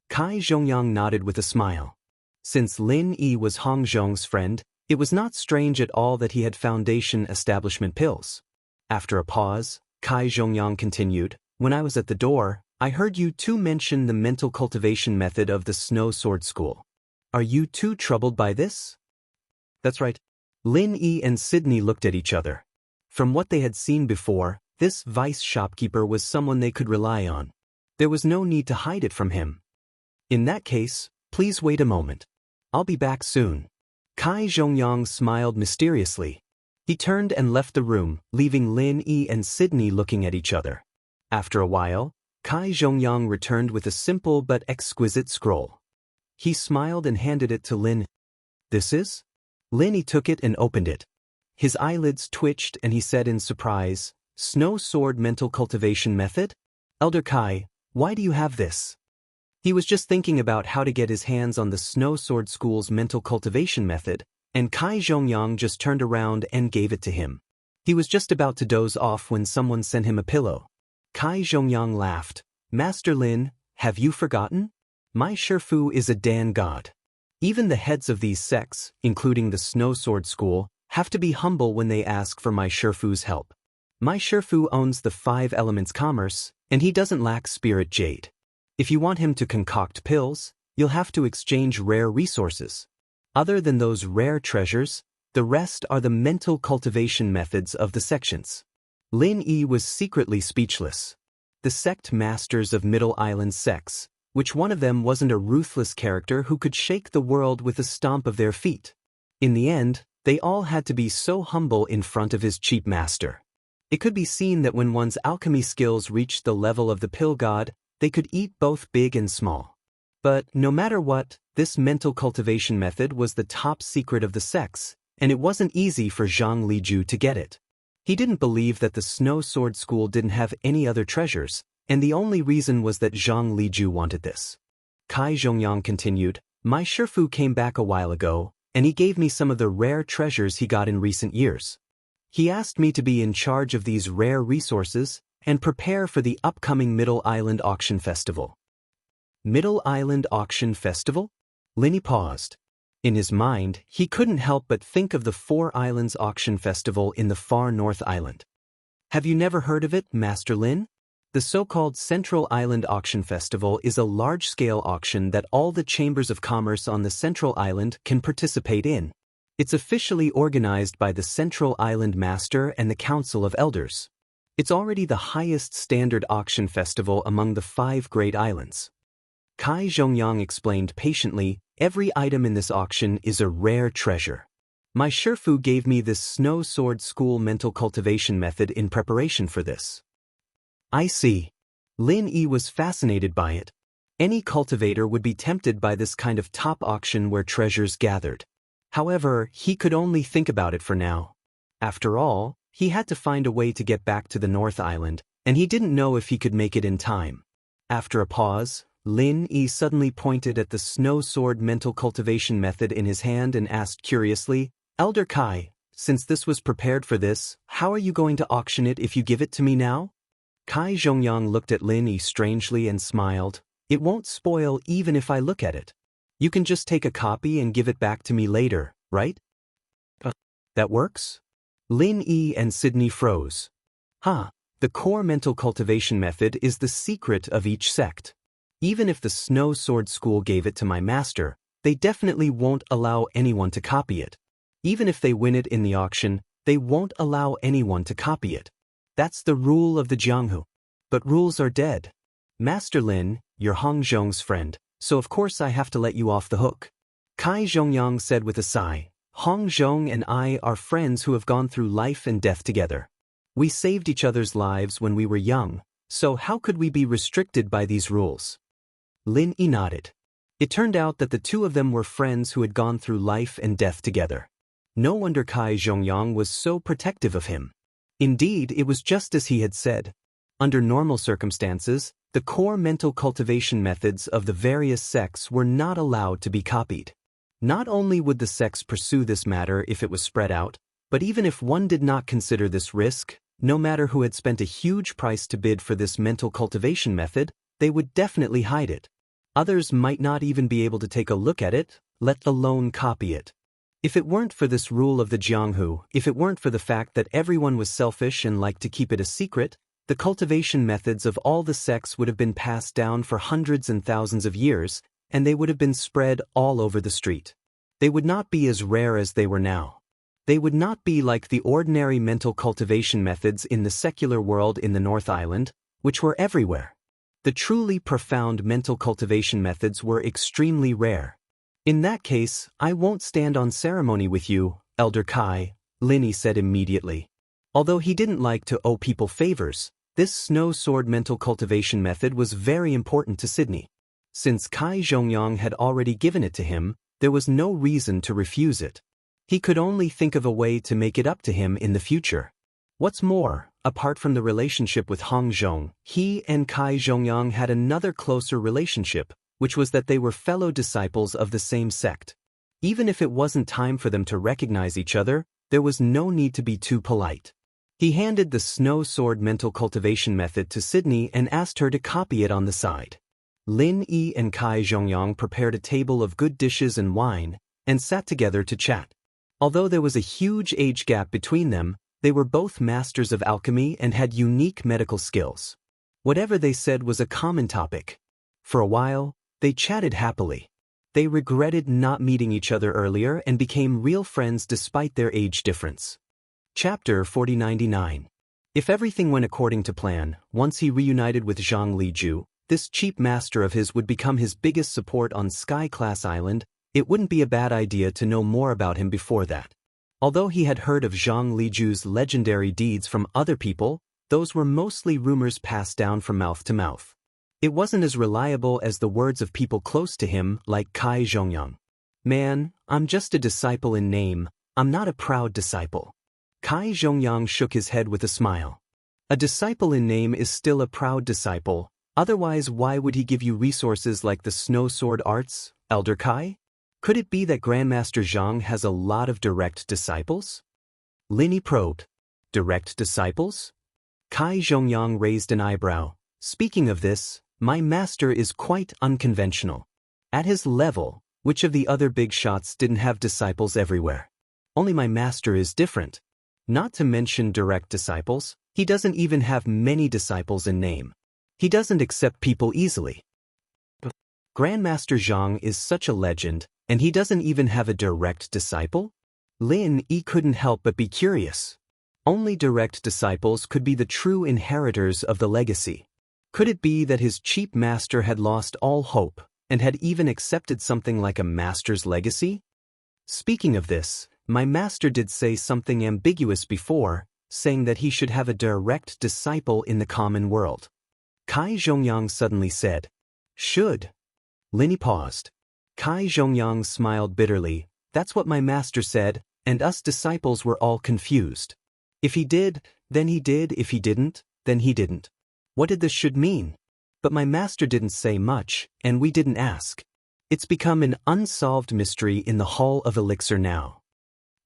Kai Zhongyang nodded with a smile. Since Lin Yi was Hong Zhong's friend, it was not strange at all that he had Foundation Establishment pills. After a pause, Kai Zhongyang continued, when I was at the door, I heard you two mention the mental cultivation method of the Snow Sword School. Are you two troubled by this? That's right. Lin Yi and Sydney looked at each other. From what they had seen before, this vice shopkeeper was someone they could rely on. There was no need to hide it from him. In that case, please wait a moment. I'll be back soon. Kai Zhongyang smiled mysteriously. He turned and left the room, leaving Lin Yi and Sydney looking at each other. After a while, Kai Zhongyang returned with a simple but exquisite scroll. He smiled and handed it to Lin. This is? Lin Yi took it and opened it. His eyelids twitched and he said in surprise, Snow Sword Mental Cultivation Method? Elder Kai, why do you have this? He was just thinking about how to get his hands on the Snow Sword School's mental cultivation method, and Kai Zhongyang just turned around and gave it to him. He was just about to doze off when someone sent him a pillow. Kai Zhongyang laughed. Master Lin, have you forgotten? My Shifu is a Dan god. Even the heads of these sects, including the Snow Sword School, have to be humble when they ask for my Shifu's help. My Shifu owns the 5 elements commerce, and he doesn't lack spirit jade. If you want him to concoct pills, you'll have to exchange rare resources. Other than those rare treasures, the rest are the mental cultivation methods of the sections. Lin Yi was secretly speechless. The sect masters of Middle Island sects, which one of them wasn't a ruthless character who could shake the world with a stomp of their feet. In the end, they all had to be so humble in front of his cheap master. It could be seen that when one's alchemy skills reached the level of the pill god, they could eat both big and small. But no matter what, this mental cultivation method was the top secret of the sects, and it wasn't easy for Zhang Liju to get it. He didn't believe that the Snow Sword School didn't have any other treasures, and the only reason was that Zhang Liju wanted this. Kai Zhongyang continued, My Shifu came back a while ago, and he gave me some of the rare treasures he got in recent years. He asked me to be in charge of these rare resources, and prepare for the upcoming Middle Island Auction Festival. Middle Island Auction Festival? Lin paused. In his mind, he couldn't help but think of the Four Islands Auction Festival in the far North Island. Have you never heard of it, Master Lin? The so-called Central Island Auction Festival is a large-scale auction that all the chambers of commerce on the Central Island can participate in. It's officially organized by the Central Island Master and the Council of Elders. It's already the highest standard auction festival among the 5 great islands. Kai Zhongyang explained patiently, every item in this auction is a rare treasure. My Shifu gave me this Snow Sword School mental cultivation method in preparation for this. I see. Lin Yi was fascinated by it. Any cultivator would be tempted by this kind of top auction where treasures gathered. However, he could only think about it for now. After all, he had to find a way to get back to the North Island, and he didn't know if he could make it in time. After a pause, Lin Yi suddenly pointed at the Snow Sword mental cultivation method in his hand and asked curiously, Elder Kai, since this was prepared for this, how are you going to auction it if you give it to me now? Kai Zhongyang looked at Lin Yi strangely and smiled. It won't spoil even if I look at it. You can just take a copy and give it back to me later, right? That works? Lin Yi and Sydney froze. The core mental cultivation method is the secret of each sect. Even if the Snow Sword School gave it to my master, they definitely won't allow anyone to copy it. Even if they win it in the auction, they won't allow anyone to copy it. That's the rule of the Jianghu. But rules are dead. Master Lin, you're Hong Zhong's friend, so of course I have to let you off the hook. Kai Zhongyang said with a sigh, Hong Zhong and I are friends who have gone through life and death together. We saved each other's lives when we were young, so how could we be restricted by these rules? Lin Yi nodded. It turned out that the two of them were friends who had gone through life and death together. No wonder Kai Zhongyang was so protective of him. Indeed, it was just as he had said. Under normal circumstances, the core mental cultivation methods of the various sects were not allowed to be copied. Not only would the sects pursue this matter if it was spread out, but even if one did not consider this risk, no matter who had spent a huge price to bid for this mental cultivation method, they would definitely hide it. Others might not even be able to take a look at it, let alone copy it. If it weren't for this rule of the Jianghu, if it weren't for the fact that everyone was selfish and liked to keep it a secret, the cultivation methods of all the sects would have been passed down for hundreds and thousands of years, and they would have been spread all over the street. They would not be as rare as they were now. They would not be like the ordinary mental cultivation methods in the secular world in the North Island, which were everywhere. The truly profound mental cultivation methods were extremely rare. In that case, I won't stand on ceremony with you, Elder Kai, Lin Yi said immediately. Although he didn't like to owe people favors, this Snow Sword mental cultivation method was very important to Sydney. Since Kai Zhongyang had already given it to him, there was no reason to refuse it. He could only think of a way to make it up to him in the future. What's more, apart from the relationship with Hong Zhong, he and Kai Zhongyang had another closer relationship, which was that they were fellow disciples of the same sect. Even if it wasn't time for them to recognize each other, there was no need to be too polite. He handed the Snow Sword mental cultivation method to Sydney and asked her to copy it on the side. Lin Yi and Kai Zhongyang prepared a table of good dishes and wine, and sat together to chat. Although there was a huge age gap between them, they were both masters of alchemy and had unique medical skills. Whatever they said was a common topic. For a while, they chatted happily. They regretted not meeting each other earlier and became real friends despite their age difference. Chapter 4099. If everything went according to plan, once he reunited with Zhang Liju, this cheap master of his would become his biggest support on Sky Class Island. It wouldn't be a bad idea to know more about him before that. Although he had heard of Zhang Liju's legendary deeds from other people, those were mostly rumors passed down from mouth to mouth. It wasn't as reliable as the words of people close to him like Kai Zhongyang. Man, I'm just a disciple in name, I'm not a proud disciple. Kai Zhongyang shook his head with a smile. A disciple in name is still a proud disciple, otherwise why would he give you resources like the Snow Sword Arts, Elder Kai? Could it be that Grandmaster Zhang has a lot of direct disciples? Lin Yi probed. Direct disciples? Kai Zhongyang raised an eyebrow. Speaking of this, my master is quite unconventional. At his level, which of the other big shots didn't have disciples everywhere? Only my master is different. Not to mention direct disciples, he doesn't even have many disciples in name. He doesn't accept people easily. Grandmaster Zhang is such a legend, and he doesn't even have a direct disciple? Lin Yi couldn't help but be curious. Only direct disciples could be the true inheritors of the legacy. Could it be that his cheap master had lost all hope, and had even accepted something like a master's legacy? Speaking of this, my master did say something ambiguous before, saying that he should have a direct disciple in the common world. Kai Zhongyang suddenly said, "Should?" Lin Yi paused. Kai Zhongyang smiled bitterly. That's what my master said, and us disciples were all confused. If he did, then he did. If he didn't, then he didn't. What did this should mean? But my master didn't say much, and we didn't ask. It's become an unsolved mystery in the Hall of Elixir now.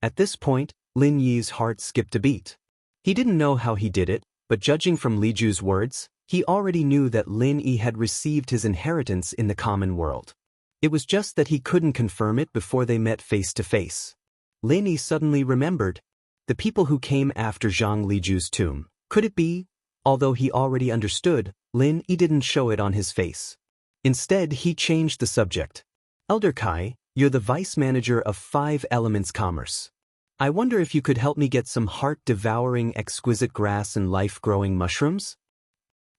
At this point, Lin Yi's heart skipped a beat. He didn't know how he did it, but judging from Li Ju's words, he already knew that Lin Yi had received his inheritance in the common world. It was just that he couldn't confirm it before they met face to face. Lin Yi suddenly remembered. The people who came after Zhang Liju's tomb. Could it be? Although he already understood, Lin Yi didn't show it on his face. Instead, he changed the subject. Elder Kai, you're the vice manager of 5 Elements Commerce. I wonder if you could help me get some heart-devouring exquisite grass and life-growing mushrooms?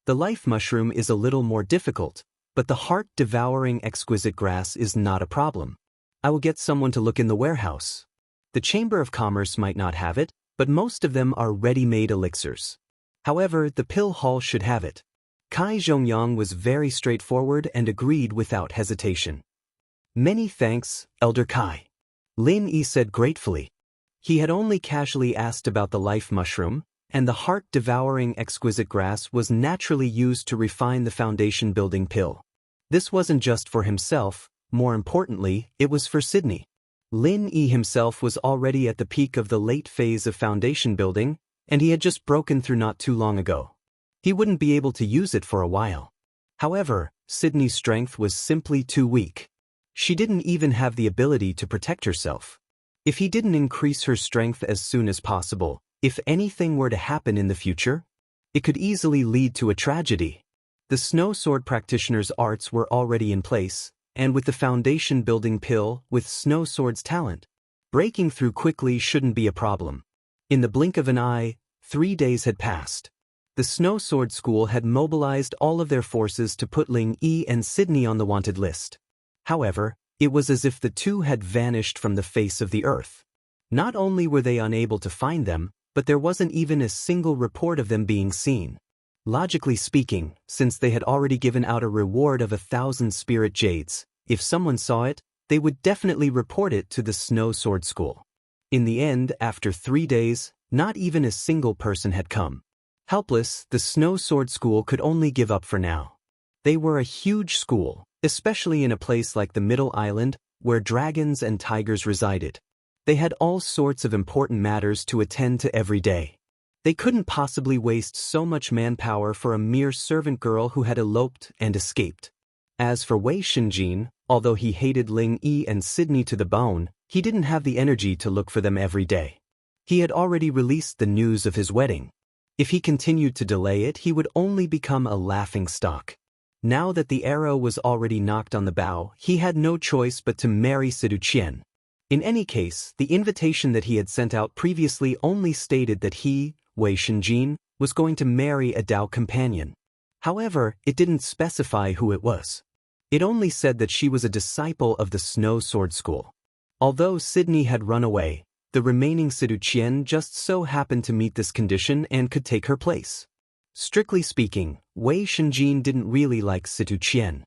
The life mushroom is a little more difficult, but the heart-devouring exquisite grass is not a problem. I will get someone to look in the warehouse. The Chamber of Commerce might not have it, but most of them are ready-made elixirs. However, the pill hall should have it. Kai Zhongyang was very straightforward and agreed without hesitation. Many thanks, Elder Kai. Lin Yi said gratefully. He had only casually asked about the life mushroom, and the heart-devouring exquisite grass was naturally used to refine the foundation-building pill. This wasn't just for himself, more importantly, it was for Sydney. Lin Yi himself was already at the peak of the late phase of foundation building, and he had just broken through not too long ago. He wouldn't be able to use it for a while. However, Sydney's strength was simply too weak. She didn't even have the ability to protect herself. If he didn't increase her strength as soon as possible, if anything were to happen in the future, it could easily lead to a tragedy. The Snow Sword practitioner's arts were already in place, and with the foundation building pill, with Snow Sword's talent, breaking through quickly shouldn't be a problem. In the blink of an eye, 3 days had passed. The Snow Sword School had mobilized all of their forces to put Ling Yi and Sydney on the wanted list. However, it was as if the two had vanished from the face of the earth. Not only were they unable to find them, but there wasn't even a single report of them being seen. Logically speaking, since they had already given out a reward of 1,000 spirit jades, if someone saw it, they would definitely report it to the Snow Sword School. In the end, after 3 days, not even a single person had come. Helpless, the Snow Sword School could only give up for now. They were a huge school, especially in a place like the Middle Island, where dragons and tigers resided. They had all sorts of important matters to attend to every day. They couldn't possibly waste so much manpower for a mere servant girl who had eloped and escaped. As for Wei Shenjin, although he hated Ling Yi and Sydney to the bone, he didn't have the energy to look for them every day. He had already released the news of his wedding. If he continued to delay it, he would only become a laughingstock. Now that the arrow was already knocked on the bow, he had no choice but to marry Sidu Qian. In any case, the invitation that he had sent out previously only stated that he, Wei Shenjin, was going to marry a Dao companion. However, it didn't specify who it was. It only said that she was a disciple of the Snow Sword School. Although Sydney had run away, the remaining Sidu Qian just so happened to meet this condition and could take her place. Strictly speaking, Wei Shenjin didn't really like Sidu Qian.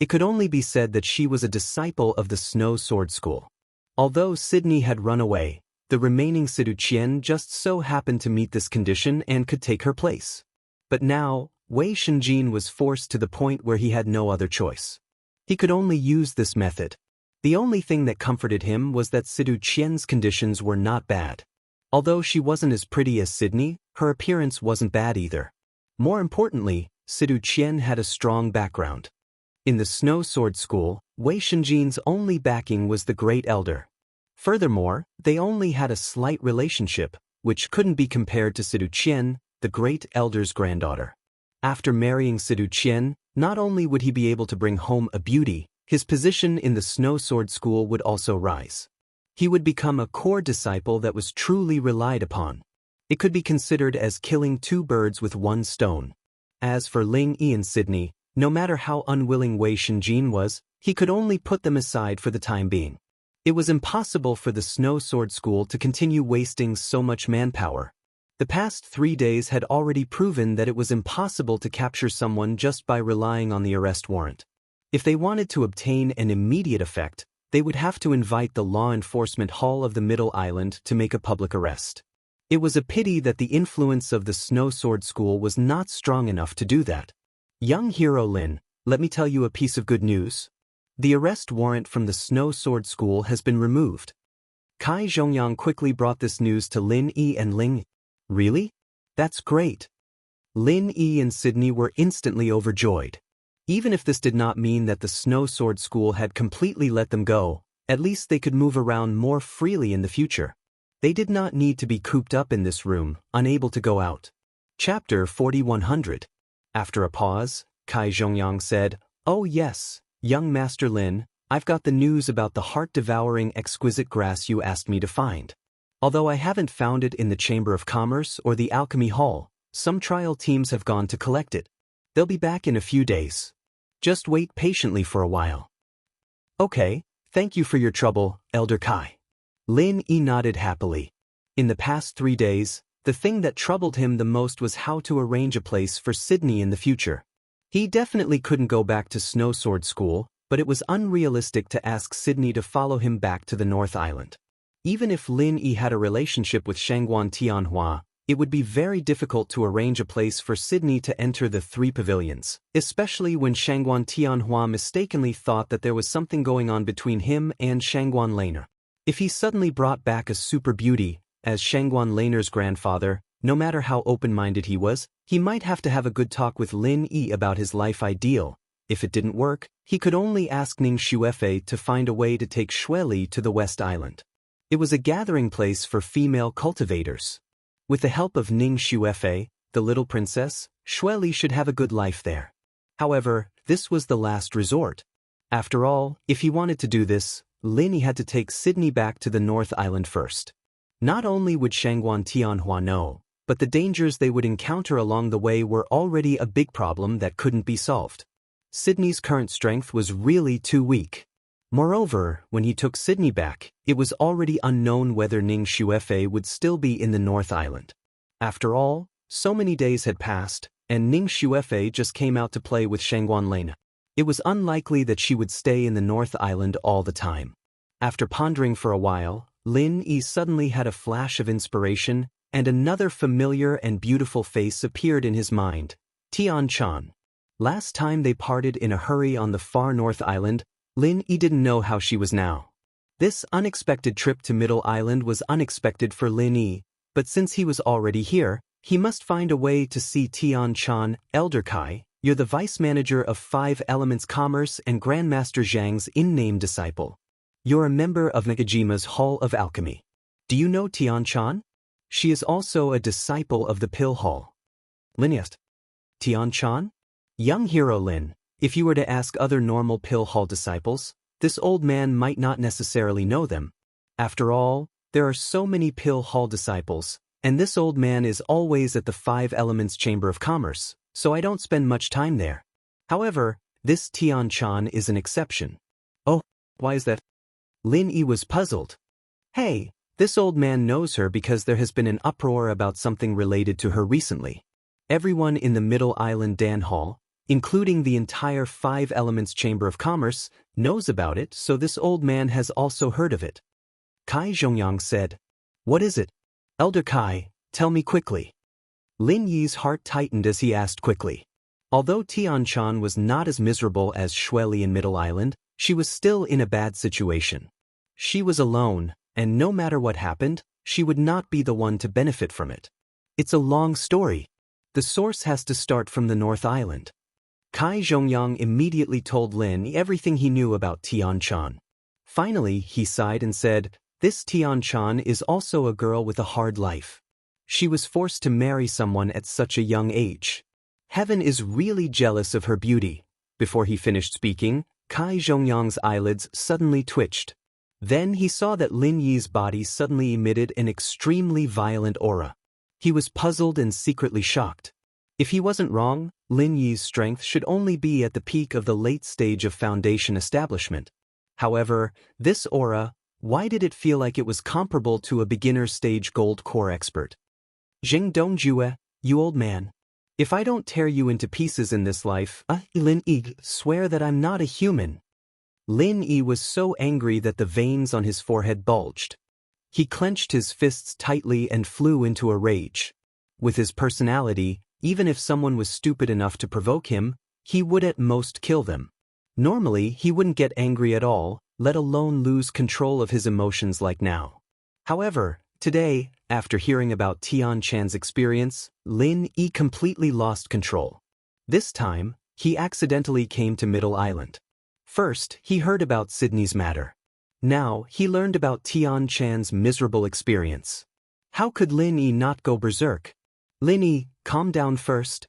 It could only be said that she was a disciple of the Snow Sword School. Although Sydney had run away, the remaining Sidu Qian just so happened to meet this condition and could take her place. But now, Wei Shenjin was forced to the point where he had no other choice. He could only use this method. The only thing that comforted him was that Sidu Qian's conditions were not bad. Although she wasn't as pretty as Sydney, her appearance wasn't bad either. More importantly, Sidu Qian had a strong background. In the Snow Sword School, Wei Shenjin's only backing was the Great Elder. Furthermore, they only had a slight relationship, which couldn't be compared to Sidu Qian, the Great Elder's granddaughter. After marrying Sidu Qian, not only would he be able to bring home a beauty, his position in the Snow Sword School would also rise. He would become a core disciple that was truly relied upon. It could be considered as killing two birds with one stone. As for Ling Yi and Sydney, no matter how unwilling Wei Shenjin was, he could only put them aside for the time being. It was impossible for the Snow Sword School to continue wasting so much manpower. The past 3 days had already proven that it was impossible to capture someone just by relying on the arrest warrant. If they wanted to obtain an immediate effect, they would have to invite the law enforcement hall of the Middle Island to make a public arrest. It was a pity that the influence of the Snow Sword School was not strong enough to do that. Young hero Lin, let me tell you a piece of good news. The arrest warrant from the Snow Sword School has been removed. Kai Zhongyang quickly brought this news to Lin Yi and Ling. Really? That's great. Lin Yi and Sydney were instantly overjoyed. Even if this did not mean that the Snow Sword School had completely let them go, at least they could move around more freely in the future. They did not need to be cooped up in this room, unable to go out. Chapter 4100. After a pause, Kai Zhongyang said, "Oh yes, young Master Lin, I've got the news about the heart-devouring exquisite grass you asked me to find. Although I haven't found it in the Chamber of Commerce or the Alchemy Hall, some trial teams have gone to collect it. They'll be back in a few days. Just wait patiently for a while." "Okay, thank you for your trouble, Elder Kai." Lin Yi nodded happily. In the past 3 days, the thing that troubled him the most was how to arrange a place for Sydney in the future. He definitely couldn't go back to Snow Sword School, but it was unrealistic to ask Sydney to follow him back to the North Island. Even if Lin Yi had a relationship with Shangguan Tianhua, it would be very difficult to arrange a place for Sydney to enter the 3 pavilions, especially when Shangguan Tianhua mistakenly thought that there was something going on between him and Shangguan Laner. If he suddenly brought back a super beauty, as Shangguan Laner's grandfather, no matter how open-minded he was, he might have to have a good talk with Lin Yi about his life ideal. If it didn't work, he could only ask Ning Xuefei to find a way to take Xueli to the West Island. It was a gathering place for female cultivators. With the help of Ning Xuefei, the little princess, Xueli should have a good life there. However, this was the last resort. After all, if he wanted to do this, Lin Yi had to take Sydney back to the North Island first. Not only would Shangguan Tianhua know, but the dangers they would encounter along the way were already a big problem that couldn't be solved. Sydney's current strength was really too weak. Moreover, when he took Sydney back, it was already unknown whether Ning Xuefei would still be in the North Island. After all, so many days had passed, and Ning Xuefei just came out to play with Shangguan Lena. It was unlikely that she would stay in the North Island all the time. After pondering for a while, Lin Yi suddenly had a flash of inspiration, and another familiar and beautiful face appeared in his mind, Tian Chan. Last time they parted in a hurry on the far North Island, Lin Yi didn't know how she was now. This unexpected trip to Middle Island was unexpected for Lin Yi, but since he was already here, he must find a way to see Tian Chan. "Elder Kai, you're the vice manager of 5 Elements Commerce and Grandmaster Zhang's in-name disciple. You're a member of Nakajima's Hall of Alchemy. Do you know Tian Chan? She is also a disciple of the Pill Hall." Lin asked. "Tian Chan?" Young hero Lin, if you were to ask other normal Pill Hall disciples, this old man might not necessarily know them. After all, there are so many Pill Hall disciples, and this old man is always at the 5 Elements Chamber of Commerce, so I don't spend much time there. However, this Tian Chan is an exception. "Oh, why is that?" Lin Yi was puzzled. "Hey, this old man knows her because there has been an uproar about something related to her recently. Everyone in the Middle Island Dan Hall, including the entire 5 Elements Chamber of Commerce, knows about it, so this old man has also heard of it." Kai Zhongyang said, "What is it? Elder Kai, tell me quickly." Lin Yi's heart tightened as he asked quickly. Although Tian Chan was not as miserable as Xueli in Middle Island, she was still in a bad situation. She was alone, and no matter what happened, she would not be the one to benefit from it. It's a long story. The source has to start from the North Island. Kai Zhongyang immediately told Lin everything he knew about Tian Chan. Finally, he sighed and said, "This Tian Chan is also a girl with a hard life. She was forced to marry someone at such a young age. Heaven is really jealous of her beauty." Before he finished speaking, Kai Zhongyang's eyelids suddenly twitched. Then he saw that Lin Yi's body suddenly emitted an extremely violent aura. He was puzzled and secretly shocked. If he wasn't wrong, Lin Yi's strength should only be at the peak of the late stage of foundation establishment. However, this aura, why did it feel like it was comparable to a beginner stage gold core expert? "Jing Dongjue, you old man. If I don't tear you into pieces in this life, Lin Yi, swear that I'm not a human." Lin Yi was so angry that the veins on his forehead bulged. He clenched his fists tightly and flew into a rage. With his personality, even if someone was stupid enough to provoke him, he would at most kill them. Normally, he wouldn't get angry at all, let alone lose control of his emotions like now. However, today, after hearing about Tian Chan's experience, Lin Yi completely lost control. This time, he accidentally came to Middle Island. First, he heard about Sydney's matter. Now, he learned about Tian Chan's miserable experience. How could Lin Yi not go berserk? "Lin Yi, calm down first."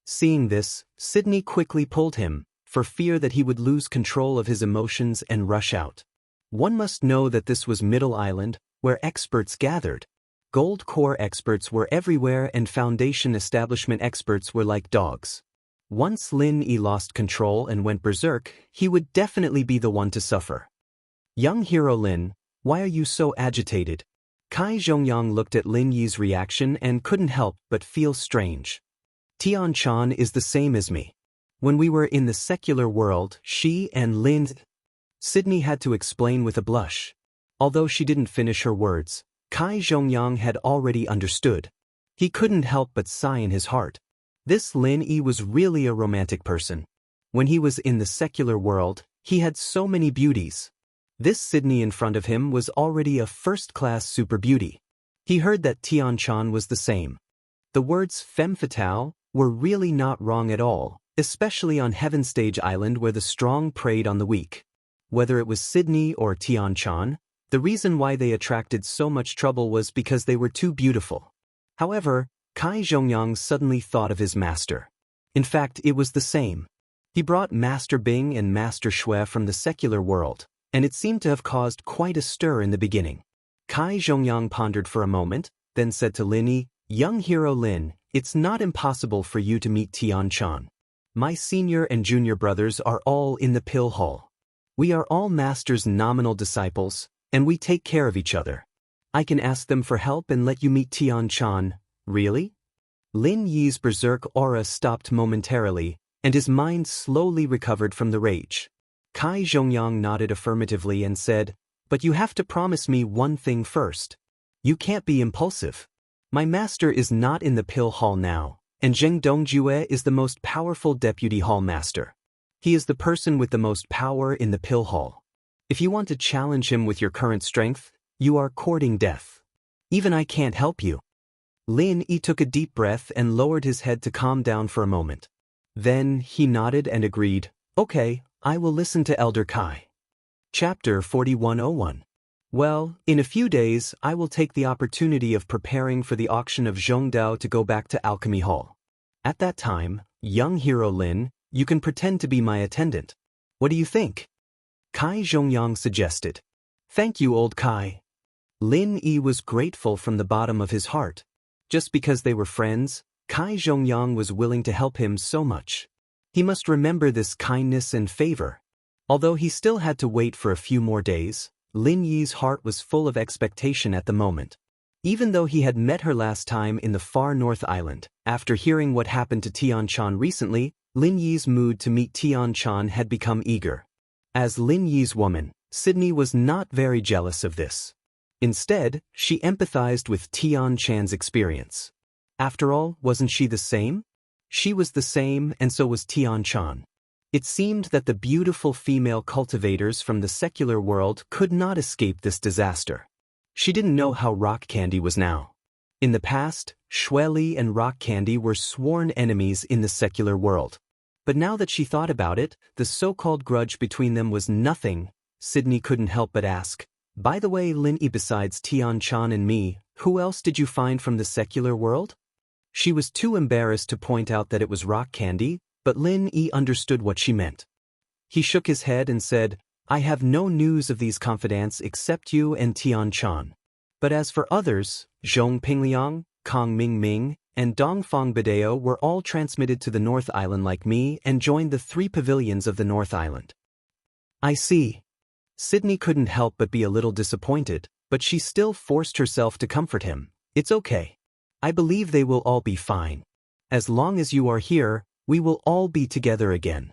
Seeing this, Sydney quickly pulled him, for fear that he would lose control of his emotions and rush out. One must know that this was Middle Island, where experts gathered. Gold core experts were everywhere and foundation establishment experts were like dogs. Once Lin Yi lost control and went berserk, he would definitely be the one to suffer. "Young hero Lin, why are you so agitated?" Kai Zhongyang looked at Lin Yi's reaction and couldn't help but feel strange. "Tian Chan is the same as me. When we were in the secular world, she and Lin..." Sydney had to explain with a blush. Although she didn't finish her words, Kai Zhongyang had already understood. He couldn't help but sigh in his heart. This Lin Yi was really a romantic person. When he was in the secular world, he had so many beauties. This Sydney in front of him was already a first-class super beauty. He heard that Tian Chan was the same. The words femme fatale were really not wrong at all, especially on Heaven Stage Island where the strong preyed on the weak. Whether it was Sydney or Tian Chan, the reason why they attracted so much trouble was because they were too beautiful. However, Kai Zhongyang suddenly thought of his master. In fact, it was the same. He brought Master Bing and Master Shui from the secular world, and it seemed to have caused quite a stir in the beginning. Kai Zhongyang pondered for a moment, then said to Lin Yi, "Young hero Lin, it's not impossible for you to meet Tian Chan. My senior and junior brothers are all in the pill hall. We are all Master's nominal disciples, and we take care of each other. I can ask them for help and let you meet Tian Chan." "Really?" Lin Yi's berserk aura stopped momentarily, and his mind slowly recovered from the rage. Kai Zhongyang nodded affirmatively and said, "But you have to promise me one thing first. You can't be impulsive. My master is not in the pill hall now, and Zheng Dongjue is the most powerful deputy hall master. He is the person with the most power in the pill hall. If you want to challenge him with your current strength, you are courting death. Even I can't help you." Lin Yi took a deep breath and lowered his head to calm down for a moment. Then he nodded and agreed, "Okay, I will listen to Elder Kai." Chapter 4101. Well, in a few days I will take the opportunity of preparing for the auction of Zhongdao to go back to Alchemy Hall. At that time, young hero Lin, you can pretend to be my attendant. What do you think?" Kai Zhongyang suggested. "Thank you, old Kai." Lin Yi was grateful from the bottom of his heart. Just because they were friends, Kai Zhongyang was willing to help him so much. He must remember this kindness and favor. Although he still had to wait for a few more days, Lin Yi's heart was full of expectation at the moment. Even though he had met her last time in the far North Island, after hearing what happened to Tian Chan recently, Lin Yi's mood to meet Tian Chan had become eager. As Lin Yi's woman, Sydney was not very jealous of this. Instead, she empathized with Tian Chan's experience. After all, wasn't she the same? She was the same, and so was Tian Chan. It seemed that the beautiful female cultivators from the secular world could not escape this disaster. She didn't know how rock candy was now. In the past, Shueli and rock candy were sworn enemies in the secular world. But now that she thought about it, the so-called grudge between them was nothing. Sydney couldn't help but ask, "By the way, Lin Yi, besides Tian Chan and me, who else did you find from the secular world?" She was too embarrassed to point out that it was rock candy, but Lin Yi understood what she meant. He shook his head and said, "I have no news of these confidants except you and Tian Chan. But as for others, Zhong Pingliang, Kang Ming, and Dongfang Bideo were all transmitted to the North Island like me and joined the 3 pavilions of the North Island." "I see." Sydney couldn't help but be a little disappointed, but she still forced herself to comfort him. "It's okay. I believe they will all be fine. As long as you are here, we will all be together again."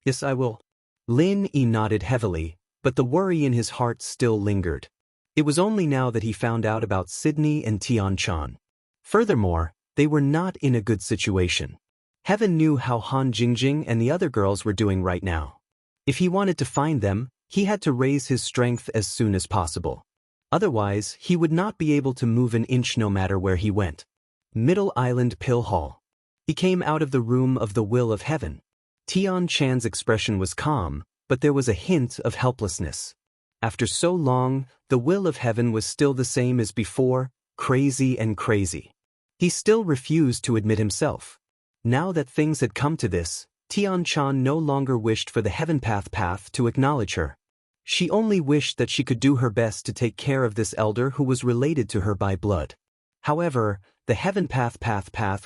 "Yes, I will." Lin Yi nodded heavily, but the worry in his heart still lingered. It was only now that he found out about Sydney and Tian Chan. Furthermore, they were not in a good situation. Heaven knew how Han Jingjing and the other girls were doing right now. If he wanted to find them, he had to raise his strength as soon as possible. Otherwise, he would not be able to move an inch no matter where he went. Middle Island Pill Hall. He came out of the room of the will of heaven. Tian Chan's expression was calm, but there was a hint of helplessness. After so long, the will of heaven was still the same as before, crazy and crazy. He still refused to admit himself. Now that things had come to this, Tian Chan no longer wished for the Heaven Path to acknowledge her. She only wished that she could do her best to take care of this elder who was related to her by blood. However, the Heaven Path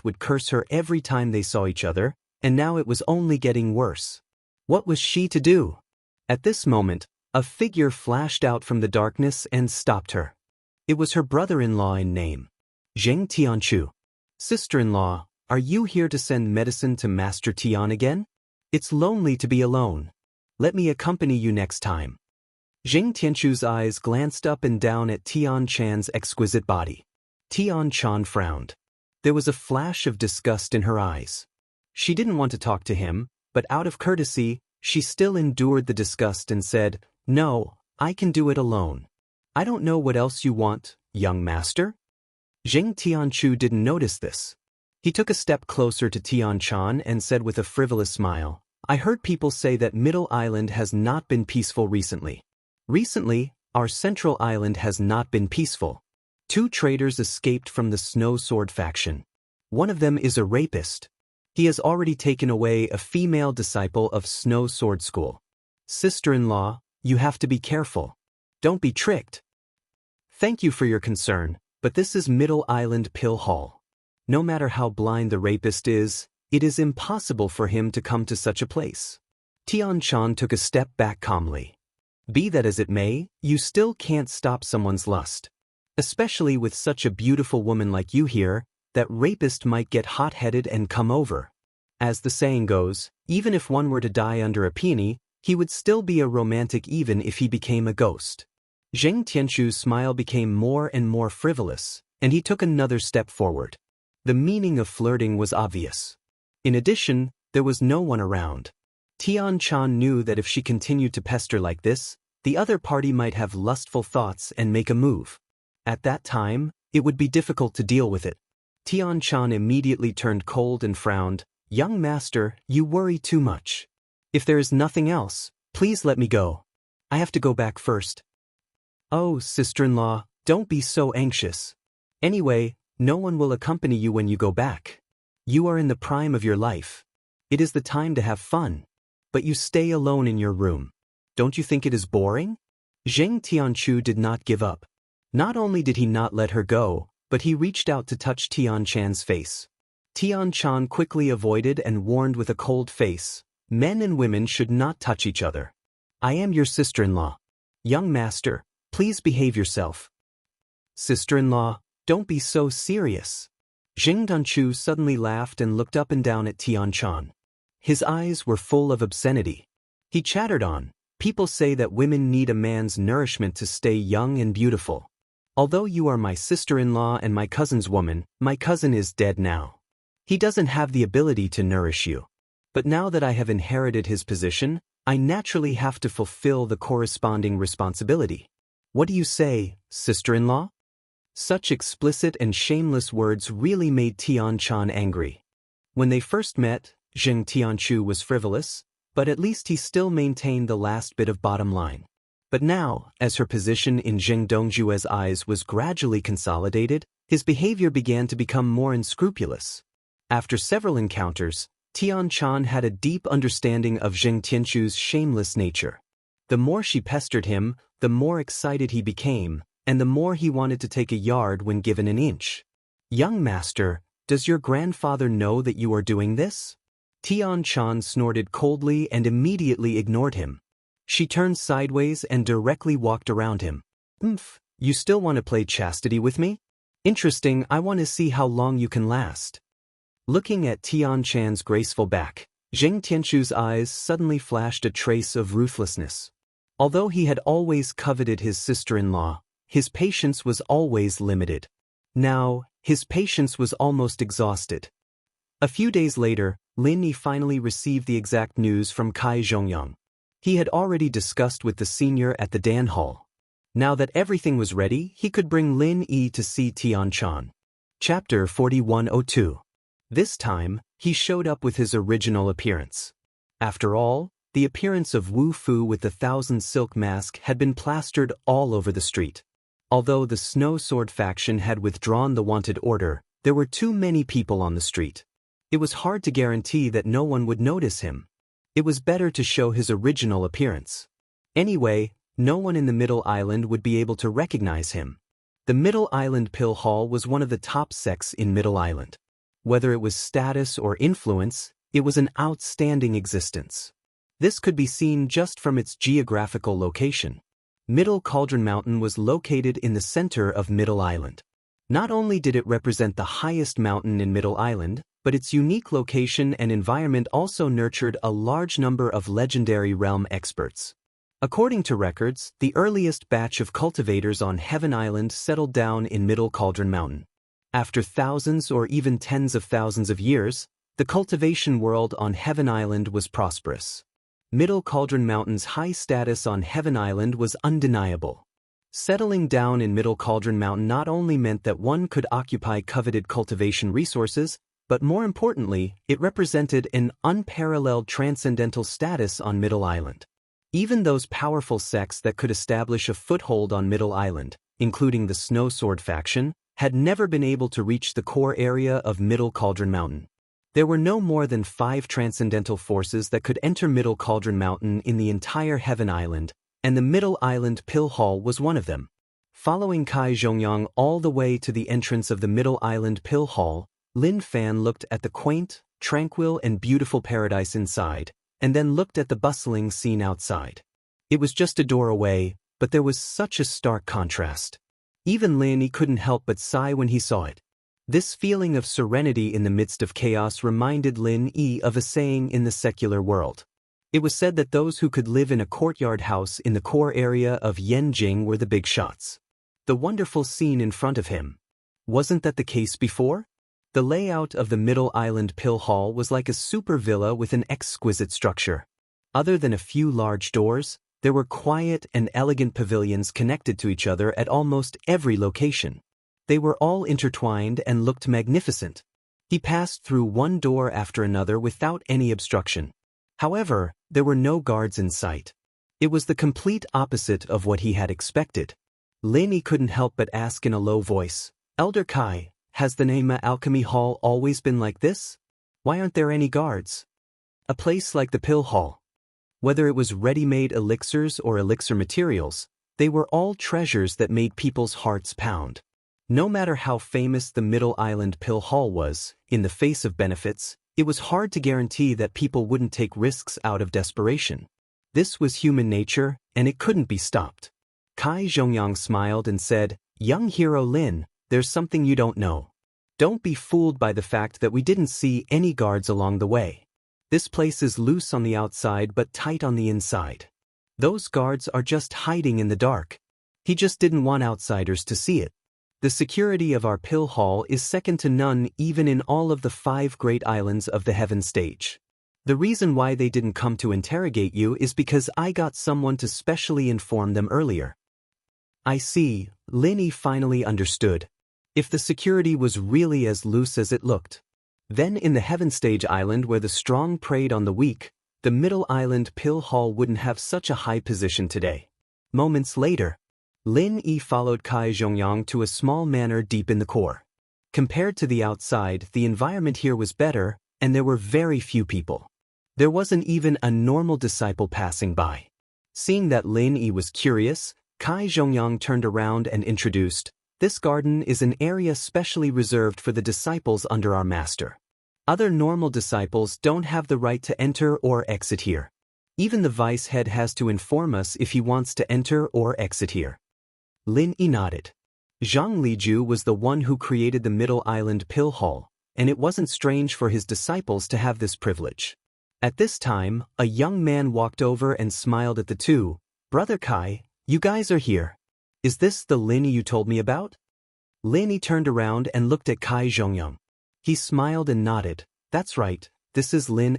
would curse her every time they saw each other, and now it was only getting worse. What was she to do? At this moment, a figure flashed out from the darkness and stopped her. It was her brother-in-law in name, Zheng Tianchu. "Sister-in-law, are you here to send medicine to Master Tian again? It's lonely to be alone. Let me accompany you next time." Zheng Tianchu's eyes glanced up and down at Tian Chan's exquisite body. Tian Chan frowned. There was a flash of disgust in her eyes. She didn't want to talk to him, but out of courtesy, she still endured the disgust and said, "No, I can do it alone. I don't know what else you want, young master." Zheng Tianchu didn't notice this. He took a step closer to Tian Chan and said with a frivolous smile, "I heard people say that Middle Island has not been peaceful recently. Recently, our Central Island has not been peaceful. 2 traitors escaped from the Snow Sword faction. One of them is a rapist. He has already taken away a female disciple of Snow Sword School. Sister-in-law, you have to be careful. Don't be tricked." "Thank you for your concern, but this is Middle Island Pill Hall. No matter how blind the rapist is, it is impossible for him to come to such a place." Tian Chan took a step back calmly. "Be that as it may, you still can't stop someone's lust. Especially with such a beautiful woman like you here, that rapist might get hot-headed and come over. As the saying goes, even if one were to die under a peony, he would still be a romantic even if he became a ghost." Zheng Tianchu's smile became more and more frivolous, and he took another step forward. The meaning of flirting was obvious. In addition, there was no one around. Tian Chan knew that if she continued to pester like this, the other party might have lustful thoughts and make a move. At that time, it would be difficult to deal with it. Tian Chan immediately turned cold and frowned. "Young master, you worry too much. If there is nothing else, please let me go. I have to go back first." "Oh, sister-in-law, don't be so anxious. Anyway, no one will accompany you when you go back. You are in the prime of your life. It is the time to have fun. But you stay alone in your room. Don't you think it is boring?" Zheng Tianchu did not give up. Not only did he not let her go, but he reached out to touch Tian Chan's face. Tian Chan quickly avoided and warned with a cold face, "Men and women should not touch each other. I am your sister-in-law. Young master, please behave yourself." "Sister-in-law, don't be so serious." Zheng Tianchu suddenly laughed and looked up and down at Tian Chan. His eyes were full of obscenity. He chattered on, "People say that women need a man's nourishment to stay young and beautiful. Although you are my sister-in-law and my cousin's woman, my cousin is dead now. He doesn't have the ability to nourish you. But now that I have inherited his position, I naturally have to fulfill the corresponding responsibility. What do you say, sister-in-law? Such explicit and shameless words really made Tian-chan angry. When they first met, Zheng Tianchu was frivolous, but at least he still maintained the last bit of bottom line. But now, as her position in Zheng Dongjue's eyes was gradually consolidated, his behavior began to become more unscrupulous. After several encounters, Tian-chan had a deep understanding of Zheng Tianchu's shameless nature. The more she pestered him, the more excited he became, and the more he wanted to take a yard when given an inch. Young master, does your grandfather know that you are doing this? Tian-chan snorted coldly and immediately ignored him. She turned sideways and directly walked around him. You still want to play chastity with me? Interesting, I want to see how long you can last. Looking at Tian-chan's graceful back, Zheng Tianchu's eyes suddenly flashed a trace of ruthlessness. Although he had always coveted his sister-in-law, his patience was always limited. Now, his patience was almost exhausted. A few days later, Lin Yi finally received the exact news from Kai Zhongyang. He had already discussed with the senior at the Dan Hall. Now that everything was ready, he could bring Lin Yi to see Tian-chan. Chapter 4102. This time, he showed up with his original appearance. After all, the appearance of Wu Fu with the 1,000 silk mask had been plastered all over the street. Although the Snow Sword faction had withdrawn the wanted order, there were too many people on the street. It was hard to guarantee that no one would notice him. It was better to show his original appearance. Anyway, no one in the Middle Island would be able to recognize him. The Middle Island Pill Hall was one of the top sects in Middle Island. Whether it was status or influence, it was an outstanding existence. This could be seen just from its geographical location. Middle Cauldron Mountain was located in the center of Middle Island. Not only did it represent the highest mountain in Middle Island, but its unique location and environment also nurtured a large number of legendary realm experts. According to records, the earliest batch of cultivators on Heaven Island settled down in Middle Cauldron Mountain. After thousands or even tens of thousands of years, the cultivation world on Heaven Island was prosperous. Middle Cauldron Mountain's high status on Heaven Island was undeniable. Settling down in Middle Cauldron Mountain not only meant that one could occupy coveted cultivation resources, but more importantly, it represented an unparalleled transcendental status on Middle Island. Even those powerful sects that could establish a foothold on Middle Island, including the Snow Sword faction, had never been able to reach the core area of Middle Cauldron Mountain. There were no more than 5 transcendental forces that could enter Middle Cauldron Mountain in the entire Heaven Island, and the Middle Island Pill Hall was one of them. Following Kai Zhongyang all the way to the entrance of the Middle Island Pill Hall, Lin Fan looked at the quaint, tranquil and beautiful paradise inside, and then looked at the bustling scene outside. It was just a door away, but there was such a stark contrast. Even Lin Yi couldn't help but sigh when he saw it. This feeling of serenity in the midst of chaos reminded Lin Yi of a saying in the secular world. It was said that those who could live in a courtyard house in the core area of Yanjing were the big shots. The wonderful scene in front of him. Wasn't that the case before? The layout of the Middle Island Pill Hall was like a super villa with an exquisite structure. Other than a few large doors, there were quiet and elegant pavilions connected to each other at almost every location. They were all intertwined and looked magnificent. He passed through one door after another without any obstruction. However, there were no guards in sight. It was the complete opposite of what he had expected. Lin Yi couldn't help but ask in a low voice, "Elder Kai, has the Nema Alchemy Hall always been like this? Why aren't there any guards?" A place like the Pill Hall. Whether it was ready-made elixirs or elixir materials, they were all treasures that made people's hearts pound. No matter how famous the Middle Island Pill Hall was, in the face of benefits, it was hard to guarantee that people wouldn't take risks out of desperation. This was human nature, and it couldn't be stopped. Kai Zhongyang smiled and said, "Young hero Lin, there's something you don't know. Don't be fooled by the fact that we didn't see any guards along the way. This place is loose on the outside but tight on the inside. Those guards are just hiding in the dark. He just didn't want outsiders to see it. The security of our Pill Hall is second to none even in all of the 5 great islands of the Heaven Stage. The reason why they didn't come to interrogate you is because I got someone to specially inform them earlier." I see, Lin Yi finally understood. If the security was really as loose as it looked. Then in the Heaven Stage Island where the strong preyed on the weak, the Middle Island Pill Hall wouldn't have such a high position today. Moments later, Lin Yi followed Kai Zhongyang to a small manor deep in the core. Compared to the outside, the environment here was better, and there were very few people. There wasn't even a normal disciple passing by. Seeing that Lin Yi was curious, Kai Zhongyang turned around and introduced, "This garden is an area specially reserved for the disciples under our master. Other normal disciples don't have the right to enter or exit here. Even the vice head has to inform us if he wants to enter or exit here." Lin Yi nodded. Zhang Liju was the one who created the Middle Island Pill Hall, and it wasn't strange for his disciples to have this privilege. At this time, a young man walked over and smiled at the two. "Brother Kai, you guys are here. Is this the Lin Yi you told me about?" Lin Yi turned around and looked at Kai Zhongyang. He smiled and nodded. "That's right, this is Lin.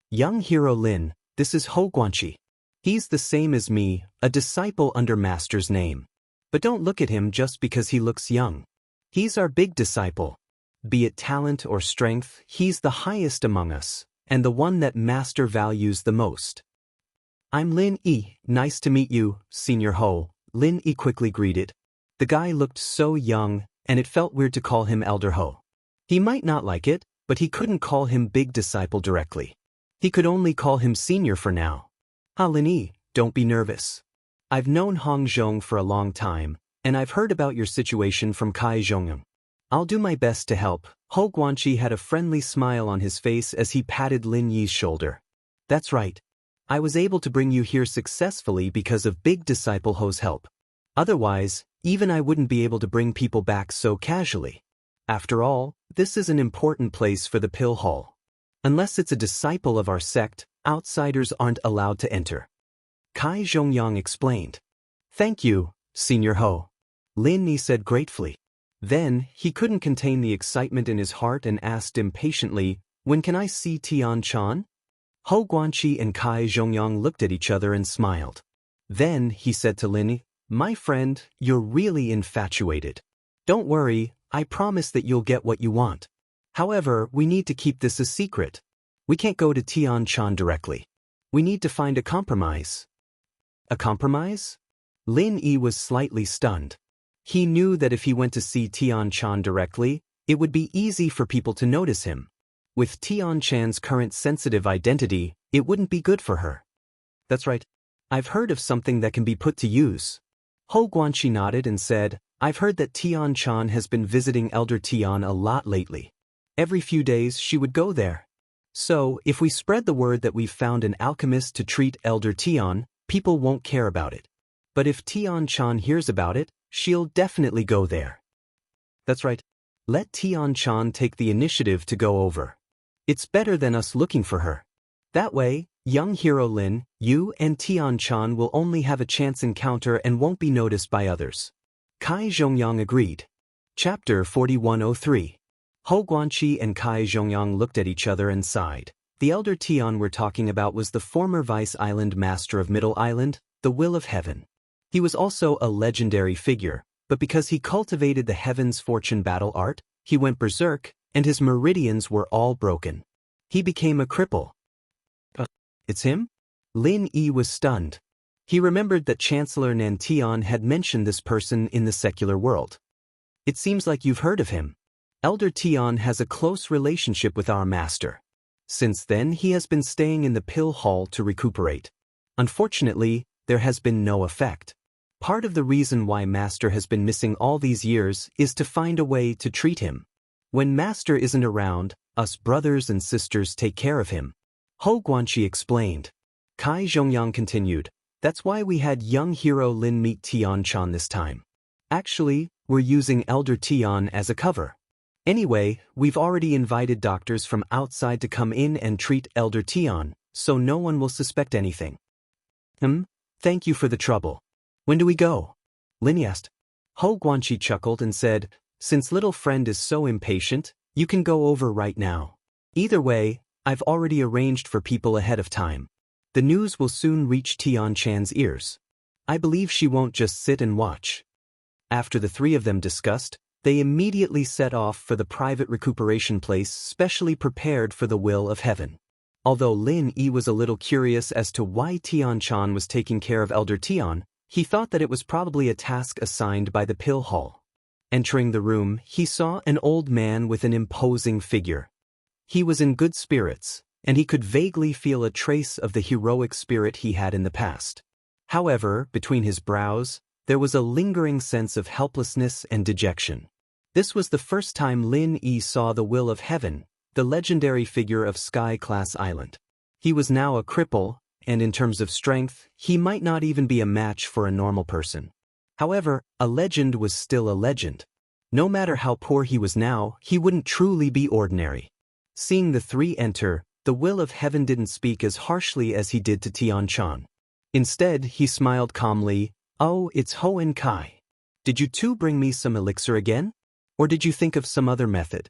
Young hero Lin, this is Ho Guanqi. He's the same as me, a disciple under master's name. But don't look at him just because he looks young. He's our big disciple. Be it talent or strength, he's the highest among us, and the one that master values the most." "I'm Lin Yi, nice to meet you, Senior Ho," Lin Yi quickly greeted. The guy looked so young, and it felt weird to call him Elder Ho. He might not like it, but he couldn't call him big disciple directly. He could only call him senior for now. Lin Yi, don't be nervous. I've known Hong Zhong for a long time, and I've heard about your situation from Kai Zhongyang. I'll do my best to help." Ho Guanqi had a friendly smile on his face as he patted Lin Yi's shoulder. "That's right. I was able to bring you here successfully because of Big Disciple Ho's help. Otherwise, even I wouldn't be able to bring people back so casually. After all, this is an important place for the Pill Hall. Unless it's a disciple of our sect, outsiders aren't allowed to enter." Kai Zhongyang explained. "Thank you, Senior Ho," Lin Yi said gratefully. Then, he couldn't contain the excitement in his heart and asked impatiently, "When can I see Tian Chan?" Ho Guanqi and Kai Zhongyang looked at each other and smiled. Then, he said to Lin Yi, "My friend, you're really infatuated. Don't worry, I promise that you'll get what you want. However, we need to keep this a secret. We can't go to Tian Chan directly. We need to find a compromise." "A compromise?" Lin Yi was slightly stunned. He knew that if he went to see Tian Chan directly, it would be easy for people to notice him. With Tian Chan's current sensitive identity, it wouldn't be good for her. "That's right. I've heard of something that can be put to use." Ho Guanqi nodded and said, "I've heard that Tian Chan has been visiting Elder Tian a lot lately. Every few days she would go there. So, if we spread the word that we've found an alchemist to treat Elder Tian, people won't care about it. But if Tian Chan hears about it, she'll definitely go there." "That's right. Let Tian Chan take the initiative to go over. It's better than us looking for her. That way, young hero Lin, you and Tian Chan will only have a chance encounter and won't be noticed by others." Kai Zhongyang agreed. Chapter 4103. Ho Guanqi and Kai Zhongyang looked at each other and sighed. The elder Tian we're talking about was the former vice island master of Middle Island, the Will of Heaven. He was also a legendary figure, but because he cultivated the Heaven's Fortune battle art, he went berserk, and his meridians were all broken. He became a cripple. It's him?" Lin Yi was stunned. He remembered that Chancellor Nantian had mentioned this person in the secular world. "It seems like you've heard of him. Elder Tian has a close relationship with our master. Since then he has been staying in the Pill Hall to recuperate. Unfortunately, there has been no effect. Part of the reason why Master has been missing all these years is to find a way to treat him. When Master isn't around, us brothers and sisters take care of him." Ho Guanqi explained. Kai Zhongyang continued, "That's why we had young hero Lin meet Tian Chan this time. Actually, we're using Elder Tian as a cover. Anyway, we've already invited doctors from outside to come in and treat Elder Tian, so no one will suspect anything." Thank you for the trouble. When do we go?" Lin asked. Ho Guanqi chuckled and said, "Since little friend is so impatient, you can go over right now. Either way, I've already arranged for people ahead of time. The news will soon reach Tian Chan's ears. I believe she won't just sit and watch. After the three of them discussed, they immediately set off for the private recuperation place specially prepared for the will of heaven. Although Lin Yi was a little curious as to why Tian-chan was taking care of Elder Tian, he thought that it was probably a task assigned by the pill hall. Entering the room, he saw an old man with an imposing figure. He was in good spirits, and he could vaguely feel a trace of the heroic spirit he had in the past. However, between his brows, there was a lingering sense of helplessness and dejection. This was the first time Lin Yi saw the will of heaven, the legendary figure of Sky Class Island. He was now a cripple, and in terms of strength, he might not even be a match for a normal person. However, a legend was still a legend. No matter how poor he was now, he wouldn't truly be ordinary. Seeing the three enter, the will of heaven didn't speak as harshly as he did to Tian-chan. Instead, he smiled calmly. "Oh, it's Ho and Kai. Did you two bring me some elixir again? Or did you think of some other method?"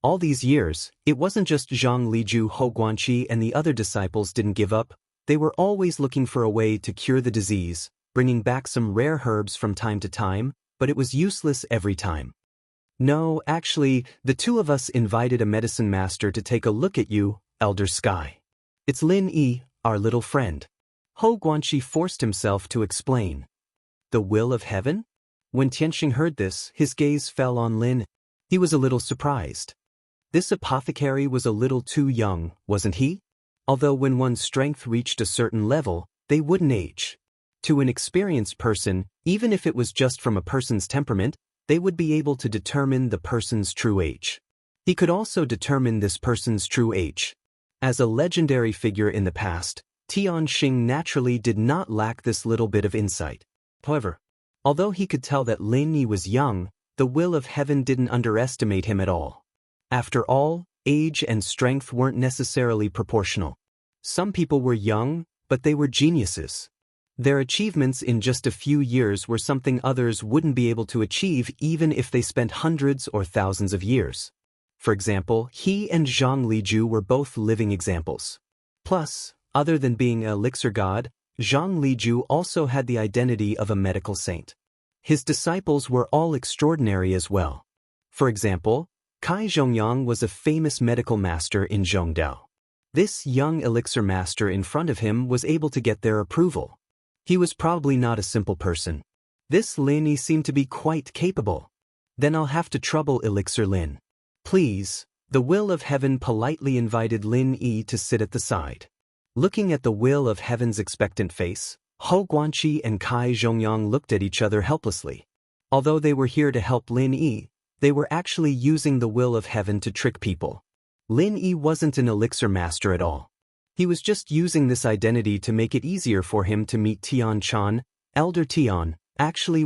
All these years, it wasn't just Zhang Liju, Ho Guanqi and the other disciples didn't give up. They were always looking for a way to cure the disease, bringing back some rare herbs from time to time, but it was useless every time. "No, actually, the two of us invited a medicine master to take a look at you, Elder Sky. It's Lin Yi, our little friend." Ho Guanqi forced himself to explain. The will of heaven? When Tianxing heard this, his gaze fell on Lin. He was a little surprised. This apothecary was a little too young, wasn't he? Although when one's strength reached a certain level, they wouldn't age. To an experienced person, even if it was just from a person's temperament, they would be able to determine the person's true age. He could also determine this person's true age. As a legendary figure in the past, Tianxing naturally did not lack this little bit of insight. However, although he could tell that Lin Yi was young, the will of heaven didn't underestimate him at all. After all, age and strength weren't necessarily proportional. Some people were young, but they were geniuses. Their achievements in just a few years were something others wouldn't be able to achieve even if they spent hundreds or thousands of years. For example, he and Zhang Liju were both living examples. Plus, other than being an elixir god, Zhang Liju also had the identity of a medical saint. His disciples were all extraordinary as well. For example, Kai Zhongyang was a famous medical master in Zhongdao. This young elixir master in front of him was able to get their approval. He was probably not a simple person. This Lin Yi seemed to be quite capable. Then I'll have to trouble Elixir Lin. Please. The will of heaven politely invited Lin Yi to sit at the side. Looking at the will of heaven's expectant face, Ho Guanqi and Kai Zhongyang looked at each other helplessly. Although they were here to help Lin Yi, they were actually using the will of heaven to trick people. Lin Yi wasn't an elixir master at all. He was just using this identity to make it easier for him to meet Tian-chan, Elder Tian. Actually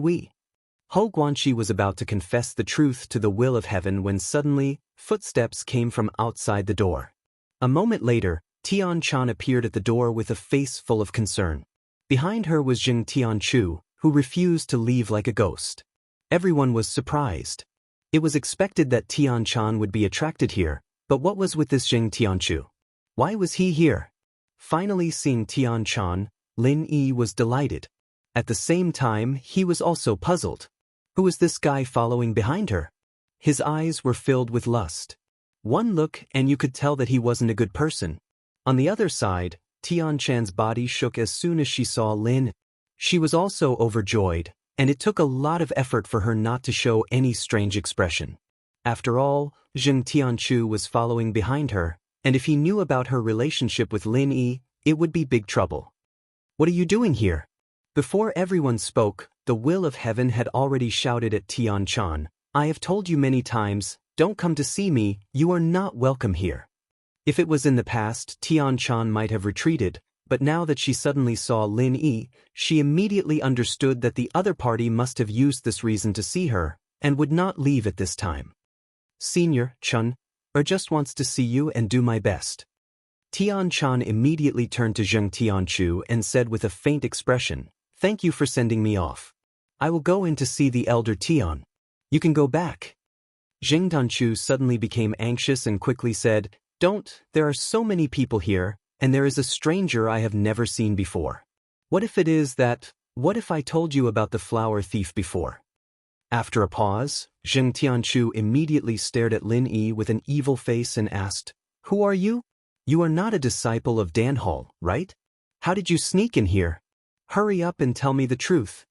Ho Guanqi was about to confess the truth to the will of heaven when suddenly, footsteps came from outside the door. A moment later, Tian-chan appeared at the door with a face full of concern. Behind her was Jing Tianchu, who refused to leave like a ghost. Everyone was surprised. It was expected that Tian-chan would be attracted here, but what was with this Jing Tianchu? Why was he here? Finally seeing Tian-chan, Lin Yi was delighted. At the same time, he was also puzzled. Who was this guy following behind her? His eyes were filled with lust. One look and you could tell that he wasn't a good person. On the other side, Tian-chan's body shook as soon as she saw Lin. She was also overjoyed, and it took a lot of effort for her not to show any strange expression. After all, Jing Tianchu was following behind her, and if he knew about her relationship with Lin Yi, it would be big trouble. What are you doing here? Before everyone spoke, the will of heaven had already shouted at Tian-chan, I have told you many times, don't come to see me, you are not welcome here. If it was in the past, Tian-chan might have retreated, but now that she suddenly saw Lin Yi, she immediately understood that the other party must have used this reason to see her, and would not leave at this time. Senior, Chun, just wants to see you and do my best. Tian-chan immediately turned to Zheng Tianchu and said with a faint expression, thank you for sending me off. I will go in to see the elder Tian. You can go back. Zheng Tianchu suddenly became anxious and quickly said, don't, there are so many people here, and there is a stranger I have never seen before. What if it is that, what if I told you about the flower thief before? After a pause, Zheng Tianchu immediately stared at Lin Yi with an evil face and asked, "Who are you? You are not a disciple of Danhall, right? How did you sneak in here? Hurry up and tell me the truth."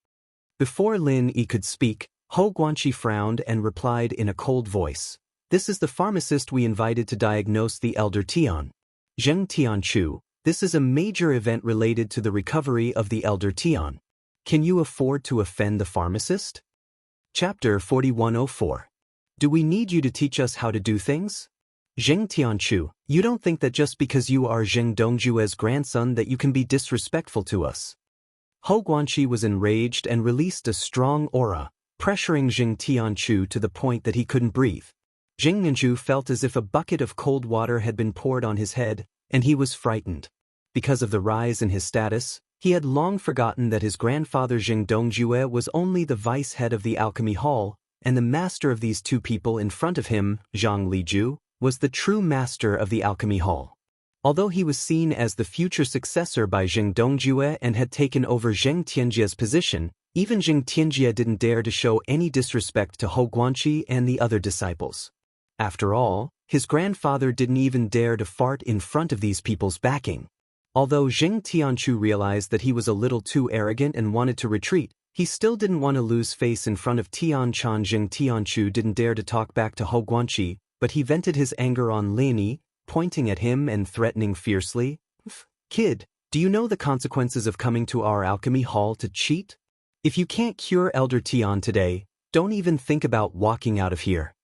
Before Lin Yi could speak, Hou Guanqi frowned and replied in a cold voice, "This is the pharmacist we invited to diagnose the elder Tian. Zheng Tianchu, this is a major event related to the recovery of the elder Tian. Can you afford to offend the pharmacist?" Chapter 4104. Do we need you to teach us how to do things? Zheng Tianchu, you don't think that just because you are Zheng Dongjue's grandson that you can be disrespectful to us. Hou Guanqi was enraged and released a strong aura, pressuring Zheng Tianchu to the point that he couldn't breathe. Zheng Tianchu felt as if a bucket of cold water had been poured on his head, and he was frightened. Because of the rise in his status, he had long forgotten that his grandfather Zheng Dongjue was only the vice head of the alchemy hall, and the master of these two people in front of him, Zhang Liju, was the true master of the alchemy hall. Although he was seen as the future successor by Zheng Dongjue and had taken over Zheng Tianjia's position, even Zheng Tianjia didn't dare to show any disrespect to Hou Guanqi and the other disciples. After all, his grandfather didn't even dare to fart in front of these people's backing. Although Zheng Tianchu realized that he was a little too arrogant and wanted to retreat, he still didn't want to lose face in front of Tian Chan. Zheng Tianchu didn't dare to talk back to Hou Guanqi, but he vented his anger on Lin Yi, pointing at him and threatening fiercely, "Kid, do you know the consequences of coming to our alchemy hall to cheat? If you can't cure Elder Tian today, don't even think about walking out of here."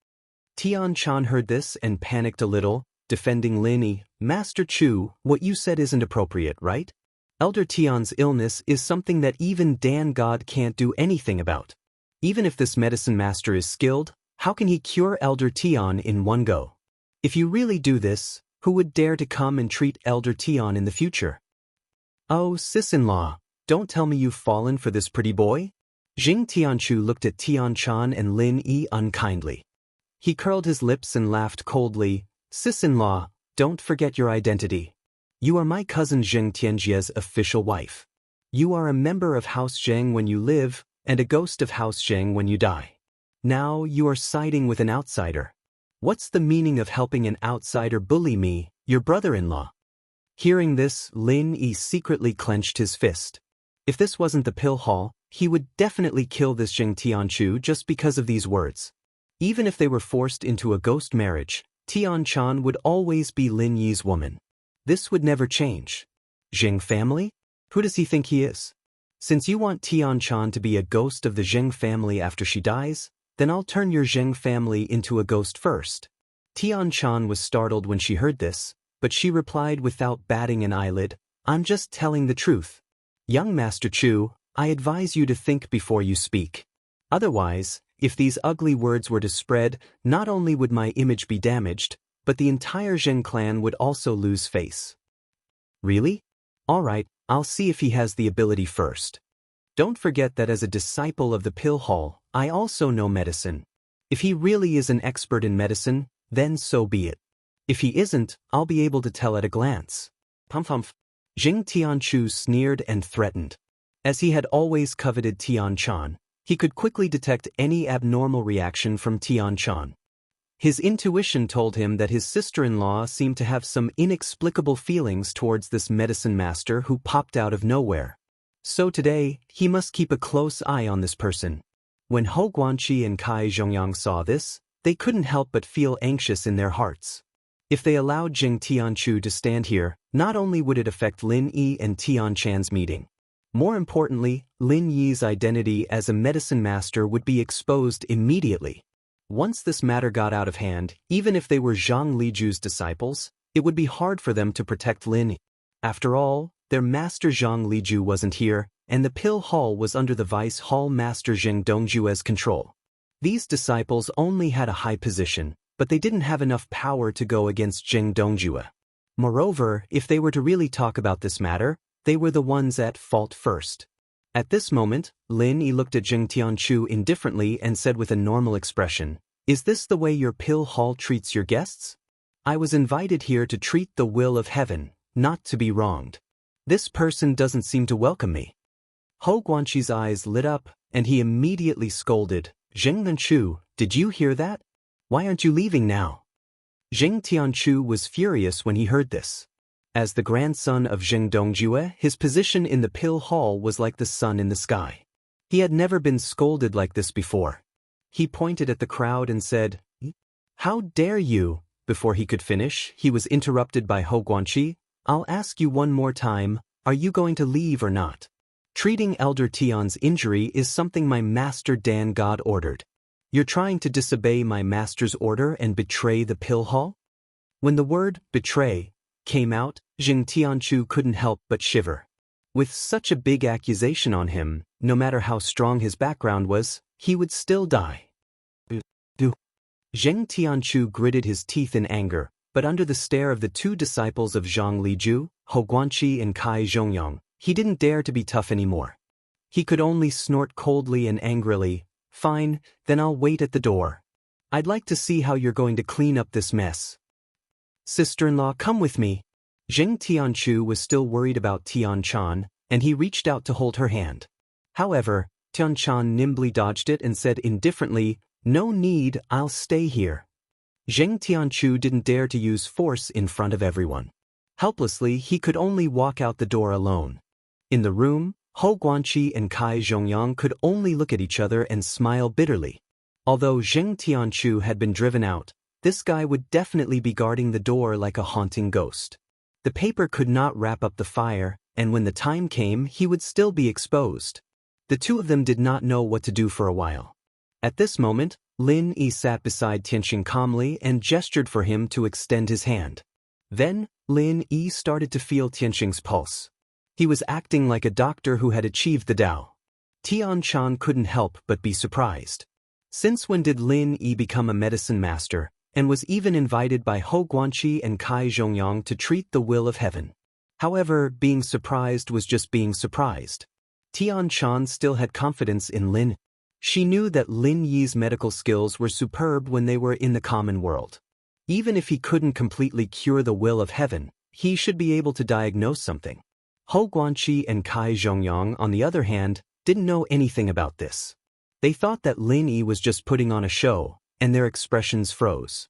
Tian Chan heard this and panicked a little, defending Lin Yi. "Master Chu, what you said isn't appropriate, right? Elder Tian's illness is something that even Dan God can't do anything about. Even if this medicine master is skilled, how can he cure Elder Tian in one go? If you really do this, who would dare to come and treat Elder Tian in the future? Oh, sis-in-law, don't tell me you've fallen for this pretty boy?" Zheng Tianchu looked at Tian Chan and Lin Yi unkindly. He curled his lips and laughed coldly, "Sis-in-law, don't forget your identity. You are my cousin Zheng Tianjia's official wife. You are a member of House Zheng when you live, and a ghost of House Zheng when you die. Now you are siding with an outsider. What's the meaning of helping an outsider bully me, your brother-in-law?" Hearing this, Lin Yi secretly clenched his fist. If this wasn't the pill hall, he would definitely kill this Zheng Tianchu just because of these words. Even if they were forced into a ghost marriage, Tian Chan would always be Lin Yi's woman. This would never change. Zheng family? Who does he think he is? Since you want Tian Chan to be a ghost of the Zheng family after she dies, then I'll turn your Zheng family into a ghost first. Tian Chan was startled when she heard this, but she replied without batting an eyelid, "I'm just telling the truth. Young Master Chu, I advise you to think before you speak. Otherwise, if these ugly words were to spread, not only would my image be damaged, but the entire Zheng clan would also lose face." Really? All right, I'll see if he has the ability first. Don't forget that as a disciple of the pill hall, I also know medicine. If he really is an expert in medicine, then so be it. If he isn't, I'll be able to tell at a glance. Humph. Zheng Tianchu sneered and threatened. As he had always coveted Tian Chan, he could quickly detect any abnormal reaction from Tian Chan. His intuition told him that his sister-in-law seemed to have some inexplicable feelings towards this medicine master who popped out of nowhere. So today, he must keep a close eye on this person. When Hou Guanqi and Kai Zhongyang saw this, they couldn't help but feel anxious in their hearts. If they allowed Zheng Tianchu to stand here, not only would it affect Lin Yi and Tian Chan's meeting. More importantly, Lin Yi's identity as a medicine master would be exposed immediately. Once this matter got out of hand, even if they were Zhang Liju's disciples, it would be hard for them to protect Lin Yi. After all, their master Zhang Liju wasn't here, and the pill hall was under the vice hall master Zheng Dongjue's control. These disciples only had a high position, but they didn't have enough power to go against Zheng Dongjue. Moreover, if they were to really talk about this matter, they were the ones at fault first. At this moment, Lin Yi looked at Zheng Tianchu indifferently and said with a normal expression, "Is this the way your pill hall treats your guests? I was invited here to treat the will of heaven, not to be wronged. This person doesn't seem to welcome me." Hou Guanqi's eyes lit up, and he immediately scolded, Zheng Tianchu, did you hear that? Why aren't you leaving now? Zheng Tianchu was furious when he heard this. As the grandson of Zheng Dongjue, his position in the pill hall was like the sun in the sky. He had never been scolded like this before. He pointed at the crowd and said, "How dare you?" Before he could finish, he was interrupted by Hou Guanqi. "I'll ask you one more time, are you going to leave or not? Treating Elder Tian's injury is something my master Dan God ordered. You're trying to disobey my master's order and betray the pill hall?" When the word betray came out, Zheng Tianchu couldn't help but shiver. With such a big accusation on him, no matter how strong his background was, he would still die. Zheng Tianchu gritted his teeth in anger, but under the stare of the two disciples of Zhang Liju, Hou Guanqi and Kai Zhongyang, he didn't dare to be tough anymore. He could only snort coldly and angrily. "Fine, then I'll wait at the door. I'd like to see how you're going to clean up this mess." "Sister-in-law, come with me." Zheng Tianchu was still worried about Tian Chan, and he reached out to hold her hand. However, Tian Chan nimbly dodged it and said indifferently, "No need, I'll stay here." Zheng Tianchu didn't dare to use force in front of everyone. Helplessly, he could only walk out the door alone. In the room, Hou Guanqi and Kai Zhongyang could only look at each other and smile bitterly. Although Zheng Tianchu had been driven out, this guy would definitely be guarding the door like a haunting ghost. The paper could not wrap up the fire, and when the time came, he would still be exposed. The two of them did not know what to do for a while. At this moment, Lin Yi sat beside Tianxing calmly and gestured for him to extend his hand. Then, Lin Yi started to feel Tianxing's pulse. He was acting like a doctor who had achieved the Tao. Tian Chan couldn't help but be surprised. Since when did Lin Yi become a medicine master, and was even invited by Hou Guanqi and Kai Zhongyang to treat the will of heaven? However, being surprised was just being surprised. Tian Chan still had confidence in Lin. She knew that Lin Yi's medical skills were superb when they were in the common world. Even if he couldn't completely cure the will of heaven, he should be able to diagnose something. Hou Guanqi and Kai Zhongyang, on the other hand, didn't know anything about this. They thought that Lin Yi was just putting on a show, and their expressions froze.